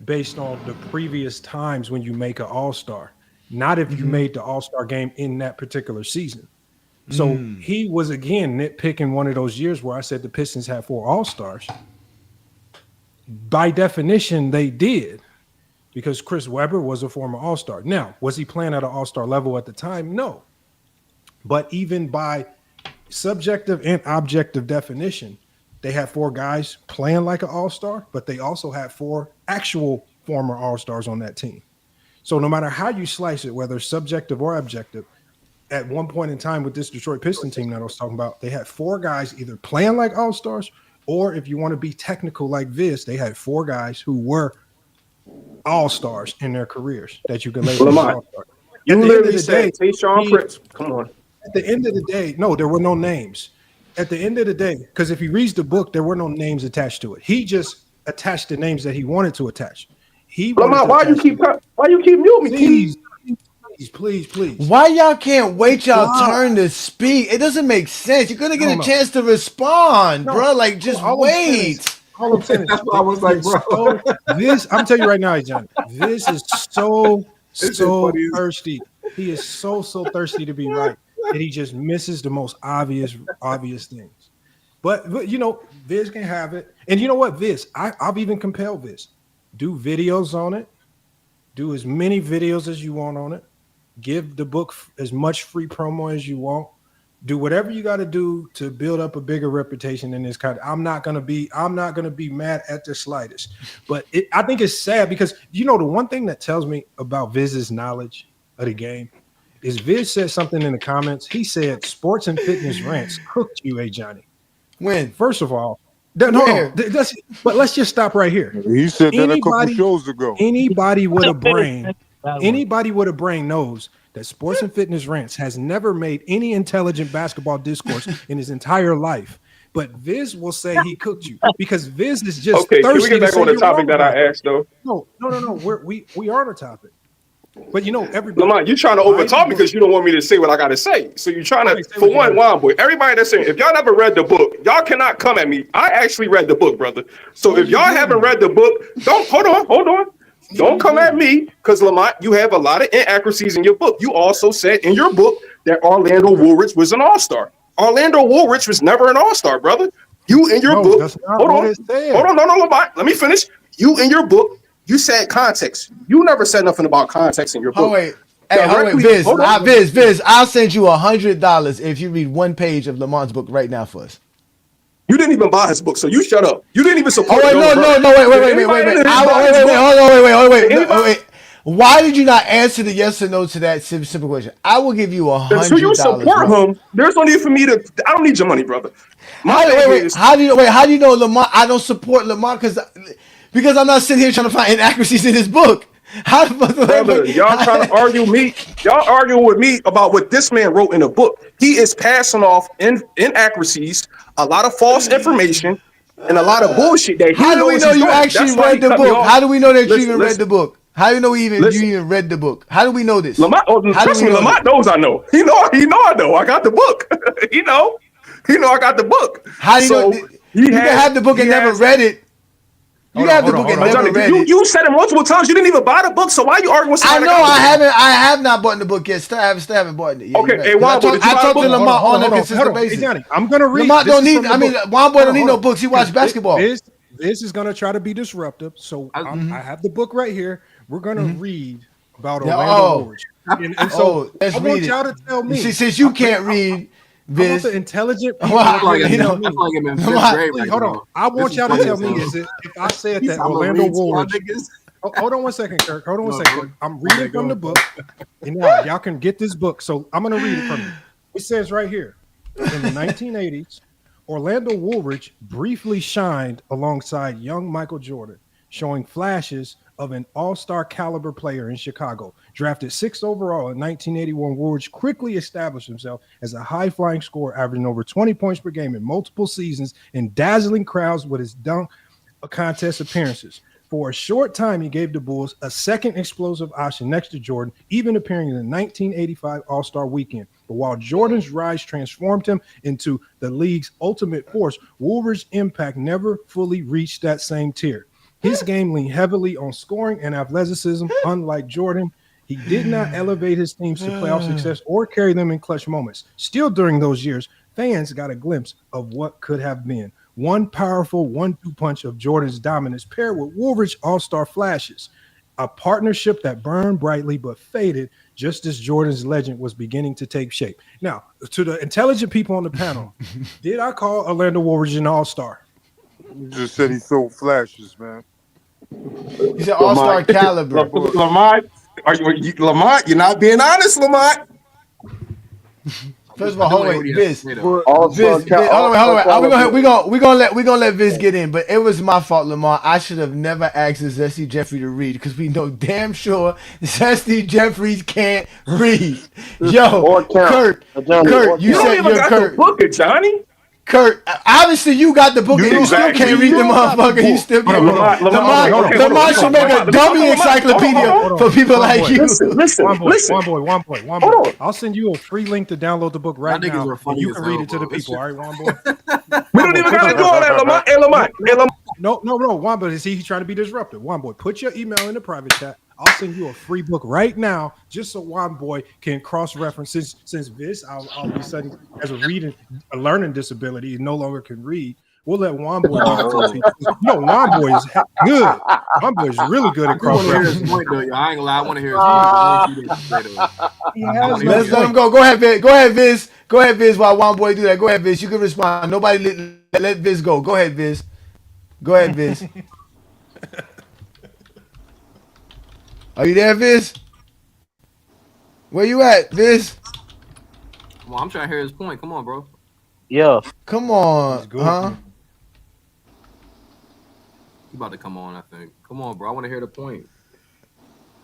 [SPEAKER 1] based on the previous times when you make an All-Star, not if you made the All-Star game in that particular season. So he was again nitpicking one of those years where I said the Pistons had 4 All-Stars. By definition, they did, because Chris Webber was a former All-Star. Now, was he playing at an All-Star level at the time? No. But even by subjective and objective definition, they had 4 guys playing like an All-Star, but they also had 4 actual former All-Stars on that team. So no matter how you slice it, whether subjective or objective, at one point in time with this Detroit Piston team that I was talking about, they had 4 guys either playing like All-Stars, or if you want to be technical like this, they had 4 guys who were All-Stars in their careers that you could label as All-Stars.
[SPEAKER 22] You literally said Tayshaun Prince. Come on.
[SPEAKER 1] At the end of the day, no, there were no names. At the end of the day, because if he reads the book, there were no names attached to it. He just attached the names that he wanted to attach.
[SPEAKER 22] Lamont, why you keep muting me?
[SPEAKER 1] Please.
[SPEAKER 8] Why y'all can't wait y'all turn to speak? It doesn't make sense. You're gonna get a chance to respond, bro. Like, just wait.
[SPEAKER 1] All I'm saying is, that's what I was like, bro. I'm telling you right now, John, this is so thirsty. He is so thirsty to be right that he just misses the most obvious things. But you know, Viz can have it. And you know what, Viz, I've even compelled Viz. Do videos on it. Do as many videos as you want on it. Give the book as much free promo as you want. Do whatever you got to do to build up a bigger reputation in this country. I'm not gonna be mad at the slightest. But I think it's sad because you know the one thing that tells me about Viz's knowledge of the game is Viz said something in the comments. He said sports and fitness rants cooked you, Johnny.
[SPEAKER 8] When?
[SPEAKER 1] First of all, but let's just stop right here.
[SPEAKER 14] He said that a couple shows ago.
[SPEAKER 1] Anybody with a brain knows that sports and fitness rants has never made any intelligent basketball discourse in his entire life. But Viz will say he cooked you because Viz is just
[SPEAKER 22] okay.
[SPEAKER 1] Thirsty
[SPEAKER 22] Can we get back on the topic that I asked though?
[SPEAKER 1] No. We are on the topic. But you know, everybody.
[SPEAKER 22] Lamont, you're trying to overtalk me because you don't want me to say what I got to say. So you're trying to, for one, boy. Everybody that's saying, if y'all never read the book, y'all cannot come at me. I actually read the book, brother. So if y'all haven't read the book, hold on. Don't come at me because Lamont, you have a lot of inaccuracies in your book. You also said in your book that Orlando Woolrich was an all-star. Orlando Woolrich was never an all-star, brother. You in your book. Hold on, no, Lamont. Let me finish. You in your book. You said context. You never said nothing about context in your book.
[SPEAKER 8] Wait, Viz. Viz, I'll send you $100 if you read one page of Lamont's book right now for us.
[SPEAKER 22] You didn't even buy his book, so you shut up. You didn't even support.
[SPEAKER 8] Wait, hold on, wait. Why did you not answer the yes or no to that simple question? I will give you $100.
[SPEAKER 22] So you support him. There's no need for me to. I don't need your money, brother.
[SPEAKER 8] How do you know Lamont? I don't support Lamont because I'm not sitting here trying to find inaccuracies in his book.
[SPEAKER 22] Brother, y'all trying to argue me? Y'all arguing with me about what this man wrote in a book. He is passing off inaccuracies, a lot of false information, and a lot of bullshit that he
[SPEAKER 8] How do we know you actually read the book? How do we know that you even read the book? How do you know you even read the book? How do we know this?
[SPEAKER 22] Lamont knows I know. He know I know. I got the book. He know. I got the book.
[SPEAKER 8] How do you know? You can have the book and never read it. You have the book and never read it.
[SPEAKER 22] You said it multiple times. You didn't even buy the book, so why you arguing with
[SPEAKER 8] I
[SPEAKER 22] somebody?
[SPEAKER 8] know I have not bought the book yet. Still haven't bought it yet.
[SPEAKER 22] Okay,
[SPEAKER 8] Right.
[SPEAKER 22] hey, Wombo,
[SPEAKER 8] I talk to Lamont on a consistent
[SPEAKER 1] Hey,
[SPEAKER 8] basis.
[SPEAKER 1] Johnny, I'm gonna read.
[SPEAKER 8] Lamont don't need. I mean, Wombo don't need no books. He watch basketball.
[SPEAKER 1] This is gonna try to be disruptive. So I have the book right here. We're gonna read about Orlando Woolridge. And so
[SPEAKER 8] let's
[SPEAKER 1] I want
[SPEAKER 8] read it.
[SPEAKER 1] y'all to tell me.
[SPEAKER 8] Since you can't read,
[SPEAKER 1] I want the intelligent people.
[SPEAKER 7] I feel like I'm in fifth grade right
[SPEAKER 1] Hold
[SPEAKER 7] now.
[SPEAKER 1] on. I want y'all to tell me is it if I said that Orlando Woolridge. Hold on one second, Kirk. Hold on one second. I'm reading from the book. And now y'all can get this book. So I'm gonna read it from you. It says right here in the 1980s, Orlando Woolridge briefly shined alongside young Michael Jordan, showing flashes of an all-star caliber player in Chicago. Drafted 6th overall in 1981, Woolridge quickly established himself as a high-flying scorer, averaging over 20 points per game in multiple seasons and dazzling crowds with his dunk contest appearances. For a short time, he gave the Bulls a second explosive option next to Jordan, even appearing in the 1985 All-Star Weekend. But while Jordan's rise transformed him into the league's ultimate force, Woolridge's impact never fully reached that same tier. His game leaned heavily on scoring and athleticism. Unlike Jordan, he did not elevate his teams to playoff success or carry them in clutch moments. Still, during those years, fans got a glimpse of what could have been. One powerful 1-2 punch of Jordan's dominance paired with Woolridge's all-star flashes. A partnership that burned brightly but faded just as Jordan's legend was beginning to take shape. Now, to the intelligent people on the panel, did I call Orlando Woolridge an all-star?
[SPEAKER 14] You just said he sold flashes, man.
[SPEAKER 8] He's an all-star caliber.
[SPEAKER 22] Lamont, Lamont, you're not being honest, Lamont.
[SPEAKER 8] First of all, hold on, wait, Viz. Hold on. We're gonna let Viz get in, but it was my fault, Lamar. I should have never asked Zesty Jeffrey to read because we know damn sure Zesty Jeffries can't read. Yo, Kurt, you said you're Kurt.
[SPEAKER 22] Book it, Johnny.
[SPEAKER 8] Kurt, obviously you got the book and you still can't read the motherfucker. You still can't read it. Lamar should make a dummy encyclopedia for people like you.
[SPEAKER 22] Listen.
[SPEAKER 1] One boy. I'll send you a free link to download the book right now. And you can read it to the people. All right, one boy.
[SPEAKER 22] We don't even gotta do all that, Lamont. Hey, Lamont.
[SPEAKER 1] No, one boy. Is he's trying to be disruptive. One boy, put your email in the private chat. I'll send you a free book right now, just so one boy can cross-reference. Since Viz, all of a sudden has a learning disability, he no longer can read. We'll let one boy. One boy is good. One boy is really good at cross-referencing.
[SPEAKER 7] I ain't gonna lie. I want to hear his
[SPEAKER 8] Let's let him go. Go ahead, Viz. Go ahead, Viz. While one boy do that, go ahead, Viz. You can respond. Nobody let Viz go. Go ahead, Viz. Are you there, Viz? Where you at, Viz?
[SPEAKER 7] Well, I'm trying to hear his point. Come on, bro.
[SPEAKER 6] Yo.
[SPEAKER 8] Come on, huh?
[SPEAKER 7] He's about to come on, I think. Come on, bro. I want to hear the point.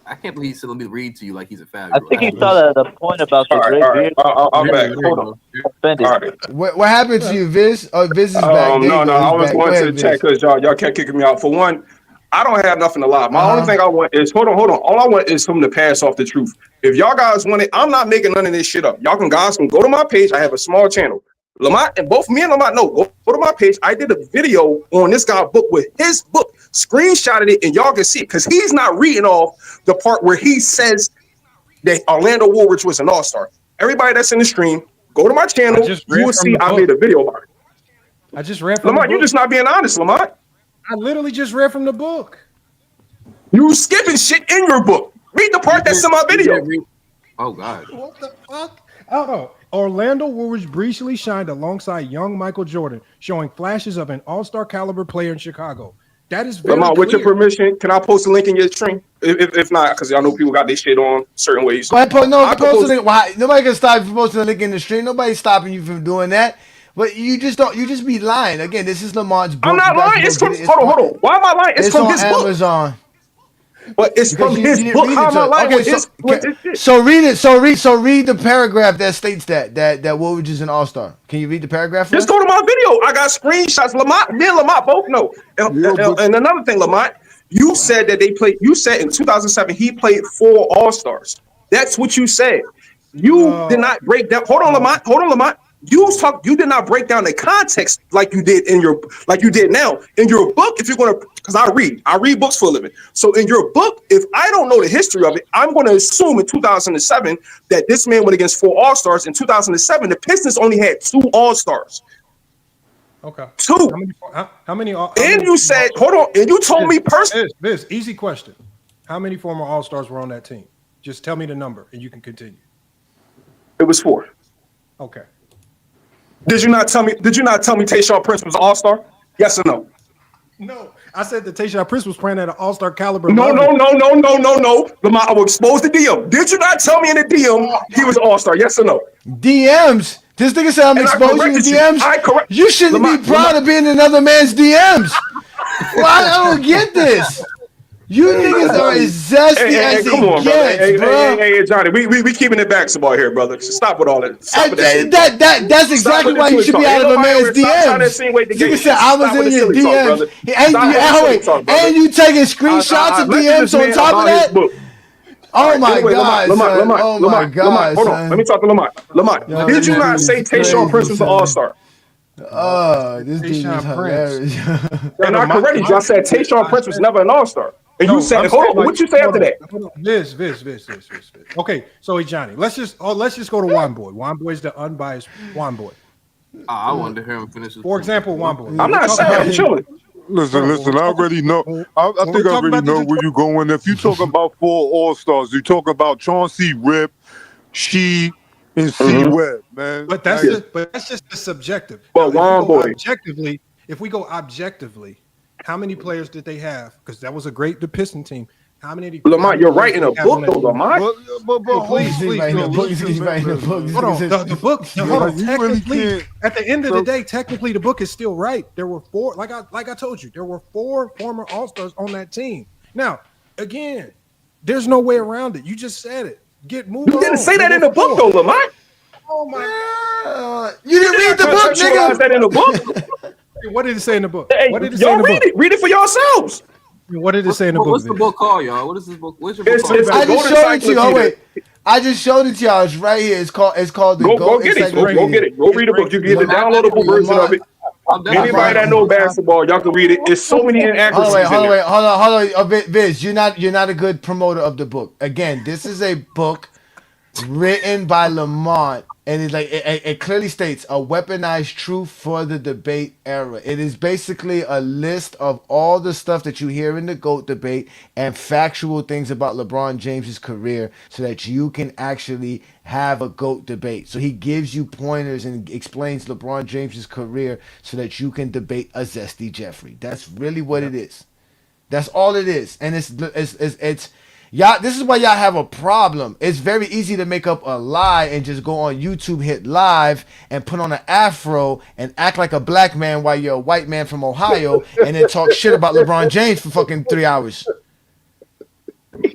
[SPEAKER 7] I can't believe he said, let me read to you like he's a fag.
[SPEAKER 6] I think he saw the point about the great beard.
[SPEAKER 22] I'm back. Hold on.
[SPEAKER 6] Offended.
[SPEAKER 8] What happened to you, Viz? Oh, Viz is back.
[SPEAKER 22] No. I was going to the chat because y'all kept kicking me out. For one, I don't have nothing to lie. My only thing I want is hold on. All I want is him to pass off the truth. If y'all guys want it, I'm not making none of this shit up. Guys can go to my page. I have a small channel. Lamont and both me and Lamont know. Go to my page. I did a video on this guy's book with his book. Screenshotted it, and y'all can see it because he's not reading off the part where he says that Orlando Woolridge was an all-star. Everybody that's in the stream, go to my channel. You will see I made a video about it.
[SPEAKER 1] I just read from
[SPEAKER 22] Lamont, you're just not being honest, Lamont.
[SPEAKER 1] I literally just read from the book.
[SPEAKER 22] You skipping shit in your book. Read the part that's in my video.
[SPEAKER 7] Oh, God.
[SPEAKER 1] What the fuck? I don't know. Orlando Woolridge briefly shined alongside young Michael Jordan, showing flashes of an all-star caliber player in Chicago. That is very
[SPEAKER 22] Lamont,
[SPEAKER 1] clear.
[SPEAKER 22] with your permission, can I post a link in your stream? If not, because y'all know people got their shit on certain ways.
[SPEAKER 8] Go ahead, post a link. Nobody can stop you from posting a link in the stream. Nobody's stopping you from doing that. But you just don't. You just be lying. Again, this is Lamont's book.
[SPEAKER 22] I'm not lying. It's from. Hold on. Why am I lying? It's from his book.
[SPEAKER 8] Amazon.
[SPEAKER 22] But it's from his book. How am I lying with his shit?
[SPEAKER 8] So read it. So read the paragraph that states that Woolridge is an all-star. Can you read the paragraph?
[SPEAKER 22] Just go to my video. I got screenshots. Me and Lamont both know. And another thing, Lamont, you said that they played. You said in 2007 he played 4 all-stars. That's what you said. You did not break down. Hold on, Lamont. You did not break down the context like you did now in your book. If you're gonna, because I read books for a living. So in your book, if I don't know the history of it, I'm going to assume in 2007 that this man went against 4 All-Stars. In 2007, the Pistons only had 2 All-Stars.
[SPEAKER 1] Okay.
[SPEAKER 22] 2.
[SPEAKER 1] How many?
[SPEAKER 22] And you said, hold on, and you told me personally.
[SPEAKER 1] This easy question. How many former All-Stars were on that team? Just tell me the number, and you can continue.
[SPEAKER 22] It was 4.
[SPEAKER 1] Okay.
[SPEAKER 22] Did you not tell me Tayshaun Prince was an All-Star? Yes or no?
[SPEAKER 1] No, I said that Tayshaun Prince was playing at an All-Star caliber.
[SPEAKER 22] No. Lamar, I will expose the DM. Did you not tell me in the DM he was an All-Star? Yes or no?
[SPEAKER 8] DMs. This nigga said I'm exposing the DMs. You shouldn't be proud of being another man's DMs. Well, I don't get this. You niggas are as zesty as
[SPEAKER 22] come on,
[SPEAKER 8] gets, bro.
[SPEAKER 22] Hey, Johnny, we keeping it basketball here, brother. Stop with all that.
[SPEAKER 8] That's exactly why you should be out of a man's DMs. Nigga said I was in your DMs, and you taking screenshots of DMs on top of that. Oh my God,
[SPEAKER 22] Lamar,
[SPEAKER 8] oh my God,
[SPEAKER 22] hold on. Let me talk to Lamar. Lamar, did you not say Tayshaun Prince was an All-Star?
[SPEAKER 8] This dude is hilarious.
[SPEAKER 22] And I corrected you. I said Tayshaun Prince was never an All-Star. And you said, hold on, what you say after that?
[SPEAKER 1] This. Okay, so Johnny, let's just go to Juan Boy. Juan Boy is the unbiased Juan Boy.
[SPEAKER 7] I wanted to hear him finish.
[SPEAKER 1] For example, Juan Boy.
[SPEAKER 22] I'm not saying I'm chilling.
[SPEAKER 14] Listen, I already know. I think I already know where you're going. If you talk about 4 All-Stars, you talk about Chauncey, Rip, She, and C. Webb, man.
[SPEAKER 1] But that's just the subjective.
[SPEAKER 22] But Juan Boy,
[SPEAKER 1] if we go objectively, how many players did they have? Because that was a great Piston team. How many?
[SPEAKER 22] Lamar, you're writing a book, though, Lamar.
[SPEAKER 1] But please. Hold on. The book. Hold on. Technically, at the end of the day, technically, the book is still right. There were 4. Like I told you, there were 4 former All-Stars on that team. Now, again, there's no way around it. You just said it. Move on.
[SPEAKER 22] You didn't say that in the book, though, Lamar.
[SPEAKER 1] Oh my God!
[SPEAKER 8] You didn't read the book, nigga.
[SPEAKER 22] That in the book.
[SPEAKER 1] What did it say in the book?
[SPEAKER 22] Hey,
[SPEAKER 1] what did it say in the book?
[SPEAKER 22] Read it for yourselves.
[SPEAKER 1] What did it say in the book?
[SPEAKER 7] What's the book called, y'all? What is this book? What's your book called?
[SPEAKER 8] I just showed it to you. Oh wait, I just showed it to y'all. It's right here. It's called the
[SPEAKER 22] Go get it. Go get it. Go read the book. You can get the downloadable version of it. Anybody that knows basketball, y'all can read it. There's so many inaccuracies.
[SPEAKER 8] Hold on. Viz, you're not a good promoter of the book. Again, this is a book written by Lamont, and it clearly states a weaponized truth for the debate era. It is basically a list of all the stuff that you hear in the GOAT debate and factual things about LeBron James's career, so that you can actually have a GOAT debate. So he gives you pointers and explains LeBron James's career so that you can debate a zesty Jeffrey. That's really what it is. That's all it is, and it's. Y'all, this is why y'all have a problem. It's very easy to make up a lie and just go on YouTube, hit live, and put on an afro and act like a black man while you're a white man from Ohio, and then talk shit about LeBron James for fucking 3 hours.
[SPEAKER 22] Hey,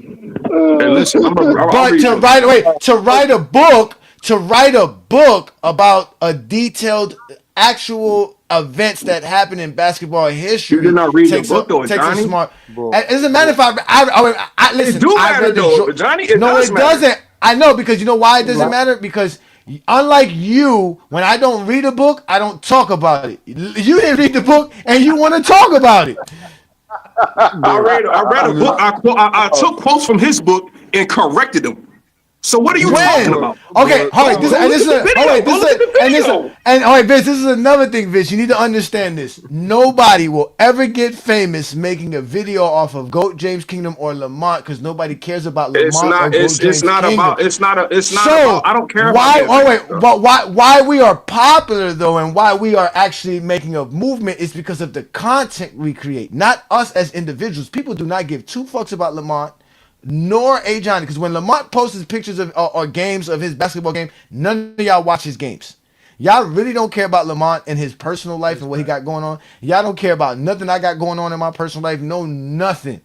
[SPEAKER 22] listen,
[SPEAKER 8] to write a book about a detailed actual events that happen in basketball history.
[SPEAKER 22] You did not read the book, though, Johnny.
[SPEAKER 8] It doesn't matter if I listen.
[SPEAKER 22] It do matter, though, Johnny. It
[SPEAKER 8] doesn't. I know, because you know why it doesn't matter? Because unlike you, when I don't read a book, I don't talk about it. You didn't read the book, and you want to talk about it.
[SPEAKER 22] I read a book. I took quotes from his book and corrected them. So what are you talking about?
[SPEAKER 8] Okay, Vince, this is another thing, Vince. You need to understand this. Nobody will ever get famous making a video off of GOAT James Kingdom or Lamont, because nobody cares about Lamont.
[SPEAKER 22] It's not about. I don't care.
[SPEAKER 8] Why we are popular though, and why we are actually making a movement is because of the content we create, not us as individuals. People do not give 2 fucks about Lamont nor A. Johnny, because when Lamont posts his pictures of or games of his basketball game, none of y'all watch his games. Y'all really don't care about Lamont and his personal life and what he got going on. Y'all don't care about nothing I got going on in my personal life. No, nothing.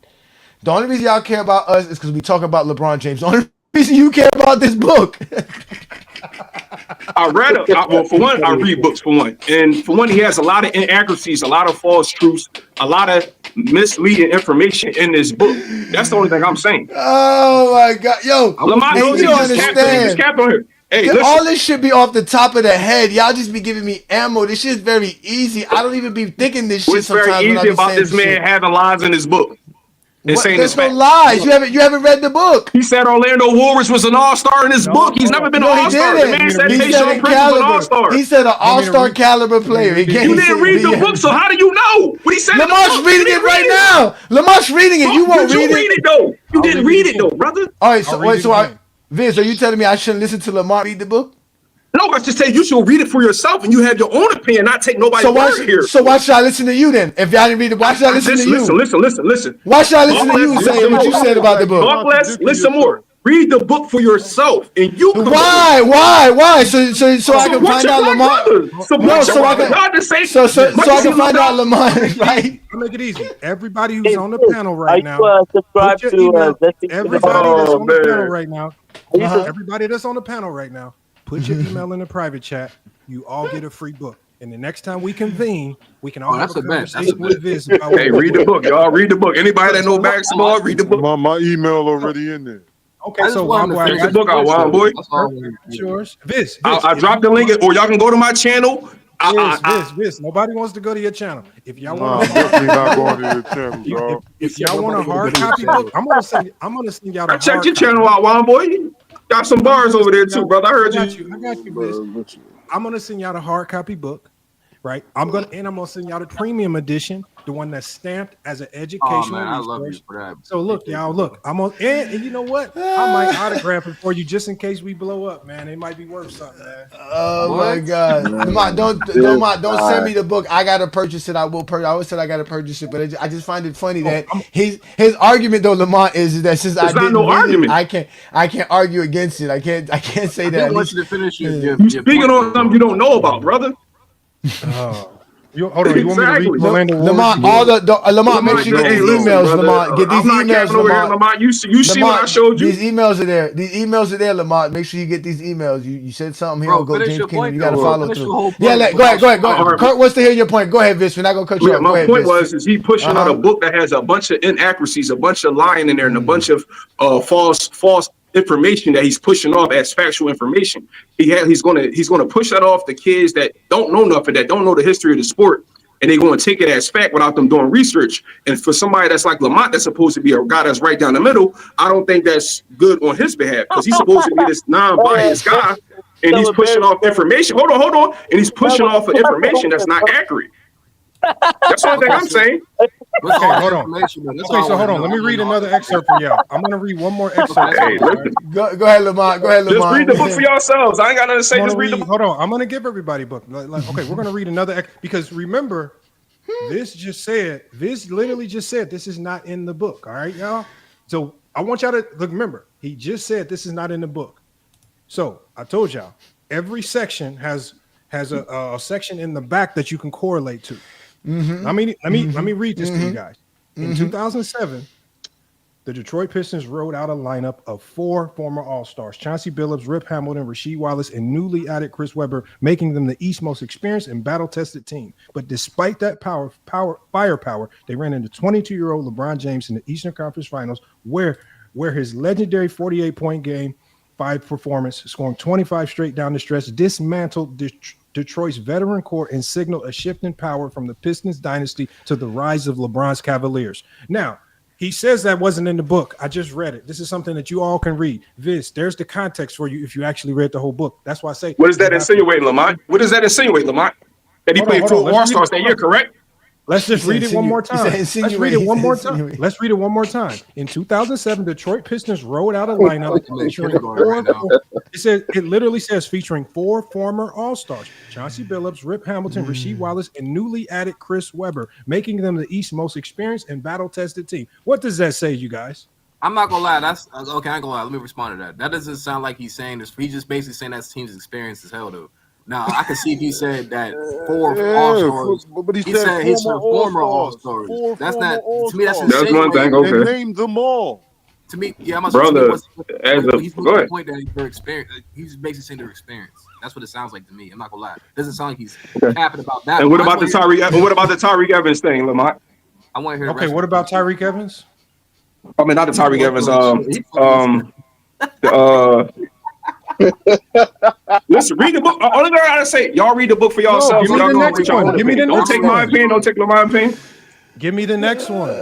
[SPEAKER 8] The only reason y'all care about us is because we talk about LeBron James. The only reason you care about this book.
[SPEAKER 22] For one, I read books for one. And for one, he has a lot of inaccuracies, a lot of false truths, a lot of misleading information in this book. That's the only thing I'm saying.
[SPEAKER 8] Oh my God. Yo,
[SPEAKER 22] Lamont knows he just capped on here. Hey, listen.
[SPEAKER 8] all this should be off the top of the head. Y'all just be giving me ammo. This shit's very easy. I don't even be thinking this shit
[SPEAKER 22] What's very
[SPEAKER 8] sometimes when I
[SPEAKER 22] easy
[SPEAKER 8] be
[SPEAKER 22] about
[SPEAKER 8] saying
[SPEAKER 22] this man
[SPEAKER 8] shit.
[SPEAKER 22] having lies in his book and saying
[SPEAKER 8] There's
[SPEAKER 22] it's
[SPEAKER 8] no
[SPEAKER 22] fact.
[SPEAKER 8] lies. You haven't read the book.
[SPEAKER 22] He said Orlando Woolworths was an all-star in his book. He's never been an
[SPEAKER 8] No, he
[SPEAKER 22] all-star. The man
[SPEAKER 8] didn't.
[SPEAKER 22] said
[SPEAKER 8] He said
[SPEAKER 22] Tayshaun
[SPEAKER 8] in
[SPEAKER 22] Prince was an
[SPEAKER 8] caliber.
[SPEAKER 22] all-star.
[SPEAKER 8] He said an all-star caliber player. He can't.
[SPEAKER 22] You
[SPEAKER 8] he
[SPEAKER 22] didn't
[SPEAKER 8] said-
[SPEAKER 22] read the book, so how do you know what he said?
[SPEAKER 8] Lamar's reading it right now. Lamar's reading it. You won't
[SPEAKER 22] Did you
[SPEAKER 8] read it.
[SPEAKER 22] though? You didn't read it though, brother.
[SPEAKER 8] All right. Vince, are you telling me I shouldn't listen to Lamar read the book?
[SPEAKER 22] No, I just say you should read it for yourself and you have your own opinion, not take nobody's word here.
[SPEAKER 8] So why should I listen to you then? If y'all didn't read it, why should I listen to you?
[SPEAKER 22] Listen.
[SPEAKER 8] Why should I listen to you saying what you said about the book?
[SPEAKER 22] Talk less, listen more. Read the book for yourself, and you.
[SPEAKER 8] Why? So I can find out Lamar. No, so I can find out Lamar. Right?
[SPEAKER 1] I'll make it easy. Everybody who's on the panel right now,
[SPEAKER 6] subscribe
[SPEAKER 1] put your email. Everybody that's on the
[SPEAKER 22] man.
[SPEAKER 1] panel right now. Everybody that's on the panel right now, put your email in the private chat. You all get a free book. And the next time we convene, we can all have
[SPEAKER 7] that's
[SPEAKER 1] a
[SPEAKER 7] a bet. That's a
[SPEAKER 1] conversation with Viz about
[SPEAKER 22] Hey, read the book, y'all. Read the book. Anybody that know basketball, read the book.
[SPEAKER 14] My email already in there.
[SPEAKER 1] Okay, so Wild Boy,
[SPEAKER 22] Check the book out, Wild Boy.
[SPEAKER 1] Yours, Viz.
[SPEAKER 22] I dropped the link, or y'all can go to my channel.
[SPEAKER 1] Viz. Nobody wants to go to your channel. If y'all
[SPEAKER 14] Nah,
[SPEAKER 1] want,
[SPEAKER 14] definitely not going to your channel, dog.
[SPEAKER 1] if y'all want a hard copy book, I'm gonna send y'all.
[SPEAKER 22] I checked your channel out, Wild Boy. Got some bars over there too, brother. I heard you.
[SPEAKER 1] I got you, Viz. I'm gonna send y'all the hard copy book, right? I'm gonna send y'all the premium edition, the one that's stamped as an educational
[SPEAKER 7] I love you
[SPEAKER 1] resource.
[SPEAKER 7] for that.
[SPEAKER 1] So look, y'all, look, I'm on, and you know what? I might autograph it for you just in case we blow up, man. It might be worth something, man.
[SPEAKER 8] Oh my God! Lamar, don't send me the book. I gotta purchase it. I will purchase. I always said I gotta purchase it, but I just find it funny that his argument though, Lamar, is that since I didn't read it, I can't argue against it. I can't say that.
[SPEAKER 22] I want you to finish you speaking on something you don't know about, brother.
[SPEAKER 1] Hold on, you want me to read Orlando
[SPEAKER 8] Lamar, Lamar, make sure you get these emails, Lamar. Get these emails, Lamar.
[SPEAKER 22] You see what I showed you?
[SPEAKER 8] These emails are there. These emails are there, Lamar. Make sure you get these emails. You said something here. Go James Kingdom. You gotta follow through. Yeah, go ahead. Kurt wants to hear your point. Go ahead, Vince. We're not gonna cut you off.
[SPEAKER 22] My point was he pushing out a book that has a bunch of inaccuracies, a bunch of lying in there, and a bunch of false information that he's pushing off as factual information. He's gonna push that off the kids that don't know nothing, that don't know the history of the sport, and they're gonna take it as fact without them doing research. And for somebody that's like Lamont, that's supposed to be a guy that's right down the middle, I don't think that's good on his behalf, because he's supposed to be this non-biased guy, and he's pushing off information. Hold on, and he's pushing off of information that's not accurate. That's the only thing I'm saying.
[SPEAKER 1] Okay, hold on. Okay, so hold on. Let me read another excerpt for y'all. I'm gonna read one more excerpt.
[SPEAKER 22] Hey,
[SPEAKER 8] go ahead, Lamar. Go ahead, Lamar.
[SPEAKER 22] Just read the book for yourselves. I ain't got nothing to say. Just read the book.
[SPEAKER 1] Hold on. I'm gonna give everybody a book. Okay, we're gonna read another because remember, Viz literally just said this is not in the book. All right, y'all. So I want y'all to look. Remember, he just said this is not in the book. So I told y'all every section has a section in the back that you can correlate to. Let me read this to you guys. In 2007, the Detroit Pistons rode out a lineup of 4 former All-Stars: Chauncey Billups, Rip Hamilton, Rasheed Wallace, and newly added Chris Webber, making them the East's most experienced and battle-tested team. But despite that firepower, they ran into 22-year-old LeBron James in the Eastern Conference Finals, where his legendary 48-point game 5 performance, scoring 25 straight down the stretch, dismantled Detroit's veteran core and signaled a shift in power from the Pistons dynasty to the rise of LeBron's Cavaliers. Now, he says that wasn't in the book. I just read it. This is something that you all can read. Viz, there's the context for you if you actually read the whole book. That's why I say.
[SPEAKER 22] What is that insinuating, Lamont? What does that insinuate, Lamont? That he played 4 All-Stars that year, correct?
[SPEAKER 1] Let's just read it one more time. Let's read it one more time. Let's read it one more time. In 2007, Detroit Pistons rode out a lineup featuring 4. It literally says featuring 4 former All-Stars: Chauncey Billups, Rip Hamilton, Rasheed Wallace, and newly added Chris Webber, making them the East's most experienced and battle-tested team. What does that say, you guys?
[SPEAKER 7] I'm not gonna lie. That's okay. I ain't gonna lie. Let me respond to that. That doesn't sound like he's saying this. He's just basically saying that team's experience as hell, though. Now I can see if he said that 4 All-Stars,
[SPEAKER 14] but he
[SPEAKER 7] said his former All-Stars. That's not to me. That's
[SPEAKER 22] one thing. Okay,
[SPEAKER 14] they named them all.
[SPEAKER 7] To me, yeah, I'm
[SPEAKER 22] brother.
[SPEAKER 7] He's making the point that their experience. He's basically saying their experience. That's what it sounds like to me. I'm not gonna lie. It doesn't sound like he's capping about that.
[SPEAKER 22] And what about the Tyreek Evans thing, Lamont?
[SPEAKER 7] I want to hear.
[SPEAKER 1] Okay, what about Tyreek Evans?
[SPEAKER 22] I mean, not the Tyreek Evans. Listen, read the book. Only thing I gotta say, y'all read the book for
[SPEAKER 1] No,
[SPEAKER 22] yourselves.
[SPEAKER 1] give me
[SPEAKER 22] Y'all
[SPEAKER 1] the
[SPEAKER 22] come up
[SPEAKER 1] next
[SPEAKER 22] with your
[SPEAKER 1] one.
[SPEAKER 22] own
[SPEAKER 1] Give me the
[SPEAKER 22] opinion. Don't
[SPEAKER 1] next
[SPEAKER 22] take my
[SPEAKER 1] one.
[SPEAKER 22] opinion. Don't take my opinion.
[SPEAKER 1] Give me the next one.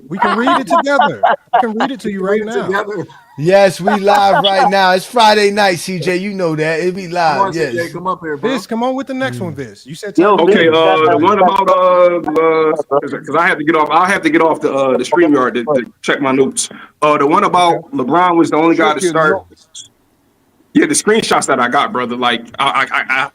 [SPEAKER 1] We can read it together. I can read it to you right now.
[SPEAKER 7] Together.
[SPEAKER 8] Yes, we live right now. It's Friday night, CJ. You know that. It be
[SPEAKER 7] Come
[SPEAKER 8] live.
[SPEAKER 7] on, CJ,
[SPEAKER 8] Yes.
[SPEAKER 7] come up here, bro.
[SPEAKER 1] Viz, come on with the next one, Viz. You said
[SPEAKER 6] Yo,
[SPEAKER 1] time.
[SPEAKER 22] Okay,
[SPEAKER 6] Viz,
[SPEAKER 22] the one about because I have to get off. I'll have to get off the StreamYard to check my notes. The one about LeBron was the only guy to
[SPEAKER 14] Check your
[SPEAKER 22] start.
[SPEAKER 14] notes.
[SPEAKER 22] Yeah, the screenshots that I got, brother. Like I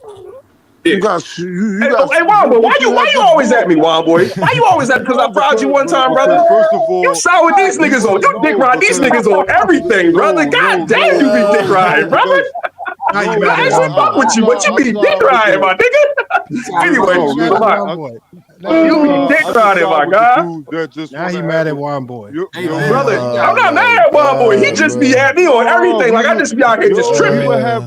[SPEAKER 22] yeah.
[SPEAKER 14] You got you
[SPEAKER 22] Hey,
[SPEAKER 14] got
[SPEAKER 22] Juan boy,
[SPEAKER 14] but you
[SPEAKER 22] why
[SPEAKER 14] had
[SPEAKER 22] you
[SPEAKER 14] the
[SPEAKER 22] always at
[SPEAKER 14] book.
[SPEAKER 22] me, Juan boy? Why you always at me? Because I
[SPEAKER 14] No,
[SPEAKER 22] proud you one time, brother.
[SPEAKER 14] because first of
[SPEAKER 22] You
[SPEAKER 14] all,
[SPEAKER 22] saw with these niggas on. You dick ride these niggas on everything, brother. God damn, you be dick riding, brother.
[SPEAKER 1] Now you
[SPEAKER 22] I
[SPEAKER 1] mad at
[SPEAKER 22] actually
[SPEAKER 1] Juan
[SPEAKER 22] fuck
[SPEAKER 1] boy.
[SPEAKER 22] with you, but you be dick riding, my nigga. Anyway,
[SPEAKER 1] Now you mad at
[SPEAKER 22] Lamont,
[SPEAKER 1] Juan boy.
[SPEAKER 22] you be dick
[SPEAKER 14] I just
[SPEAKER 22] riding,
[SPEAKER 14] side
[SPEAKER 22] my
[SPEAKER 14] with the
[SPEAKER 22] guy.
[SPEAKER 14] dudes that just
[SPEAKER 1] Now
[SPEAKER 14] want
[SPEAKER 1] he
[SPEAKER 14] to
[SPEAKER 1] mad
[SPEAKER 14] have
[SPEAKER 1] at Juan boy.
[SPEAKER 7] Hey,
[SPEAKER 22] Brother,
[SPEAKER 7] you
[SPEAKER 22] I'm
[SPEAKER 7] got
[SPEAKER 22] not mad at Juan boy. He just be at me on everything. Like I just be out here just
[SPEAKER 14] we
[SPEAKER 22] tripping.
[SPEAKER 14] would have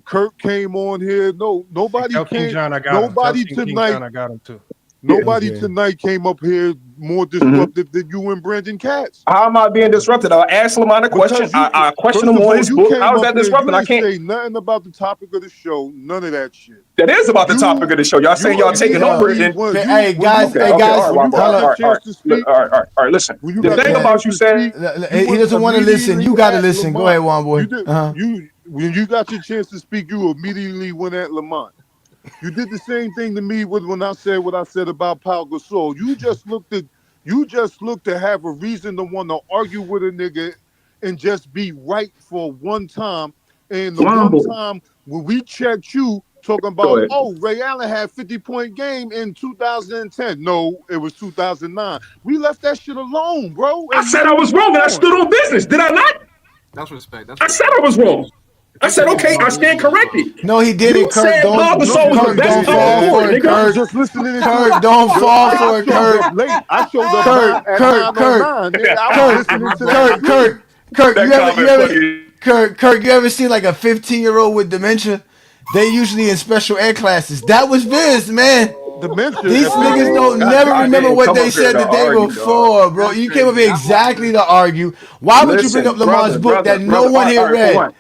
[SPEAKER 14] Kirk came on here. No, nobody
[SPEAKER 1] Tell King
[SPEAKER 14] came.
[SPEAKER 1] John I got him. Tell
[SPEAKER 14] Nobody
[SPEAKER 1] King
[SPEAKER 14] tonight.
[SPEAKER 1] John I got him too.
[SPEAKER 14] Nobody tonight came up here more disruptive than you and Brandon Katz.
[SPEAKER 22] How am I being disrupted? I asked Lamont a question.
[SPEAKER 14] Because you,
[SPEAKER 22] I questioned
[SPEAKER 14] first
[SPEAKER 22] him
[SPEAKER 14] of
[SPEAKER 22] on
[SPEAKER 14] all,
[SPEAKER 22] his
[SPEAKER 14] you
[SPEAKER 22] book.
[SPEAKER 14] came
[SPEAKER 22] How is
[SPEAKER 14] up
[SPEAKER 22] that
[SPEAKER 14] here. You
[SPEAKER 22] disrupting? I
[SPEAKER 14] didn't
[SPEAKER 22] can't.
[SPEAKER 14] say nothing about the topic of the show. None of that shit.
[SPEAKER 22] That is about the topic of the show. Y'all saying y'all taking over it.
[SPEAKER 8] Hey guys,
[SPEAKER 22] Okay, all right,
[SPEAKER 14] when you got your chance to speak,
[SPEAKER 22] all right. Listen,
[SPEAKER 14] when you
[SPEAKER 22] the
[SPEAKER 14] got
[SPEAKER 22] thing
[SPEAKER 14] your
[SPEAKER 22] about
[SPEAKER 14] chance
[SPEAKER 22] you
[SPEAKER 14] to
[SPEAKER 22] said
[SPEAKER 14] speak,
[SPEAKER 8] He doesn't want to listen. You got to listen. Go ahead, Juan boy.
[SPEAKER 14] You when you got your chance to speak, you immediately went at Lamont. You did the same thing to me when I said what I said about Pau Gasol. You just looked to have a reason to want to argue with a nigga and just be right for one time. And the
[SPEAKER 22] Juan
[SPEAKER 14] one
[SPEAKER 22] boy.
[SPEAKER 14] time when we checked you talking
[SPEAKER 22] Go
[SPEAKER 14] about,
[SPEAKER 22] ahead.
[SPEAKER 14] oh, Ray Allen had 50-point game in 2010. No, it was 2009. We left that shit alone, bro.
[SPEAKER 22] I said I was wrong and I stood on business. Did I not?
[SPEAKER 7] That's respect. That's
[SPEAKER 22] I said I was wrong. I said, okay, I stand corrected.
[SPEAKER 8] No, he didn't.
[SPEAKER 22] You
[SPEAKER 8] Kirk,
[SPEAKER 22] said
[SPEAKER 8] don't.
[SPEAKER 22] Paul Gasol was the
[SPEAKER 8] Kirk,
[SPEAKER 22] best
[SPEAKER 8] don't
[SPEAKER 22] power
[SPEAKER 8] fall
[SPEAKER 22] forward,
[SPEAKER 8] for it,
[SPEAKER 22] nigga.
[SPEAKER 8] Kirk.
[SPEAKER 14] Just listening to
[SPEAKER 8] Kirk, don't fall
[SPEAKER 14] I
[SPEAKER 8] for it,
[SPEAKER 14] showed
[SPEAKER 8] Kirk.
[SPEAKER 14] up late. I showed up
[SPEAKER 8] Kirk,
[SPEAKER 14] at
[SPEAKER 8] Kirk,
[SPEAKER 14] 9:09. Nigga, I was listening to that.
[SPEAKER 8] Kirk,
[SPEAKER 22] That comment
[SPEAKER 8] Kirk, you ever seen like a 15-year-old with dementia? They usually in special ed classes. That was Viz, man.
[SPEAKER 14] Dementia.
[SPEAKER 8] These niggas don't
[SPEAKER 22] I
[SPEAKER 8] never remember
[SPEAKER 22] didn't
[SPEAKER 8] what
[SPEAKER 22] come
[SPEAKER 8] they
[SPEAKER 22] up here
[SPEAKER 8] said
[SPEAKER 22] to
[SPEAKER 8] the day
[SPEAKER 22] argue,
[SPEAKER 8] before,
[SPEAKER 22] dog.
[SPEAKER 8] bro. You came up here exactly to argue. Why would you bring up Lamar's book that no one
[SPEAKER 22] All
[SPEAKER 8] here
[SPEAKER 22] right, for
[SPEAKER 8] read?
[SPEAKER 22] one,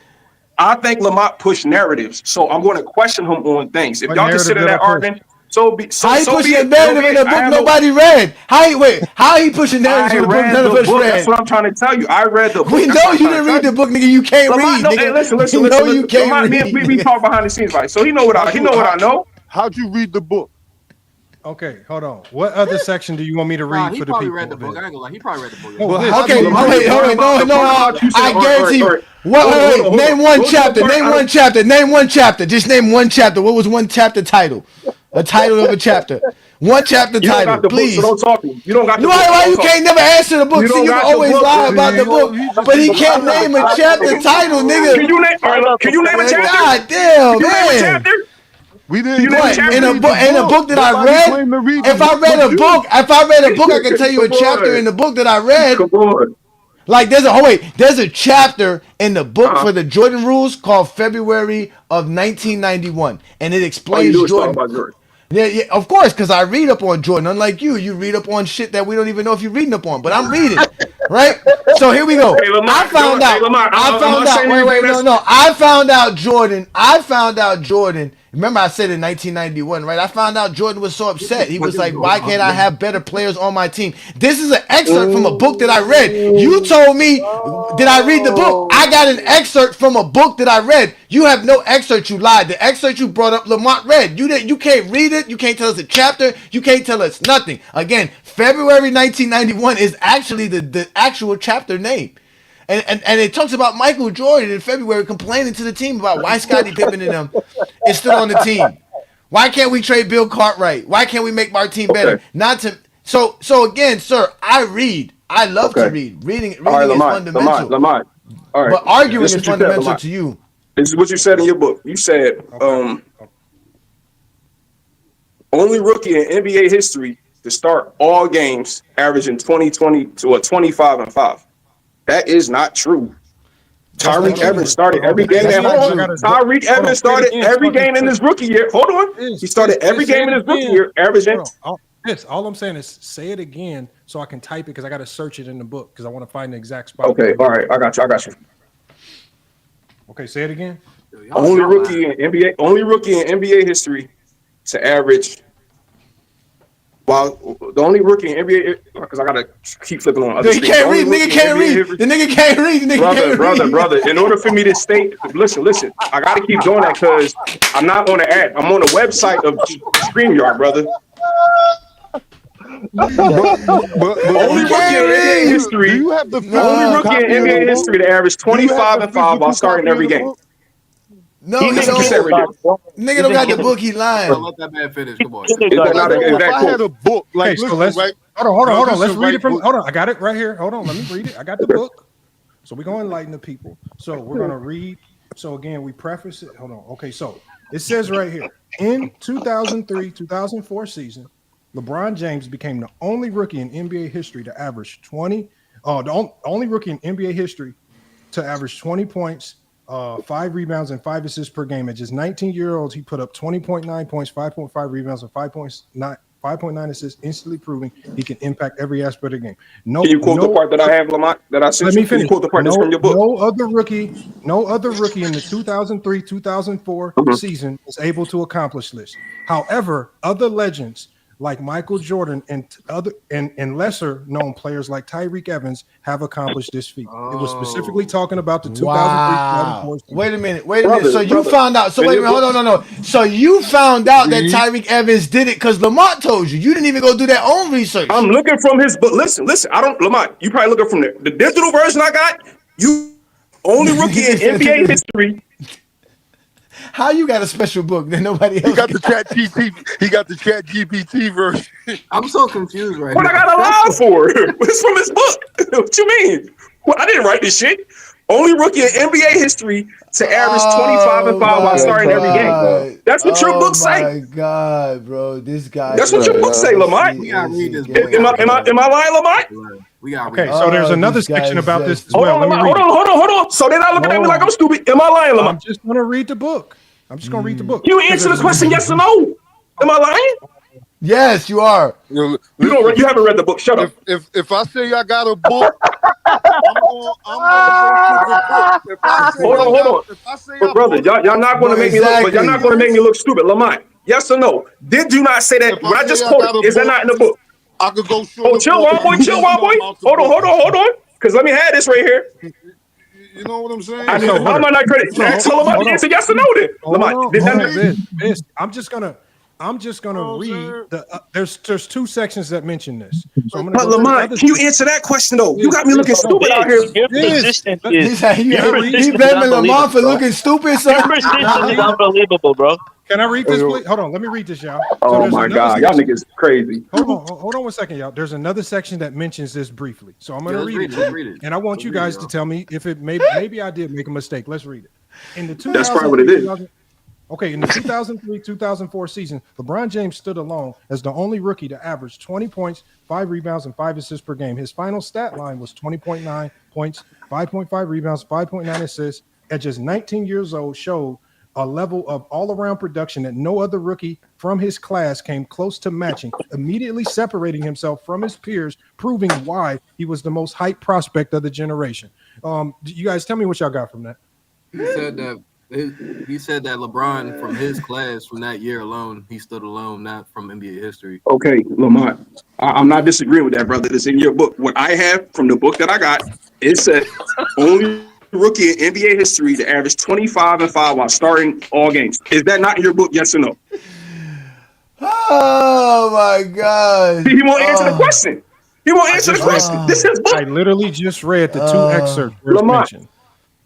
[SPEAKER 22] I think Lamont pushed narratives, so I'm going to question him on things. If
[SPEAKER 1] What
[SPEAKER 22] y'all
[SPEAKER 1] narrative
[SPEAKER 22] consider
[SPEAKER 1] did I
[SPEAKER 22] that
[SPEAKER 1] push?
[SPEAKER 22] argument, so be
[SPEAKER 8] How he pushing a
[SPEAKER 22] it.
[SPEAKER 8] narrative in a
[SPEAKER 22] I
[SPEAKER 8] book
[SPEAKER 22] have
[SPEAKER 8] nobody read? How he pushing narratives
[SPEAKER 22] I
[SPEAKER 8] in a book
[SPEAKER 22] read
[SPEAKER 8] none of
[SPEAKER 22] the
[SPEAKER 8] us
[SPEAKER 22] book. That's
[SPEAKER 8] read?
[SPEAKER 22] what I'm trying to tell you. I read the book.
[SPEAKER 8] We
[SPEAKER 22] That's
[SPEAKER 8] know
[SPEAKER 22] what I'm
[SPEAKER 8] you
[SPEAKER 22] trying
[SPEAKER 8] didn't
[SPEAKER 22] to
[SPEAKER 8] read
[SPEAKER 22] tell
[SPEAKER 8] the book, nigga. You can't
[SPEAKER 22] Lamont,
[SPEAKER 8] read,
[SPEAKER 22] no,
[SPEAKER 8] nigga.
[SPEAKER 22] hey, listen.
[SPEAKER 8] We know you can't
[SPEAKER 22] Lamont,
[SPEAKER 8] read.
[SPEAKER 22] we talk behind the scenes, right? So he know what I know.
[SPEAKER 14] How'd you read the book?
[SPEAKER 1] Okay, hold on. What other section do you want me to read
[SPEAKER 7] he
[SPEAKER 1] for the
[SPEAKER 7] probably
[SPEAKER 1] people?
[SPEAKER 7] read the book. I ain't gonna lie. He probably read the book.
[SPEAKER 1] No,
[SPEAKER 8] Well,
[SPEAKER 1] Viz,
[SPEAKER 8] okay,
[SPEAKER 1] you read
[SPEAKER 8] wait,
[SPEAKER 1] it.
[SPEAKER 8] no. I guarantee you. Wait. Name one chapter. Name one chapter. Name one chapter. Just name one chapter. What was one chapter title? A title of a chapter. One chapter
[SPEAKER 22] You don't
[SPEAKER 8] title,
[SPEAKER 22] got the book,
[SPEAKER 8] please.
[SPEAKER 22] so don't talk to me. You don't got the book.
[SPEAKER 8] Why
[SPEAKER 22] So
[SPEAKER 8] you
[SPEAKER 22] don't
[SPEAKER 8] can't
[SPEAKER 22] talk.
[SPEAKER 8] never answer the book?
[SPEAKER 22] You
[SPEAKER 8] See,
[SPEAKER 22] don't
[SPEAKER 8] you can
[SPEAKER 22] got the
[SPEAKER 8] always
[SPEAKER 22] book.
[SPEAKER 8] lie about the
[SPEAKER 14] See,
[SPEAKER 8] book, but he can't name a chapter title, nigga.
[SPEAKER 22] Can you name? All right, can you name a chapter?
[SPEAKER 8] God damn,
[SPEAKER 22] Can you name a
[SPEAKER 8] man.
[SPEAKER 22] chapter?
[SPEAKER 14] We
[SPEAKER 22] Can
[SPEAKER 14] didn't
[SPEAKER 22] you name a
[SPEAKER 14] claim to
[SPEAKER 22] chapter?
[SPEAKER 14] read
[SPEAKER 8] In a book that
[SPEAKER 14] Nobody
[SPEAKER 8] I
[SPEAKER 14] claimed to
[SPEAKER 8] read,
[SPEAKER 14] read the
[SPEAKER 8] if I
[SPEAKER 14] book
[SPEAKER 8] read
[SPEAKER 14] but
[SPEAKER 8] a
[SPEAKER 14] you.
[SPEAKER 8] book, I can tell you a
[SPEAKER 22] Come
[SPEAKER 8] chapter
[SPEAKER 22] on.
[SPEAKER 8] in the book that I read.
[SPEAKER 22] Come on.
[SPEAKER 8] Like there's a chapter in the book for the Jordan rules called February of 1991, and it
[SPEAKER 22] All you
[SPEAKER 8] explains
[SPEAKER 22] do is talk
[SPEAKER 8] Jordan.
[SPEAKER 22] about Jordan.
[SPEAKER 8] Yeah, of course, because I read up on Jordan. Unlike you read up on shit that we don't even know if you're reading up on. But I'm reading, right? So here we go.
[SPEAKER 22] Hey, Lamont,
[SPEAKER 8] I found out.
[SPEAKER 22] Lamont,
[SPEAKER 8] I found out. Wait, no. I found out Jordan. Remember, I said in 1991, right? I found out Jordan was so upset. He was like, "Why can't I have better players on my team?" This is an excerpt from a book that I read. You told me, did I read the book? I got an excerpt from a book that I read. You have no excerpt. You lied. The excerpt you brought up, Lamont read. You can't read it. You can't tell us a chapter. You can't tell us nothing. Again, February 1991 is actually the actual chapter name. And it talks about Michael Jordan in February complaining to the team about why Scottie Pippen and them is still on the team. Why can't we trade Bill Cartwright? Why can't we make our team better? Not to so again, sir. I read. I love to read. Reading is fundamental.
[SPEAKER 22] Lamont. All right.
[SPEAKER 8] But arguing
[SPEAKER 22] This
[SPEAKER 8] is
[SPEAKER 22] what you said,
[SPEAKER 8] fundamental
[SPEAKER 22] Lamont.
[SPEAKER 8] to you.
[SPEAKER 22] This is what you said in your book. You said only rookie in NBA history to start all games averaging 20 to a 25-5. That is not true. Tyreek Evans started every game. Tyreek Evans started every game in his rookie year. Hold on. He started every game in his rookie year, averaging.
[SPEAKER 1] All I'm saying is say it again so I can type it because I got to search it in the book because I want to find the exact spot.
[SPEAKER 22] Okay, all right. I got you.
[SPEAKER 1] Okay, say it again.
[SPEAKER 22] Only rookie in NBA history to average. Well, the only rookie in NBA, because I gotta keep flipping on other
[SPEAKER 8] He
[SPEAKER 22] screens.
[SPEAKER 8] can't read. Nigga can't read. The nigga can't read. The nigga can't read.
[SPEAKER 22] Brother. In order for me to stay, listen. I gotta keep doing that because I'm not on the app. I'm on the website of StreamYard, brother. Only rookie in NBA history.
[SPEAKER 14] Do you have the
[SPEAKER 22] Only rookie in
[SPEAKER 14] copy of the
[SPEAKER 22] NBA
[SPEAKER 14] book?
[SPEAKER 22] history to average 25 and 5 while starting every game.
[SPEAKER 8] No,
[SPEAKER 22] That's what you said right there.
[SPEAKER 8] Nigga don't got the book. He lying.
[SPEAKER 7] Let that man finish. Come on.
[SPEAKER 22] Is that not
[SPEAKER 14] If
[SPEAKER 22] is that
[SPEAKER 14] I
[SPEAKER 22] cool?
[SPEAKER 14] had a book, like,
[SPEAKER 1] Okay, so
[SPEAKER 14] listen,
[SPEAKER 1] let's
[SPEAKER 14] right?
[SPEAKER 1] hold on. Let's
[SPEAKER 14] listen,
[SPEAKER 1] read it from.
[SPEAKER 14] right,
[SPEAKER 1] Hold on, I got it right here. Hold on, let me read it. I got the book. So we're gonna enlighten the people. So we're gonna read. So again, we preface it. Hold on. Okay, so it says right here in 2003-2004 season, LeBron James became the only rookie in NBA history to average 20. Only rookie in NBA history to average 20 points, 5 rebounds, and 5 assists per game. At just 19-year-olds, he put up 20.9 points, 5.5 rebounds, and 5.9 assists, instantly proving he can impact every aspect of the game.
[SPEAKER 22] Can you quote the part that I have, Lamont, that I sent
[SPEAKER 1] Let
[SPEAKER 22] you?
[SPEAKER 1] me
[SPEAKER 22] Can you
[SPEAKER 1] finish.
[SPEAKER 22] quote the part that's from your book?
[SPEAKER 1] No other rookie in the 2003-2004 season was able to accomplish this. However, other legends like Michael Jordan and lesser known players like Tyreek Evans have accomplished this feat. It was specifically talking about the 2003-2004
[SPEAKER 8] Wow.
[SPEAKER 1] season.
[SPEAKER 8] Wait a minute. So you found out. So wait a minute. Hold on. No. So you found out that Tyreek Evans did it because Lamont told you. You didn't even go do that own research.
[SPEAKER 22] I'm looking from his book. Listen. I don't, Lamont. You probably looking from the digital version I got. You only rookie in NBA history.
[SPEAKER 8] How you got a special book that nobody else?
[SPEAKER 14] He got the Chat GPT. He got the Chat GPT version.
[SPEAKER 7] I'm so confused right
[SPEAKER 22] What
[SPEAKER 7] now.
[SPEAKER 22] I got to lie for? It's from his book. What you mean? Well, I didn't write this shit. Only rookie in NBA history to average 25 and 5 while starting every game. That's what your book say.
[SPEAKER 8] Oh my god, bro, this guy.
[SPEAKER 22] That's what your book say, Lamont.
[SPEAKER 7] We gotta read this book.
[SPEAKER 22] Am I lying, Lamont?
[SPEAKER 7] We gotta
[SPEAKER 1] Okay,
[SPEAKER 7] read
[SPEAKER 1] so there's
[SPEAKER 8] Oh,
[SPEAKER 1] another
[SPEAKER 8] this
[SPEAKER 1] section
[SPEAKER 8] guy's
[SPEAKER 1] about this as
[SPEAKER 22] Hold
[SPEAKER 1] well.
[SPEAKER 22] on,
[SPEAKER 1] Let me
[SPEAKER 22] Lamont.
[SPEAKER 1] read
[SPEAKER 22] Hold on. So they're not looking at me like I'm stupid. Am I lying,
[SPEAKER 1] it.
[SPEAKER 22] Lamont?
[SPEAKER 1] I'm just gonna read the book. I'm just gonna read the book.
[SPEAKER 22] You answer the question yes or no. Am I lying?
[SPEAKER 8] Yes, you are.
[SPEAKER 22] You haven't read the book. Shut up.
[SPEAKER 14] If I say I got a book, I'm going to the book. If I say
[SPEAKER 22] Hold on.
[SPEAKER 14] If I say
[SPEAKER 22] But brother, y'all not going to make me look. But y'all not going to make me look stupid, Lamont. Yes or no? Did you not say that? What I just quoted is that not in the book?
[SPEAKER 14] I could go show.
[SPEAKER 22] Oh, chill, wild boy. Hold on. Because let me have this right here.
[SPEAKER 14] You know what I'm saying?
[SPEAKER 22] How am I not credit? Tell Lamont to answer yes or no. Then Lamont, did that?
[SPEAKER 1] I'm just gonna read the. There's 2 sections that mention this. So I'm gonna.
[SPEAKER 22] But Lamont, can you answer that question though? You got me looking stupid out here.
[SPEAKER 9] Your persistence is
[SPEAKER 8] He blaming Lamont for looking stupid, son.
[SPEAKER 9] Your persistence is unbelievable, bro.
[SPEAKER 1] Can I read this, please? Hold on, let me read this, y'all.
[SPEAKER 22] Oh my God, y'all niggas crazy.
[SPEAKER 1] Hold on 1 second, y'all. There's another section that mentions this briefly, so I'm gonna read it, and I want you guys to tell me if it maybe I did make a mistake. Let's read it. In the
[SPEAKER 22] That's probably what it is.
[SPEAKER 1] Okay, in the 2003-2004 season, LeBron James stood alone as the only rookie to average 20 points, 5 rebounds, and 5 assists per game. His final stat line was 20.9 points, 5.5 rebounds, 5.9 assists. At just 19 years old, showed a level of all-around production that no other rookie from his class came close to matching, immediately separating himself from his peers, proving why he was the most hyped prospect of the generation. You guys tell me what y'all got from that.
[SPEAKER 7] He said that LeBron from his class from that year alone, he stood alone, not from NBA history.
[SPEAKER 22] Okay, Lamont, I'm not disagreeing with that, brother. It's in your book. What I have from the book that I got, it said only rookie in NBA history to average 25 and 5 while starting all games. Is that not in your book? Yes or no?
[SPEAKER 8] Oh my God!
[SPEAKER 22] He won't answer the question. He won't answer the question. This is his book.
[SPEAKER 1] I literally just read the 2 excerpts.
[SPEAKER 22] Lamont.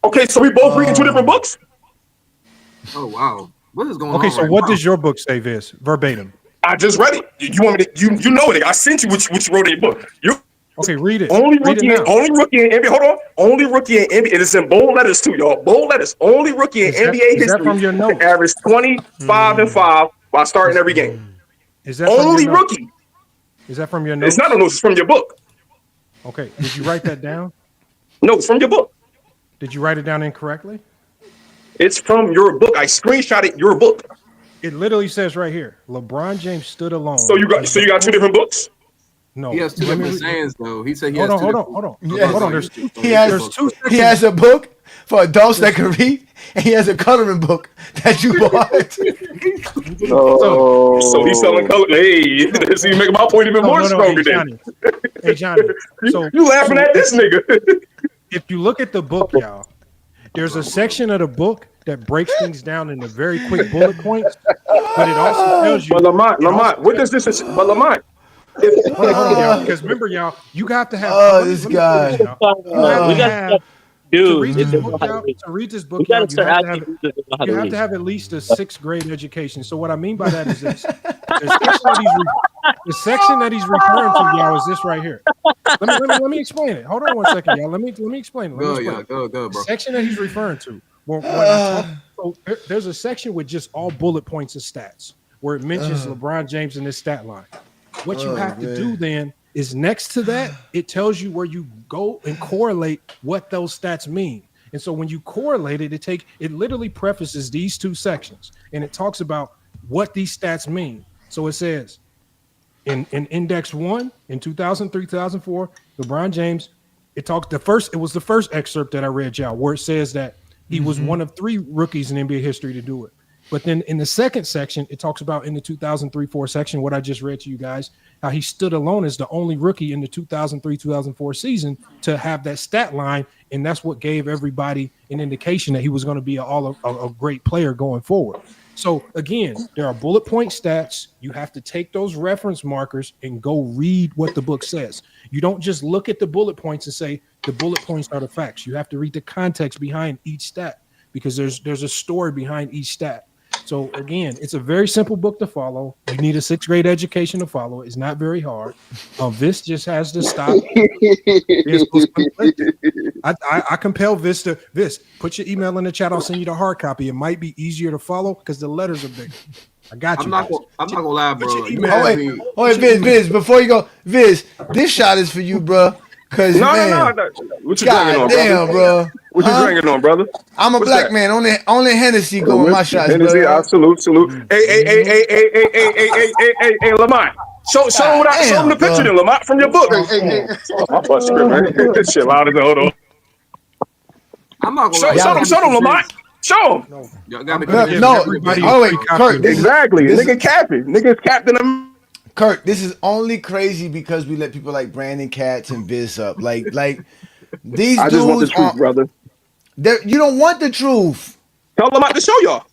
[SPEAKER 22] Okay, so we both reading 2 different books.
[SPEAKER 7] Oh wow, what is going on?
[SPEAKER 1] Okay, so what does your book say, Viz? Verbatim.
[SPEAKER 22] I just read it. You want me to? You know it. I sent you what you wrote in your book.
[SPEAKER 1] Okay, read it.
[SPEAKER 22] Only
[SPEAKER 1] read
[SPEAKER 22] rookie,
[SPEAKER 1] it now.
[SPEAKER 22] only rookie in NBA. Hold on. Only rookie in NBA. It is in bold letters too, y'all. Bold letters. Only rookie in NBA
[SPEAKER 1] is that
[SPEAKER 22] history
[SPEAKER 1] from your notes?
[SPEAKER 22] to average 25 and 5 while starting every game.
[SPEAKER 1] Is that
[SPEAKER 22] only rookie?
[SPEAKER 1] Is that from your notes?
[SPEAKER 22] It's not a notes. It's from your book.
[SPEAKER 1] Okay. Did you write that down?
[SPEAKER 22] No, it's from your book.
[SPEAKER 1] Did you write it down incorrectly?
[SPEAKER 22] It's from your book. I screenshotted your book.
[SPEAKER 1] It literally says right here, LeBron James stood alone.
[SPEAKER 22] So you got 2 different books?
[SPEAKER 1] No.
[SPEAKER 7] He has 2 different sayings though. He said he
[SPEAKER 1] hold
[SPEAKER 7] has
[SPEAKER 1] on,
[SPEAKER 7] 2
[SPEAKER 1] hold on.
[SPEAKER 7] Hold on.
[SPEAKER 1] There's
[SPEAKER 8] He has a book for adults that can read, and he has a coloring book that you bought.
[SPEAKER 22] So he's selling color. Hey, so you make my point even more stronger.
[SPEAKER 1] Hey Johnny. So
[SPEAKER 22] you laughing at this nigga?
[SPEAKER 1] If you look at the book, y'all, there's a section of the book that breaks things down into very quick bullet points, but it also tells you.
[SPEAKER 22] But Lamont, what does this? But Lamont.
[SPEAKER 1] Hold on, y'all. Because remember, y'all, you got to have.
[SPEAKER 8] This guy.
[SPEAKER 1] You have to have. To read this book, y'all, you have to have at least a 6th grade education. So what I mean by that is this: the section that he's referring to, y'all, is this right here. Let me explain it. Hold on one second, y'all. Let me explain it.
[SPEAKER 7] Go, bro.
[SPEAKER 1] The section that he's referring to. There's a section with just all bullet points of stats where it mentions LeBron James in this stat line. What you have to do then is next to that, it tells you where you go and correlate what those stats mean. And so when you correlate it, it literally prefaces these 2 sections and it talks about what these stats mean. So it says in index 1 in 2003, 2004, LeBron James, it was the first excerpt that I read, y'all, where it says that he was one of 3 rookies in NBA history to do it. But then in the second section, it talks about in the 2003-04 section, what I just read to you guys, how he stood alone as the only rookie in the 2003-2004 season to have that stat line. And that's what gave everybody an indication that he was going to be a great player going forward. So again, there are bullet point stats. You have to take those reference markers and go read what the book says. You don't just look at the bullet points and say the bullet points are the facts. You have to read the context behind each stat because there's a story behind each stat. So again, it's a very simple book to follow. You need a 6th grade education to follow. It's not very hard. Vis just has to stop. I compel Vis to put your email in the chat. I'll send you the hard copy. It might be easier to follow because the letters are bigger. I got you.
[SPEAKER 7] I'm not gonna lie, bro.
[SPEAKER 8] Wait, Viz, before you go, Viz, this shot is for you, bro. Cause
[SPEAKER 22] No.
[SPEAKER 8] What you drinking on, bro?
[SPEAKER 22] What you drinking on, brother?
[SPEAKER 8] I'm a black man. Only Hennessy going my shots,
[SPEAKER 22] Hennessy,
[SPEAKER 8] bro.
[SPEAKER 22] Salute. Hey, Lamont. Show him the picture, then, Lamont, from your book. My bust script, man. This shit loud as hell, though.
[SPEAKER 7] I'm not gonna lie.
[SPEAKER 22] Show them, Lamont. Show him.
[SPEAKER 8] Wait, Kurt.
[SPEAKER 22] Exactly. Nigga capping. Nigga's captain of.
[SPEAKER 8] Kurt, this is only crazy because we let people like Brandon Katz and Biz up. Like these
[SPEAKER 22] I just want the truth, brother.
[SPEAKER 8] You don't want the truth.
[SPEAKER 22] Tell them out to show y'all.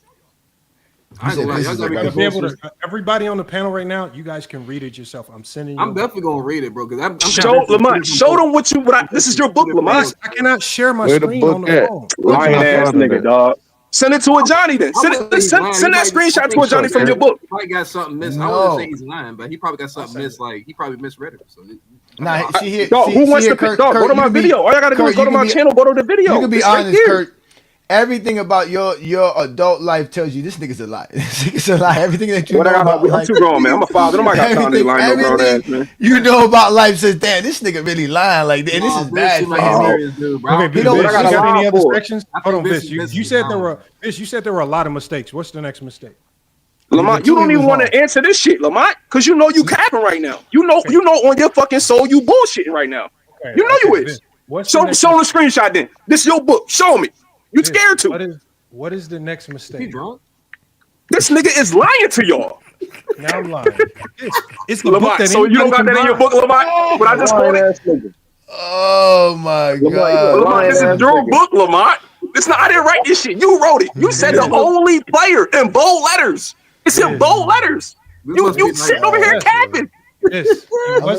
[SPEAKER 1] Everybody on the panel right now, you guys can read it yourself. I'm sending you.
[SPEAKER 7] I'm definitely gonna read it, bro. Because
[SPEAKER 22] show Lamont. Show them this is your book, Lamont.
[SPEAKER 1] I cannot share my screen on the phone.
[SPEAKER 22] Lying ass nigga, dog. Send it to a Johnny then. Send that screenshot to a Johnny from your book.
[SPEAKER 7] He probably got something missed. I wouldn't say he's lying, but he probably got something missed. Like he probably misread it. So
[SPEAKER 22] who wants to pick? Go to my video. All I gotta do is go to my channel. Go to the video.
[SPEAKER 8] You can be honest, Kurt. Everything about your adult life tells you this nigga's a lie. This nigga's a lie. Everything that you know about life.
[SPEAKER 22] I'm too grown, man. I'm a father. Nobody got time to lie, no grown ass, man.
[SPEAKER 8] You know about life says, damn, this nigga really lying. Like, this is bad for him.
[SPEAKER 1] Okay, you got any other sections? Hold on, Vis. You said there were a lot of mistakes. What's the next mistake?
[SPEAKER 22] Lamont, you don't even want to answer this shit, Lamont, because you know you capping right now. You know on your fucking soul you bullshitting right now. You know you is. Show the screenshot then. This is your book. Show me. You scared to.
[SPEAKER 1] What is the next mistake?
[SPEAKER 7] He drunk?
[SPEAKER 22] This nigga is lying to y'all.
[SPEAKER 1] Now I'm lying. It's the
[SPEAKER 22] Lamont,
[SPEAKER 1] book that
[SPEAKER 22] so you don't got that in your book, Lamont? But I just quoted.
[SPEAKER 8] Oh my God.
[SPEAKER 22] Lamont, this is your book, Lamont. It's not. I didn't write this shit. You wrote it. You said the only player in bold letters. It's in bold letters. You sitting over here capping.
[SPEAKER 1] Yes.
[SPEAKER 8] Hey, look,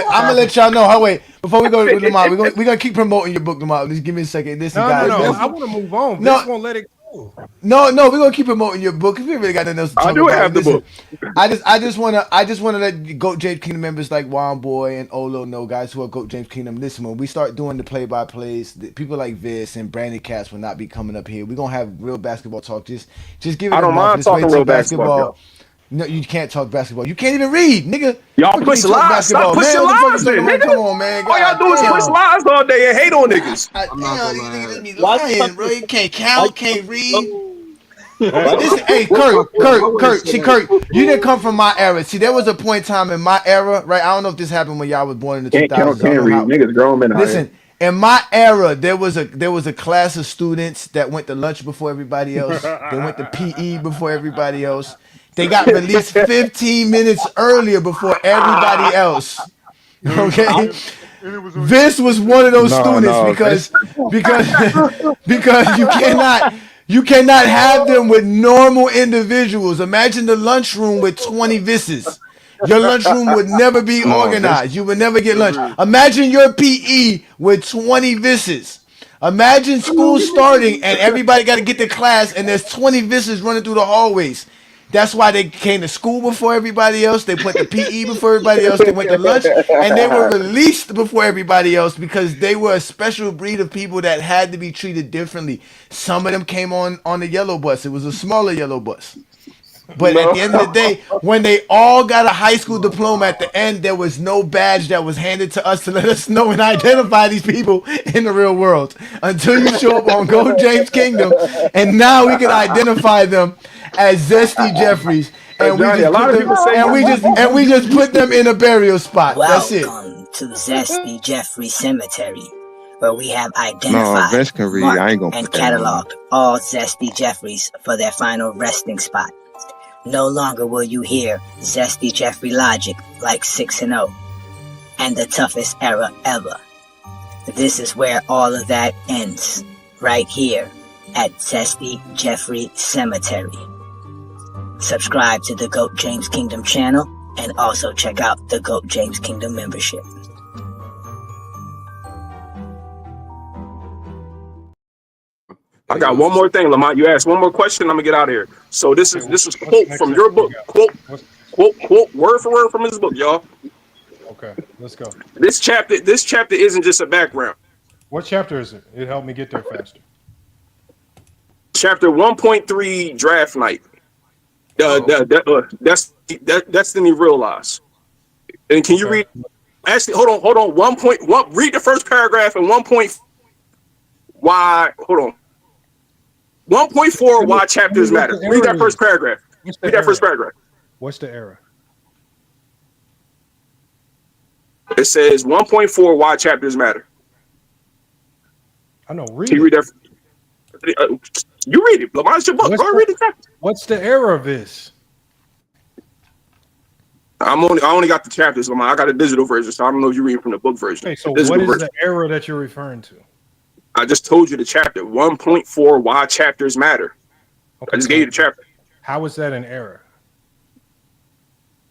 [SPEAKER 8] I'm gonna let y'all know. Wait, before we go with Lamont, we're gonna keep promoting your book, Lamont. Just give me a second. Listen, guys.
[SPEAKER 1] No, I want to move on. No, won't let it go.
[SPEAKER 8] No, we're gonna keep promoting your book because we really got nothing else to talk about.
[SPEAKER 22] I do have the book.
[SPEAKER 8] I just wanna let Goat James Kingdom members like Juan Boy and Olo know, guys who are Goat James Kingdom. Listen, when we start doing the play-by-plays, people like Vis and Brandon Katz will not be coming up here. We're gonna have real basketball talk. Just give it.
[SPEAKER 22] I don't mind talking real basketball.
[SPEAKER 8] No, you can't talk basketball. You can't even read, nigga.
[SPEAKER 22] Y'all push lies. Stop pushing lies, then, nigga.
[SPEAKER 8] Come on, man.
[SPEAKER 22] All y'all do is push lies all day and hate on niggas.
[SPEAKER 8] Damn, these niggas be lying, bro. You can't count, can't read. Hey, Kurt. See, Kurt, you didn't come from my era. See, there was a point in time in my era, right? I don't know if this happened when y'all was born in the 2000s.
[SPEAKER 22] Can't read. Niggas grown men.
[SPEAKER 8] Listen, In my era, there was a class of students that went to lunch before everybody else. They went to PE before everybody else. They got released 15 minutes earlier before everybody else. Okay, Vince was one of those students because because you cannot have them with normal individuals. Imagine the lunchroom with 20 Visses. Your lunchroom would never be organized. You would never get lunch. Imagine your PE with 20 Visses. Imagine school starting and everybody got to get to class and there's 20 Visses running through the hallways. That's why they came to school before everybody else. They put the PE before everybody else. They went to lunch and they were released before everybody else because they were a special breed of people that had to be treated differently. Some of them came on the yellow bus. It was a smaller yellow bus. But at the end of the day, when they all got a high school diploma at the end, there was no badge that was handed to us to let us know and identify these people in the real world until you show up on Go James Kingdom. And now we can identify them as Zesty Jeffries. And we just put them in a burial spot. That's it.
[SPEAKER 3] Welcome to Zesty Jeffrey Cemetery, where we have identified, marked, and cataloged all Zesty Jeffries for their final resting spot. No longer will you hear Zesty Jeffrey logic like 6-0 and the toughest era ever. This is where all of that ends, right here at Zesty Jeffrey Cemetery. Subscribe to the GOAT James Kingdom channel and also check out the GOAT James Kingdom membership.
[SPEAKER 22] I got one more thing, Lamont. You asked one more question. I'm gonna get out of here. So this is quote from your book. Quote word for word from his book, y'all.
[SPEAKER 1] Okay, let's go.
[SPEAKER 22] This chapter isn't just a background.
[SPEAKER 1] What chapter is it? It helped me get there faster.
[SPEAKER 22] Chapter 1.3 draft night. That's Destiny realize. And can you read? Actually, hold on. 1.1. Read the first paragraph and 1. Why? Hold on. 1.4 why chapters matter. Read that first paragraph. Read that first paragraph.
[SPEAKER 1] What's the error?
[SPEAKER 22] It says 1.4 why chapters matter.
[SPEAKER 1] I know. Read
[SPEAKER 22] Can you read that? You read it. Lamont's your book. Go read it.
[SPEAKER 1] What's the error of this?
[SPEAKER 22] I only got the chapters, Lamont. I got a digital version, so I don't know if you're reading from the book version.
[SPEAKER 1] Okay, so what is the error that you're referring to?
[SPEAKER 22] I just told you the chapter 1.4 why chapters matter. Okay, I just gave you the chapter.
[SPEAKER 1] How is that an error?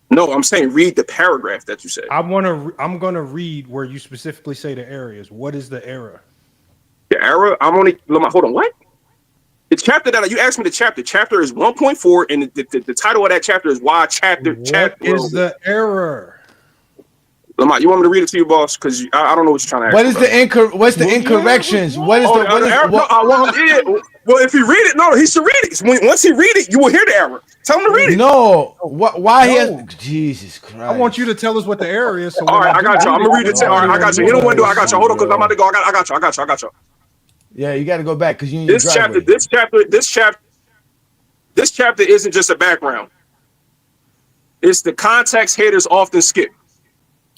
[SPEAKER 22] No, I'm saying read the paragraph that you said.
[SPEAKER 1] I'm gonna read where you specifically say the areas. What is the error?
[SPEAKER 22] The error? Hold on. What? The chapter that you asked me the chapter. Chapter is 1.4, and the title of that chapter is why chapter.
[SPEAKER 1] What is the error?
[SPEAKER 22] Lamont, you want me to read it to you, boss? Because I don't know what you're trying to ask.
[SPEAKER 8] What's the incorrections? What is
[SPEAKER 22] well, if he read it, no, he should read it. Once he read it, you will hear the error. Tell him to read it.
[SPEAKER 8] No, why? Jesus Christ!
[SPEAKER 1] I want you to tell us what the error is. So
[SPEAKER 22] all right, I got you. I'm gonna read it. All right, I got you. You don't want to do. I got you. Hold on, because I'm about to go. I got you.
[SPEAKER 8] Yeah, you got to go back because you.
[SPEAKER 22] This chapter isn't just a background. It's the context haters often skip.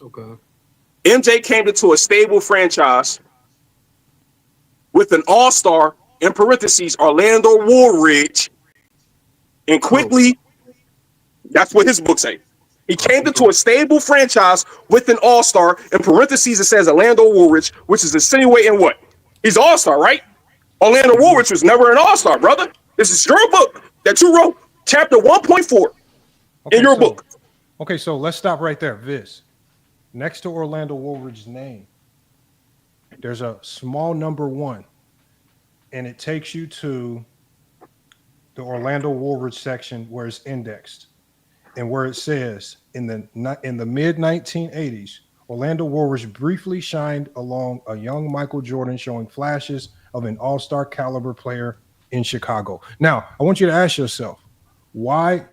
[SPEAKER 7] Okay.
[SPEAKER 22] MJ came into a stable franchise with an all-star, in parentheses, Orlando Woolridge, and quickly, that's what his book say. He came into a stable franchise with an all-star, in parentheses, it says Orlando Woolridge, which is insinuating what? He's an all-star, right? Orlando Woolridge was never an all-star, brother. This is your book that you wrote, chapter 1.4 in your book.
[SPEAKER 1] Okay, so let's stop right there, Viz. Next to Orlando Woolridge's name, there's a small number 1, and it takes you to the Orlando Woolridge section where it's indexed, and where it says in the mid 1980s, Orlando Woolridge briefly shined along a young Michael Jordan, showing flashes of an all-star caliber player in Chicago. Now, I want you to ask yourself, why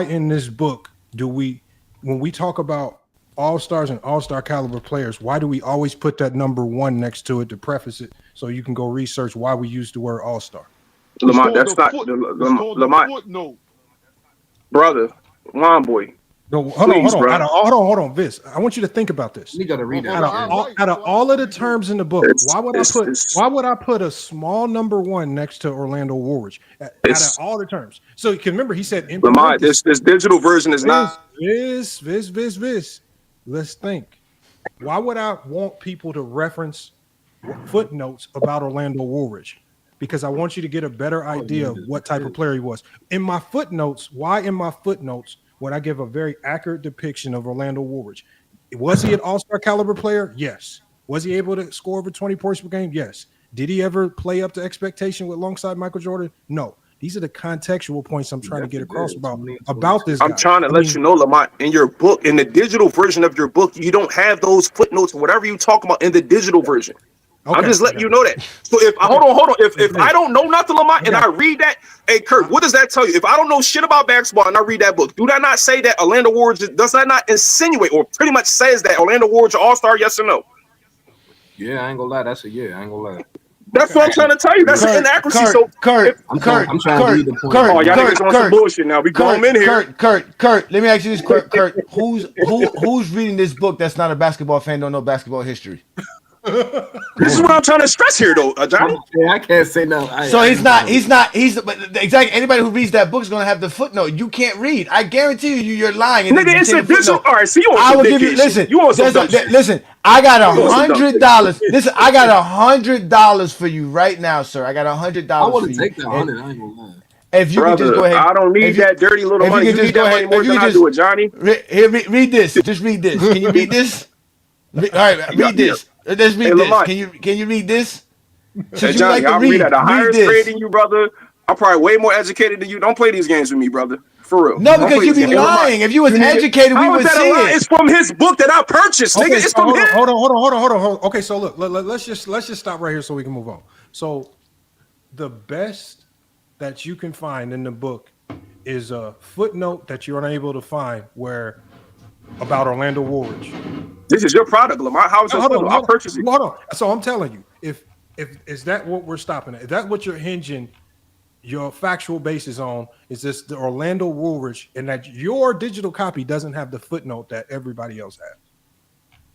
[SPEAKER 1] in this book when we talk about all-stars and all-star caliber players, why do we always put that number 1 next to it to preface it so you can go research why we use the word all-star?
[SPEAKER 22] Lamont, that's not Lamont. Brother, Lamont boy,
[SPEAKER 1] No, hold on, Viz. I want you to think about this.
[SPEAKER 7] You got to read that.
[SPEAKER 1] Out of all of the terms in the book, why would I put a small number 1 next to Orlando Woolridge? Out of all the terms. So you can remember he said in
[SPEAKER 22] Lamont, this digital version is not
[SPEAKER 1] Viz. Let's think. Why would I want people to reference footnotes about Orlando Woolridge? Because I want you to get a better idea of what type of player he was. In my footnotes, would I give a very accurate depiction of Orlando Woolridge? Was he an all-star caliber player? Yes. Was he able to score over 20 points per game? Yes. Did he ever play up to expectation alongside Michael Jordan? No. These are the contextual points I'm trying to get across about this guy.
[SPEAKER 22] I'm trying to let you know, Lamont, in your book, in the digital version of your book, you don't have those footnotes, whatever you talk about in the digital version. Okay, I'm just letting you know that. So if hold on. If I don't know nothing, Lamont, and I read that, hey Kurt, what does that tell you? If I don't know shit about basketball and I read that book, do that not say that Orlando Woolridge, does that not insinuate or pretty much says that Orlando Woolridge all-star, yes or no?
[SPEAKER 7] Yeah, I ain't gonna lie. That's a yeah. I ain't gonna lie.
[SPEAKER 22] That's what I'm trying to tell you. That's an inaccuracy.
[SPEAKER 8] Kurt.
[SPEAKER 22] Oh, y'all niggas on some bullshit now. We grown in here.
[SPEAKER 8] Kurt. Let me ask you this, Kurt. Who's reading this book that's not a basketball fan, don't know basketball history?
[SPEAKER 22] This is what I'm trying to stress here, though, Johnny.
[SPEAKER 7] Yeah, I can't say no.
[SPEAKER 8] But exactly anybody who reads that book is going to have the footnote. You can't read. I guarantee you're lying.
[SPEAKER 22] Nigga, it's a digital. All right, see,
[SPEAKER 8] I will give you. Listen, listen. I got $100. Listen, I got $100 for you right now, sir. I got $100.
[SPEAKER 7] I want to take that 100. I ain't gonna lie.
[SPEAKER 22] If you can just go ahead, I don't need that dirty little money. You need that money more than I do it, Johnny.
[SPEAKER 8] Here, read this. Just read this. Can you read this? All right, read this. Let's read this. Can you read this?
[SPEAKER 22] Hey, Johnny, I read at a higher grade than you, brother. I'm probably way more educated than you. Don't play these games with me, brother. For real.
[SPEAKER 8] No, because you be lying. If you was educated, we would see it.
[SPEAKER 22] It's from his book that I purchased, nigga. It's from him.
[SPEAKER 1] Hold on. Okay, so look, let's just stop right here so we can move on. So the best that you can find in the book is a footnote that you're unable to find where about Orlando Woolridge.
[SPEAKER 22] This is your product, Lamont. How is it? I'll purchase it.
[SPEAKER 1] Hold on. So I'm telling you, if is that what we're stopping at? Is that what you're hinging your factual basis on? Is this the Orlando Woolridge, and that your digital copy doesn't have the footnote that everybody else has?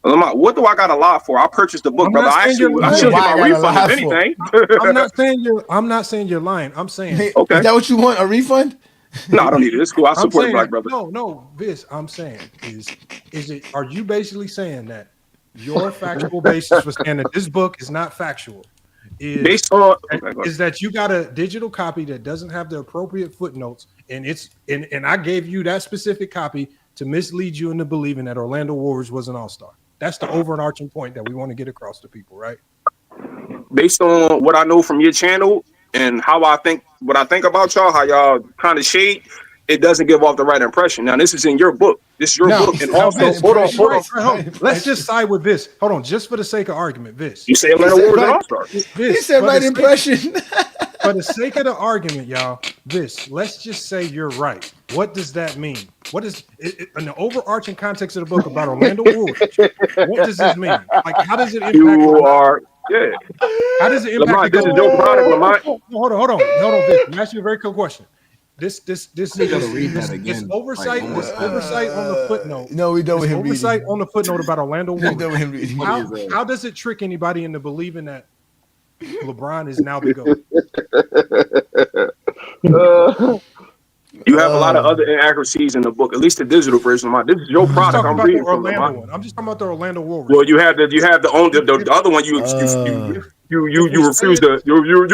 [SPEAKER 22] Lamont, what do I got to lie for? I purchased the book, brother. I should get my refund if anything.
[SPEAKER 1] I'm not saying you're lying. I'm saying,
[SPEAKER 22] okay.
[SPEAKER 8] Is that what you want? A refund?
[SPEAKER 22] No, I don't need it. It's cool. I support Black brother.
[SPEAKER 1] No, Viz, I'm saying is it? Are you basically saying that your factual basis for saying that this book is not factual is
[SPEAKER 22] based on
[SPEAKER 1] is that you got a digital copy that doesn't have the appropriate footnotes, and and I gave you that specific copy to mislead you into believing that Orlando Woolridge was an all-star. That's the overarching point that we want to get across to people, right?
[SPEAKER 22] Based on what I know from your channel and how what I think about y'all, how y'all kind of shade, it doesn't give off the right impression. Now, this is in your book. This is your book. And also, hold on.
[SPEAKER 1] Let's just side with this. Hold on, just for the sake of argument, Viz.
[SPEAKER 22] You say Atlanta Wars an all-star.
[SPEAKER 8] He said right impression.
[SPEAKER 1] For the sake of the argument, y'all, let's just say you're right. What does that mean? What is in the overarching context of the book about Orlando Woolridge? What does this mean? Like, how does it impact?
[SPEAKER 22] Yeah.
[SPEAKER 1] How does it impact?
[SPEAKER 22] Lamont, this is your product, Lamont.
[SPEAKER 1] Hold on. Viz. Let me ask you a very cool question. This oversight on the footnote.
[SPEAKER 8] No, we don't.
[SPEAKER 1] Oversight on the footnote about Orlando Woolridge. How does it trick anybody into believing that LeBron is now the GOAT?
[SPEAKER 22] You have a lot of other inaccuracies in the book, at least the digital version. This is your product. I'm reading from
[SPEAKER 1] Orlando. I'm just talking about the Orlando Woolridge.
[SPEAKER 22] Well, you have the other one. You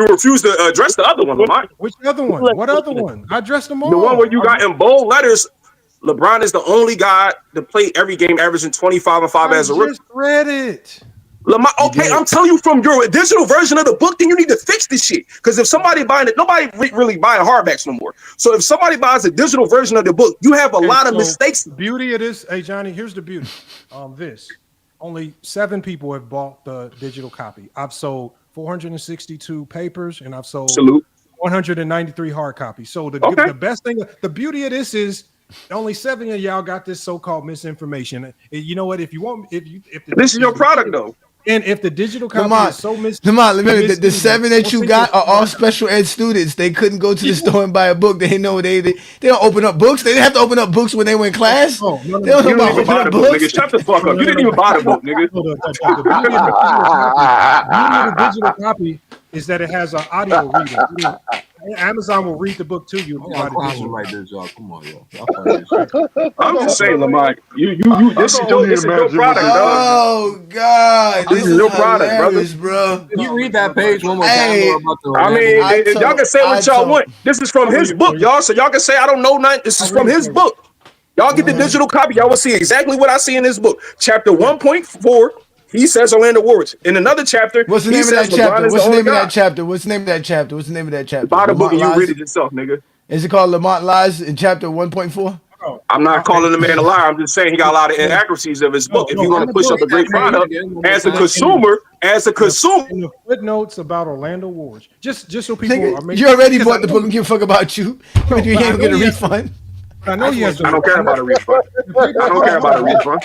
[SPEAKER 22] refuse to address the other one, Lamont.
[SPEAKER 1] Which other one? What other one? I addressed them all.
[SPEAKER 22] The one where you got in bold letters. LeBron is the only guy to play every game, averaging 25 and 5 as a rookie.
[SPEAKER 1] I just read it.
[SPEAKER 22] Lamont, okay, I'm telling you from your digital version of the book, then you need to fix this shit. Because if somebody buying it, nobody really buying hardbacks no more. So if somebody buys a digital version of the book, you have a lot of mistakes.
[SPEAKER 1] The beauty of this, hey Johnny, here's the beauty. Only 7 people have bought the digital copy. I've sold 462 papers, and I've sold 193 hard copies. So the best thing, the beauty of this is only 7 of y'all got this so-called misinformation. You know what? If this
[SPEAKER 22] is your product, though.
[SPEAKER 1] And if the digital copy
[SPEAKER 8] Lamont,
[SPEAKER 1] is so
[SPEAKER 8] remember the 7 that you got are all special ed students. They couldn't go to the store and buy a book. They didn't know they don't open up books. They didn't have to open up books when they were in class.
[SPEAKER 1] No.
[SPEAKER 8] They don't know
[SPEAKER 22] You
[SPEAKER 8] about
[SPEAKER 22] didn't even
[SPEAKER 8] opening
[SPEAKER 22] buy
[SPEAKER 8] up
[SPEAKER 22] the book,
[SPEAKER 8] books.
[SPEAKER 22] nigga. Shut the fuck up. You didn't even buy the book, nigga.
[SPEAKER 1] The digital copy is that it has an audio reader. Amazon will read the book to you.
[SPEAKER 7] Like this, y'all. Come on, yo.
[SPEAKER 22] I'm just saying, Lamont. You. This is your product, dog.
[SPEAKER 8] Oh God,
[SPEAKER 22] This is your product, brother.
[SPEAKER 8] bro.
[SPEAKER 7] Can you read that page one more time?
[SPEAKER 8] Hey,
[SPEAKER 7] About the
[SPEAKER 22] I mean, y'all can say what y'all want. This is from his book, y'all. So y'all can say I don't know nothing. This is from his book. Y'all get the digital copy. Y'all will see exactly what I see in this book. Chapter 1.4. He says Orlando Warriors. In another chapter,
[SPEAKER 8] what's the name of that chapter? What's the name of that chapter? What's the name of that chapter? What's the name of that chapter?
[SPEAKER 22] Buy the book and you
[SPEAKER 8] Lamont
[SPEAKER 22] read
[SPEAKER 8] Lies?
[SPEAKER 22] it yourself, nigga.
[SPEAKER 8] Is it called Lamont Lies in chapter 1.4?
[SPEAKER 22] I'm not calling the man a liar. I'm just saying he got a lot of inaccuracies of his book. If you want to push up a great product, as a consumer,
[SPEAKER 1] in the footnotes about Orlando Warriors, just so people are making.
[SPEAKER 8] You already bought the book and give a fuck about you. You ain't gonna get a refund.
[SPEAKER 1] I know you have to.
[SPEAKER 22] I don't care about a refund. I don't care about a refund.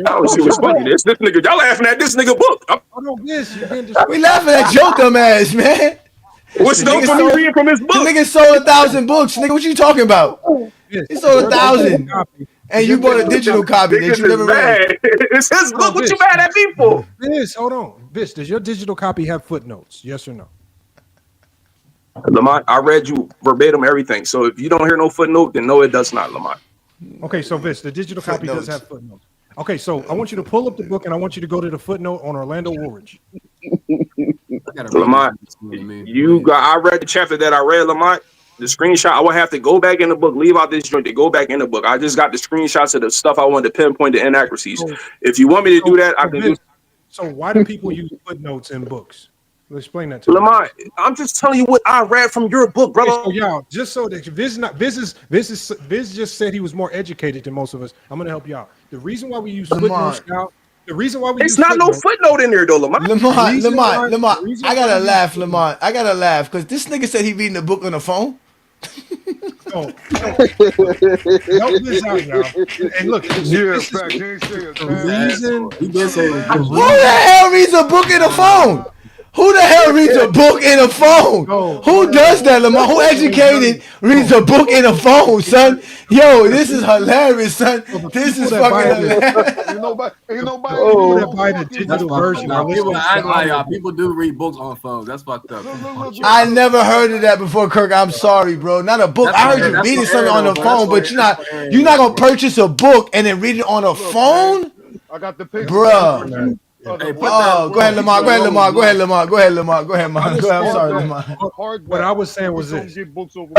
[SPEAKER 22] Oh, see what's funny. This nigga, y'all laughing at this nigga book.
[SPEAKER 8] We laughing at your dumb ass, man.
[SPEAKER 22] What's dope for me reading from his book?
[SPEAKER 8] The nigga sold 1,000 books, nigga. What you talking about? He sold 1,000, and you bought a digital copy that you never read.
[SPEAKER 22] It's his book. What you mad at me for?
[SPEAKER 1] Hold on, Vish. Does your digital copy have footnotes? Yes or no?
[SPEAKER 22] Lamont, I read you verbatim everything. So if you don't hear no footnote, then no, it does not, Lamont.
[SPEAKER 1] Okay, so Vish, the digital copy does have footnotes. Okay, so I want you to pull up the book and I want you to go to the footnote on Orlando Warriors.
[SPEAKER 22] Lamont, I read the chapter that I read, Lamont. The screenshot, I would have to go back in the book, leave out this joint to go back in the book. I just got the screenshots of the stuff I wanted to pinpoint the inaccuracies. If you want me to do that, I can do.
[SPEAKER 1] So why do people use footnotes in books? Explain that to
[SPEAKER 22] Lamont, I'm just telling you what I read from your book, brother.
[SPEAKER 1] So y'all, just so that Viz just said he was more educated than most of us. I'm gonna help y'all. The reason why we use footnotes now, the reason why we
[SPEAKER 22] it's not no footnote in there though, Lamont.
[SPEAKER 8] Lamont. I gotta laugh, Lamont. I gotta laugh because this nigga said he reading the book on the phone.
[SPEAKER 1] Help this out, y'all. And look,
[SPEAKER 8] who the hell reads a book in a phone? Who the hell reads a book in a phone? Who does that, Lamont? Who educated reads a book in a phone, son? Yo, this is hilarious, son. This is fucking hilarious.
[SPEAKER 14] Ain't nobody
[SPEAKER 1] that buy the digital version.
[SPEAKER 7] People do read books on phones. That's fucked up.
[SPEAKER 8] I never heard of that before, Kirk. I'm sorry, bro. Not a book. I heard you reading something on the phone, but you're not gonna purchase a book and then read it on a phone,
[SPEAKER 14] I got the picture.
[SPEAKER 8] Bruh. Go ahead, Lamont. Go ahead, Lamont. I'm sorry, Lamont.
[SPEAKER 1] What I was saying was this.
[SPEAKER 14] Get books over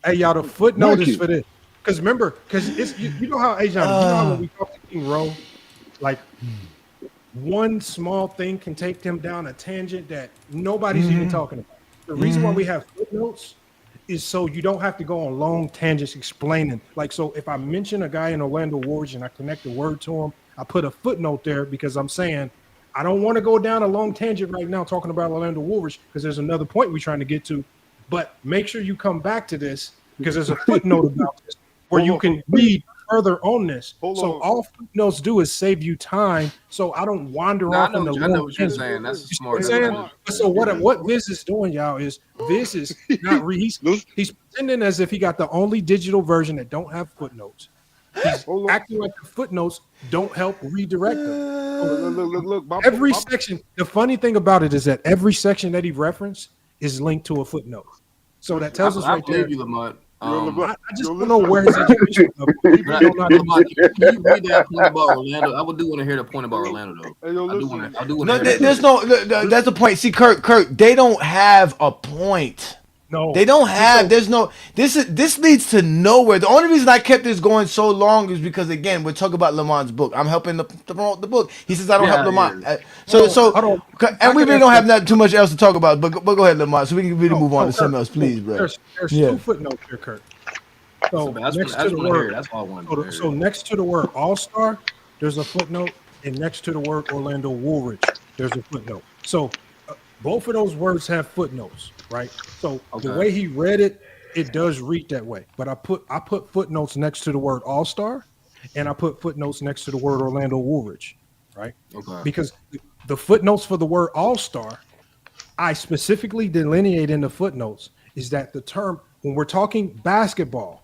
[SPEAKER 1] Hey, y'all, the footnote is for this. Because remember, it's you know how, Ajan, you know how when we talk to King Rowe, like one small thing can take them down a tangent that nobody's even talking about. The reason why we have footnotes is so you don't have to go on long tangents explaining. Like, so if I mention a guy in Orlando Warriors and I connect a word to him, I put a footnote there because I'm saying I don't want to go down a long tangent right now talking about Orlando Warriors because there's another point we're trying to get to. But make sure you come back to this because there's a footnote about this where you can read further on this. So all footnotes do is save you time so I don't wander off in the long.
[SPEAKER 7] I know what you're saying. That's smart.
[SPEAKER 1] So what Viz is doing, y'all, is Viz is not he's pretending as if he got the only digital version that don't have footnotes. He's acting like the footnotes don't help redirect them.
[SPEAKER 14] Look,
[SPEAKER 1] every section. The funny thing about it is that every section that he referenced is linked to a footnote. So that tells us right there.
[SPEAKER 7] You, Lamont.
[SPEAKER 1] I just don't know where his education is.
[SPEAKER 7] Can you read that point about Orlando? I do want to hear the point about Orlando, though. I do want to hear
[SPEAKER 8] there's no. That's the point. See, Kurt, they don't have a point.
[SPEAKER 1] No,
[SPEAKER 8] they don't have. There's no. This leads to nowhere. The only reason I kept this going so long is because again we're talking about Lamont's book. I'm helping to promote the book. He says I don't help Lamont. And we really don't have not too much else to talk about. But go ahead, Lamont, so we can really move on to something else, please, bro.
[SPEAKER 1] There's two footnotes here, Kurt. So next to the word,
[SPEAKER 7] that's all I wanted.
[SPEAKER 1] So next to the word All-Star, there's a footnote, and next to the word Orlando Woolridge, there's a footnote. So both of those words have footnotes, right? So the way he read it it does read that way. But I put footnotes next to the word All-Star, and I put footnotes next to the word Orlando Woolridge, right?
[SPEAKER 7] Okay.
[SPEAKER 1] Because the footnotes for the word All-Star, I specifically delineate in the footnotes is that the term, when we're talking basketball,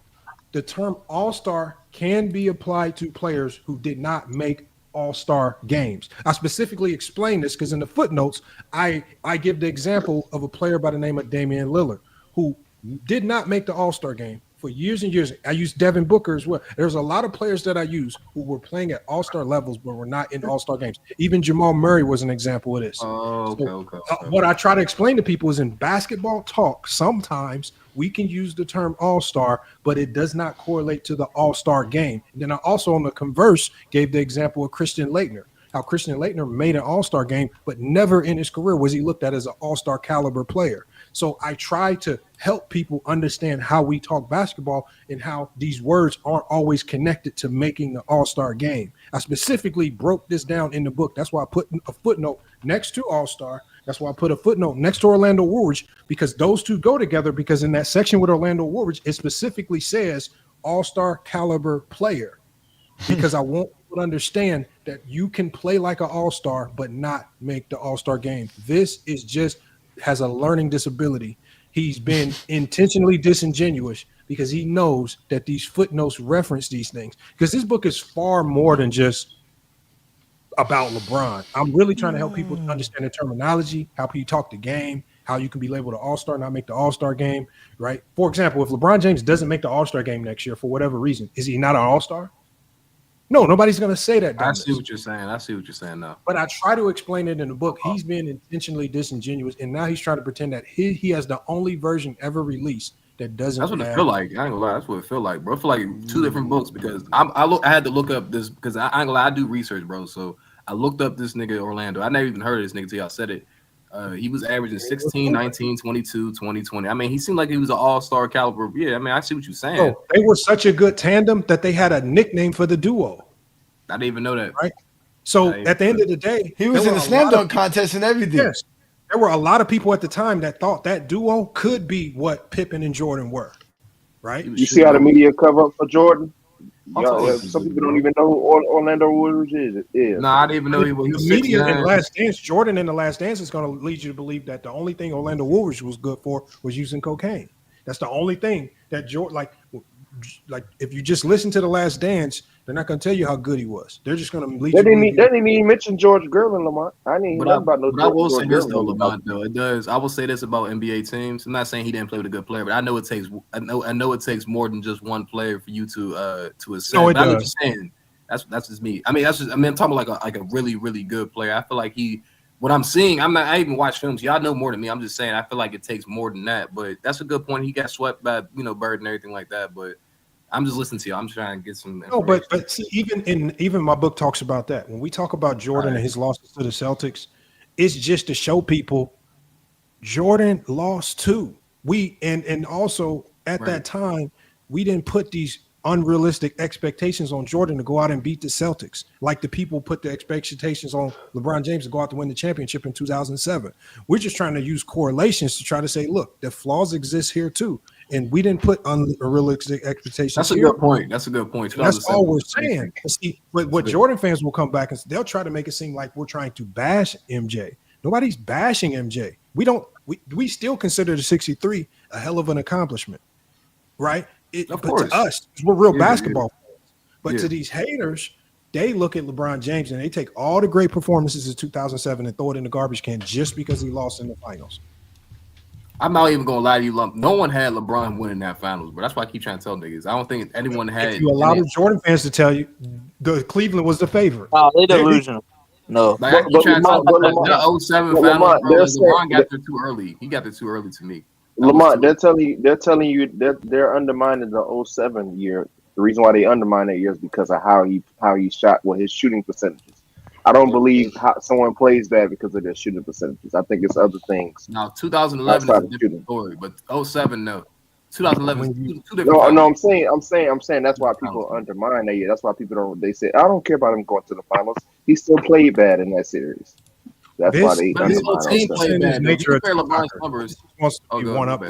[SPEAKER 1] the term All-Star can be applied to players who did not make All-Star games. I specifically explain this because in the footnotes, I give the example of a player by the name of Damian Lillard who did not make the All-Star game for years and years. I use Devin Booker as well. There's a lot of players that I use who were playing at All-Star levels but were not in All-Star games. Even Jamal Murray was an example of this.
[SPEAKER 7] Oh, okay,
[SPEAKER 1] So,
[SPEAKER 7] okay.
[SPEAKER 1] what I try to explain to people is in basketball talk, sometimes we can use the term All-Star, but it does not correlate to the All-Star game. And then I also, on the converse, gave the example of Christian Laettner, how Christian Laettner made an All-Star game, but never in his career was he looked at as an All-Star caliber player. So I try to help people understand how we talk basketball and how these words aren't always connected to making the All-Star game. I specifically broke this down in the book. That's why I put a footnote next to All-Star. That's why I put a footnote next to Orlando Woolridge, because those two go together, because in that section with Orlando Woolridge, it specifically says All-Star caliber player, because I want people to understand that you can play like an All-Star but not make the All-Star game. This is just has a learning disability. He's been intentionally disingenuous because he knows that these footnotes reference these things, because this book is far more than just about LeBron. I'm really trying to help people understand the terminology, how you talk the game, how you can be labeled an All-Star, not make the All-Star game, right? For example, if LeBron James doesn't make the All-Star game next year for whatever reason, is he not an All-Star? No, nobody's going to say that.
[SPEAKER 7] I see what you're saying now.
[SPEAKER 1] But I try to explain it in the book. He's been intentionally disingenuous, and now he's trying to pretend that he has the only version ever released that doesn't.
[SPEAKER 7] That's what it feel like. I ain't gonna lie. That's what it feel like, bro. I feel like two different books, because I had to look up this, because I ain't gonna lie, I do research, bro. So I looked up this nigga Orlando. I never even heard of this nigga till y'all said it. He was averaging 16, 19, 22, 20, 20. I mean, he seemed like he was an all-star caliber. Yeah, I mean, I see what you're saying.
[SPEAKER 1] Bro, they were such a good tandem that they had a nickname for the duo.
[SPEAKER 7] I didn't even know that.
[SPEAKER 1] Right. So at the end of the day,
[SPEAKER 8] he was in the slam dunk contest and everything.
[SPEAKER 1] Yes. There were a lot of people at the time that thought that duo could be what Pippen and Jordan were. Right.
[SPEAKER 13] You see how the media cover up for Jordan? Some people don't even know who Orlando Woolridge is.
[SPEAKER 7] Nah, I didn't even know he was.
[SPEAKER 1] The media in Last Dance, Jordan in The Last Dance is going to lead you to believe that the only thing Orlando Woolridge was good for was using cocaine. That's the only thing that Jordan, like if you just listen to The Last Dance, they're not going to tell you how good he was. They're just going to lead you.
[SPEAKER 13] They didn't even mention George Gervin, Lamont. I didn't even know about no.
[SPEAKER 7] But I will say this though, Lamont. Though it does. I will say this about NBA teams. I'm not saying he didn't play with a good player, but I know it takes. I know it takes more than just one player for you to assess.
[SPEAKER 1] No, it
[SPEAKER 7] I'm
[SPEAKER 1] does.
[SPEAKER 7] just saying that's just me. I'm talking about like a really really good player. I feel like what I'm seeing. I even watch films. Y'all know more than me. I'm just saying. I feel like it takes more than that. But that's a good point. He got swept by Bird and everything like that. But I'm just listening to you. I'm trying to get some.
[SPEAKER 1] No, but see, even my book talks about that. When we talk about Jordan and his losses to the Celtics, it's just to show people Jordan lost too. And also at that time, we didn't put these unrealistic expectations on Jordan to go out and beat the Celtics, like the people put the expectations on LeBron James to go out to win the championship in 2007. We're just trying to use correlations to try to say, look, the flaws exist here too. And we didn't put unrealistic expectations.
[SPEAKER 7] That's a good point. That's
[SPEAKER 1] all we're saying. See, what Jordan fans will come back and they'll try to make it seem like we're trying to bash MJ. Nobody's bashing MJ. We still consider the 63 a hell of an accomplishment, right?
[SPEAKER 7] Of course.
[SPEAKER 1] To us, we're real basketball fans. But to these haters, they look at LeBron James and they take all the great performances of 2007 and throw it in the garbage can just because he lost in the finals.
[SPEAKER 7] I'm not even gonna lie to you. No one had LeBron winning that finals, but that's why I keep trying to tell niggas. I don't think anyone had.
[SPEAKER 1] If you allow the Jordan fans to tell you, the Cleveland was the favorite.
[SPEAKER 6] Oh, they're delusional. No,
[SPEAKER 7] like, I keep trying to tell the 07 finals, LeBron got there too early. He got there too early to me.
[SPEAKER 13] Lamont, they're telling you that they're undermining the 07 year. The reason why they undermine that year is because of how he shot, his shooting percentages. I don't believe someone plays that because of their shooting percentages. I think it's other things.
[SPEAKER 7] Now, 2011 is a different story, but 07, no. 2011 two different.
[SPEAKER 13] No, I'm saying that's why people undermine that year. That's why people don't. They say I don't care about him going to the finals. He still played bad in that series. That's why they undermine
[SPEAKER 7] team played bad.
[SPEAKER 1] Nature of
[SPEAKER 7] LeBron's numbers
[SPEAKER 1] wants to be one up.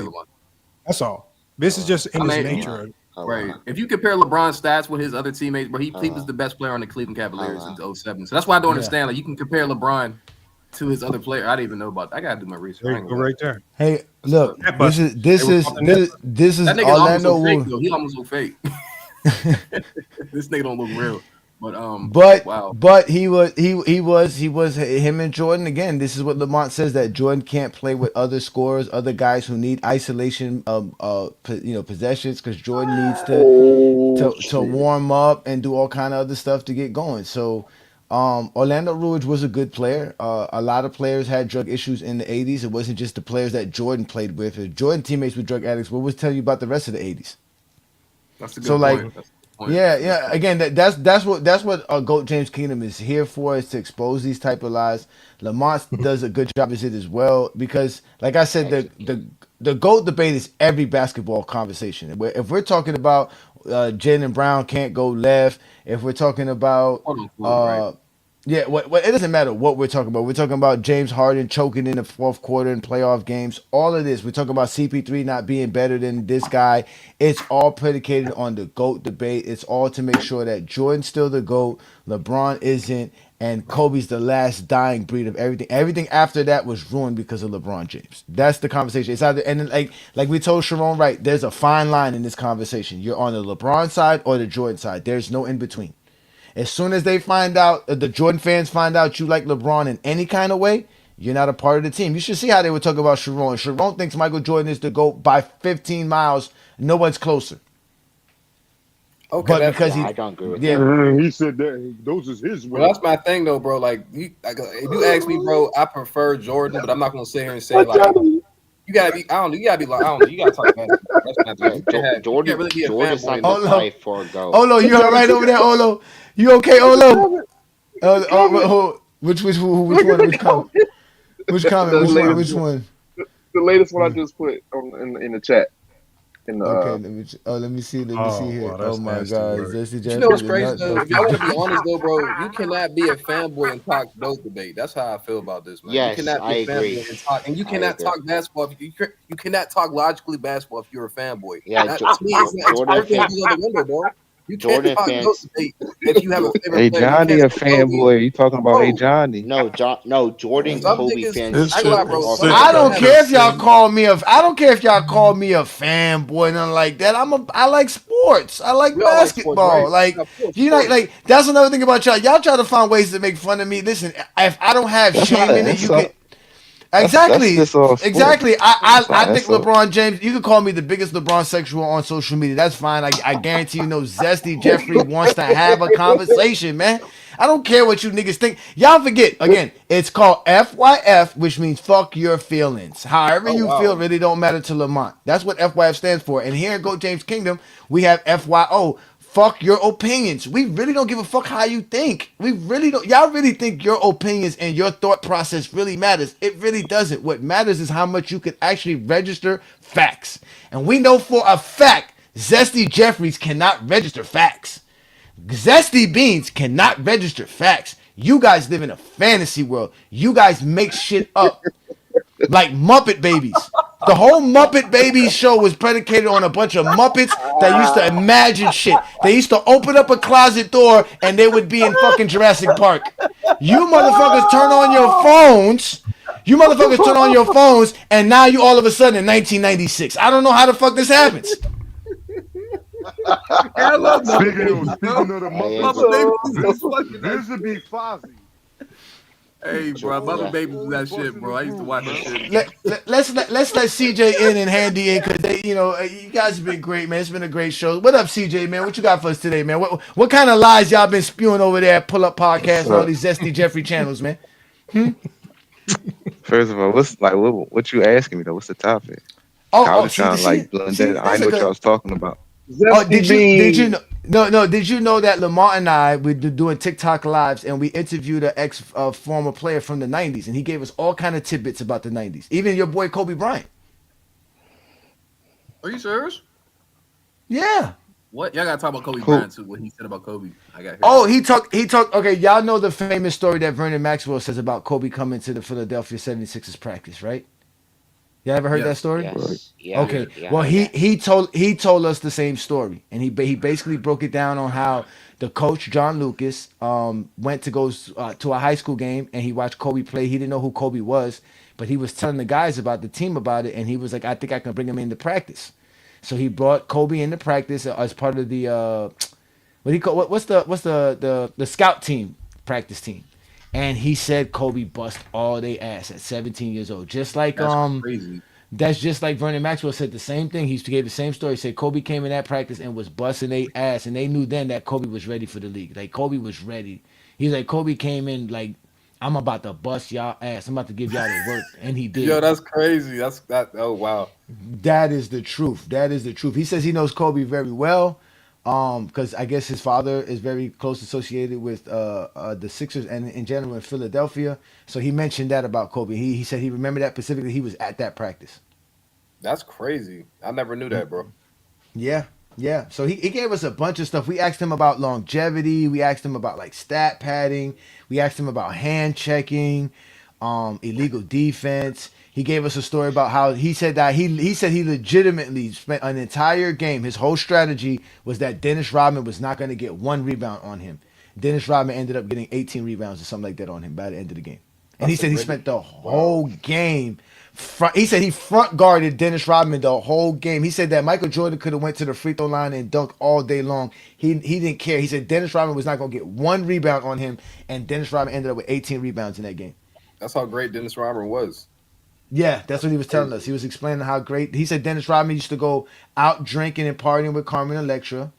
[SPEAKER 1] That's all. This is just in
[SPEAKER 7] I
[SPEAKER 1] his
[SPEAKER 7] mean,
[SPEAKER 1] nature.
[SPEAKER 7] right. If you compare LeBron's stats with his other teammates, bro, he was the best player on the Cleveland Cavaliers in 07. So that's why I don't understand. Like, you can compare LeBron to his other player. I didn't even know about that. I gotta do my research. I ain't
[SPEAKER 1] Go
[SPEAKER 7] gonna lie.
[SPEAKER 1] right there.
[SPEAKER 8] Hey, look, this is
[SPEAKER 7] That nigga almost
[SPEAKER 8] Orlando
[SPEAKER 7] look fake
[SPEAKER 8] Wood.
[SPEAKER 7] though. He almost look fake. This nigga don't look real. But wow.
[SPEAKER 8] But he was him and Jordan again. This is what Lamont says, that Jordan can't play with other scorers, other guys who need isolation possessions, because Jordan needs to warm up and do all kind of other stuff to get going. So Orlando Ruiz was a good player. A lot of players had drug issues in the 80s. It wasn't just the players that Jordan played with. If Jordan teammates were drug addicts, what was tell you about the rest of the 80s?
[SPEAKER 7] That's a good
[SPEAKER 8] So like,
[SPEAKER 7] point.
[SPEAKER 8] yeah. Again, that's what Goat James Kingdom is here for, is to expose these type of lies. Lamont does a good job as it as well, because, like I said, the Goat debate is every basketball conversation. If we're talking about Jaylen Brown can't go left, if we're talking about
[SPEAKER 7] right.
[SPEAKER 8] yeah, it doesn't matter what we're talking about. We're talking about James Harden choking in the fourth quarter in playoff games. All of this. We're talking about CP3 not being better than this guy. It's all predicated on the GOAT debate. It's all to make sure that Jordan's still the GOAT, LeBron isn't, and Kobe's the last dying breed of everything. Everything after that was ruined because of LeBron James. That's the conversation. It's either, and then, like we told Sharon, right, there's a fine line in this conversation. You're on the LeBron side or the Jordan side. There's no in between. As soon as they find out, the Jordan fans find out you like LeBron in any kind of way, you're not a part of the team. You should see how they would talk about Sharon. Sharon thinks Michael Jordan is the GOAT by 15 miles. No one's closer.
[SPEAKER 7] Okay,
[SPEAKER 8] but because
[SPEAKER 7] I don't agree with
[SPEAKER 14] that. He said that those is his.
[SPEAKER 7] Well, that's my thing though, bro. Like, if you ask me, bro, I prefer Jordan, but I'm not gonna sit here and say like you gotta be. I don't know. You gotta be like I don't know. You gotta talk about it. You can't really be a fanboy.
[SPEAKER 8] Olo, you all right over there, Olo? You okay, Olo? Which one? Which comment? Which one?
[SPEAKER 13] The latest one I just put in the chat.
[SPEAKER 8] Okay, let me see here.
[SPEAKER 1] Wow,
[SPEAKER 8] oh my God,
[SPEAKER 7] You know what's crazy though? If y'all want to be honest though, bro, you cannot be a fanboy and talk GOAT debate. That's how I feel about this, man.
[SPEAKER 19] Yes,
[SPEAKER 7] you cannot be
[SPEAKER 19] I
[SPEAKER 7] a
[SPEAKER 19] agree.
[SPEAKER 7] fanboy and talk, and you cannot talk basketball. You cannot talk logically basketball if you're a fanboy.
[SPEAKER 19] Yeah,
[SPEAKER 7] it's perfect out the window, bro. You can't
[SPEAKER 19] Jordan
[SPEAKER 7] talk
[SPEAKER 19] fans.
[SPEAKER 7] GOAT debate if you have a favorite
[SPEAKER 10] Hey
[SPEAKER 7] player.
[SPEAKER 10] Johnny, a fanboy. You talking about hey Johnny?
[SPEAKER 19] No, Jordan
[SPEAKER 7] Some
[SPEAKER 19] Kobe
[SPEAKER 7] niggas-
[SPEAKER 19] fans.
[SPEAKER 7] I lie, bro.
[SPEAKER 8] I don't care if y'all call me a fanboy, nothing like that. I like sports. I like
[SPEAKER 7] We all like sports,
[SPEAKER 8] basketball.
[SPEAKER 7] right?
[SPEAKER 8] Like
[SPEAKER 7] Of course,
[SPEAKER 8] you know,
[SPEAKER 7] sports.
[SPEAKER 8] like that's another thing about y'all. Y'all try to find ways to make fun of me. Listen, if I don't have shame in it, you can. Exactly.
[SPEAKER 10] That's all sports.
[SPEAKER 8] Exactly. I think
[SPEAKER 10] That's all.
[SPEAKER 8] LeBron James, you can call me the biggest LeBron sexual on social media. That's fine. I guarantee you know Zesty Jeffrey wants to have a conversation, man. I don't care what you niggas think. Y'all forget, again, it's called FYF, which means fuck your feelings. However you feel really don't matter to Lamont. That's what FYF stands for. And here in Go James Kingdom, we have FYO. Fuck your opinions. We really don't give a fuck how you think. We really don't. Y'all really think your opinions and your thought process really matters. It really doesn't. What matters is how much you can actually register facts. And we know for a fact, Zesty Jeffries cannot register facts. Zesty Beans cannot register facts. You guys live in a fantasy world. You guys make shit up. Like Muppet Babies. The whole Muppet Babies show was predicated on a bunch of Muppets that used to imagine shit. They used to open up a closet door and they would be in fucking Jurassic Park. You motherfuckers turn on your phones. You motherfuckers turn on your phones and now you all of a sudden in 1996. I don't know how the fuck this happens.
[SPEAKER 14] I love speaking of the Muppets, this would be Fozzie.
[SPEAKER 7] Hey, bro, Mother Baby do that shit, bro. I used to watch that shit.
[SPEAKER 8] Let's let CJ in and Handy in because they, you guys have been great, man. It's been a great show. What up, CJ, man? What you got for us today, man? What kind of lies y'all been spewing over there at Pull Up Podcast and all these Zesty Jeffrey channels, man?
[SPEAKER 10] First of all, what you asking me though? What's the topic? I was trying to blend that. I know what y'all was talking about.
[SPEAKER 8] Did you know? No. Did you know that Lamar and I were doing TikTok lives and we interviewed an ex former player from the '90s and he gave us all kind of tidbits about the '90s. Even your boy Kobe Bryant.
[SPEAKER 7] Are you serious?
[SPEAKER 8] Yeah.
[SPEAKER 7] What? Y'all gotta talk about Kobe Bryant too. What he said about Kobe. I got.
[SPEAKER 8] Oh, he talked. Okay, y'all know the famous story that Vernon Maxwell says about Kobe coming to the Philadelphia 76ers practice, right? You ever heard that
[SPEAKER 7] Yes.
[SPEAKER 8] story?
[SPEAKER 19] Yes. Yeah.
[SPEAKER 8] Okay.
[SPEAKER 19] Yeah. I
[SPEAKER 8] Well,
[SPEAKER 19] heard that.
[SPEAKER 8] he told us the same story, and he basically broke it down on how the coach John Lucas went to go to a high school game, and he watched Kobe play. He didn't know who Kobe was, but he was telling the guys about the team about it, and he was like, "I think I can bring him into practice." So he brought Kobe into practice as part of the what's the scout team practice team, and he said Kobe bust all they ass at 17 years old, just like
[SPEAKER 7] That's crazy.
[SPEAKER 8] that's just like Vernon Maxwell said the same thing. He gave the same story. He said Kobe came in that practice and was busting their ass, and they knew then that Kobe was ready for the league. Like Kobe was ready. He's like Kobe came in like, I'm about to bust y'all ass. I'm about to give y'all the work, and he did.
[SPEAKER 7] Yo, that's crazy. That's that. Oh wow.
[SPEAKER 8] That is the truth. That is the truth. He says he knows Kobe very well, because I guess his father is very close associated with the Sixers and in general in Philadelphia. So he mentioned that about Kobe. He said he remembered that specifically. He was at that practice.
[SPEAKER 7] That's crazy. I never knew that, bro.
[SPEAKER 8] Yeah, yeah. So he gave us a bunch of stuff. We asked him about longevity. We asked him about like stat padding. We asked him about hand checking, illegal defense. He gave us a story about how he said that he said he legitimately spent an entire game. His whole strategy was that Dennis Rodman was not going to get one rebound on him. Dennis Rodman ended up getting 18 rebounds or something like that on him by the end of the game. And he said he spent the whole game. He said he front guarded Dennis Rodman the whole game. He said that Michael Jordan could have went to the free throw line and dunked all day long. He didn't care. He said Dennis Rodman was not going to get one rebound on him, and Dennis Rodman ended up with 18 rebounds in that game.
[SPEAKER 7] That's how great Dennis Rodman was.
[SPEAKER 8] Yeah, that's what he was telling us. He was explaining how great. He said Dennis Rodman used to go out drinking and partying with Carmen Electra,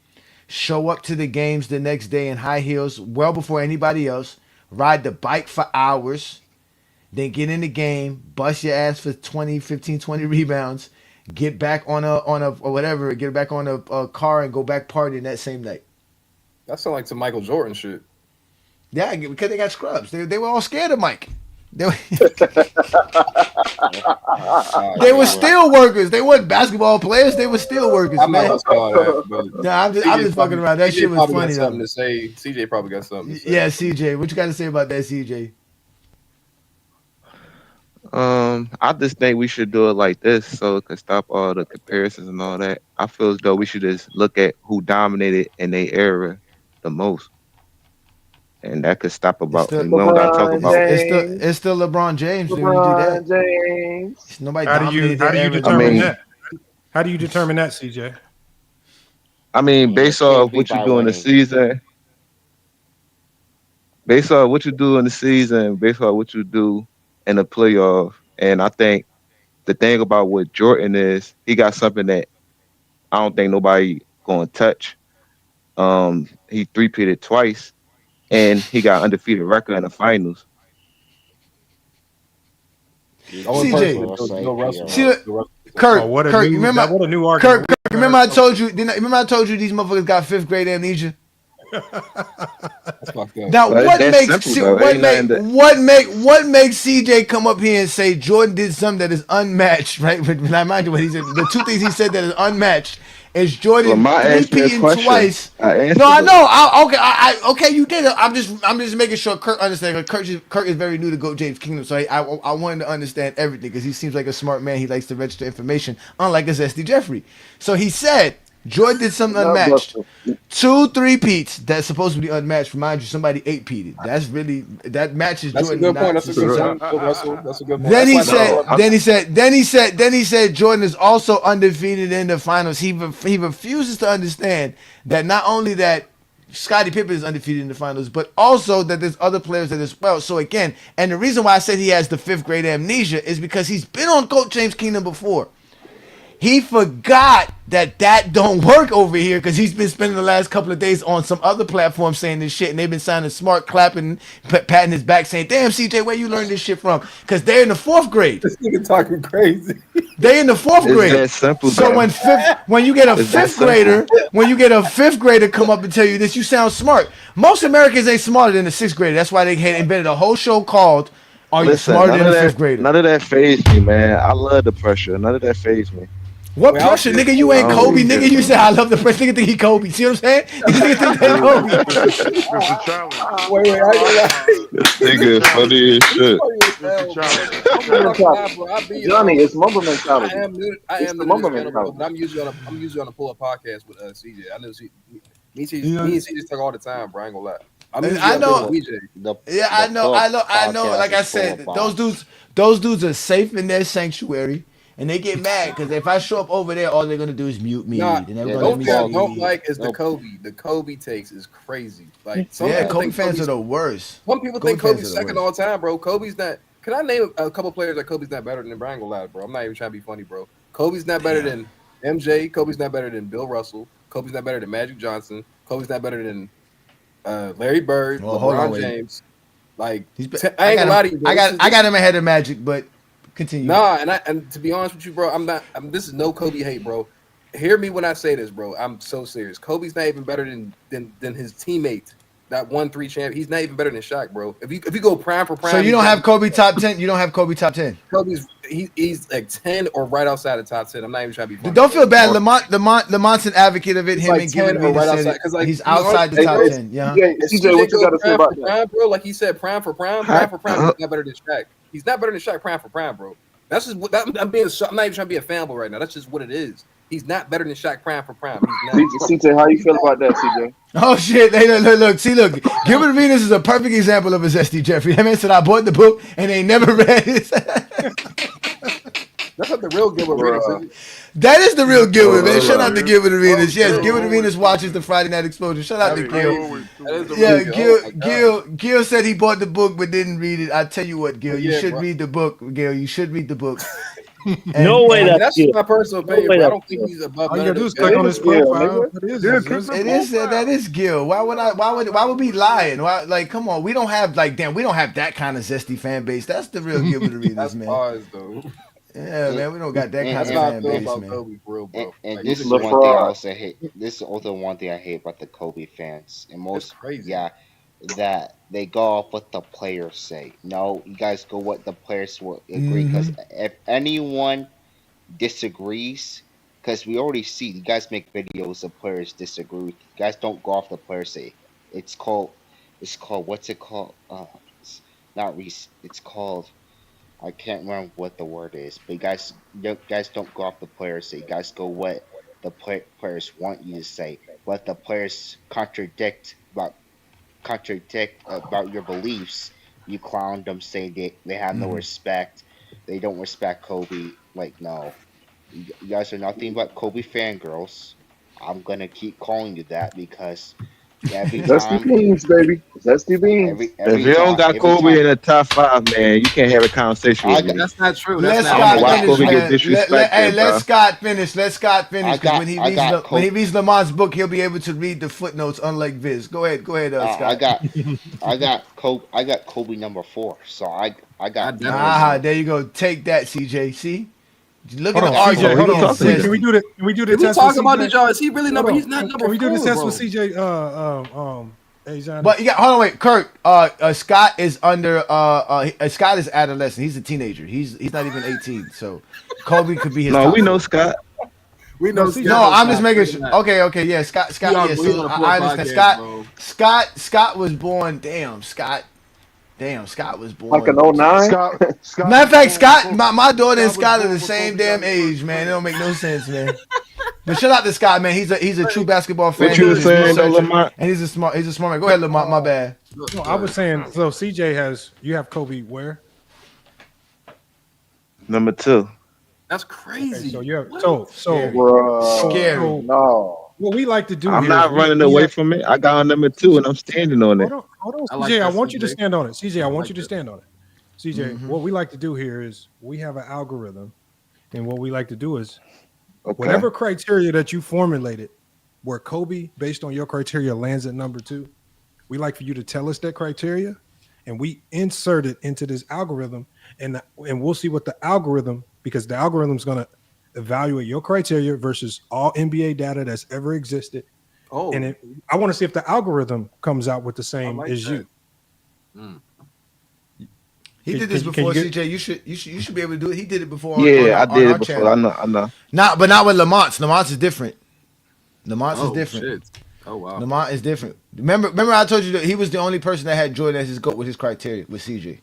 [SPEAKER 8] show up to the games the next day in high heels well before anybody else, ride the bike for hours, then get in the game, bust your ass for 20, 15, 20 rebounds, get back on a or whatever, get back on a car and go back partying that same night.
[SPEAKER 7] That sounds like some Michael Jordan shit.
[SPEAKER 8] Yeah, because they got scrubs. They were all scared of Mike. They were, they were steel workers. They weren't basketball players. They were steel workers,
[SPEAKER 7] I'm
[SPEAKER 8] man.
[SPEAKER 7] not gonna call that, but
[SPEAKER 8] Nah, I'm just fucking around. That
[SPEAKER 7] CJ
[SPEAKER 8] shit was
[SPEAKER 7] probably
[SPEAKER 8] funny
[SPEAKER 7] got something
[SPEAKER 8] though.
[SPEAKER 7] to say. CJ probably got something to say.
[SPEAKER 8] Yeah, CJ, what you got to say about that, CJ?
[SPEAKER 10] I just think we should do it like this so it can stop all the comparisons and all that. I feel as though we should just look at who dominated in their era the most. And that could stop about. We don't gotta talk about.
[SPEAKER 8] It's still LeBron James.
[SPEAKER 13] LeBron James.
[SPEAKER 8] Nobody
[SPEAKER 1] How do you determine that? How do you determine that, CJ?
[SPEAKER 10] I mean, based off what you do in the season, based off what you do in the season, based off what you do in the playoff, and I think the thing about what Jordan is, he got something that I don't think nobody gonna touch. He three-peated twice. And he got undefeated record in the finals.
[SPEAKER 8] CJ, Kirk,
[SPEAKER 1] what a
[SPEAKER 8] Kirk,
[SPEAKER 1] new,
[SPEAKER 8] remember,
[SPEAKER 1] what a new argument.
[SPEAKER 8] Kirk, remember I told you? Remember I told you these motherfuckers got fifth grade amnesia. Now what makes CJ come up here and say Jordan did something that is unmatched, right? But I mind you what he said. The two things he said that is unmatched is Jordan three-peating twice. No, I know. Okay, you did it. I'm just making sure Kirk understands. Kirk is very new to Go James Kingdom, so I wanted to understand everything because he seems like a smart man. He likes to register information, unlike a Zesty Jeffrey. So he said Jordan did something unmatched. 2 3-peats that's supposed to be unmatched. Remind you, somebody 8-peated. That matches Jordan.
[SPEAKER 7] That's a good point. That's a good point, Russell. That's a good point.
[SPEAKER 8] Then he said Jordan is also undefeated in the finals. He refuses to understand that not only that Scottie Pippen is undefeated in the finals, but also that there's other players that as well. So again, and the reason why I said he has the fifth grade amnesia is because he's been on Coach James Kingdom before. He forgot that don't work over here because he's been spending the last couple of days on some other platform saying this shit, and they've been sounding smart, clapping, patting his back, saying, "Damn, CJ, where you learned this shit from?" Because they're in the 4th grade.
[SPEAKER 7] This nigga talking crazy.
[SPEAKER 8] They're in the 4th grade.
[SPEAKER 10] That simple,
[SPEAKER 8] so
[SPEAKER 10] bro.
[SPEAKER 8] when you get a fifth grader come up and tell you this, you sound smart. Most Americans ain't smarter than the 6th grader. That's why they had invented a whole show called "Are You Smarter Than the 5th Grader?"
[SPEAKER 10] None of that phased me, man. I love the pressure. None of that phased me.
[SPEAKER 8] What pressure, nigga? You ain't Kobe, nigga. You say I love the pressure. Nigga think he Kobe. See what I'm saying? Nigga think that Kobe.
[SPEAKER 10] This nigga funny as shit.
[SPEAKER 4] mentality.
[SPEAKER 7] Bro, I be
[SPEAKER 13] Johnny, it's Mamba
[SPEAKER 7] I
[SPEAKER 13] mentality.
[SPEAKER 7] am new. I
[SPEAKER 13] It's
[SPEAKER 7] am
[SPEAKER 13] the
[SPEAKER 7] new to
[SPEAKER 13] Mamba
[SPEAKER 7] this channel, bro.
[SPEAKER 13] mentality.
[SPEAKER 7] But I'm usually on a pull up podcast with CJ. I know me
[SPEAKER 1] You know-
[SPEAKER 7] and CJ talk all the time, bro. I ain't gonna lie. I'm
[SPEAKER 8] And
[SPEAKER 7] usually
[SPEAKER 8] I
[SPEAKER 7] on there
[SPEAKER 8] know.
[SPEAKER 7] with BJ.
[SPEAKER 8] Yeah, I know. Like I said, those dudes are safe in their sanctuary, and they get mad because if I show up over there, all they're gonna do is mute me.
[SPEAKER 7] Nah,
[SPEAKER 8] They're never gonna
[SPEAKER 7] the
[SPEAKER 8] let
[SPEAKER 7] only
[SPEAKER 8] me
[SPEAKER 7] thing I
[SPEAKER 8] speak.
[SPEAKER 7] don't like is the Kobe. The Kobe takes is crazy. Like some
[SPEAKER 8] Yeah,
[SPEAKER 7] people
[SPEAKER 8] Kobe
[SPEAKER 7] think
[SPEAKER 8] fans
[SPEAKER 7] Kobe's
[SPEAKER 8] are the worst.
[SPEAKER 7] Some people
[SPEAKER 8] Kobe
[SPEAKER 7] think
[SPEAKER 8] fans
[SPEAKER 7] Kobe's
[SPEAKER 8] are the
[SPEAKER 7] second
[SPEAKER 8] worst.
[SPEAKER 7] all time, bro. Kobe's not. Can I name a couple players that Kobe's not better than? Bro, I ain't gonna lie, bro. I'm not even trying to be funny, bro. Kobe's not better than MJ. Kobe's not better than Bill Russell. Kobe's not better than Magic Johnson. Kobe's not better than Larry Bird,
[SPEAKER 8] Well, hold on,
[SPEAKER 7] LeBron
[SPEAKER 8] wait.
[SPEAKER 7] James. Like
[SPEAKER 8] I
[SPEAKER 7] I ain't
[SPEAKER 8] got
[SPEAKER 7] gonna lie
[SPEAKER 8] him.
[SPEAKER 7] to you, bro.
[SPEAKER 8] I got him ahead of Magic, but continue.
[SPEAKER 7] Nah, and to be honest with you, bro, I'm not. This is no Kobe hate, bro. Hear me when I say this, bro. I'm so serious. Kobe's not even better than his teammate that won 3 champions. He's not even better than Shaq, bro. If you go prime for prime,
[SPEAKER 8] So you
[SPEAKER 7] he's
[SPEAKER 8] don't
[SPEAKER 7] better
[SPEAKER 8] have Kobe top 10. You don't have Kobe top 10.
[SPEAKER 7] Kobe's he's like 10 or right outside the top 10. I'm not even trying to be funny.
[SPEAKER 8] Don't feel bad. Lamont's an advocate of it.
[SPEAKER 7] He's
[SPEAKER 8] Him
[SPEAKER 7] like
[SPEAKER 8] and Gilbert
[SPEAKER 7] 10 or
[SPEAKER 8] Arenas
[SPEAKER 7] right
[SPEAKER 8] said
[SPEAKER 7] outside
[SPEAKER 8] it.
[SPEAKER 7] because like
[SPEAKER 8] He's outside the
[SPEAKER 7] hey,
[SPEAKER 8] top
[SPEAKER 7] bro,
[SPEAKER 8] 10. Yeah.
[SPEAKER 13] CJ, what you got to say about that?
[SPEAKER 7] Prime, bro, like he said, prime for prime, prime for prime. He's not better than Shaq. He's not better than Shaq, prime for prime, bro. That's just what I'm being. I'm not even trying to be a fanboy right now. That's just what it is. He's not better than Shaq, prime for prime. He's not.
[SPEAKER 13] CJ, how you feel about that, CJ?
[SPEAKER 8] Oh shit! Hey, look. Gilbert Arenas is a perfect example of a zesty Jeffrey. That man said I bought the book and they never read it.
[SPEAKER 7] That's not the real Gilbert Arenas, is it?
[SPEAKER 8] That is the real Gilbert, man. Shout out to Gilbert Arenas. Yes,
[SPEAKER 7] Oh,
[SPEAKER 8] Gilbert Arenas watches the Friday Night Exposure. Shout out to Gil.
[SPEAKER 7] That is the
[SPEAKER 8] Yeah,
[SPEAKER 7] real Gil.
[SPEAKER 8] Gil said he bought the book but didn't read it. I tell you what, Gil, you
[SPEAKER 7] Yeah,
[SPEAKER 8] should
[SPEAKER 7] bro.
[SPEAKER 8] read the book, Gil. You should read the book.
[SPEAKER 9] No way
[SPEAKER 7] That's
[SPEAKER 9] Gil.
[SPEAKER 7] my personal
[SPEAKER 9] No
[SPEAKER 7] opinion,
[SPEAKER 9] way
[SPEAKER 7] bro. I
[SPEAKER 9] that's
[SPEAKER 7] don't think
[SPEAKER 9] Gil.
[SPEAKER 7] he's above
[SPEAKER 1] All you
[SPEAKER 7] none of
[SPEAKER 1] gotta do
[SPEAKER 7] this
[SPEAKER 1] is click on his profile.
[SPEAKER 8] It is that is Gil. Why would we lying? Why come on, we don't have that kind of zesty fan base. That's the real Gilbert Arenas,
[SPEAKER 7] That's
[SPEAKER 8] man.
[SPEAKER 7] ours, though.
[SPEAKER 8] Yeah, man, we don't got that kind
[SPEAKER 7] That's
[SPEAKER 8] of
[SPEAKER 7] how I
[SPEAKER 8] fan
[SPEAKER 7] feel
[SPEAKER 8] base,
[SPEAKER 7] about
[SPEAKER 8] man.
[SPEAKER 7] Kobe, for real, bro.
[SPEAKER 19] And
[SPEAKER 7] Like,
[SPEAKER 19] this is
[SPEAKER 7] he's
[SPEAKER 19] one thing I also hate. This is also one thing I hate about the Kobe fans. And most,
[SPEAKER 7] crazy.
[SPEAKER 19] yeah, that they go off what the players say. No, you guys go what the players will agree. Because if anyone disagrees, because we already see you guys make videos of players disagree. You guys don't go off the players say. It's called what's it called? It's not it's called. I can't remember what the word is, but you guys don't go off the players say. You guys go what the players want you to say. But the players contradict about your beliefs. You clown them, say they have no respect. They don't respect Kobe. Like no, you guys are nothing but Kobe fangirls. I'm gonna keep calling you that because every
[SPEAKER 13] Zesty
[SPEAKER 19] time,
[SPEAKER 13] beans, baby. Zesty beans.
[SPEAKER 10] If you don't got Kobe in the top 5, man, you can't have a conversation with me.
[SPEAKER 7] That's not true.
[SPEAKER 8] Let
[SPEAKER 7] That's
[SPEAKER 10] I
[SPEAKER 7] not
[SPEAKER 10] don't know
[SPEAKER 8] Scott
[SPEAKER 10] why
[SPEAKER 8] finish,
[SPEAKER 10] Kobe get
[SPEAKER 8] man.
[SPEAKER 10] disrespected,
[SPEAKER 8] Let
[SPEAKER 10] bro.
[SPEAKER 8] Scott finish. Let Scott finish because when
[SPEAKER 19] I
[SPEAKER 8] he reads Lamont's book, he'll be able to read the footnotes, unlike Viz. Go ahead, Scott.
[SPEAKER 19] I got Kobe number 4. So I got
[SPEAKER 8] There you go. Take that, CJ. See, look
[SPEAKER 1] Hold
[SPEAKER 8] at the
[SPEAKER 1] on,
[SPEAKER 8] argument.
[SPEAKER 1] CJ. Hold on.
[SPEAKER 8] He
[SPEAKER 1] Can we do the
[SPEAKER 7] Can we
[SPEAKER 1] test
[SPEAKER 7] talk
[SPEAKER 1] with
[SPEAKER 7] about
[SPEAKER 1] CJ?
[SPEAKER 7] the John? Is he really number?
[SPEAKER 1] Hold on.
[SPEAKER 7] He's not number
[SPEAKER 1] Can we do the
[SPEAKER 7] 4,
[SPEAKER 1] test
[SPEAKER 7] bro.
[SPEAKER 1] with CJ? Hey, Johnny.
[SPEAKER 8] But hold on, wait, Kurt. Scott is under. Scott is adolescent. He's a teenager. He's not even 18. So Kobe could be his.
[SPEAKER 10] No,
[SPEAKER 8] top
[SPEAKER 10] we know
[SPEAKER 8] 4.
[SPEAKER 10] Scott.
[SPEAKER 7] We know.
[SPEAKER 8] No, I'm just making sure. Okay, yeah, Scott.
[SPEAKER 7] He's
[SPEAKER 8] Yeah,
[SPEAKER 7] on
[SPEAKER 8] so
[SPEAKER 7] a
[SPEAKER 8] I
[SPEAKER 7] poor
[SPEAKER 8] understand.
[SPEAKER 7] podcast, bro.
[SPEAKER 8] Scott was born. Scott was born.
[SPEAKER 13] Like an 09?
[SPEAKER 8] Matter of fact, Scott, my daughter and Scott are the same damn age, man. It don't make no sense, man. But shout out to Scott, man. He's a true basketball fan.
[SPEAKER 10] What you were
[SPEAKER 8] He's a
[SPEAKER 10] saying, though,
[SPEAKER 8] researcher,
[SPEAKER 10] Lamont?
[SPEAKER 8] and he's a smart man. Go ahead, Lamont. My bad.
[SPEAKER 1] No, I was saying. So CJ you have Kobe where?
[SPEAKER 10] Number 2.
[SPEAKER 7] That's crazy.
[SPEAKER 1] Okay, so you have
[SPEAKER 8] Scary.
[SPEAKER 13] No.
[SPEAKER 1] What we like to do.
[SPEAKER 10] I'm
[SPEAKER 1] here
[SPEAKER 10] not
[SPEAKER 1] is
[SPEAKER 10] running away from it. I got on number 2, and I'm standing on it.
[SPEAKER 1] Hold on,
[SPEAKER 7] like
[SPEAKER 1] CJ. I
[SPEAKER 7] that,
[SPEAKER 1] want you to
[SPEAKER 7] CJ.
[SPEAKER 1] stand on it. CJ, I want
[SPEAKER 7] like
[SPEAKER 1] you to
[SPEAKER 7] that.
[SPEAKER 1] stand on it. CJ, what we like to do here is we have an algorithm, and what we like to do is whatever criteria that you formulated, where Kobe, based on your criteria, lands at number 2, we like for you to tell us that criteria, and we insert it into this algorithm, and we'll see what the algorithm, because the algorithm is going to evaluate your criteria versus all NBA data that's ever existed.
[SPEAKER 7] Oh,
[SPEAKER 1] And I want to see if the algorithm comes out with the same
[SPEAKER 7] like
[SPEAKER 1] as
[SPEAKER 7] that.
[SPEAKER 1] you.
[SPEAKER 8] He did this before, CJ. You should be able to do it. He did it before.
[SPEAKER 10] Yeah, I did it before.
[SPEAKER 8] Channel.
[SPEAKER 10] I know.
[SPEAKER 8] But not with Lamont's. Lamont's is different. Lamont's is different.
[SPEAKER 7] Shit. Oh wow.
[SPEAKER 8] Lamont is different. Remember I told you that he was the only person that had Jordan as his GOAT with his criteria with CJ.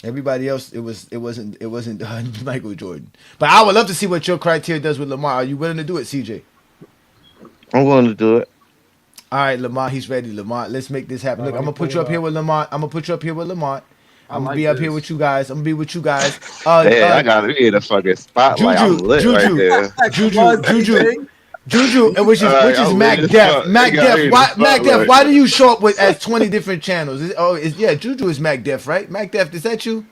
[SPEAKER 8] Everybody else, it wasn't Michael Jordan. But I would love to see what your criteria does with Lamar. Are you willing to do it, CJ?
[SPEAKER 10] I'm willing to do it.
[SPEAKER 8] All right, Lamar, he's ready. Lamar, let's make this happen. Look, I'm
[SPEAKER 1] let me
[SPEAKER 8] gonna
[SPEAKER 1] pull
[SPEAKER 8] put you
[SPEAKER 1] it
[SPEAKER 8] up here
[SPEAKER 1] up.
[SPEAKER 8] with Lamar. I'm gonna put you up here with Lamar.
[SPEAKER 7] I
[SPEAKER 8] I'm gonna
[SPEAKER 7] like
[SPEAKER 8] be up here
[SPEAKER 7] this.
[SPEAKER 8] with you guys. I'm gonna be with you guys.
[SPEAKER 10] Damn, I gotta be in the fucking spotlight. I'm
[SPEAKER 8] Juju,
[SPEAKER 10] lit right
[SPEAKER 8] Juju,
[SPEAKER 10] there.
[SPEAKER 8] Juju, Juju, Juju, and which
[SPEAKER 10] All
[SPEAKER 8] is
[SPEAKER 10] right, I'm lit
[SPEAKER 8] Mac
[SPEAKER 10] as
[SPEAKER 8] Def.
[SPEAKER 10] fuck. They
[SPEAKER 8] Mac
[SPEAKER 10] got
[SPEAKER 8] Def.
[SPEAKER 10] me in the
[SPEAKER 8] Why Mac Def?
[SPEAKER 10] spotlight.
[SPEAKER 8] Why do you show up with as 20 different channels? Yeah, Juju is Mac Def, right? Mac Def, is that you?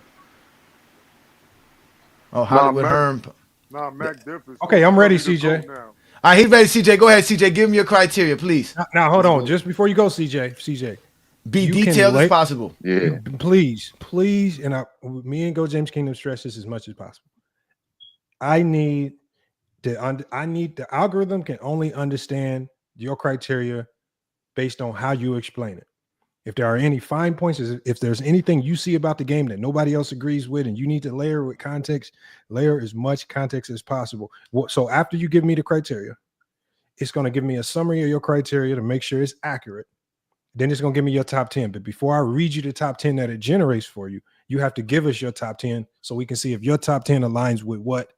[SPEAKER 8] Oh,
[SPEAKER 14] Nah,
[SPEAKER 8] Hollywood Herm.
[SPEAKER 14] Mac Def is
[SPEAKER 1] Okay, I'm ready,
[SPEAKER 14] officially the GOAT
[SPEAKER 1] CJ.
[SPEAKER 14] now.
[SPEAKER 8] All right, he's ready. CJ, go ahead. CJ, give him your criteria, please.
[SPEAKER 1] Now hold on, just before you go, CJ.
[SPEAKER 8] Be
[SPEAKER 1] You
[SPEAKER 8] detailed as possible.
[SPEAKER 10] Yeah.
[SPEAKER 1] Please, and me and Go James Kingdom stress this as much as possible. I need the algorithm can only understand your criteria based on how you explain it. If there are any fine points, if there's anything you see about the game that nobody else agrees with, and you need to layer with context, layer as much context as possible. So after you give me the criteria, it's going to give me a summary of your criteria to make sure it's accurate. Then it's going to give me your top 10. But before I read you the top 10 that it generates for you, you have to give us your top 10 so we can see if your top 10 aligns with what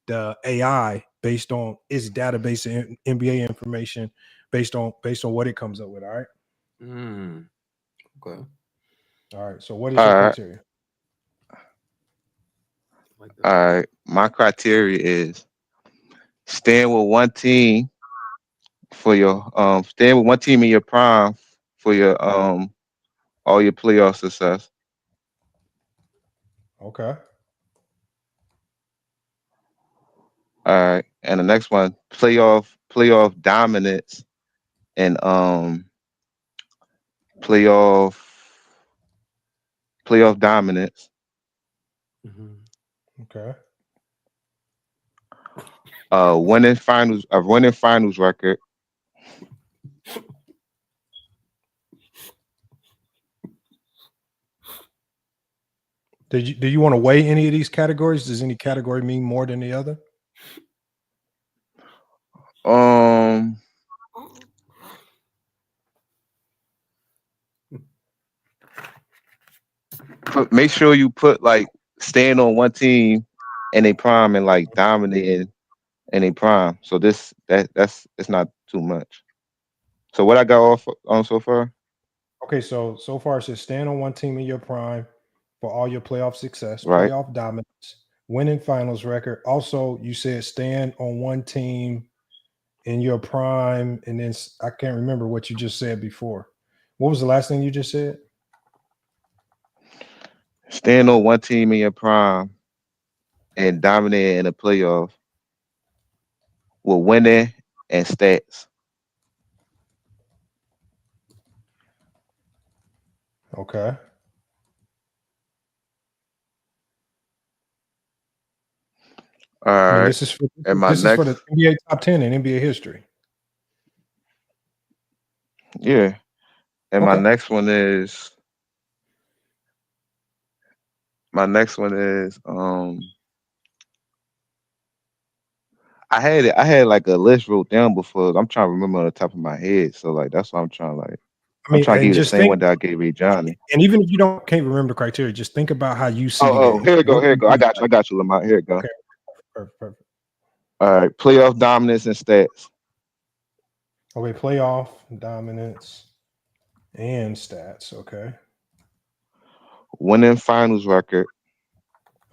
[SPEAKER 1] the AI, based on its database and NBA information, based on what it comes up with. All right.
[SPEAKER 7] Okay.
[SPEAKER 1] All right. So what is your criteria?
[SPEAKER 10] All right. My criteria is staying with one team for your staying with one team in your prime for your all your playoff success.
[SPEAKER 1] Okay.
[SPEAKER 10] All right. And the next one, playoff dominance and playoff dominance.
[SPEAKER 1] Okay.
[SPEAKER 10] Winning finals record.
[SPEAKER 1] Do you want to weigh any of these categories? Does any category mean more than the other?
[SPEAKER 10] Make sure you put like staying on one team in a prime and like dominating in a prime. So that's it's not too much. So what I got off on so far?
[SPEAKER 1] Okay, so far it says stand on one team in your prime for all your playoff success,
[SPEAKER 10] Right.
[SPEAKER 1] playoff dominance, winning finals record. Also, you said stand on one team in your prime, and then I can't remember what you just said before. What was the last thing you just said?
[SPEAKER 10] Stand on one team in your prime and dominate in the playoff with winning and stats.
[SPEAKER 1] Okay.
[SPEAKER 10] All right.
[SPEAKER 1] I mean, this is for
[SPEAKER 10] and my
[SPEAKER 1] this is for
[SPEAKER 10] next,
[SPEAKER 1] the NBA top 10 in NBA history.
[SPEAKER 10] yeah. And
[SPEAKER 1] Okay.
[SPEAKER 10] my next one is I had like a list wrote down before. I'm trying to remember on the top of my head. So like that's what I'm trying to like.
[SPEAKER 1] I mean,
[SPEAKER 10] I'm trying to give
[SPEAKER 1] and
[SPEAKER 10] you the
[SPEAKER 1] just
[SPEAKER 10] same
[SPEAKER 1] think,
[SPEAKER 10] one that I gave Ray Johnny.
[SPEAKER 1] and even if you can't remember the criteria, just think about how you see the
[SPEAKER 10] Oh,
[SPEAKER 1] game.
[SPEAKER 10] here you go.
[SPEAKER 1] What
[SPEAKER 10] I
[SPEAKER 1] you
[SPEAKER 10] got you, Lamar. Here you go.
[SPEAKER 1] Okay, perfect.
[SPEAKER 10] All right, playoff dominance and stats.
[SPEAKER 1] Okay, playoff dominance and stats. Okay.
[SPEAKER 10] Winning finals record.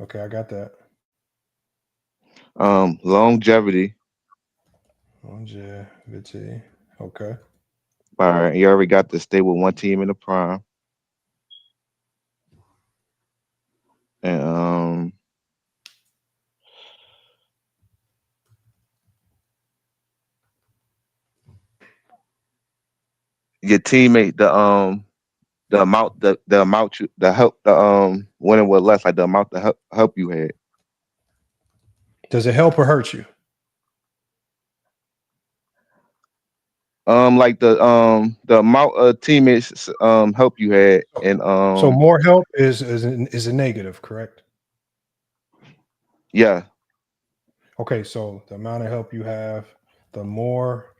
[SPEAKER 1] Okay, I got that.
[SPEAKER 10] Longevity.
[SPEAKER 1] Longevity. Okay.
[SPEAKER 10] All right, you already got to stay with one team in the prime. And your teammate, the amount the help winning with less, like the amount the help you had.
[SPEAKER 1] Does it help or hurt you?
[SPEAKER 10] Like the amount of teammates help you had, and
[SPEAKER 1] So more help is a negative, correct?
[SPEAKER 10] Yeah.
[SPEAKER 1] Okay, so the amount of help you have, the more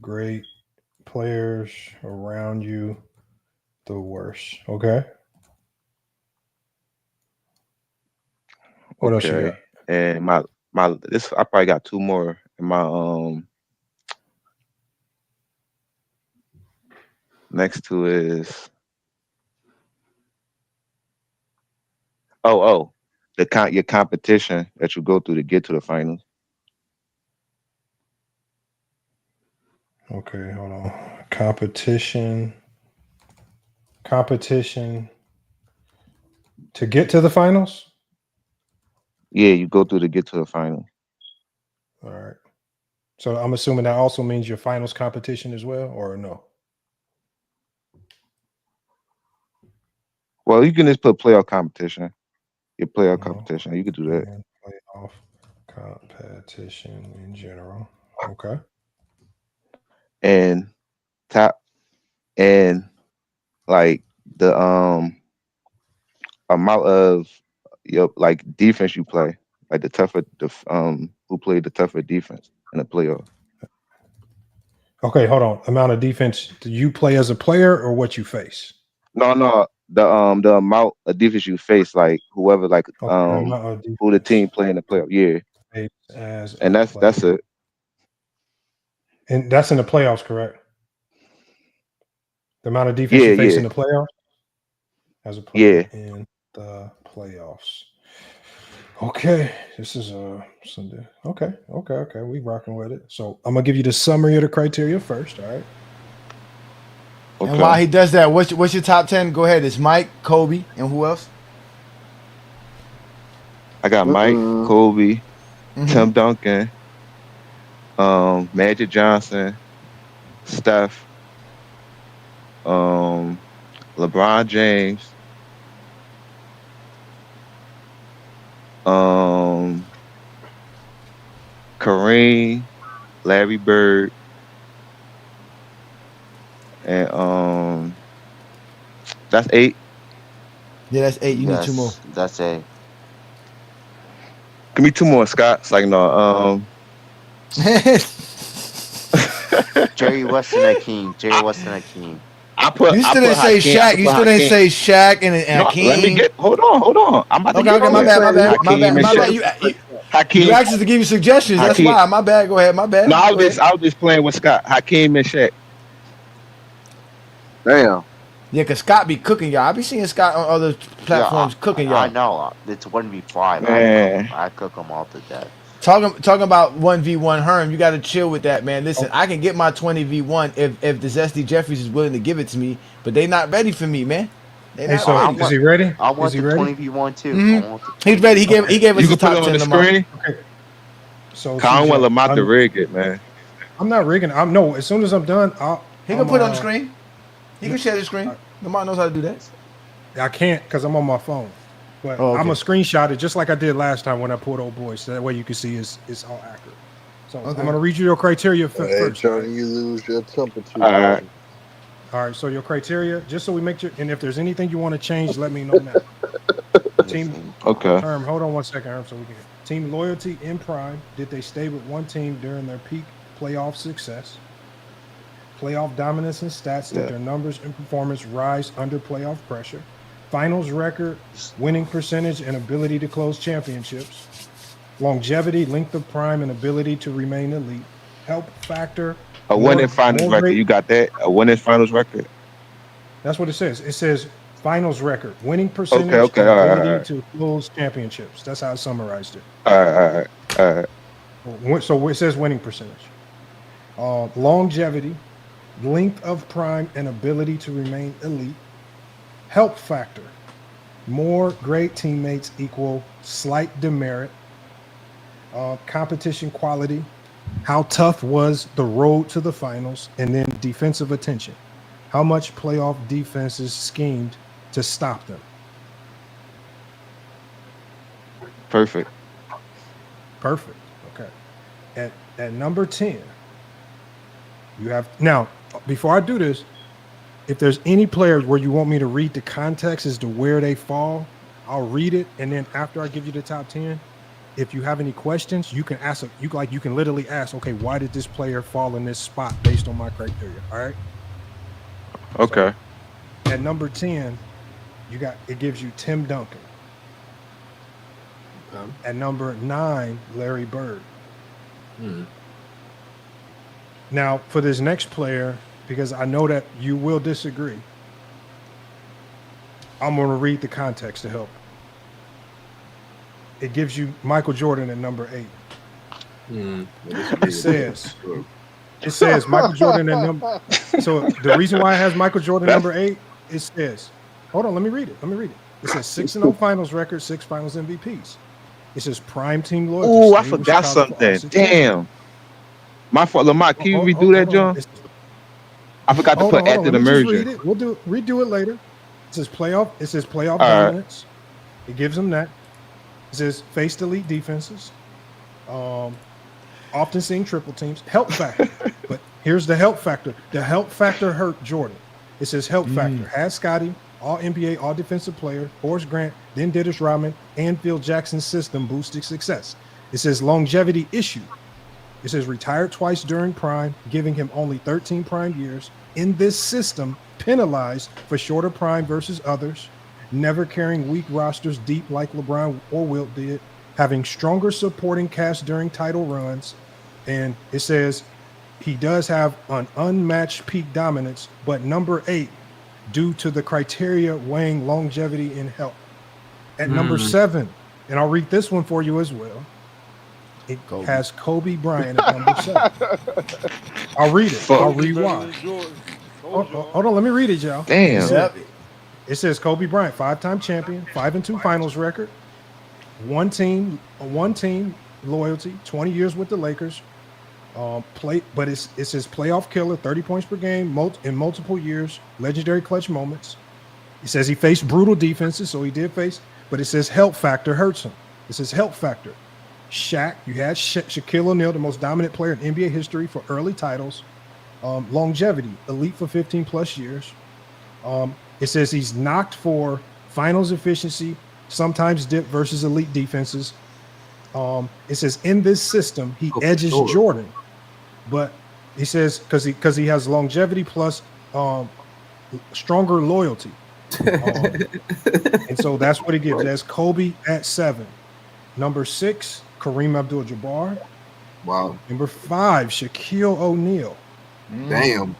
[SPEAKER 1] great players around you, the worse. Okay. What else you got?
[SPEAKER 10] And my this I probably got two more in my next two is your competition that you go through to get to the finals.
[SPEAKER 1] Okay, hold on. Competition to get to the finals?
[SPEAKER 10] Yeah, you go through to get to the finals.
[SPEAKER 1] All right. So I'm assuming that also means your finals competition as well, or no?
[SPEAKER 10] Well, you can just put playoff competition. Your playoff competition. You could do that.
[SPEAKER 1] And playoff competition in general. Okay.
[SPEAKER 10] And top and like the amount of your like defense you play, like the tougher who played the tougher defense in the playoff.
[SPEAKER 1] Okay, hold on. Amount of defense do you play as a player or what you face?
[SPEAKER 10] No, the amount of defense you face, like whoever, like who the team play in the playoff. Yeah,
[SPEAKER 1] as
[SPEAKER 10] and that's it.
[SPEAKER 1] And that's in the playoffs, correct? The amount of defense you face in the playoffs as a player in the playoffs. Okay, this is Sunday. Okay. We rocking with it. So I'm gonna give you the summary of the criteria first. All right.
[SPEAKER 8] Okay. And while he does that, what's your top 10? Go ahead. It's Mike, Kobe, and who else?
[SPEAKER 10] I got Mike, Kobe, Tim Duncan, Magic Johnson, Steph, LeBron James, Kareem, Larry Bird, and that's 8.
[SPEAKER 8] Yeah, that's 8. You need 2 more.
[SPEAKER 19] That's 8.
[SPEAKER 10] Give me 2 more, Scott. So I know.
[SPEAKER 19] Jerry West and Hakeem.
[SPEAKER 8] You still didn't say Shaq. You still didn't say Shaq and Hakeem.
[SPEAKER 10] Let me get. Hold on. I'm about to get.
[SPEAKER 8] Okay, my bad. You asked us to give you suggestions. That's why. My bad. Go ahead. My bad.
[SPEAKER 10] No, I was just playing with Scott. Hakeem and Shaq.
[SPEAKER 13] Damn.
[SPEAKER 8] Yeah, because Scott be cooking y'all. I be seeing Scott on other platforms cooking y'all.
[SPEAKER 19] I know. It's 1v5. I cook them all to death.
[SPEAKER 8] Talking about 1v1 Herm, you got to chill with that, man. Listen, I can get my 20v1 if the Zesty Jeffries is willing to give it to me, but they not ready for me, man.
[SPEAKER 1] Hey, so is he ready?
[SPEAKER 19] I want the 20v1 too.
[SPEAKER 8] He's ready. He gave us his top 10 tomorrow.
[SPEAKER 1] Okay. So
[SPEAKER 10] I don't want Lamont to rig it, man.
[SPEAKER 1] I'm not rigging. No. As soon as I'm done,
[SPEAKER 8] he can put it on the screen. He can share the screen. Lamont knows how to do that.
[SPEAKER 1] I can't because I'm on my phone. But I'm a screenshot it just like I did last time when I pulled Old Boy, so that way you can see it's all accurate. So I'm going to read you your criteria first.
[SPEAKER 21] Johnny, you lose your temperature.
[SPEAKER 10] All
[SPEAKER 1] right. So your criteria, just so we make sure, and if there's anything you want to change, let me know now. Team.
[SPEAKER 10] Okay.
[SPEAKER 1] Herm, hold on 1 second, Herm, so we can. Team loyalty in prime. Did they stay with one team during their peak playoff success? Playoff dominance and stats. Did their numbers and performance rise under playoff pressure? Finals record, winning percentage, and ability to close championships. Longevity, length of prime, and ability to remain elite. Help factor.
[SPEAKER 10] A winning finals record. You got that? A winning finals record?
[SPEAKER 1] That's what it says. It says finals record, winning percentage,
[SPEAKER 10] and
[SPEAKER 1] ability to close championships. That's how I summarized it.
[SPEAKER 10] All right.
[SPEAKER 1] So it says winning percentage. Longevity, length of prime, and ability to remain elite. Help factor. More great teammates equal slight demerit. Competition quality. How tough was the road to the finals? And then defensive attention. How much playoff defenses schemed to stop them?
[SPEAKER 10] Perfect.
[SPEAKER 1] Okay. At number 10, you have now. Before I do this, if there's any players where you want me to read the context as to where they fall, I'll read it, and then after I give you the top 10, if you have any questions, you can ask. You can literally ask, okay, why did this player fall in this spot based on my criteria? All right.
[SPEAKER 10] Okay.
[SPEAKER 1] So, at number 10, it gives you Tim Duncan. At number 9, Larry Bird.
[SPEAKER 7] Hmm.
[SPEAKER 1] Now, for this next player, because I know that you will disagree, I'm going to read the context to help. It gives you Michael Jordan at number 8. It says Michael Jordan at number. So the reason why it has Michael Jordan number 8, it says, hold on, let me read it. It says 6-0 finals record, 6 finals MVPs. It says prime team loyalty.
[SPEAKER 10] Oh, I forgot something. Damn. My fault, Lamar. Can you redo that, John? I forgot to put after the merger.
[SPEAKER 1] Read it. We'll redo it later. It says playoff dominance. It gives them that. It says faced elite defenses. Often seeing triple teams. Help factor. But here's the help factor. The help factor hurt Jordan. It says help factor. Has Scotty, all NBA, all defensive player, Horace Grant, then Dennis Rodman, and Phil Jackson's system boosted success. It says longevity issue. It says retired twice during prime, giving him only 13 prime years. In this system, penalized for shorter prime versus others, never carrying weak rosters deep like LeBron or Wilt did, having stronger supporting cast during title runs. And it says he does have an unmatched peak dominance, but number 8, due to the criteria weighing longevity and health. At number 7, and I'll read this one for you as well. It has Kobe Bryant at number 7. I'll read it. I'll read why. Hold on, let me read it, y'all.
[SPEAKER 10] Damn.
[SPEAKER 1] It says Kobe Bryant, 5-time champion, 5-2 finals record, one team loyalty, 20 years with the Lakers. But it says playoff killer, 30 points per game, in multiple years, legendary clutch moments. It says he faced brutal defenses, so he did face, but it says help factor hurts him. It says help factor. Shaq, you had Shaquille O'Neal, the most dominant player in NBA history for early titles. Longevity, elite for 15 plus years. It says he's knocked for finals efficiency, sometimes dip versus elite defenses. It says in this system, he edges Jordan, but he says because he has longevity plus stronger loyalty. And so that's what it gives. That's Kobe at 7. Number 6, Kareem Abdul-Jabbar.
[SPEAKER 7] Wow.
[SPEAKER 1] Number 5, Shaquille O'Neal.
[SPEAKER 7] Damn.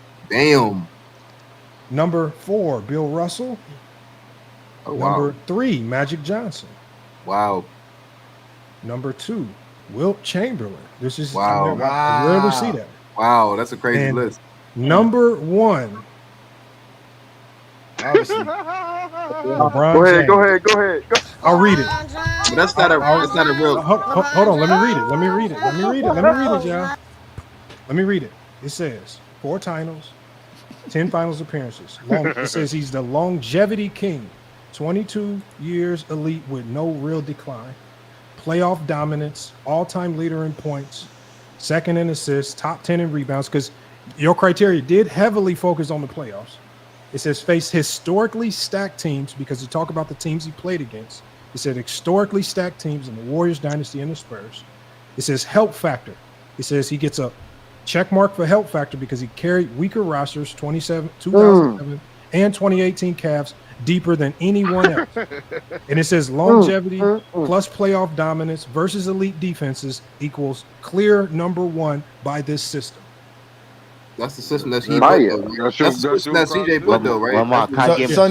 [SPEAKER 1] Number 4, Bill Russell.
[SPEAKER 7] Oh, wow.
[SPEAKER 1] Number 3, Magic Johnson.
[SPEAKER 7] Wow.
[SPEAKER 1] Number 2, Wilt Chamberlain. This is
[SPEAKER 7] wow.
[SPEAKER 1] I rarely see that.
[SPEAKER 7] Wow, that's a crazy
[SPEAKER 1] And
[SPEAKER 7] list.
[SPEAKER 1] Number 1, obviously, LeBron James.
[SPEAKER 13] Go ahead.
[SPEAKER 1] I'll read it.
[SPEAKER 7] But that's not a real.
[SPEAKER 1] Hold on. Let me read it, y'all. Let me read it. It says 4 titles, 10 finals appearances. It says he's the longevity king, 22 years elite with no real decline, playoff dominance, all-time leader in points, second in assists, top 10 in rebounds. Because your criteria did heavily focus on the playoffs. It says face historically stacked teams, because you talk about the teams he played against. It said historically stacked teams in the Warriors dynasty and the Spurs. It says help factor. It says he gets a check mark for help factor because he carried weaker rosters, 2007 and 2018 Cavs, deeper than anyone else. And it says longevity plus playoff dominance versus elite defenses equals clear number 1 by this system.
[SPEAKER 7] That's the system that he built. That's the system that CJ built, though, right?
[SPEAKER 19] Lamar, can I give
[SPEAKER 8] we're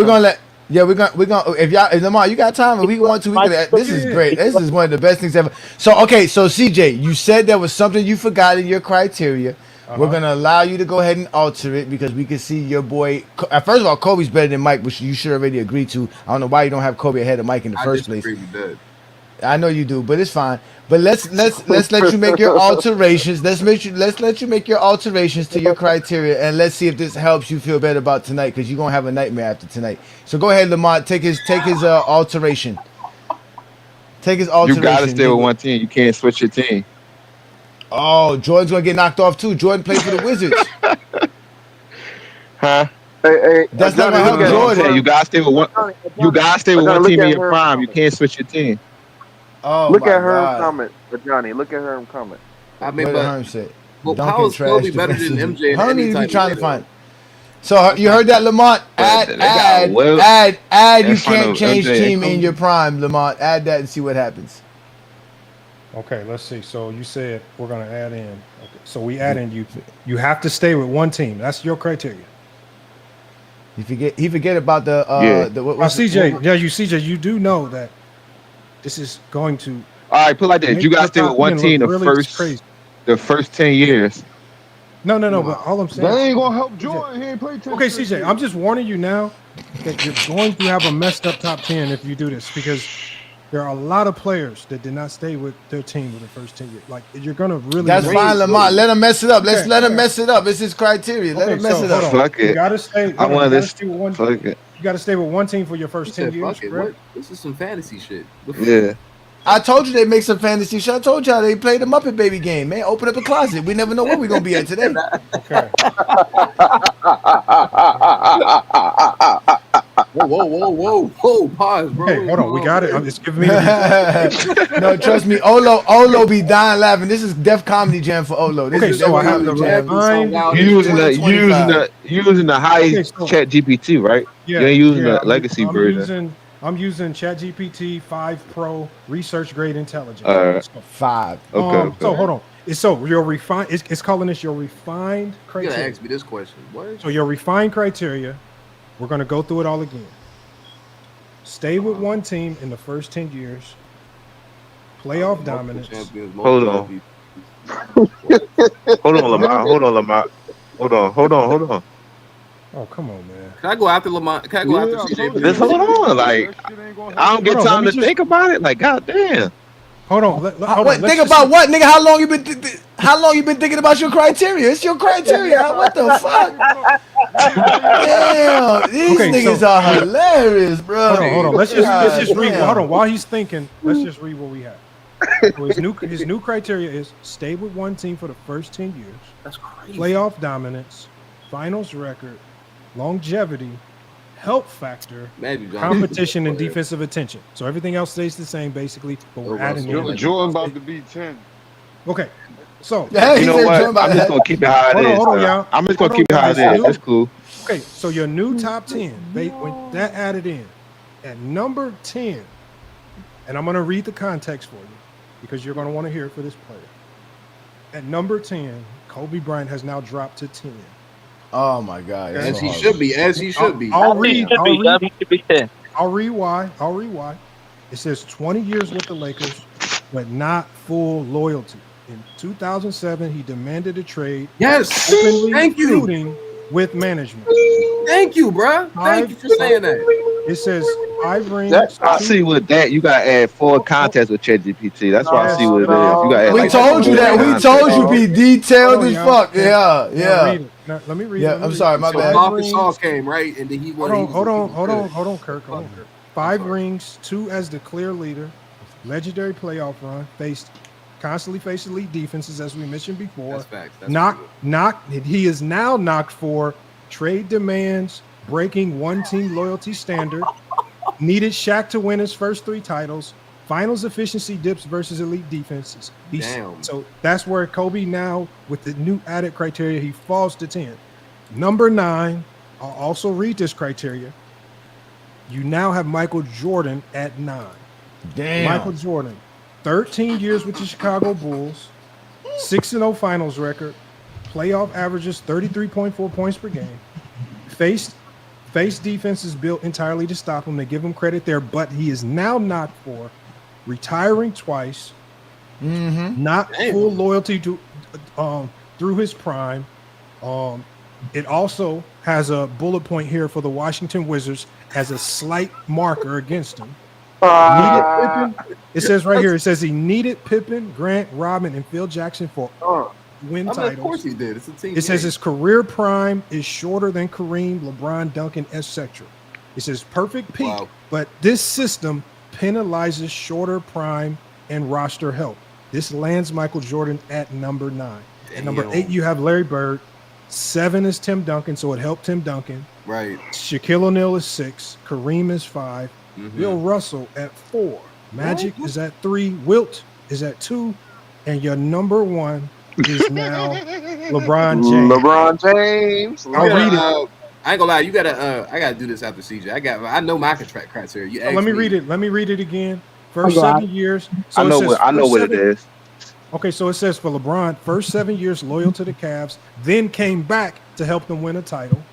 [SPEAKER 8] gonna let. Yeah, we're gonna if Lamar, you got time, if we want to, we can. This is great. This is one of the best things ever. So CJ, you said there was something you forgot in your criteria. We're gonna allow you to go ahead and alter it because we can see your boy. First of all, Kobe's better than Mike, which you should already agree to. I don't know why you don't have Kobe ahead of Mike in the first place. I know you do, but it's fine. But let's let you make your alterations. Let's let you make your alterations to your criteria, and let's see if this helps you feel better about tonight, because you're gonna have a nightmare after tonight. So go ahead, Lamont. Take his alteration. Take his alteration.
[SPEAKER 10] You gotta stay with one team. You can't switch your team.
[SPEAKER 8] Oh, Jordan's gonna get knocked off too. Jordan played for the Wizards.
[SPEAKER 10] Huh?
[SPEAKER 13] Hey,
[SPEAKER 8] that's not gonna help Jordan.
[SPEAKER 10] You gotta stay with one. You gotta stay with one team in your prime. You can't switch your team.
[SPEAKER 8] Oh,
[SPEAKER 13] look at her comment, Johnny. Look at her comment.
[SPEAKER 7] I mean,
[SPEAKER 8] but
[SPEAKER 7] how is Kobe better than MJ?
[SPEAKER 8] How many you trying to find? So you heard that, Lamont? Add. You can't change team in your prime, Lamont. Add that and see what happens.
[SPEAKER 1] Okay, let's see. So you said we're gonna add in. Okay, so we add in you. You have to stay with one team. That's your criteria.
[SPEAKER 8] He forget about the
[SPEAKER 1] CJ. CJ, you do know that this is going to.
[SPEAKER 10] All right, put like that. You gotta stay with one team the first 10 years.
[SPEAKER 1] No. But all I'm saying,
[SPEAKER 14] that ain't gonna help Jordan. He ain't played 10.
[SPEAKER 1] Okay, CJ, I'm just warning you now that you're going to have a messed up top 10 if you do this, because there are a lot of players that did not stay with their team for the first 10 years. Like, you're gonna really.
[SPEAKER 8] That's fine, Lamont. Let him mess it up. Let's let him mess it up. It's his criteria. Let him mess it up.
[SPEAKER 10] Fuck it.
[SPEAKER 1] You gotta stay.
[SPEAKER 10] I want this.
[SPEAKER 1] Fuck it. You gotta stay with one team for your first 10 years.
[SPEAKER 7] What? This is some fantasy shit.
[SPEAKER 10] Yeah.
[SPEAKER 8] I told you they make some fantasy shit. I told y'all they played the Muppet Baby game, man. Open up a closet. We never know where we're gonna be at today.
[SPEAKER 1] Okay.
[SPEAKER 7] Whoa, pause, bro.
[SPEAKER 1] Hey, hold on, we got it. It's giving me
[SPEAKER 8] No, trust me, Olo be dying laughing. This is Def Comedy Jam for Olo. This is
[SPEAKER 1] so I have the
[SPEAKER 10] using the highest Chat GPT, right?
[SPEAKER 1] Yeah,
[SPEAKER 10] you ain't using the legacy version.
[SPEAKER 1] I'm using ChatGPT 5 Pro research grade intelligence.
[SPEAKER 8] 5.
[SPEAKER 10] Okay.
[SPEAKER 1] So hold on. So your refined. It's calling this your refined
[SPEAKER 7] You
[SPEAKER 1] criteria.
[SPEAKER 7] gotta ask me this question. What?
[SPEAKER 1] So your refined criteria. We're gonna go through it all again. Stay with one team in the first 10 years. Playoff dominance.
[SPEAKER 10] Hold on. Hold on, Lamont. Hold on.
[SPEAKER 1] Oh, come on, man.
[SPEAKER 7] Can I go after Lamont? Can I go after CJ?
[SPEAKER 10] Just hold on. Like, I don't get time to think about it. Like, goddamn.
[SPEAKER 1] Hold on.
[SPEAKER 8] Think about what, nigga? How long you been thinking about your criteria? It's your criteria. What the fuck? Damn, these niggas are hilarious, bro.
[SPEAKER 1] Hold on. Let's just read. Hold on. While he's thinking, let's just read what we have. So his new criteria is stay with one team for the first 10 years.
[SPEAKER 7] That's crazy.
[SPEAKER 1] Playoff dominance, finals record, longevity, help factor, competition, and defensive attention. So everything else stays the same, basically, but we're adding in.
[SPEAKER 14] Jordan about to be 10.
[SPEAKER 1] Okay. So
[SPEAKER 10] you know what? I'm just gonna keep it how it is.
[SPEAKER 1] Hold on, y'all.
[SPEAKER 10] I'm just gonna keep it how it is. That's cool.
[SPEAKER 1] Okay, so your new top 10, when that added in at number 10, and I'm gonna read the context for you because you're gonna want to hear it for this player. At number 10, Kobe Bryant has now dropped to 10.
[SPEAKER 8] Oh my God!
[SPEAKER 7] As he should be.
[SPEAKER 1] I'll read why. It says 20 years with the Lakers, but not full loyalty. In 2007, he demanded a trade.
[SPEAKER 7] Yes,
[SPEAKER 1] openly
[SPEAKER 7] thank you.
[SPEAKER 1] feuding with management.
[SPEAKER 7] Thank you, bro. Thank you for saying that.
[SPEAKER 1] It says 5 rings.
[SPEAKER 10] I see with that you gotta add 4 contests with ChatGPT. That's why I see what it is. You gotta add
[SPEAKER 8] we told you that. We told you be detailed as fuck. Yeah.
[SPEAKER 1] Let me read.
[SPEAKER 8] Yeah, I'm sorry, my bad.
[SPEAKER 7] Saul came right, and then he went.
[SPEAKER 1] Hold on, Kirk. 5 rings, 2 as the clear leader, legendary playoff run, constantly faced elite defenses, as we mentioned before.
[SPEAKER 7] That's facts.
[SPEAKER 1] He is now knocked for trade demands, breaking one team loyalty standard, needed Shaq to win his first 3 titles, finals efficiency dips versus elite defenses. So that's where Kobe now, with the new added criteria, he falls to 10. Number 9, I'll also read this criteria. You now have Michael Jordan at 9.
[SPEAKER 8] Damn.
[SPEAKER 1] Michael Jordan, 13 years with the Chicago Bulls, 6-0 finals record, playoff averages 33.4 points per game, face defenses built entirely to stop him. They give him credit there, but he is now knocked for retiring twice, not full loyalty to through his prime. It also has a bullet point here for the Washington Wizards as a slight marker against him. It says right here, it says he needed Pippen, Grant, Rodman, and Phil Jackson for win titles.
[SPEAKER 7] Of course he did. It's a team.
[SPEAKER 1] It says his career prime is shorter than Kareem, LeBron, Duncan, etc. It says perfect peak, but this system penalizes shorter prime and roster help. This lands Michael Jordan at number 9. At number 8, you have Larry Bird. 7 is Tim Duncan, so it helped Tim Duncan.
[SPEAKER 7] Right.
[SPEAKER 1] Shaquille O'Neal is 6. Kareem is 5. Bill Russell at 4. Magic is at 3. Wilt is at 2. And your number 1 is now LeBron James.
[SPEAKER 13] LeBron James.
[SPEAKER 1] I'll read it.
[SPEAKER 7] I ain't gonna lie. You gotta. I gotta do this after CJ. I know my contract criteria. You
[SPEAKER 1] let me read it. Let me read it again. First
[SPEAKER 6] Go ahead.
[SPEAKER 1] 7 years.
[SPEAKER 10] I
[SPEAKER 1] So it
[SPEAKER 10] know
[SPEAKER 1] says
[SPEAKER 10] what it is.
[SPEAKER 1] Okay, so it says for LeBron, first 7 years loyal to the Cavs, then came back to help them win a title.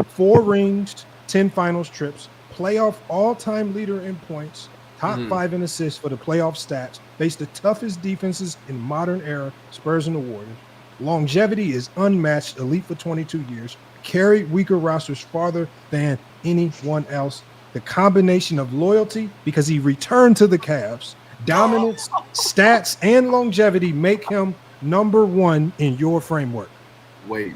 [SPEAKER 1] 4 rings, 10 finals trips, playoff all-time leader in points, top 5 in assists for the playoff stats, faced the toughest defenses in modern era, Spurs and the Warriors. Longevity is unmatched, elite for 22 years, carried weaker rosters farther than anyone else. The combination of loyalty, because he returned to the Cavs, dominance, stats, and longevity make him number 1 in your framework.
[SPEAKER 7] Wait,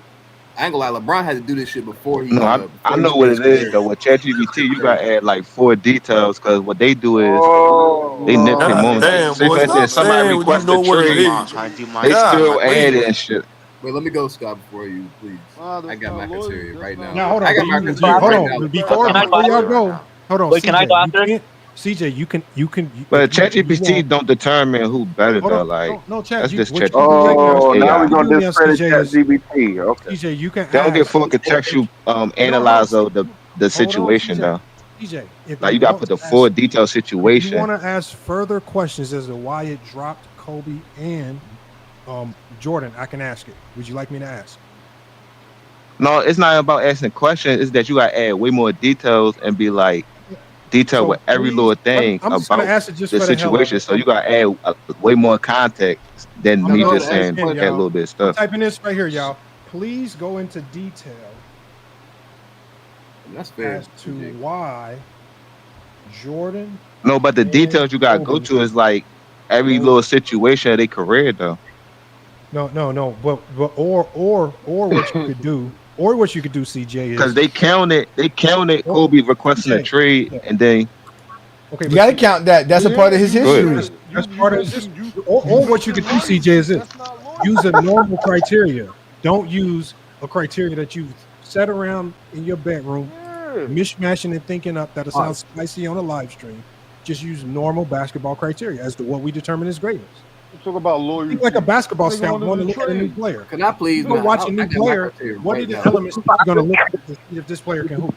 [SPEAKER 7] I ain't gonna lie. LeBron had to do this shit before he.
[SPEAKER 10] No, I know what it is though. With ChatGPT, you gotta add like 4 details because what they do is they nitpick
[SPEAKER 16] God
[SPEAKER 10] moments.
[SPEAKER 16] damn,
[SPEAKER 10] Say
[SPEAKER 16] boy,
[SPEAKER 10] for instance,
[SPEAKER 16] stop
[SPEAKER 10] somebody
[SPEAKER 16] saying when you
[SPEAKER 10] requests
[SPEAKER 16] know
[SPEAKER 10] a
[SPEAKER 16] what it
[SPEAKER 10] trade,
[SPEAKER 16] is.
[SPEAKER 10] they still
[SPEAKER 16] God,
[SPEAKER 10] add
[SPEAKER 16] wait.
[SPEAKER 10] in shit.
[SPEAKER 7] Wait, let me go, Scott, before you, please. I got my criteria right now.
[SPEAKER 1] Now, hold
[SPEAKER 7] I
[SPEAKER 1] on.
[SPEAKER 7] got my criteria
[SPEAKER 1] Hold
[SPEAKER 7] right
[SPEAKER 1] on.
[SPEAKER 7] now.
[SPEAKER 1] Before y'all go, hold on.
[SPEAKER 6] Wait, can I
[SPEAKER 1] CJ,
[SPEAKER 6] go
[SPEAKER 1] you
[SPEAKER 6] after?
[SPEAKER 1] can't. CJ, you can.
[SPEAKER 10] But
[SPEAKER 1] If you
[SPEAKER 10] ChatGPT
[SPEAKER 1] want,
[SPEAKER 10] don't determine who better
[SPEAKER 1] hold
[SPEAKER 10] though.
[SPEAKER 1] on.
[SPEAKER 10] Like
[SPEAKER 1] No, Chat.
[SPEAKER 10] that's just
[SPEAKER 1] What you can do right
[SPEAKER 10] ChatGPT.
[SPEAKER 1] now,
[SPEAKER 10] That's
[SPEAKER 13] Oh, now
[SPEAKER 10] AI.
[SPEAKER 13] we're
[SPEAKER 1] what you
[SPEAKER 13] gonna
[SPEAKER 1] can do now,
[SPEAKER 13] discredit
[SPEAKER 1] CJ is
[SPEAKER 13] ChatGPT. Okay.
[SPEAKER 1] CJ. You can
[SPEAKER 10] They don't get
[SPEAKER 1] ask.
[SPEAKER 10] full contextual
[SPEAKER 1] No, hold on.
[SPEAKER 10] analyze of the
[SPEAKER 1] Hold on,
[SPEAKER 10] situation
[SPEAKER 1] CJ.
[SPEAKER 10] though.
[SPEAKER 1] CJ, if
[SPEAKER 10] Like
[SPEAKER 1] you
[SPEAKER 10] you gotta
[SPEAKER 1] want
[SPEAKER 10] put
[SPEAKER 1] to
[SPEAKER 10] the full
[SPEAKER 1] ask,
[SPEAKER 10] detailed
[SPEAKER 1] if you
[SPEAKER 10] situation.
[SPEAKER 1] want to ask further questions as to why it dropped Kobe and Jordan, I can ask it. Would you like me to ask?
[SPEAKER 10] No, it's not about asking questions. It's that you gotta add way more details and be like detail with
[SPEAKER 1] So
[SPEAKER 10] every
[SPEAKER 1] please,
[SPEAKER 10] little thing
[SPEAKER 1] I'm just gonna
[SPEAKER 10] about
[SPEAKER 1] ask it just
[SPEAKER 10] the
[SPEAKER 1] for the hell of
[SPEAKER 10] situation.
[SPEAKER 1] it.
[SPEAKER 10] So you gotta add way more context than
[SPEAKER 1] I'm
[SPEAKER 10] me
[SPEAKER 1] gonna
[SPEAKER 10] just
[SPEAKER 1] type
[SPEAKER 10] saying
[SPEAKER 1] in,
[SPEAKER 10] add a
[SPEAKER 1] y'all.
[SPEAKER 10] little bit of
[SPEAKER 1] I'm
[SPEAKER 10] stuff.
[SPEAKER 1] typing this right here, y'all. Please go into detail
[SPEAKER 7] That's fair.
[SPEAKER 1] as to why Jordan
[SPEAKER 10] No, but the
[SPEAKER 1] and
[SPEAKER 10] details you gotta go
[SPEAKER 1] Kobe.
[SPEAKER 10] to is like every little situation of their career though.
[SPEAKER 1] No. But what you could do, CJ
[SPEAKER 10] Because
[SPEAKER 1] is
[SPEAKER 10] they counted
[SPEAKER 1] or
[SPEAKER 10] Kobe requesting a
[SPEAKER 1] CJ.
[SPEAKER 10] trade
[SPEAKER 1] Yeah.
[SPEAKER 10] and then
[SPEAKER 1] Okay,
[SPEAKER 8] You
[SPEAKER 1] but
[SPEAKER 8] got to
[SPEAKER 1] see,
[SPEAKER 8] count that. That's a part
[SPEAKER 14] Yeah,
[SPEAKER 8] of his
[SPEAKER 10] go ahead.
[SPEAKER 8] history.
[SPEAKER 1] that's
[SPEAKER 14] you
[SPEAKER 1] part of his
[SPEAKER 14] mentioned you
[SPEAKER 1] or what you
[SPEAKER 14] mentioned
[SPEAKER 1] could do, CJ, is
[SPEAKER 14] loyalty.
[SPEAKER 1] this:
[SPEAKER 14] That's not
[SPEAKER 1] use a
[SPEAKER 14] loyalty.
[SPEAKER 1] normal criteria. Don't use a criteria that you've set around in your bedroom,
[SPEAKER 14] Yeah.
[SPEAKER 1] mishmashing and thinking up that'll sound
[SPEAKER 7] Pause.
[SPEAKER 1] spicy on a live stream. Just use normal basketball criteria as to what we determine as greatness.
[SPEAKER 14] Let's talk about
[SPEAKER 1] Think like a
[SPEAKER 14] loyalty.
[SPEAKER 1] basketball
[SPEAKER 14] Nigga
[SPEAKER 1] scout
[SPEAKER 14] wanted
[SPEAKER 1] going
[SPEAKER 14] to
[SPEAKER 1] to look at a new
[SPEAKER 14] trade.
[SPEAKER 1] player.
[SPEAKER 7] Can I please,
[SPEAKER 1] You go
[SPEAKER 7] man?
[SPEAKER 1] watch a
[SPEAKER 7] I
[SPEAKER 1] new
[SPEAKER 7] got my
[SPEAKER 1] player.
[SPEAKER 7] criteria
[SPEAKER 1] What are
[SPEAKER 7] right
[SPEAKER 1] the
[SPEAKER 7] now.
[SPEAKER 1] elements that you're going to look at to see if this player can hoop?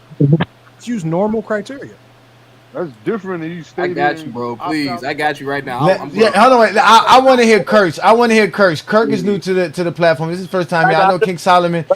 [SPEAKER 1] Just use normal criteria.
[SPEAKER 14] That's different than you
[SPEAKER 7] I got you,
[SPEAKER 14] stating
[SPEAKER 7] bro.
[SPEAKER 14] opt
[SPEAKER 7] Please,
[SPEAKER 14] out.
[SPEAKER 7] I got you right now. I'm
[SPEAKER 8] Yeah,
[SPEAKER 7] going.
[SPEAKER 8] hold on. Wait. I want to hear Kirk's. Kirk is new
[SPEAKER 7] Please.
[SPEAKER 8] to the platform. This is his first time
[SPEAKER 6] Can I
[SPEAKER 8] here.
[SPEAKER 6] go
[SPEAKER 8] I know
[SPEAKER 6] after?
[SPEAKER 8] King Solomon.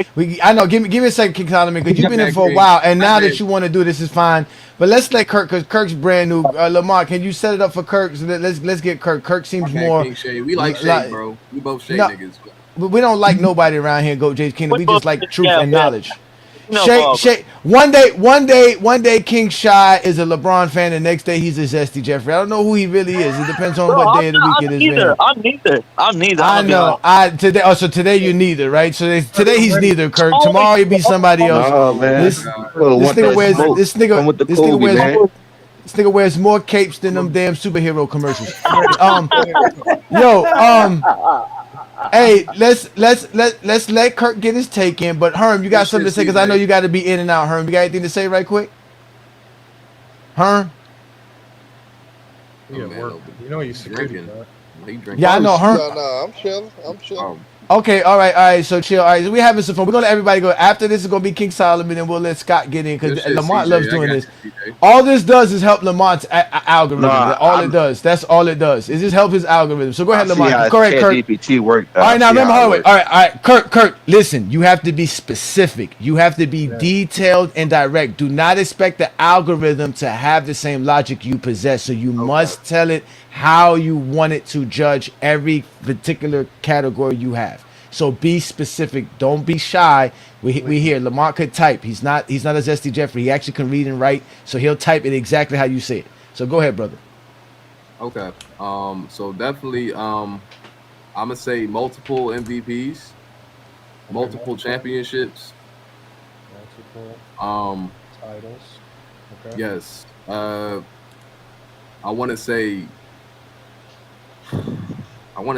[SPEAKER 8] I know. Give me a second, King Solomon, because you've
[SPEAKER 7] My
[SPEAKER 8] been in
[SPEAKER 7] bad,
[SPEAKER 8] for a
[SPEAKER 7] King.
[SPEAKER 8] while, and
[SPEAKER 7] My
[SPEAKER 8] now
[SPEAKER 7] bad.
[SPEAKER 8] that you want to do this is fine. But let's let Kirk, because Kirk's brand new. Lamar, can you set it up for Kirk? So let's get Kirk. Kirk
[SPEAKER 7] My
[SPEAKER 8] seems
[SPEAKER 7] bad,
[SPEAKER 8] more
[SPEAKER 7] King Shay. We like Shay,
[SPEAKER 8] like
[SPEAKER 7] bro. We both Shay
[SPEAKER 8] no.
[SPEAKER 7] niggas.
[SPEAKER 8] We don't like nobody around here. Go James Kingdom. We just like truth
[SPEAKER 6] Yeah,
[SPEAKER 8] and
[SPEAKER 6] yeah.
[SPEAKER 8] knowledge.
[SPEAKER 6] You know,
[SPEAKER 8] Shay. One day, King Shy is a LeBron fan. The next day, he's a Zesty Jeffrey. I don't know who he really is. It depends on
[SPEAKER 6] bro,
[SPEAKER 8] what day of the week it is for him.
[SPEAKER 6] I'm neither. I'm
[SPEAKER 8] I
[SPEAKER 6] gonna be
[SPEAKER 8] know.
[SPEAKER 6] honest.
[SPEAKER 8] Today. Oh, so today you're neither, right? So today he's neither. Kirk.
[SPEAKER 6] Always,
[SPEAKER 8] Tomorrow he'll be somebody else.
[SPEAKER 10] No man.
[SPEAKER 8] This
[SPEAKER 10] Want
[SPEAKER 8] nigga
[SPEAKER 10] that
[SPEAKER 8] wears
[SPEAKER 10] smoke. Come with the Kobe, man.
[SPEAKER 8] this nigga wears more capes than them damn superhero commercials. Yo, hey, let's let Kirk get his take in. But Herm, you got something to say because I know you got to be in and out. Herm, you got anything to say right quick? Herm.
[SPEAKER 1] Yeah, work. You know he's security.
[SPEAKER 8] Yeah, I know. Herm.
[SPEAKER 21] No, I'm chilling. I'm chilling.
[SPEAKER 8] Okay, all right, so chill. All right, so we having some fun. We're gonna let everybody go. After this is gonna be King Solomon, and we'll let Scott get in because
[SPEAKER 7] Good shit,
[SPEAKER 8] Lamont
[SPEAKER 7] CJ.
[SPEAKER 8] loves
[SPEAKER 7] I
[SPEAKER 8] doing
[SPEAKER 7] got
[SPEAKER 8] this.
[SPEAKER 7] you, CJ.
[SPEAKER 8] All this does is help Lamont's algorithm.
[SPEAKER 10] No,
[SPEAKER 8] That's all it does. That's all it does. It just help his algorithm. So go ahead,
[SPEAKER 10] I see
[SPEAKER 8] Lamont.
[SPEAKER 10] how
[SPEAKER 8] Correct, Kirk.
[SPEAKER 10] ChatGPT worked.
[SPEAKER 8] All right, now
[SPEAKER 10] See
[SPEAKER 8] remember
[SPEAKER 10] how
[SPEAKER 8] how
[SPEAKER 10] it
[SPEAKER 8] it
[SPEAKER 10] works.
[SPEAKER 8] works. All right, Kirk. Listen, you have to be specific. You have to be detailed and direct. Do not expect the algorithm to have the same logic you possess. So you must tell it how you want it to judge every particular category you have. So be specific. Don't be shy. We hear Lamont could type. He's not a Zesty Jeffrey. He actually can read and write. So he'll type it exactly how you say it. So go ahead, brother.
[SPEAKER 7] Okay. So definitely, I'm gonna say multiple MVPs, multiple championships,
[SPEAKER 1] multiple titles. Okay.
[SPEAKER 7] Yes. I want to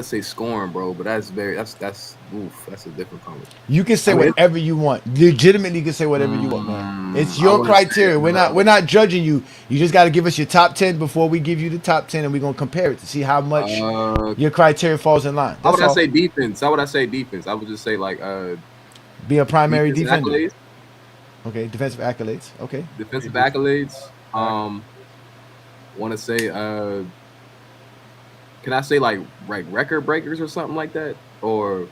[SPEAKER 7] say scoring, bro, but that's a different comment.
[SPEAKER 8] You can say whatever you want. Legitimately, you can say whatever you want, man. It's your criteria. We're not judging you. You just got to give us your top 10 before we give you the top 10, and we're gonna compare it to see how much your criteria falls in line.
[SPEAKER 7] How would I say defense? I would just say like
[SPEAKER 8] be a primary defender. Okay, defensive accolades. Okay.
[SPEAKER 7] Defensive accolades. Want to say, can I say like record breakers or something like that, or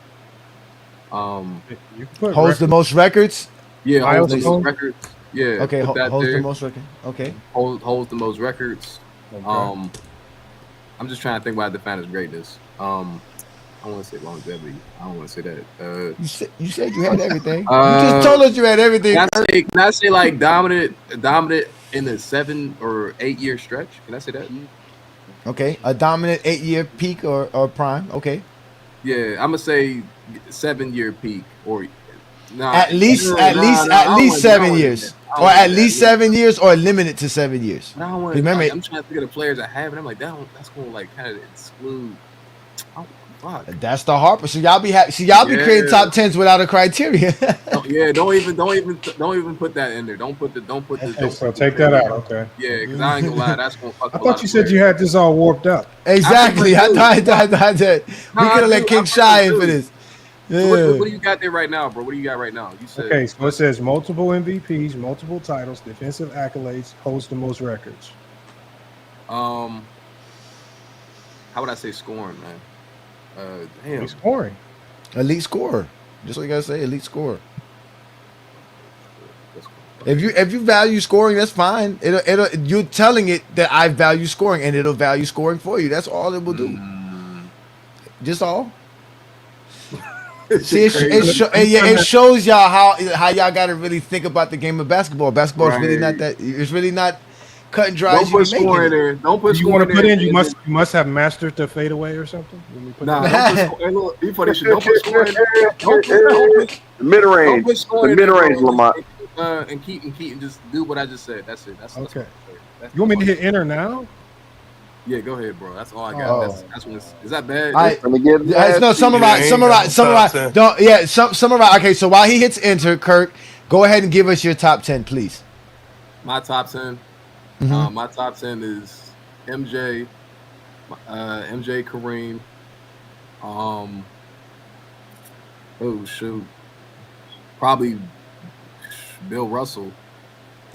[SPEAKER 1] You can put
[SPEAKER 8] holds the most records.
[SPEAKER 7] Yeah, holds the most
[SPEAKER 1] Milestone.
[SPEAKER 7] records. Yeah,
[SPEAKER 8] Okay,
[SPEAKER 7] put that
[SPEAKER 8] holds
[SPEAKER 7] there.
[SPEAKER 8] the most record. Okay.
[SPEAKER 7] Holds the most records.
[SPEAKER 1] Okay.
[SPEAKER 7] I'm just trying to think about define his greatness. I want to say longevity. I don't want to say that.
[SPEAKER 8] You said you had everything. You just told us you had everything.
[SPEAKER 7] Can I say like dominant in the 7 or 8 year stretch? Can I say that?
[SPEAKER 8] Okay, a dominant 8-year peak or prime. Okay.
[SPEAKER 7] Yeah, I'm gonna say 7-year peak or
[SPEAKER 8] at least 7 years, or at least 7 years, or limited to 7 years. Remember,
[SPEAKER 7] I'm trying to think of the players I have, and I'm like, that's gonna like kind of exclude. Oh, fuck.
[SPEAKER 8] That's the Harper. So y'all be creating top 10s without a criteria.
[SPEAKER 7] Don't even put that in there. Don't put the.
[SPEAKER 1] Okay, so take that out. Okay.
[SPEAKER 7] Yeah, because I ain't gonna lie, that's gonna fuck.
[SPEAKER 1] I thought you said you had this all warped up.
[SPEAKER 8] Exactly. I thought that we could have let King Shy in for this.
[SPEAKER 7] Yeah. So what do you got there right now, bro? What do you got right now? You said
[SPEAKER 1] okay. So it says multiple MVPs, multiple titles, defensive accolades, holds the most records.
[SPEAKER 7] How would I say scoring, man? Damn.
[SPEAKER 1] Scoring.
[SPEAKER 8] Elite scorer. Just like I say, elite scorer. If you value scoring, that's fine. It'll you're telling it that I value scoring, and it'll value scoring for you. That's all it will do. Just all. See, it shows y'all how y'all got to really think about the game of basketball. Basketball is really not that. It's really not cut and dry.
[SPEAKER 7] Don't put scoring in there. Don't put
[SPEAKER 1] scoring
[SPEAKER 7] in there.
[SPEAKER 1] You must have mastered the fadeaway or something.
[SPEAKER 7] Nah, don't put scoring in there.
[SPEAKER 21] Mid range. The mid range, Lamont.
[SPEAKER 7] And just do what I just said. That's it. That's
[SPEAKER 1] okay. You want me to hit enter now?
[SPEAKER 7] Yeah, go ahead, bro. That's all I got. That's when is that bad?
[SPEAKER 8] Summarize. Summarize. Okay, so while he hits enter, Kirk, go ahead and give us your top 10, please.
[SPEAKER 7] My top 10. My top 10 is MJ, Kareem. Oh shoot, probably Bill Russell.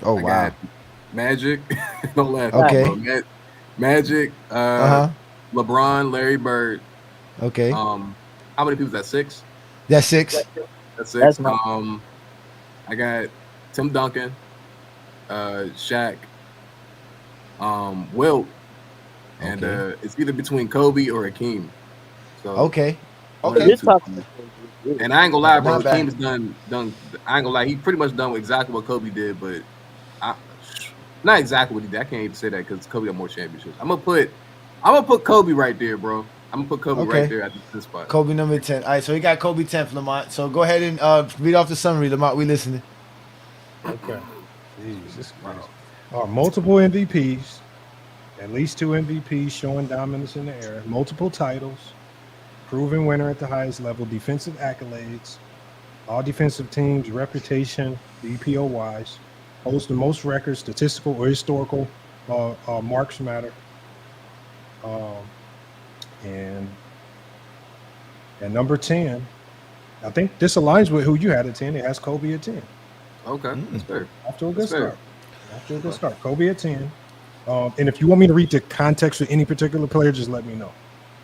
[SPEAKER 8] Oh wow.
[SPEAKER 7] Magic. Don't laugh.
[SPEAKER 8] Okay.
[SPEAKER 7] Magic. LeBron, Larry Bird.
[SPEAKER 8] Okay.
[SPEAKER 7] How many people is that? 6?
[SPEAKER 8] That's 6.
[SPEAKER 7] That's 6. I got Tim Duncan, Shaq, Wilt, and it's either between Kobe or Hakeem. So
[SPEAKER 8] okay.
[SPEAKER 7] And I ain't gonna lie, bro. Hakeem's done. I ain't gonna lie. He pretty much done exactly what Kobe did, but not exactly what he did. I can't even say that because Kobe got more championships. I'm gonna put Kobe right there, bro. I'm gonna put Kobe right there at this spot.
[SPEAKER 8] Kobe number 10. All right, so he got Kobe 10th, Lamont. So go ahead and read off the summary, Lamont. We listening.
[SPEAKER 1] Okay. Jesus Christ. Multiple MVPs, at least 2 MVPs showing dominance in the air, multiple titles, proven winner at the highest level, defensive accolades, all defensive teams, reputation, EPO wise, holds the most records, statistical or historical marks matter. And number 10, I think this aligns with who you had at 10. It has Kobe at 10.
[SPEAKER 7] Okay, that's fair.
[SPEAKER 1] Off to a good start. Kobe at 10. And if you want me to read the context of any particular player, just let me know.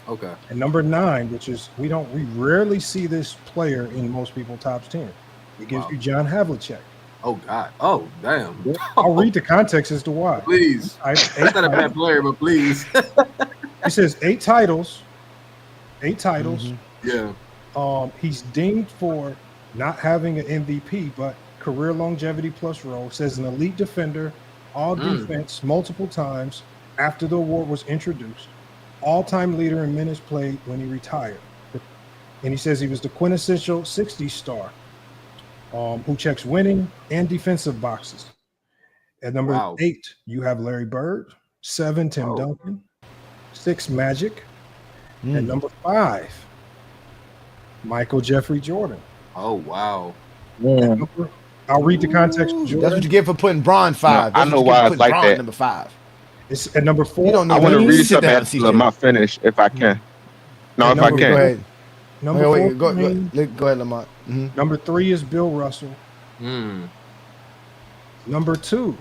[SPEAKER 7] Okay.
[SPEAKER 1] And number 9, which is we rarely see this player in most people's top 10. It gives you John Havlicek.
[SPEAKER 7] Oh God. Oh damn.
[SPEAKER 1] I'll read the context as to why.
[SPEAKER 7] Please. That's not a bad player, but please.
[SPEAKER 1] He says 8 titles. 8 titles.
[SPEAKER 7] Yeah.
[SPEAKER 1] He's dinged for not having an MVP, but career longevity plus role. Says an elite defender, all defense multiple times after the award was introduced. All-time leader in minutes played when he retired. And he says he was the quintessential 60s star who checks winning and defensive boxes. At number 8, you have Larry Bird. 7, Tim Duncan. 6, Magic. And number 5, Michael Jeffrey Jordan.
[SPEAKER 7] Oh, wow.
[SPEAKER 8] Yeah.
[SPEAKER 1] I'll read the context. Jordan.
[SPEAKER 8] That's what you get for putting Braun 5.
[SPEAKER 10] No, I know why it's like that.
[SPEAKER 8] Number 5.
[SPEAKER 1] It's at number 4.
[SPEAKER 8] You don't know
[SPEAKER 10] I want to read something
[SPEAKER 8] down,
[SPEAKER 10] at my finish if I can. No, if I can.
[SPEAKER 8] Go ahead.
[SPEAKER 1] Number 4.
[SPEAKER 8] Go ahead, Lamont.
[SPEAKER 1] Number 3 is Bill Russell. Number 2,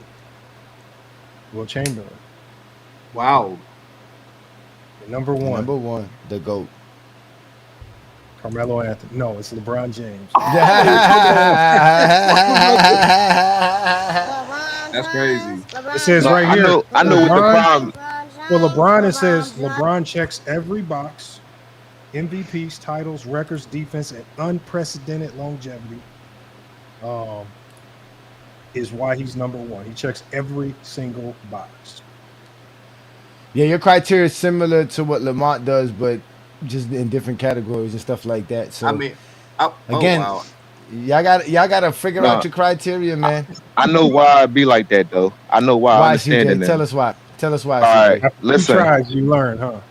[SPEAKER 1] Will Chamberlain.
[SPEAKER 7] Wow.
[SPEAKER 1] Number 1,
[SPEAKER 8] Number 1, the GOAT.
[SPEAKER 1] Carmelo Anthony. No, it's LeBron James.
[SPEAKER 7] That's crazy.
[SPEAKER 1] It says
[SPEAKER 10] No,
[SPEAKER 1] right
[SPEAKER 10] I
[SPEAKER 1] here,
[SPEAKER 10] know what the
[SPEAKER 1] LeBron.
[SPEAKER 10] problem.
[SPEAKER 1] For LeBron, it says LeBron checks every box: MVPs, titles, records, defense, and unprecedented longevity. Is why he's number 1. He checks every single box.
[SPEAKER 8] Yeah, your criteria is similar to what Lamont does, but just in different categories and stuff like that. So
[SPEAKER 7] I mean,
[SPEAKER 8] again,
[SPEAKER 7] wow.
[SPEAKER 8] y'all got to figure out your criteria, man.
[SPEAKER 10] I know why it be like that though. I know why. I
[SPEAKER 8] Why,
[SPEAKER 10] understand it
[SPEAKER 8] CJ?
[SPEAKER 10] now.
[SPEAKER 8] Tell us why. Tell us why,
[SPEAKER 10] All
[SPEAKER 8] CJ.
[SPEAKER 10] right,
[SPEAKER 1] After 2
[SPEAKER 10] listen.
[SPEAKER 1] tries, you learn, huh?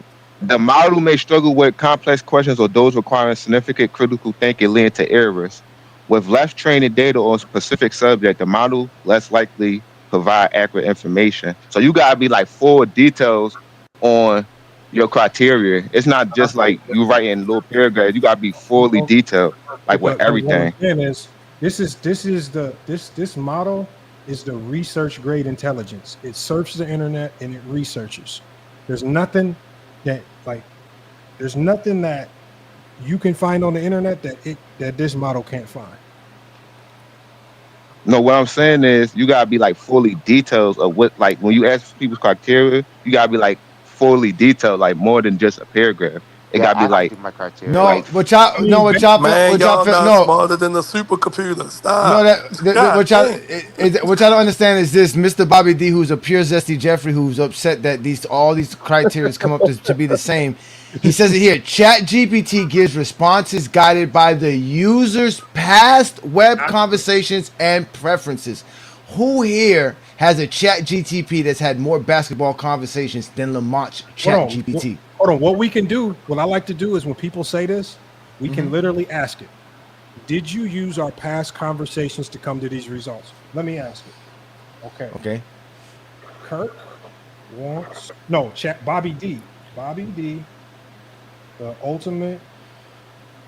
[SPEAKER 10] The model may struggle with complex questions or those requiring significant critical thinking, leading to errors. With less training data on a specific subject, the model less likely provide accurate information. So you gotta be like full details on your criteria. It's not just like you writing little paragraphs. You gotta be fully detailed, like with
[SPEAKER 1] But what I'm
[SPEAKER 10] everything.
[SPEAKER 1] saying is, this model is the research grade intelligence. It surfs the internet and it researches. There's nothing that you can find on the internet that this model can't find.
[SPEAKER 10] No, what I'm saying is you gotta be like fully details of what, like when you ask people's criteria, you gotta be like fully detailed, like more than just a paragraph. It
[SPEAKER 19] Yeah,
[SPEAKER 10] gotta be
[SPEAKER 19] I can
[SPEAKER 10] like
[SPEAKER 19] do my criteria.
[SPEAKER 8] No,
[SPEAKER 10] like
[SPEAKER 8] what y'all
[SPEAKER 16] Man, y'all
[SPEAKER 8] feel,
[SPEAKER 16] not
[SPEAKER 8] no,
[SPEAKER 16] smarter than the supercomputer.
[SPEAKER 8] no,
[SPEAKER 16] Stop. God
[SPEAKER 8] what y'all
[SPEAKER 16] damn.
[SPEAKER 8] what y'all don't understand is this: Mr. Bobby D, who's a pure zesty Jeffrey, who's upset that all these criteria come up to be the same. He says it here: Chat GPT gives responses guided by the user's past web conversations and preferences. Who here has a Chat GTP that's had more basketball conversations than Lamont's Chat GPT?
[SPEAKER 1] Hold on. What we can do, what I like to do is when people say this, we can literally ask it. Did you use our past conversations to come to these results? Let me ask it.
[SPEAKER 8] Okay.
[SPEAKER 1] Kirk wants chat Bobby D, the ultimate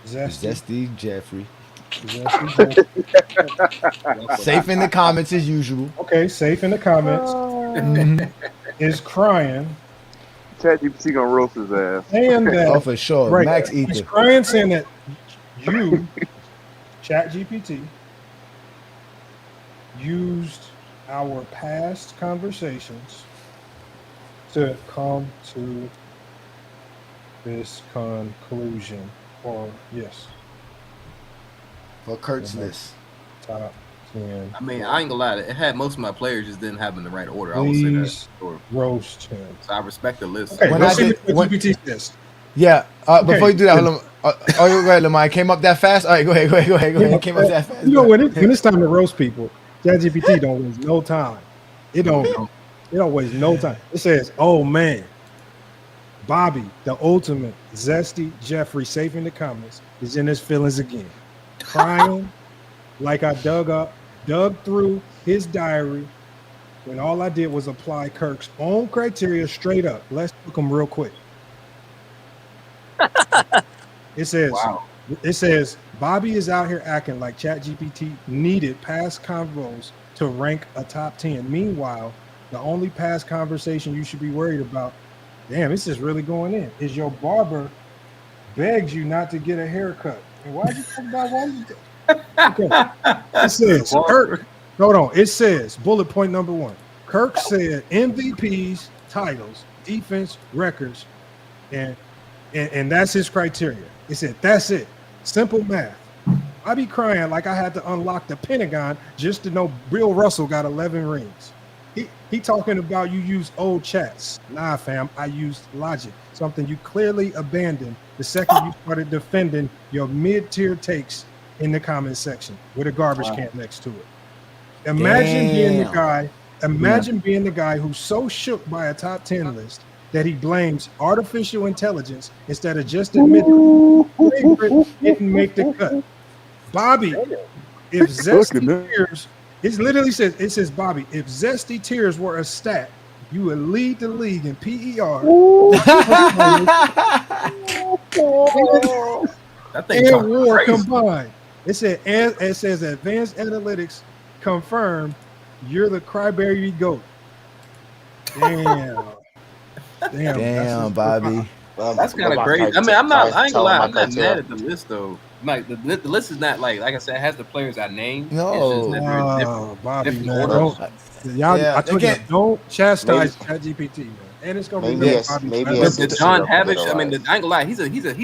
[SPEAKER 8] Zesty Jeffrey.
[SPEAKER 1] Zesty
[SPEAKER 8] Safe in the comments as usual.
[SPEAKER 1] Okay, safe in the comments. Is crying.
[SPEAKER 13] ChatGPT gonna roast his ass.
[SPEAKER 1] Saying that,
[SPEAKER 8] for sure.
[SPEAKER 1] Right,
[SPEAKER 8] Max
[SPEAKER 1] he's
[SPEAKER 8] Ether.
[SPEAKER 1] crying saying that you, ChatGPT, used our past conversations to come to this conclusion. Or yes.
[SPEAKER 8] For Kurt's list.
[SPEAKER 1] Top 10.
[SPEAKER 7] I mean, I ain't gonna lie. It had most of my players just didn't have them in the right order. I will say that.
[SPEAKER 1] Please roast him.
[SPEAKER 7] So I respect the list.
[SPEAKER 1] Okay, let's see what GPT says.
[SPEAKER 8] Yeah. Before you do that, hold on. Go ahead, Lamar. It came up that fast? All right, go ahead. It came up that fast.
[SPEAKER 1] You know, when it's time to roast people, ChatGPT don't waste no time. It don't waste no time. It says, oh man, Bobby, the ultimate zesty Jeffrey, safe in the comments, is in his feelings again. Crying like I dug through his diary when all I did was apply Kirk's own criteria straight up. Let's look them real quick. It says, Bobby is out here acting like ChatGPT needed past convos to rank a top 10. Meanwhile, the only past conversation you should be worried about, damn, this is really going in, is your barber begs you not to get a haircut. And why did you talk about one? Okay. It says, Kirk, hold on. It says, bullet point number 1. Kirk said MVPs, titles, defense, records, and that's his criteria. He said, that's it. Simple math. I be crying like I had to unlock the Pentagon just to know Bill Russell got 11 rings. He talking about you use old chats. Nah, fam, I used logic, something you clearly abandoned the second you started defending your mid-tier takes in the comment section with a garbage can next to it. Imagine being the guy who's so shook by a top 10 list that he blames artificial intelligence instead of just admitting favorite didn't make the cut. Bobby, if zesty tears, it literally says, Bobby, if zesty tears were a stat, you would lead the league in PER. And WAR combined. It says advanced analytics confirmed You're the crybaby goat. Damn,
[SPEAKER 8] Bobby.
[SPEAKER 7] That's kind of crazy. I mean, I ain't gonna lie. I'm not mad at the list though. Like the list is not like I said, it has the players I named. It's just that they're in different,
[SPEAKER 1] Bobby,
[SPEAKER 7] different
[SPEAKER 1] man,
[SPEAKER 7] orders.
[SPEAKER 1] I told you, don't chastise ChatGPT, man. And it's gonna be Bobby.
[SPEAKER 7] The John Havich. I mean, I ain't gonna lie. He's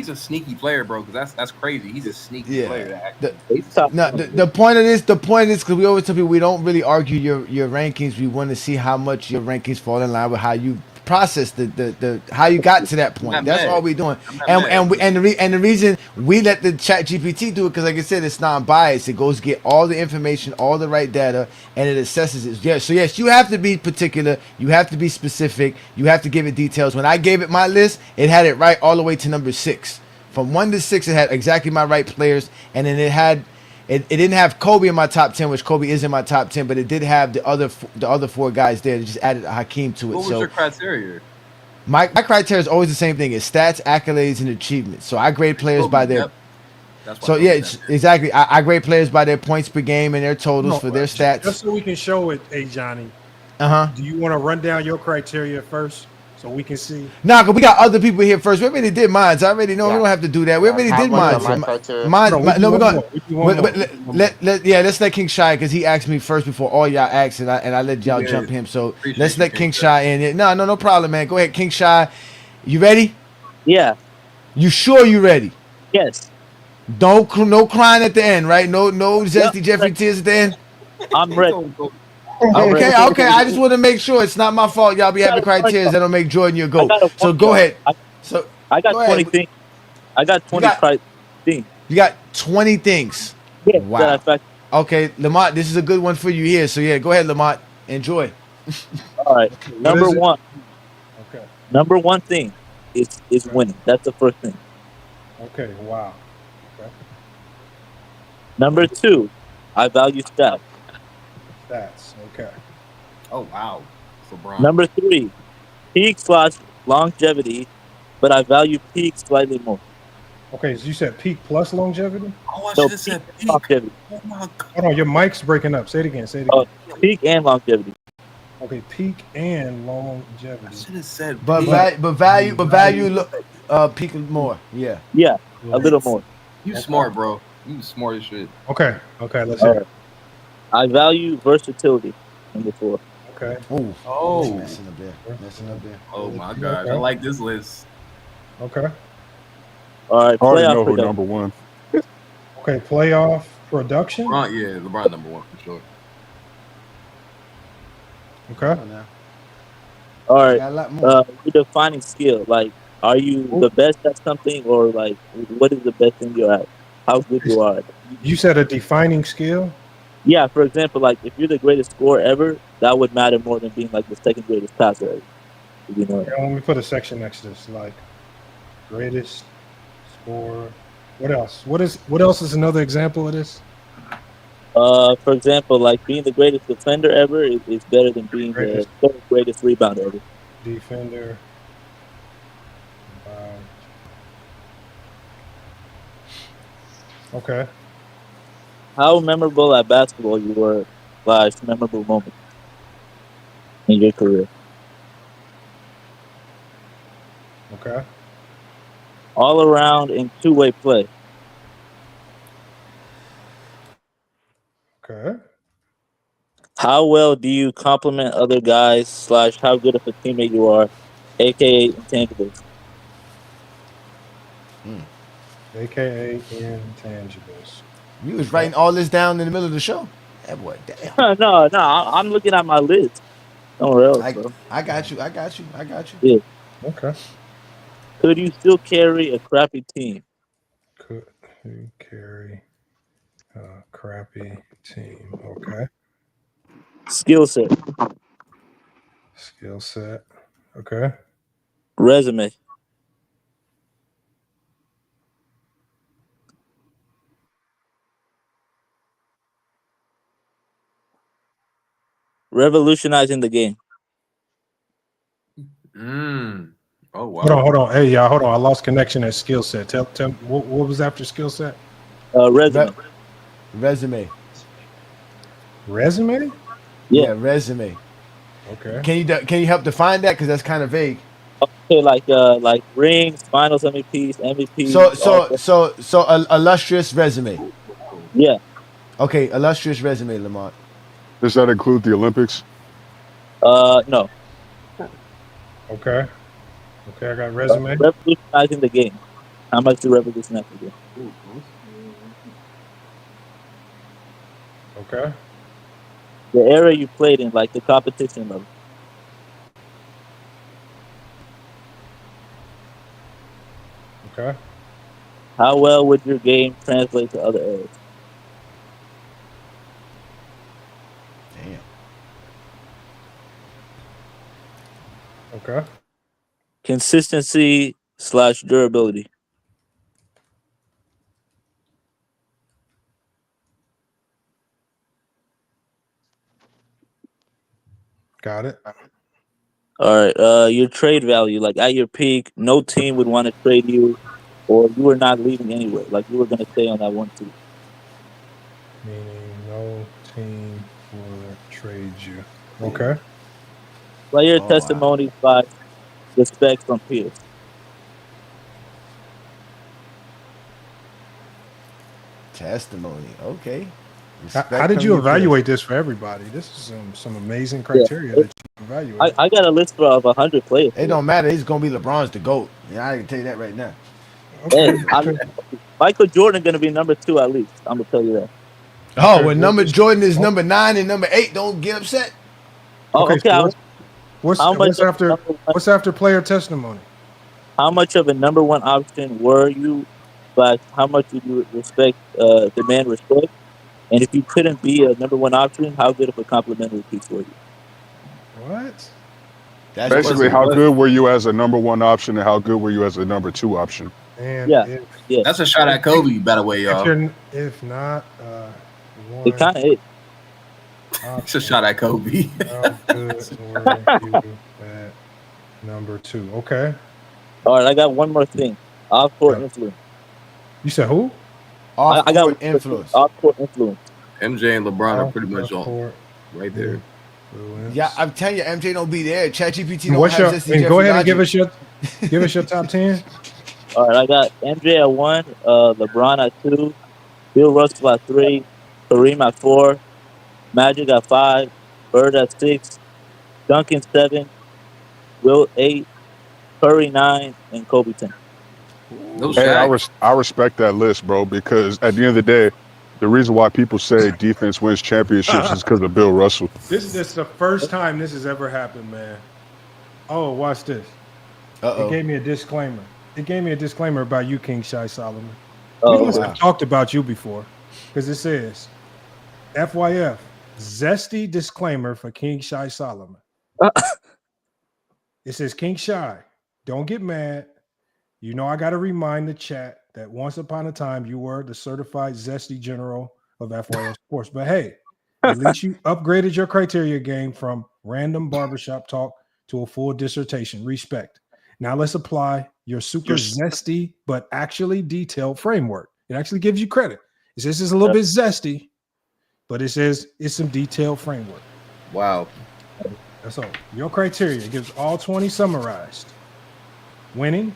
[SPEAKER 7] a sneaky player, bro. Because that's crazy. He's a sneaky player.
[SPEAKER 8] The point of this, because we always tell people we don't really argue your rankings. We want to see how much your rankings fall in line with how you process the how you got to that point. That's all we're doing. And the reason we let the Chat GPT do it, because like I said, it's non-biased. It goes get all the information, all the right data, and it assesses it. Yeah. So yes, you have to be particular. You have to be specific. You have to give it details. When I gave it my list, it had it right all the way to number 6. From 1 to 6, it had exactly my right players, and then it didn't have Kobe in my top 10, which Kobe is in my top 10, but it did have the other 4 guys there. They just added Hakeem to it.
[SPEAKER 7] What was your criteria?
[SPEAKER 8] My criteria is always the same thing: it's stats, accolades, and achievements. So I grade players by their. So yeah, exactly. I grade players by their points per game and their totals for their stats.
[SPEAKER 1] Just so we can show it, Johnny. Do you want to run down your criteria first so we can see?
[SPEAKER 8] Nah, because we got other people here first. We already did mine. I already know we don't have to do that. We already did mine. No, we're gonna let's let King Shy, because he asked me first before all y'all asked, and I let y'all jump him. So let's let King Shy in. No problem, man. Go ahead, King Shy. You ready?
[SPEAKER 6] Yeah.
[SPEAKER 8] You sure you ready?
[SPEAKER 6] Yes.
[SPEAKER 8] No crying at the end, right? No zesty Jeffrey tears at the end.
[SPEAKER 6] I'm ready.
[SPEAKER 8] Okay. I just want to make sure it's not my fault. Y'all be having criteria that don't make Jordan your GOAT. So go ahead.
[SPEAKER 6] I got 20 things. I got 20 things.
[SPEAKER 8] You got 20 things.
[SPEAKER 6] Yeah.
[SPEAKER 8] Wow. Okay, Lamont, this is a good one for you here. So yeah, go ahead, Lamont. Enjoy.
[SPEAKER 6] All right. Number one.
[SPEAKER 1] Okay.
[SPEAKER 6] Number one thing is winning. That's the first thing.
[SPEAKER 1] Okay. Wow. Okay.
[SPEAKER 6] Number 2, I value stats.
[SPEAKER 1] Stats. Okay.
[SPEAKER 7] Oh wow. LeBron.
[SPEAKER 6] Number 3, peak/longevity, but I value peak slightly more.
[SPEAKER 1] Okay, so you said peak plus longevity?
[SPEAKER 7] Oh, I should have said peak.
[SPEAKER 6] Longevity.
[SPEAKER 7] Oh my God.
[SPEAKER 1] Hold on, your mic's breaking up. Say it again.
[SPEAKER 6] Peak and longevity.
[SPEAKER 1] Okay, peak and longevity. I
[SPEAKER 7] should have said
[SPEAKER 8] But value peak more. Yeah.
[SPEAKER 6] Yeah, a little more.
[SPEAKER 7] You smart, bro. You smart as shit.
[SPEAKER 1] Okay, let's hear it.
[SPEAKER 6] I value versatility. Number 4.
[SPEAKER 1] Okay.
[SPEAKER 7] Oh.
[SPEAKER 8] Messing up there.
[SPEAKER 7] Oh my gosh. I like this list.
[SPEAKER 1] Okay.
[SPEAKER 6] All right.
[SPEAKER 15] I already know who
[SPEAKER 6] production.
[SPEAKER 15] number 1.
[SPEAKER 1] Okay, playoff production.
[SPEAKER 7] LeBron number 1 for sure.
[SPEAKER 1] Okay.
[SPEAKER 6] All right. You're defining skill. Like, are you the best at something, or like, what is the best thing you're at? How good you are.
[SPEAKER 1] You said a defining skill?
[SPEAKER 6] Yeah. For example, like if you're the greatest scorer ever, that would matter more than being like the second greatest passer ever. You know.
[SPEAKER 1] Yeah, let me put a section next to this. Like greatest scorer. What else? What else is another example of this?
[SPEAKER 6] For example, like being the greatest defender ever is better than being the third greatest rebounder ever.
[SPEAKER 1] Defender. Okay.
[SPEAKER 6] How memorable at basketball you were / memorable moment in your career.
[SPEAKER 1] Okay.
[SPEAKER 6] All around in two-way play.
[SPEAKER 1] Okay.
[SPEAKER 6] How well do you compliment other guys / how good of a teammate you are, aka intangibles?
[SPEAKER 1] AKA intangibles.
[SPEAKER 8] You was writing all this down in the middle of the show. That boy, damn.
[SPEAKER 6] No, I'm looking at my list. Somewhere else, bro.
[SPEAKER 8] I got you.
[SPEAKER 6] Yeah.
[SPEAKER 1] Okay.
[SPEAKER 6] Could you still carry a crappy team?
[SPEAKER 1] Could you carry a crappy team? Okay.
[SPEAKER 6] Skill set.
[SPEAKER 1] Okay.
[SPEAKER 6] Resume. Revolutionizing the game.
[SPEAKER 7] Oh wow.
[SPEAKER 1] Hold on. Hey y'all, hold on. I lost connection at skill set. Tell what was after skill set?
[SPEAKER 6] Resume.
[SPEAKER 8] Resume.
[SPEAKER 1] Resume?
[SPEAKER 8] Yeah, resume.
[SPEAKER 1] Okay.
[SPEAKER 8] Can you help define that? Because that's kind of vague.
[SPEAKER 6] Okay, like rings, finals MVPs,
[SPEAKER 8] So
[SPEAKER 6] MVPs, all
[SPEAKER 8] so so so a illustrious resume.
[SPEAKER 6] yeah.
[SPEAKER 8] Okay, illustrious resume, Lamont.
[SPEAKER 14] Does that include the Olympics?
[SPEAKER 6] No.
[SPEAKER 1] Okay. Okay, I got resume.
[SPEAKER 6] Revolutionizing the game. How much you revolutionize the game?
[SPEAKER 1] Okay.
[SPEAKER 6] The era you played in, like the competition level.
[SPEAKER 1] Okay.
[SPEAKER 6] How well would your game translate to other eras?
[SPEAKER 8] Damn.
[SPEAKER 1] Okay.
[SPEAKER 6] Consistency / durability.
[SPEAKER 1] Got it.
[SPEAKER 6] All right. Your trade value, like at your peak, no team would want to trade you, or you were not leaving anywhere. Like you were going to stay on that one team.
[SPEAKER 1] Meaning no team will trade you. Okay.
[SPEAKER 6] Player
[SPEAKER 8] Oh, wow.
[SPEAKER 6] testimony / respect from peers.
[SPEAKER 8] Testimony. Okay.
[SPEAKER 1] How
[SPEAKER 8] Respect
[SPEAKER 1] did
[SPEAKER 8] from
[SPEAKER 1] you
[SPEAKER 8] your peers.
[SPEAKER 1] evaluate this for everybody? This is some amazing
[SPEAKER 6] Yeah.
[SPEAKER 1] criteria that you evaluate.
[SPEAKER 6] I got a list of 100 players.
[SPEAKER 8] It don't matter. It's gonna be LeBron's the GOAT. Yeah, I can tell you that right now.
[SPEAKER 6] Hey,
[SPEAKER 1] Okay.
[SPEAKER 6] Michael Jordan going to be number 2 at least. I'm going to tell you that.
[SPEAKER 8] Oh,
[SPEAKER 1] Okay.
[SPEAKER 8] when number Jordan is number 9 and number 8, don't get upset.
[SPEAKER 6] Oh,
[SPEAKER 1] Okay.
[SPEAKER 6] okay.
[SPEAKER 1] So
[SPEAKER 6] How much
[SPEAKER 1] what's
[SPEAKER 6] of
[SPEAKER 1] after player testimony?
[SPEAKER 6] how much of a number one option were you, but how much did you demand respect? And if you couldn't be a number one option, how good of a complimentary piece were you?
[SPEAKER 1] What?
[SPEAKER 8] That's
[SPEAKER 14] Basically, how good were you as a number 1 option, and how good were you as a number 2 option?
[SPEAKER 1] And
[SPEAKER 6] Yeah,
[SPEAKER 1] if
[SPEAKER 6] yeah.
[SPEAKER 7] That's a shot at Kobe, by the way, y'all.
[SPEAKER 1] if not,
[SPEAKER 6] It kind of is.
[SPEAKER 7] It's a shot at Kobe.
[SPEAKER 1] How good were you at number 2? Okay.
[SPEAKER 6] All right, I got one more thing. Off-court influence.
[SPEAKER 1] You said who?
[SPEAKER 6] I got
[SPEAKER 8] influence.
[SPEAKER 6] Off-court influence.
[SPEAKER 7] MJ and LeBron are pretty much on
[SPEAKER 1] Off-court
[SPEAKER 7] right there.
[SPEAKER 8] Yeah, I'm telling you, MJ don't be there. ChatGPT don't
[SPEAKER 1] What's
[SPEAKER 8] have
[SPEAKER 1] your?
[SPEAKER 8] this.
[SPEAKER 1] And go ahead and give us your top 10.
[SPEAKER 6] All right, I got MJ at 1, LeBron at 2, Bill Russell at 3, Kareem at 4, Magic at 5, Bird at 6, Duncan 7, Will 8, Curry 9, and Kobe 10.
[SPEAKER 14] Hey, I respect that list, bro, because at the end of the day, the reason why people say defense wins championships is because of Bill Russell.
[SPEAKER 1] This is the first time this has ever happened, man. Oh, watch this. It gave me a disclaimer. It gave me a disclaimer about you, King Shai Solomon. We must have talked about you before, because it says, FYF, zesty disclaimer for King Shai Solomon. It says, King Shai, don't get mad. You know I got to remind the chat that once upon a time you were the certified zesty general of FYF Sports. But hey, at least you upgraded your criteria game from random barbershop talk to a full dissertation. Respect. Now let's apply your super zesty but actually detailed framework. It actually gives you credit. It says it's a little bit zesty, but it says it's some detailed framework.
[SPEAKER 7] Wow.
[SPEAKER 1] That's all. Your criteria gives all 20 summarized. Winning,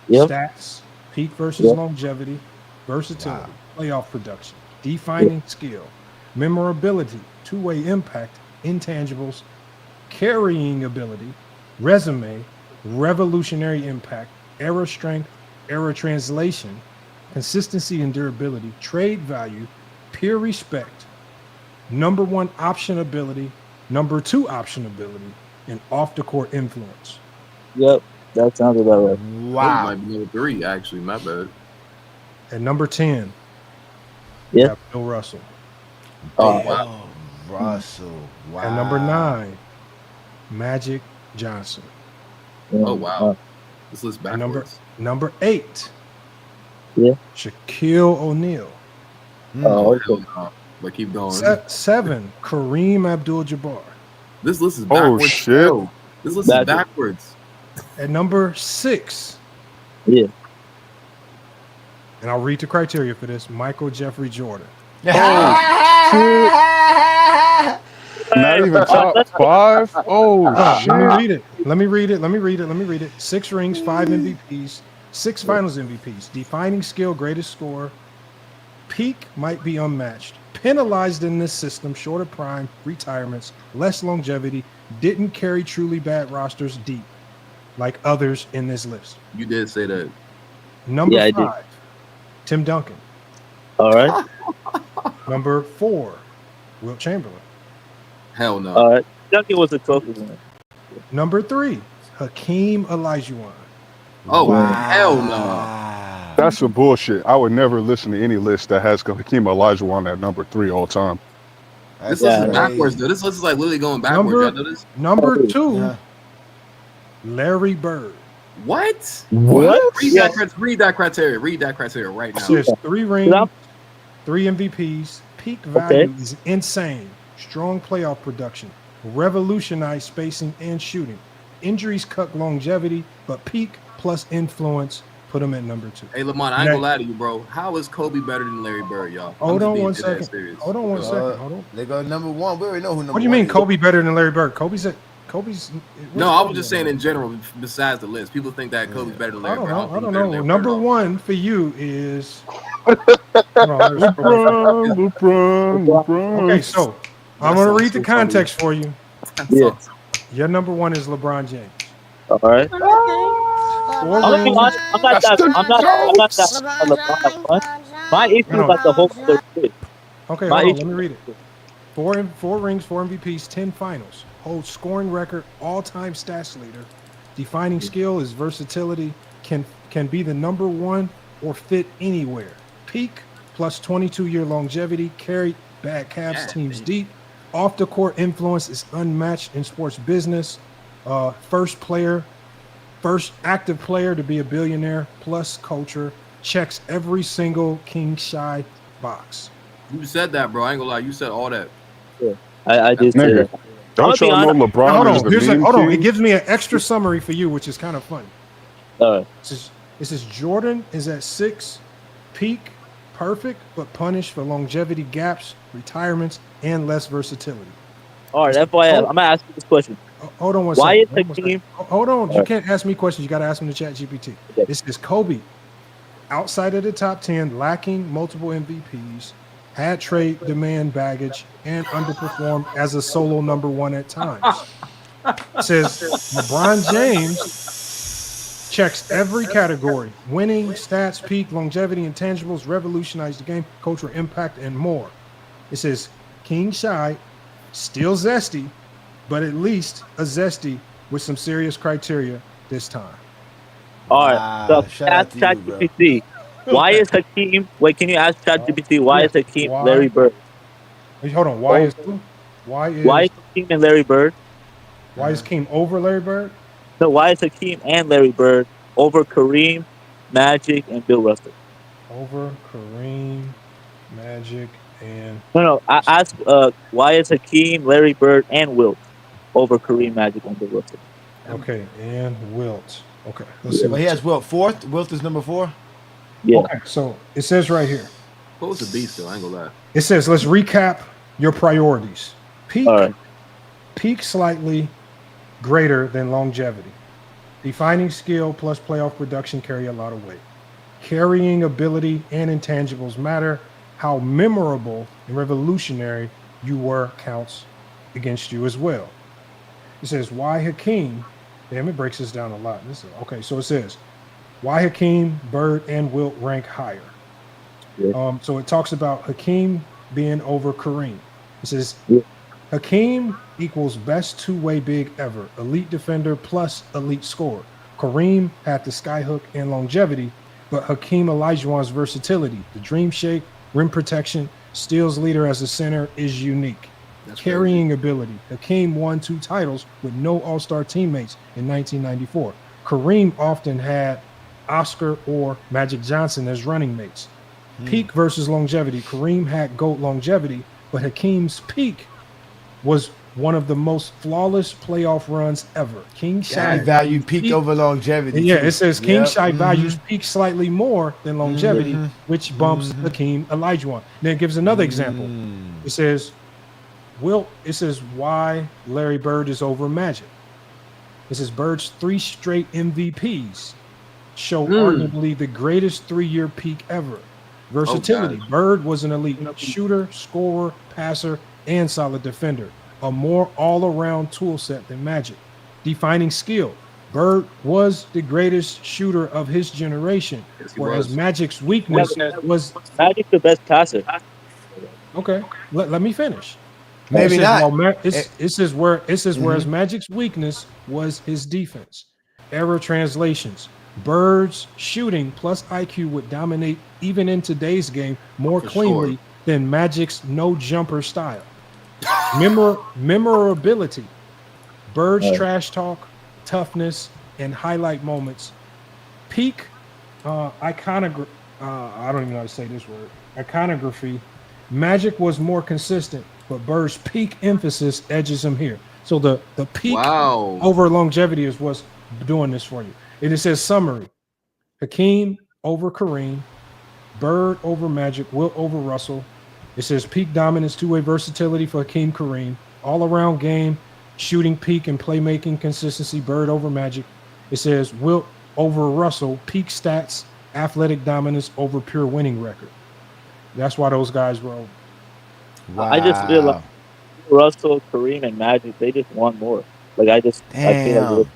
[SPEAKER 1] stats, peak versus longevity, versatility, playoff production, defining skill, memorability, two-way impact, intangibles, carrying ability, resume, revolutionary impact, error strength, error translation, consistency and durability, trade value, peer respect, number 1 option ability, number 2 option ability, and off-the-court influence.
[SPEAKER 6] Yep, that sounds about right.
[SPEAKER 8] Wow.
[SPEAKER 7] Might be number 3, actually. My bad.
[SPEAKER 1] At number 10,
[SPEAKER 6] yeah,
[SPEAKER 1] got Bill Russell.
[SPEAKER 7] Oh, wow.
[SPEAKER 8] Russell. Wow.
[SPEAKER 1] At number 9, Magic Johnson.
[SPEAKER 7] Oh, wow. This list backwards.
[SPEAKER 1] Number 8,
[SPEAKER 6] yeah,
[SPEAKER 1] Shaquille O'Neal.
[SPEAKER 7] Oh, okay. But keep going.
[SPEAKER 1] 7, Kareem Abdul-Jabbar.
[SPEAKER 7] This list is backwards.
[SPEAKER 14] Oh, shit.
[SPEAKER 7] This list is backwards.
[SPEAKER 1] At number 6,
[SPEAKER 6] yeah,
[SPEAKER 1] and I'll read the criteria for this, Michael Jeffrey Jordan.
[SPEAKER 14] Not
[SPEAKER 6] Hey,
[SPEAKER 14] even top five. Oh
[SPEAKER 1] Hold on,
[SPEAKER 14] shit!
[SPEAKER 1] let me read it. 6 rings, 5 MVPs, 6 Finals MVPs. Defining skill, greatest score. Peak might be unmatched. Penalized in this system, shorter prime, retirements, less longevity. Didn't carry truly bad rosters deep, like others in this list.
[SPEAKER 7] You did say that.
[SPEAKER 1] Number
[SPEAKER 6] Yeah, I
[SPEAKER 1] 5,
[SPEAKER 6] did.
[SPEAKER 1] Tim Duncan.
[SPEAKER 6] All right.
[SPEAKER 1] Number 4, Wilt Chamberlain.
[SPEAKER 7] Hell no.
[SPEAKER 6] All right. Duncan was a trophy winner.
[SPEAKER 1] Number 3, Hakeem Olajuwon.
[SPEAKER 7] Oh,
[SPEAKER 6] Wow.
[SPEAKER 7] hell no.
[SPEAKER 14] That's some bullshit. I would never listen to any list that has Hakeem Olajuwon at number 3 all time.
[SPEAKER 7] This list is backwards, though. This list is like literally going backwards. Y'all know this?
[SPEAKER 1] Number 2, Larry Bird.
[SPEAKER 7] What?
[SPEAKER 6] What?
[SPEAKER 7] Read that criteria. Read that criteria right now.
[SPEAKER 1] There's 3 rings, 3 MVPs. Peak value is insane. Strong playoff production. Revolutionized spacing and shooting. Injuries cut longevity, but peak plus influence put him at number 2.
[SPEAKER 7] Hey, Lamont, I ain't gonna lie to you, bro. How is Kobe better than Larry Bird, y'all?
[SPEAKER 1] Hold on one second. Hold on one second. Hold on.
[SPEAKER 8] They go number 1. We already know who number 1
[SPEAKER 1] What do you mean
[SPEAKER 8] is.
[SPEAKER 1] Kobe better than Larry Bird? Kobe's.
[SPEAKER 7] No, I was just saying in general, besides the list. People think that Kobe's better than
[SPEAKER 1] I
[SPEAKER 7] Larry
[SPEAKER 1] don't
[SPEAKER 7] Bird.
[SPEAKER 1] know. I don't know. Number 1 for you is
[SPEAKER 14] LeBron.
[SPEAKER 1] Okay, so I'm gonna read the context for you.
[SPEAKER 6] Yeah.
[SPEAKER 1] Your number 1 is LeBron James.
[SPEAKER 6] All right. I'm not that My issue is like the whole other shit.
[SPEAKER 1] Okay, hold on. Let me read it. 4 rings, 4 MVPs, 10 finals. Holds scoring record, all-time stats leader. Defining skill is versatility. Can be the number 1 or fit anywhere. Peak plus 22-year longevity. Carried bad Cavs teams deep. Off the court influence is unmatched in sports business. First active player to be a billionaire. Plus culture. Checks every single king shy box.
[SPEAKER 7] You said that, bro. I ain't gonna lie. You said all that.
[SPEAKER 6] Yeah, I did say that.
[SPEAKER 14] Don't y'all know LeBron is the meme
[SPEAKER 1] Hold on.
[SPEAKER 14] king?
[SPEAKER 1] It gives me an extra summary for you, which is kind of funny. It says Jordan is at 6, peak, perfect, but punished for longevity gaps, retirements, and less versatility.
[SPEAKER 6] All right, FYF. I'm gonna ask you this question.
[SPEAKER 1] Hold on one
[SPEAKER 6] Why
[SPEAKER 1] second.
[SPEAKER 6] is Hakeem?
[SPEAKER 1] Hold on. You can't ask me questions. You got to ask them to Chat GPT. This is Kobe. Outside of the top 10, lacking multiple MVPs, had trade demand baggage, and underperformed as a solo number 1 at times. It says LeBron James checks every category: winning, stats, peak, longevity, intangibles, revolutionized the game, cultural impact, and more. It says king shy, still zesty, but at least a zesty with some serious criteria this time.
[SPEAKER 6] All right, so ask ChatGPT. Why is Hakeem? Wait, can you ask ChatGPT why is Hakeem Larry Bird?
[SPEAKER 1] Hold on. Why is
[SPEAKER 6] Hakeem and Larry Bird?
[SPEAKER 1] Why is Hakeem over Larry Bird?
[SPEAKER 6] No, why is Hakeem and Larry Bird over Kareem, Magic, and Bill Russell?
[SPEAKER 1] Over Kareem, Magic, and
[SPEAKER 6] No. I asked why is Hakeem, Larry Bird, and Wilt over Kareem, Magic, and Bill Russell?
[SPEAKER 1] Okay, and Wilt. Okay, let's see.
[SPEAKER 8] Well, he has Wilt 4th. Wilt is number 4.
[SPEAKER 6] Yeah.
[SPEAKER 1] Okay, so it says right here.
[SPEAKER 7] What was the beast though? I ain't gonna lie.
[SPEAKER 1] It says, let's recap your priorities. Peak slightly greater than longevity. Defining skill plus playoff production carry a lot of weight. Carrying ability and intangibles matter. How memorable and revolutionary you were counts against you as well. It says, why Hakeem? Damn, it breaks this down a lot. So it says, why Hakeem, Bird, and Wilt rank higher.
[SPEAKER 6] Yeah.
[SPEAKER 1] So it talks about Hakeem being over Kareem. It says Hakeem equals best two-way big ever, elite defender plus elite scorer. Kareem had the skyhook and longevity, but Hakeem Olajuwon's versatility, the dream shake, rim protection, steals leader as a center is unique. Carrying ability. Hakeem won 2 titles with no all-star teammates in 1994. Kareem often had Oscar or Magic Johnson as running mates. Peak versus longevity. Kareem had GOAT longevity, but Hakeem's peak was one of the most flawless playoff runs ever. King Shy
[SPEAKER 8] valued peak over longevity.
[SPEAKER 1] Yeah, it says King Shy values peak slightly more than longevity, which bumps Hakeem Olajuwon. Then it gives another example. It says it says why Larry Bird is over Magic. It says Bird's 3 straight MVPs show arguably the greatest 3-year peak ever. Versatility. Bird was an elite shooter, scorer, passer, and solid defender. A more all-around tool set than Magic. Defining skill. Bird was the greatest shooter of his generation, whereas Magic's weakness was
[SPEAKER 6] Magic's the best passer.
[SPEAKER 1] Okay, let me finish.
[SPEAKER 8] Maybe not.
[SPEAKER 1] It says whereas Magic's weakness was his defense. Error translations. Bird's shooting plus IQ would dominate even in today's game more cleanly than Magic's no jumper style. Memorability. Bird's trash talk, toughness, and highlight moments. Peak iconography. I don't even know how to say this word. Iconography. Magic was more consistent, but Bird's peak emphasis edges him here. So the peak over longevity is what's doing this for you. And it says summary. Hakeem over Kareem, Bird over Magic, Wilt over Russell. It says peak dominance, two-way versatility for Hakeem Kareem, all-around game, shooting peak and playmaking consistency, Bird over Magic. It says Wilt over Russell, peak stats, athletic dominance over pure winning record. That's why those guys were over.
[SPEAKER 6] Wow. I just feel like Russell, Kareem, and Magic, they just want more. Like I feel like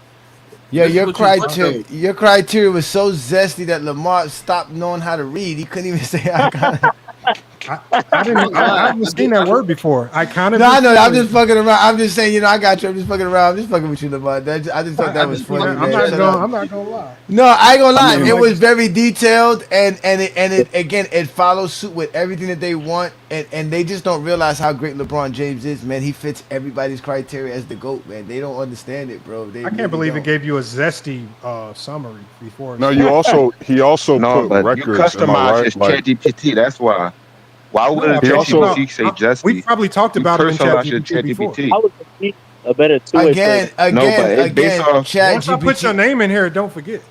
[SPEAKER 8] your criteria was so zesty that Lamar stopped knowing how to read. He couldn't even say icon.
[SPEAKER 1] I haven't seen that word before. I know.
[SPEAKER 8] I'm just fucking around. I'm just saying, I got you. I'm just fucking around. I'm just fucking with you, Lamar. I just thought that was funny.
[SPEAKER 1] I'm not gonna lie.
[SPEAKER 8] No, I ain't gonna lie. It was very detailed, and it follows suit with everything that they want, and they just don't realize how great LeBron James is, man. He fits everybody's criteria as the GOAT, man. They don't understand it, bro.
[SPEAKER 1] I can't believe it gave you a zesty summary before.
[SPEAKER 14] No, he also put records.
[SPEAKER 10] You customize his ChatGPT. That's why. Why wouldn't ChatGPT say just?
[SPEAKER 1] We probably talked about it in ChatGPT.
[SPEAKER 6] I would think a better two-way
[SPEAKER 8] again. ChatGPT.
[SPEAKER 1] Once I put your name in here, don't forget.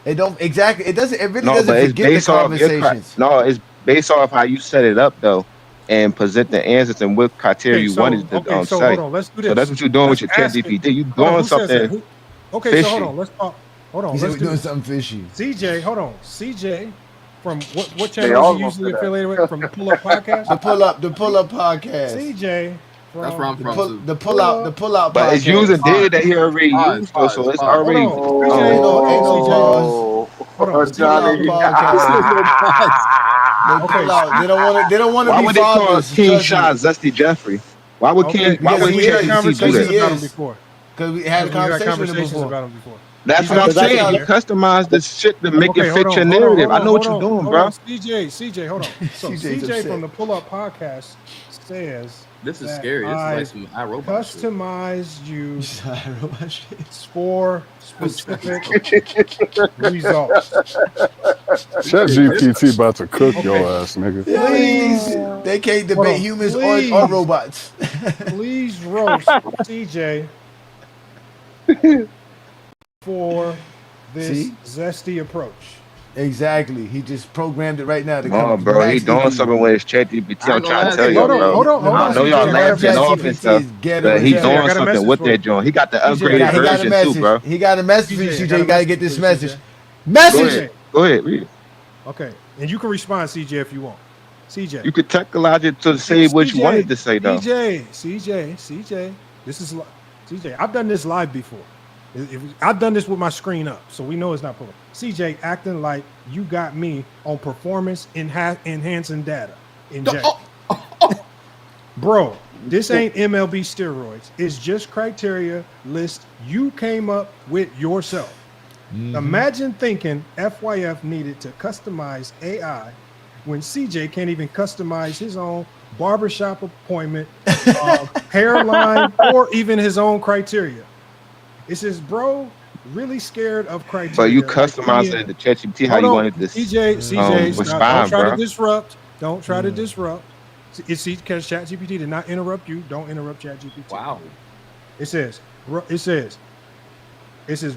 [SPEAKER 8] It don't exactly. It doesn't. It really doesn't forget the conversations.
[SPEAKER 10] It's based off how you set it up though, and present the answers and what criteria you wanted to
[SPEAKER 1] so
[SPEAKER 10] say.
[SPEAKER 1] Hold on, let's do this.
[SPEAKER 10] So that's what you're doing with your ChatGPT. You doing something.
[SPEAKER 1] Okay,
[SPEAKER 10] fishy.
[SPEAKER 1] so hold on. Let's talk. Hold on.
[SPEAKER 8] Let's do something fishy.
[SPEAKER 1] CJ, hold on. CJ. From what channel is he usually affiliated with? From the Pull Up Podcast?
[SPEAKER 8] The Pull Up Podcast.
[SPEAKER 1] CJ.
[SPEAKER 7] That's where I'm from.
[SPEAKER 8] The Pull Out Podcast.
[SPEAKER 10] But it's using data that he already used, so it's already.
[SPEAKER 8] Ain't no
[SPEAKER 13] Johnny.
[SPEAKER 8] They don't want to
[SPEAKER 10] Why
[SPEAKER 8] be
[SPEAKER 10] would they call
[SPEAKER 8] fathers.
[SPEAKER 10] King Shot Zesty Jeffrey? Why would King? Why would
[SPEAKER 1] we had conversations
[SPEAKER 10] do
[SPEAKER 1] about
[SPEAKER 10] that?
[SPEAKER 1] him before?
[SPEAKER 8] Because we had conversations
[SPEAKER 1] about him before.
[SPEAKER 10] That's what I'm saying. You customize the shit to make it fit your narrative. I know what you're doing, bro.
[SPEAKER 1] CJ, hold on. So CJ from the Pull Up Podcast says
[SPEAKER 7] this is scary. This is like some iRobot
[SPEAKER 1] customized you for specific results.
[SPEAKER 14] ChatGPT about to cook your ass, nigga.
[SPEAKER 8] Please, they can't debate humans or robots.
[SPEAKER 1] Please roast CJ for this zesty approach.
[SPEAKER 8] Exactly. He just programmed it right now.
[SPEAKER 10] Oh, bro, he doing something with his ChatGPT. I'm trying to tell you, bro.
[SPEAKER 1] Hold on.
[SPEAKER 10] I know y'all laughing off and stuff, but he's doing something with that joint. He got the upgraded version too, bro.
[SPEAKER 8] He got a message for you, CJ. You got to get this message. Message!
[SPEAKER 10] Go ahead, read it.
[SPEAKER 1] Okay, and you can respond, CJ, if you want. CJ.
[SPEAKER 10] You could technologize it to say what you wanted to say, though.
[SPEAKER 1] CJ. This is CJ. I've done this live before. I've done this with my screen up, so we know it's not pulling. CJ acting like you got me on performance enhancing data. Bro, this ain't MLB steroids. It's just criteria list you came up with yourself. Mm-hmm. Imagine thinking FYF needed to customize AI when CJ can't even customize his own barbershop appointment, hairline, or even his own criteria. It says, bro, really scared of criteria.
[SPEAKER 10] But you customized it to ChatGPT how you wanted this.
[SPEAKER 1] CJ,
[SPEAKER 10] don't
[SPEAKER 1] try to disrupt. Don't try to disrupt. Because ChatGPT did not interrupt you. Don't interrupt ChatGPT.
[SPEAKER 7] Wow.
[SPEAKER 1] It says,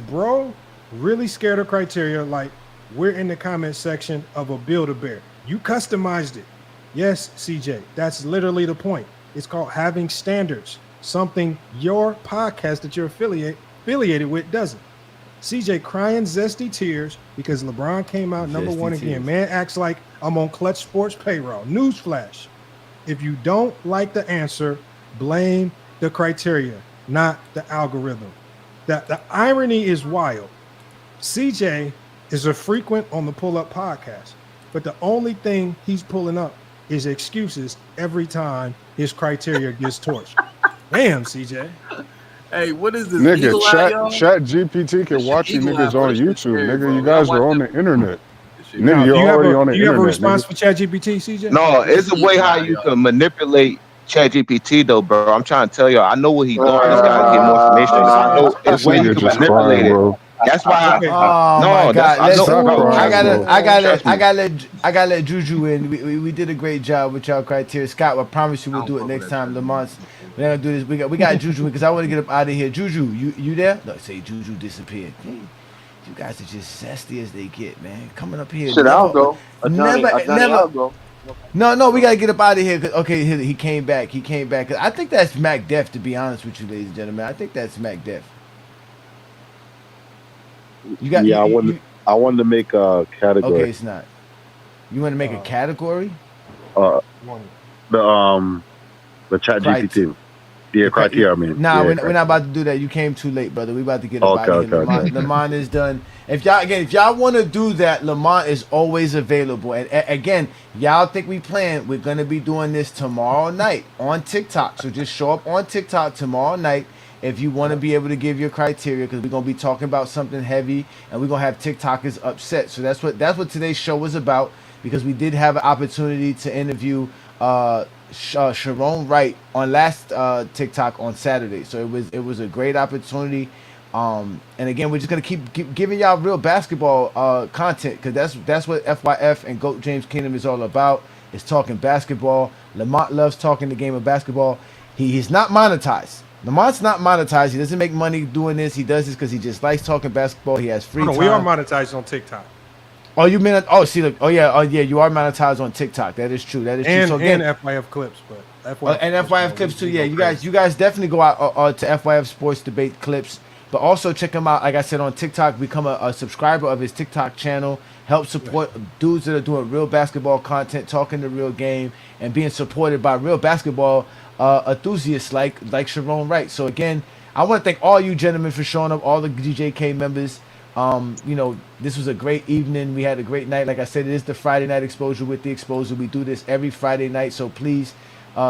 [SPEAKER 1] bro, really scared of criteria. Like we're in the comment section of a Build-A-Bear. You customized it. Yes, CJ. That's literally the point. It's called having standards, something your podcast that you're affiliated with doesn't. CJ crying zesty tears because LeBron came out number
[SPEAKER 8] Zesty
[SPEAKER 1] one again.
[SPEAKER 8] tears.
[SPEAKER 1] Man acts like I'm on Clutch Sports payroll. Newsflash. If you don't like the answer, blame the criteria, not the algorithm. The irony is wild. CJ is a frequent on the Pull Up podcast, but the only thing he's pulling up is excuses every time his criteria gets torched. Damn, CJ.
[SPEAKER 7] Hey, what is this?
[SPEAKER 14] Nigga,
[SPEAKER 7] Eagle Eye, y'all?
[SPEAKER 14] Chat GPT can
[SPEAKER 7] This shit
[SPEAKER 14] watch you
[SPEAKER 7] Eagle Eye,
[SPEAKER 14] niggas
[SPEAKER 7] bro.
[SPEAKER 14] on
[SPEAKER 7] This shit
[SPEAKER 14] YouTube,
[SPEAKER 7] scary,
[SPEAKER 14] nigga.
[SPEAKER 7] bro.
[SPEAKER 14] You
[SPEAKER 7] Y'all
[SPEAKER 14] guys
[SPEAKER 7] watch
[SPEAKER 14] are on
[SPEAKER 7] that.
[SPEAKER 14] the internet.
[SPEAKER 7] This shit
[SPEAKER 14] Nigga,
[SPEAKER 1] Now,
[SPEAKER 14] you're
[SPEAKER 1] do you have
[SPEAKER 14] already on the
[SPEAKER 1] a
[SPEAKER 14] internet,
[SPEAKER 1] response
[SPEAKER 14] nigga.
[SPEAKER 1] for ChatGPT, CJ?
[SPEAKER 10] No, it's a way
[SPEAKER 7] Eagle
[SPEAKER 10] how
[SPEAKER 7] Eye,
[SPEAKER 10] you
[SPEAKER 7] y'all.
[SPEAKER 10] can manipulate ChatGPT though, bro. I'm trying to tell y'all. I know what he's doing. I just gotta get more information.
[SPEAKER 1] Okay,
[SPEAKER 10] But I know
[SPEAKER 14] This
[SPEAKER 10] it's way he
[SPEAKER 14] nigga
[SPEAKER 10] can
[SPEAKER 14] just
[SPEAKER 10] manipulate
[SPEAKER 14] crying,
[SPEAKER 10] it.
[SPEAKER 14] bro.
[SPEAKER 10] That's why.
[SPEAKER 1] okay.
[SPEAKER 8] Oh my
[SPEAKER 10] No, that's
[SPEAKER 8] God!
[SPEAKER 10] I know,
[SPEAKER 8] Let's.
[SPEAKER 14] Stop
[SPEAKER 10] bro.
[SPEAKER 8] I
[SPEAKER 14] crying,
[SPEAKER 8] gotta.
[SPEAKER 14] bro.
[SPEAKER 8] I gotta.
[SPEAKER 14] Trust me.
[SPEAKER 8] I gotta let Juju in. We did a great job with y'all criteria. Scott, I promise you
[SPEAKER 7] I
[SPEAKER 8] we'll
[SPEAKER 7] don't
[SPEAKER 8] do it
[SPEAKER 7] fuck with
[SPEAKER 8] next
[SPEAKER 7] that
[SPEAKER 8] time.
[SPEAKER 7] shit.
[SPEAKER 8] Lamont's. We're gonna do this. We got Juju because I want to get up out of here. Juju, you there? No, say Juju disappeared. Hey, you guys are just zesty as they get, man. Coming up here,
[SPEAKER 13] Shit, I'll
[SPEAKER 8] never,
[SPEAKER 13] go. Johnny,
[SPEAKER 8] never.
[SPEAKER 13] I'll go.
[SPEAKER 8] No, we gotta get up out of here. Okay, he came back. He came back. I think that's Mac Def. To be honest with you, ladies and gentlemen, I think that's Mac Def. You got
[SPEAKER 9] Yeah,
[SPEAKER 8] you.
[SPEAKER 9] I wanted to make a
[SPEAKER 8] Okay,
[SPEAKER 9] category.
[SPEAKER 8] it's not. You want to make a category?
[SPEAKER 9] Uh, the chat GPT. Yeah, criteria. I mean,
[SPEAKER 8] Nah,
[SPEAKER 9] yeah,
[SPEAKER 8] we're not about to do that. You came too late, brother. We about to get up
[SPEAKER 9] Okay,
[SPEAKER 8] out of here.
[SPEAKER 9] okay.
[SPEAKER 8] Lamont is done. If y'all want to do that, Lamont is always available. And again, y'all think we playing? We're gonna be doing this tomorrow night on TikTok. So just show up on TikTok tomorrow night if you want to be able to give your criteria, because we're gonna be talking about something heavy, and we're gonna have TikTokers upset. So that's what today's show was about, because we did have an opportunity to interview Sharon Wright on last TikTok on Saturday. So it was a great opportunity. And again, we're just gonna keep giving y'all real basketball content, because that's what FYF and GOAT James Kingdom is all about. Is talking basketball. Lamont loves talking the game of basketball. He's not monetized. Lamont's not monetized. He doesn't make money doing this. He does this because he just likes talking basketball. He has free time.
[SPEAKER 1] We are monetized on TikTok.
[SPEAKER 8] Oh, you mean? Oh, see, look. Oh yeah. You are monetized on TikTok. That is true. That is true. So again,
[SPEAKER 1] and FYF clips, but FYF
[SPEAKER 8] and FYF clips too. Yeah, you guys definitely go out to FYF Sports Debate clips, but also check him out. Like I said, on TikTok, become a subscriber of his TikTok channel. Help support dudes that are doing real basketball content, talking the real game, and being supported by real basketball enthusiasts like Sharon Wright. So again, I want to thank all you gentlemen for showing up, all the GJK members. This was a great evening. We had a great night. Like I said, it is the Friday Night Exposure with the Exposure. We do this every Friday night, so please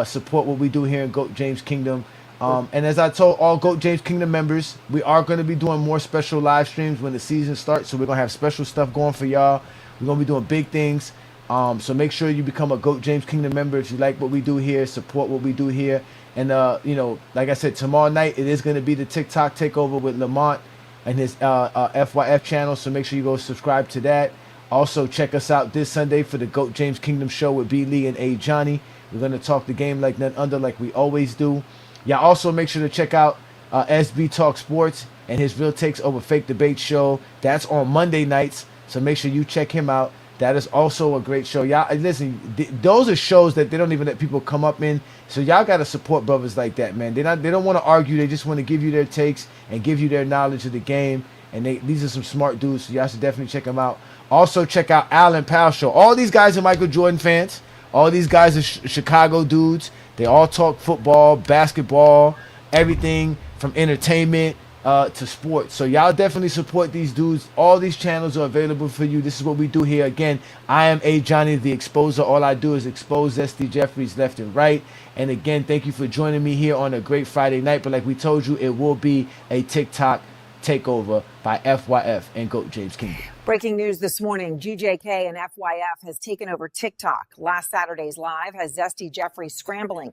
[SPEAKER 8] support what we do here in GOAT James Kingdom. And as I told all GOAT James Kingdom members, we are going to be doing more special live streams when the season starts. So we're going to have special stuff going for y'all. We're going to be doing big things. So make sure you become a GOAT James Kingdom member if you like what we do here, support what we do here. And, like I said, tomorrow night, it is going to be the TikTok takeover with Lamont and his FYF channel. So make sure you go subscribe to that. Also, check us out this Sunday for the GOAT James Kingdom show with B. Lee and A. Johnny. We're going to talk the game like none other, like we always do. Y'all also make sure to check out SB Talk Sports and his Real Takes Over Fake Debate show. That's on Monday nights. So make sure you check him out. That is also a great show. Y'all listen, those are shows that they don't even let people come up in. So y'all got to support brothers like that, man. They don't want to argue. They just want to give you their takes and give you their knowledge of the game. And these are some smart dudes, so y'all should definitely check them out. Also check out Allen Powell show. All these guys are Michael Jordan fans. All these guys are Chicago dudes. They all talk football, basketball, everything from entertainment to sports. So y'all definitely support these dudes. All these channels are available for you. This is what we do here. Again, I am A. Johnny the Exposer. All I do is expose SD Jeffries left and right. And again, thank you for joining me here on a great Friday night. But like we told you, it will be a TikTok takeover by FYF and GOAT James Kingdom.
[SPEAKER 2] Breaking news this morning, GJK and FYF has taken over TikTok. Last Saturday's live has Zesty Jeffries scrambling.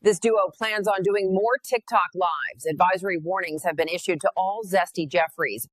[SPEAKER 2] This duo plans on doing more TikTok lives. Advisory warnings have been issued to all Zesty Jeffries.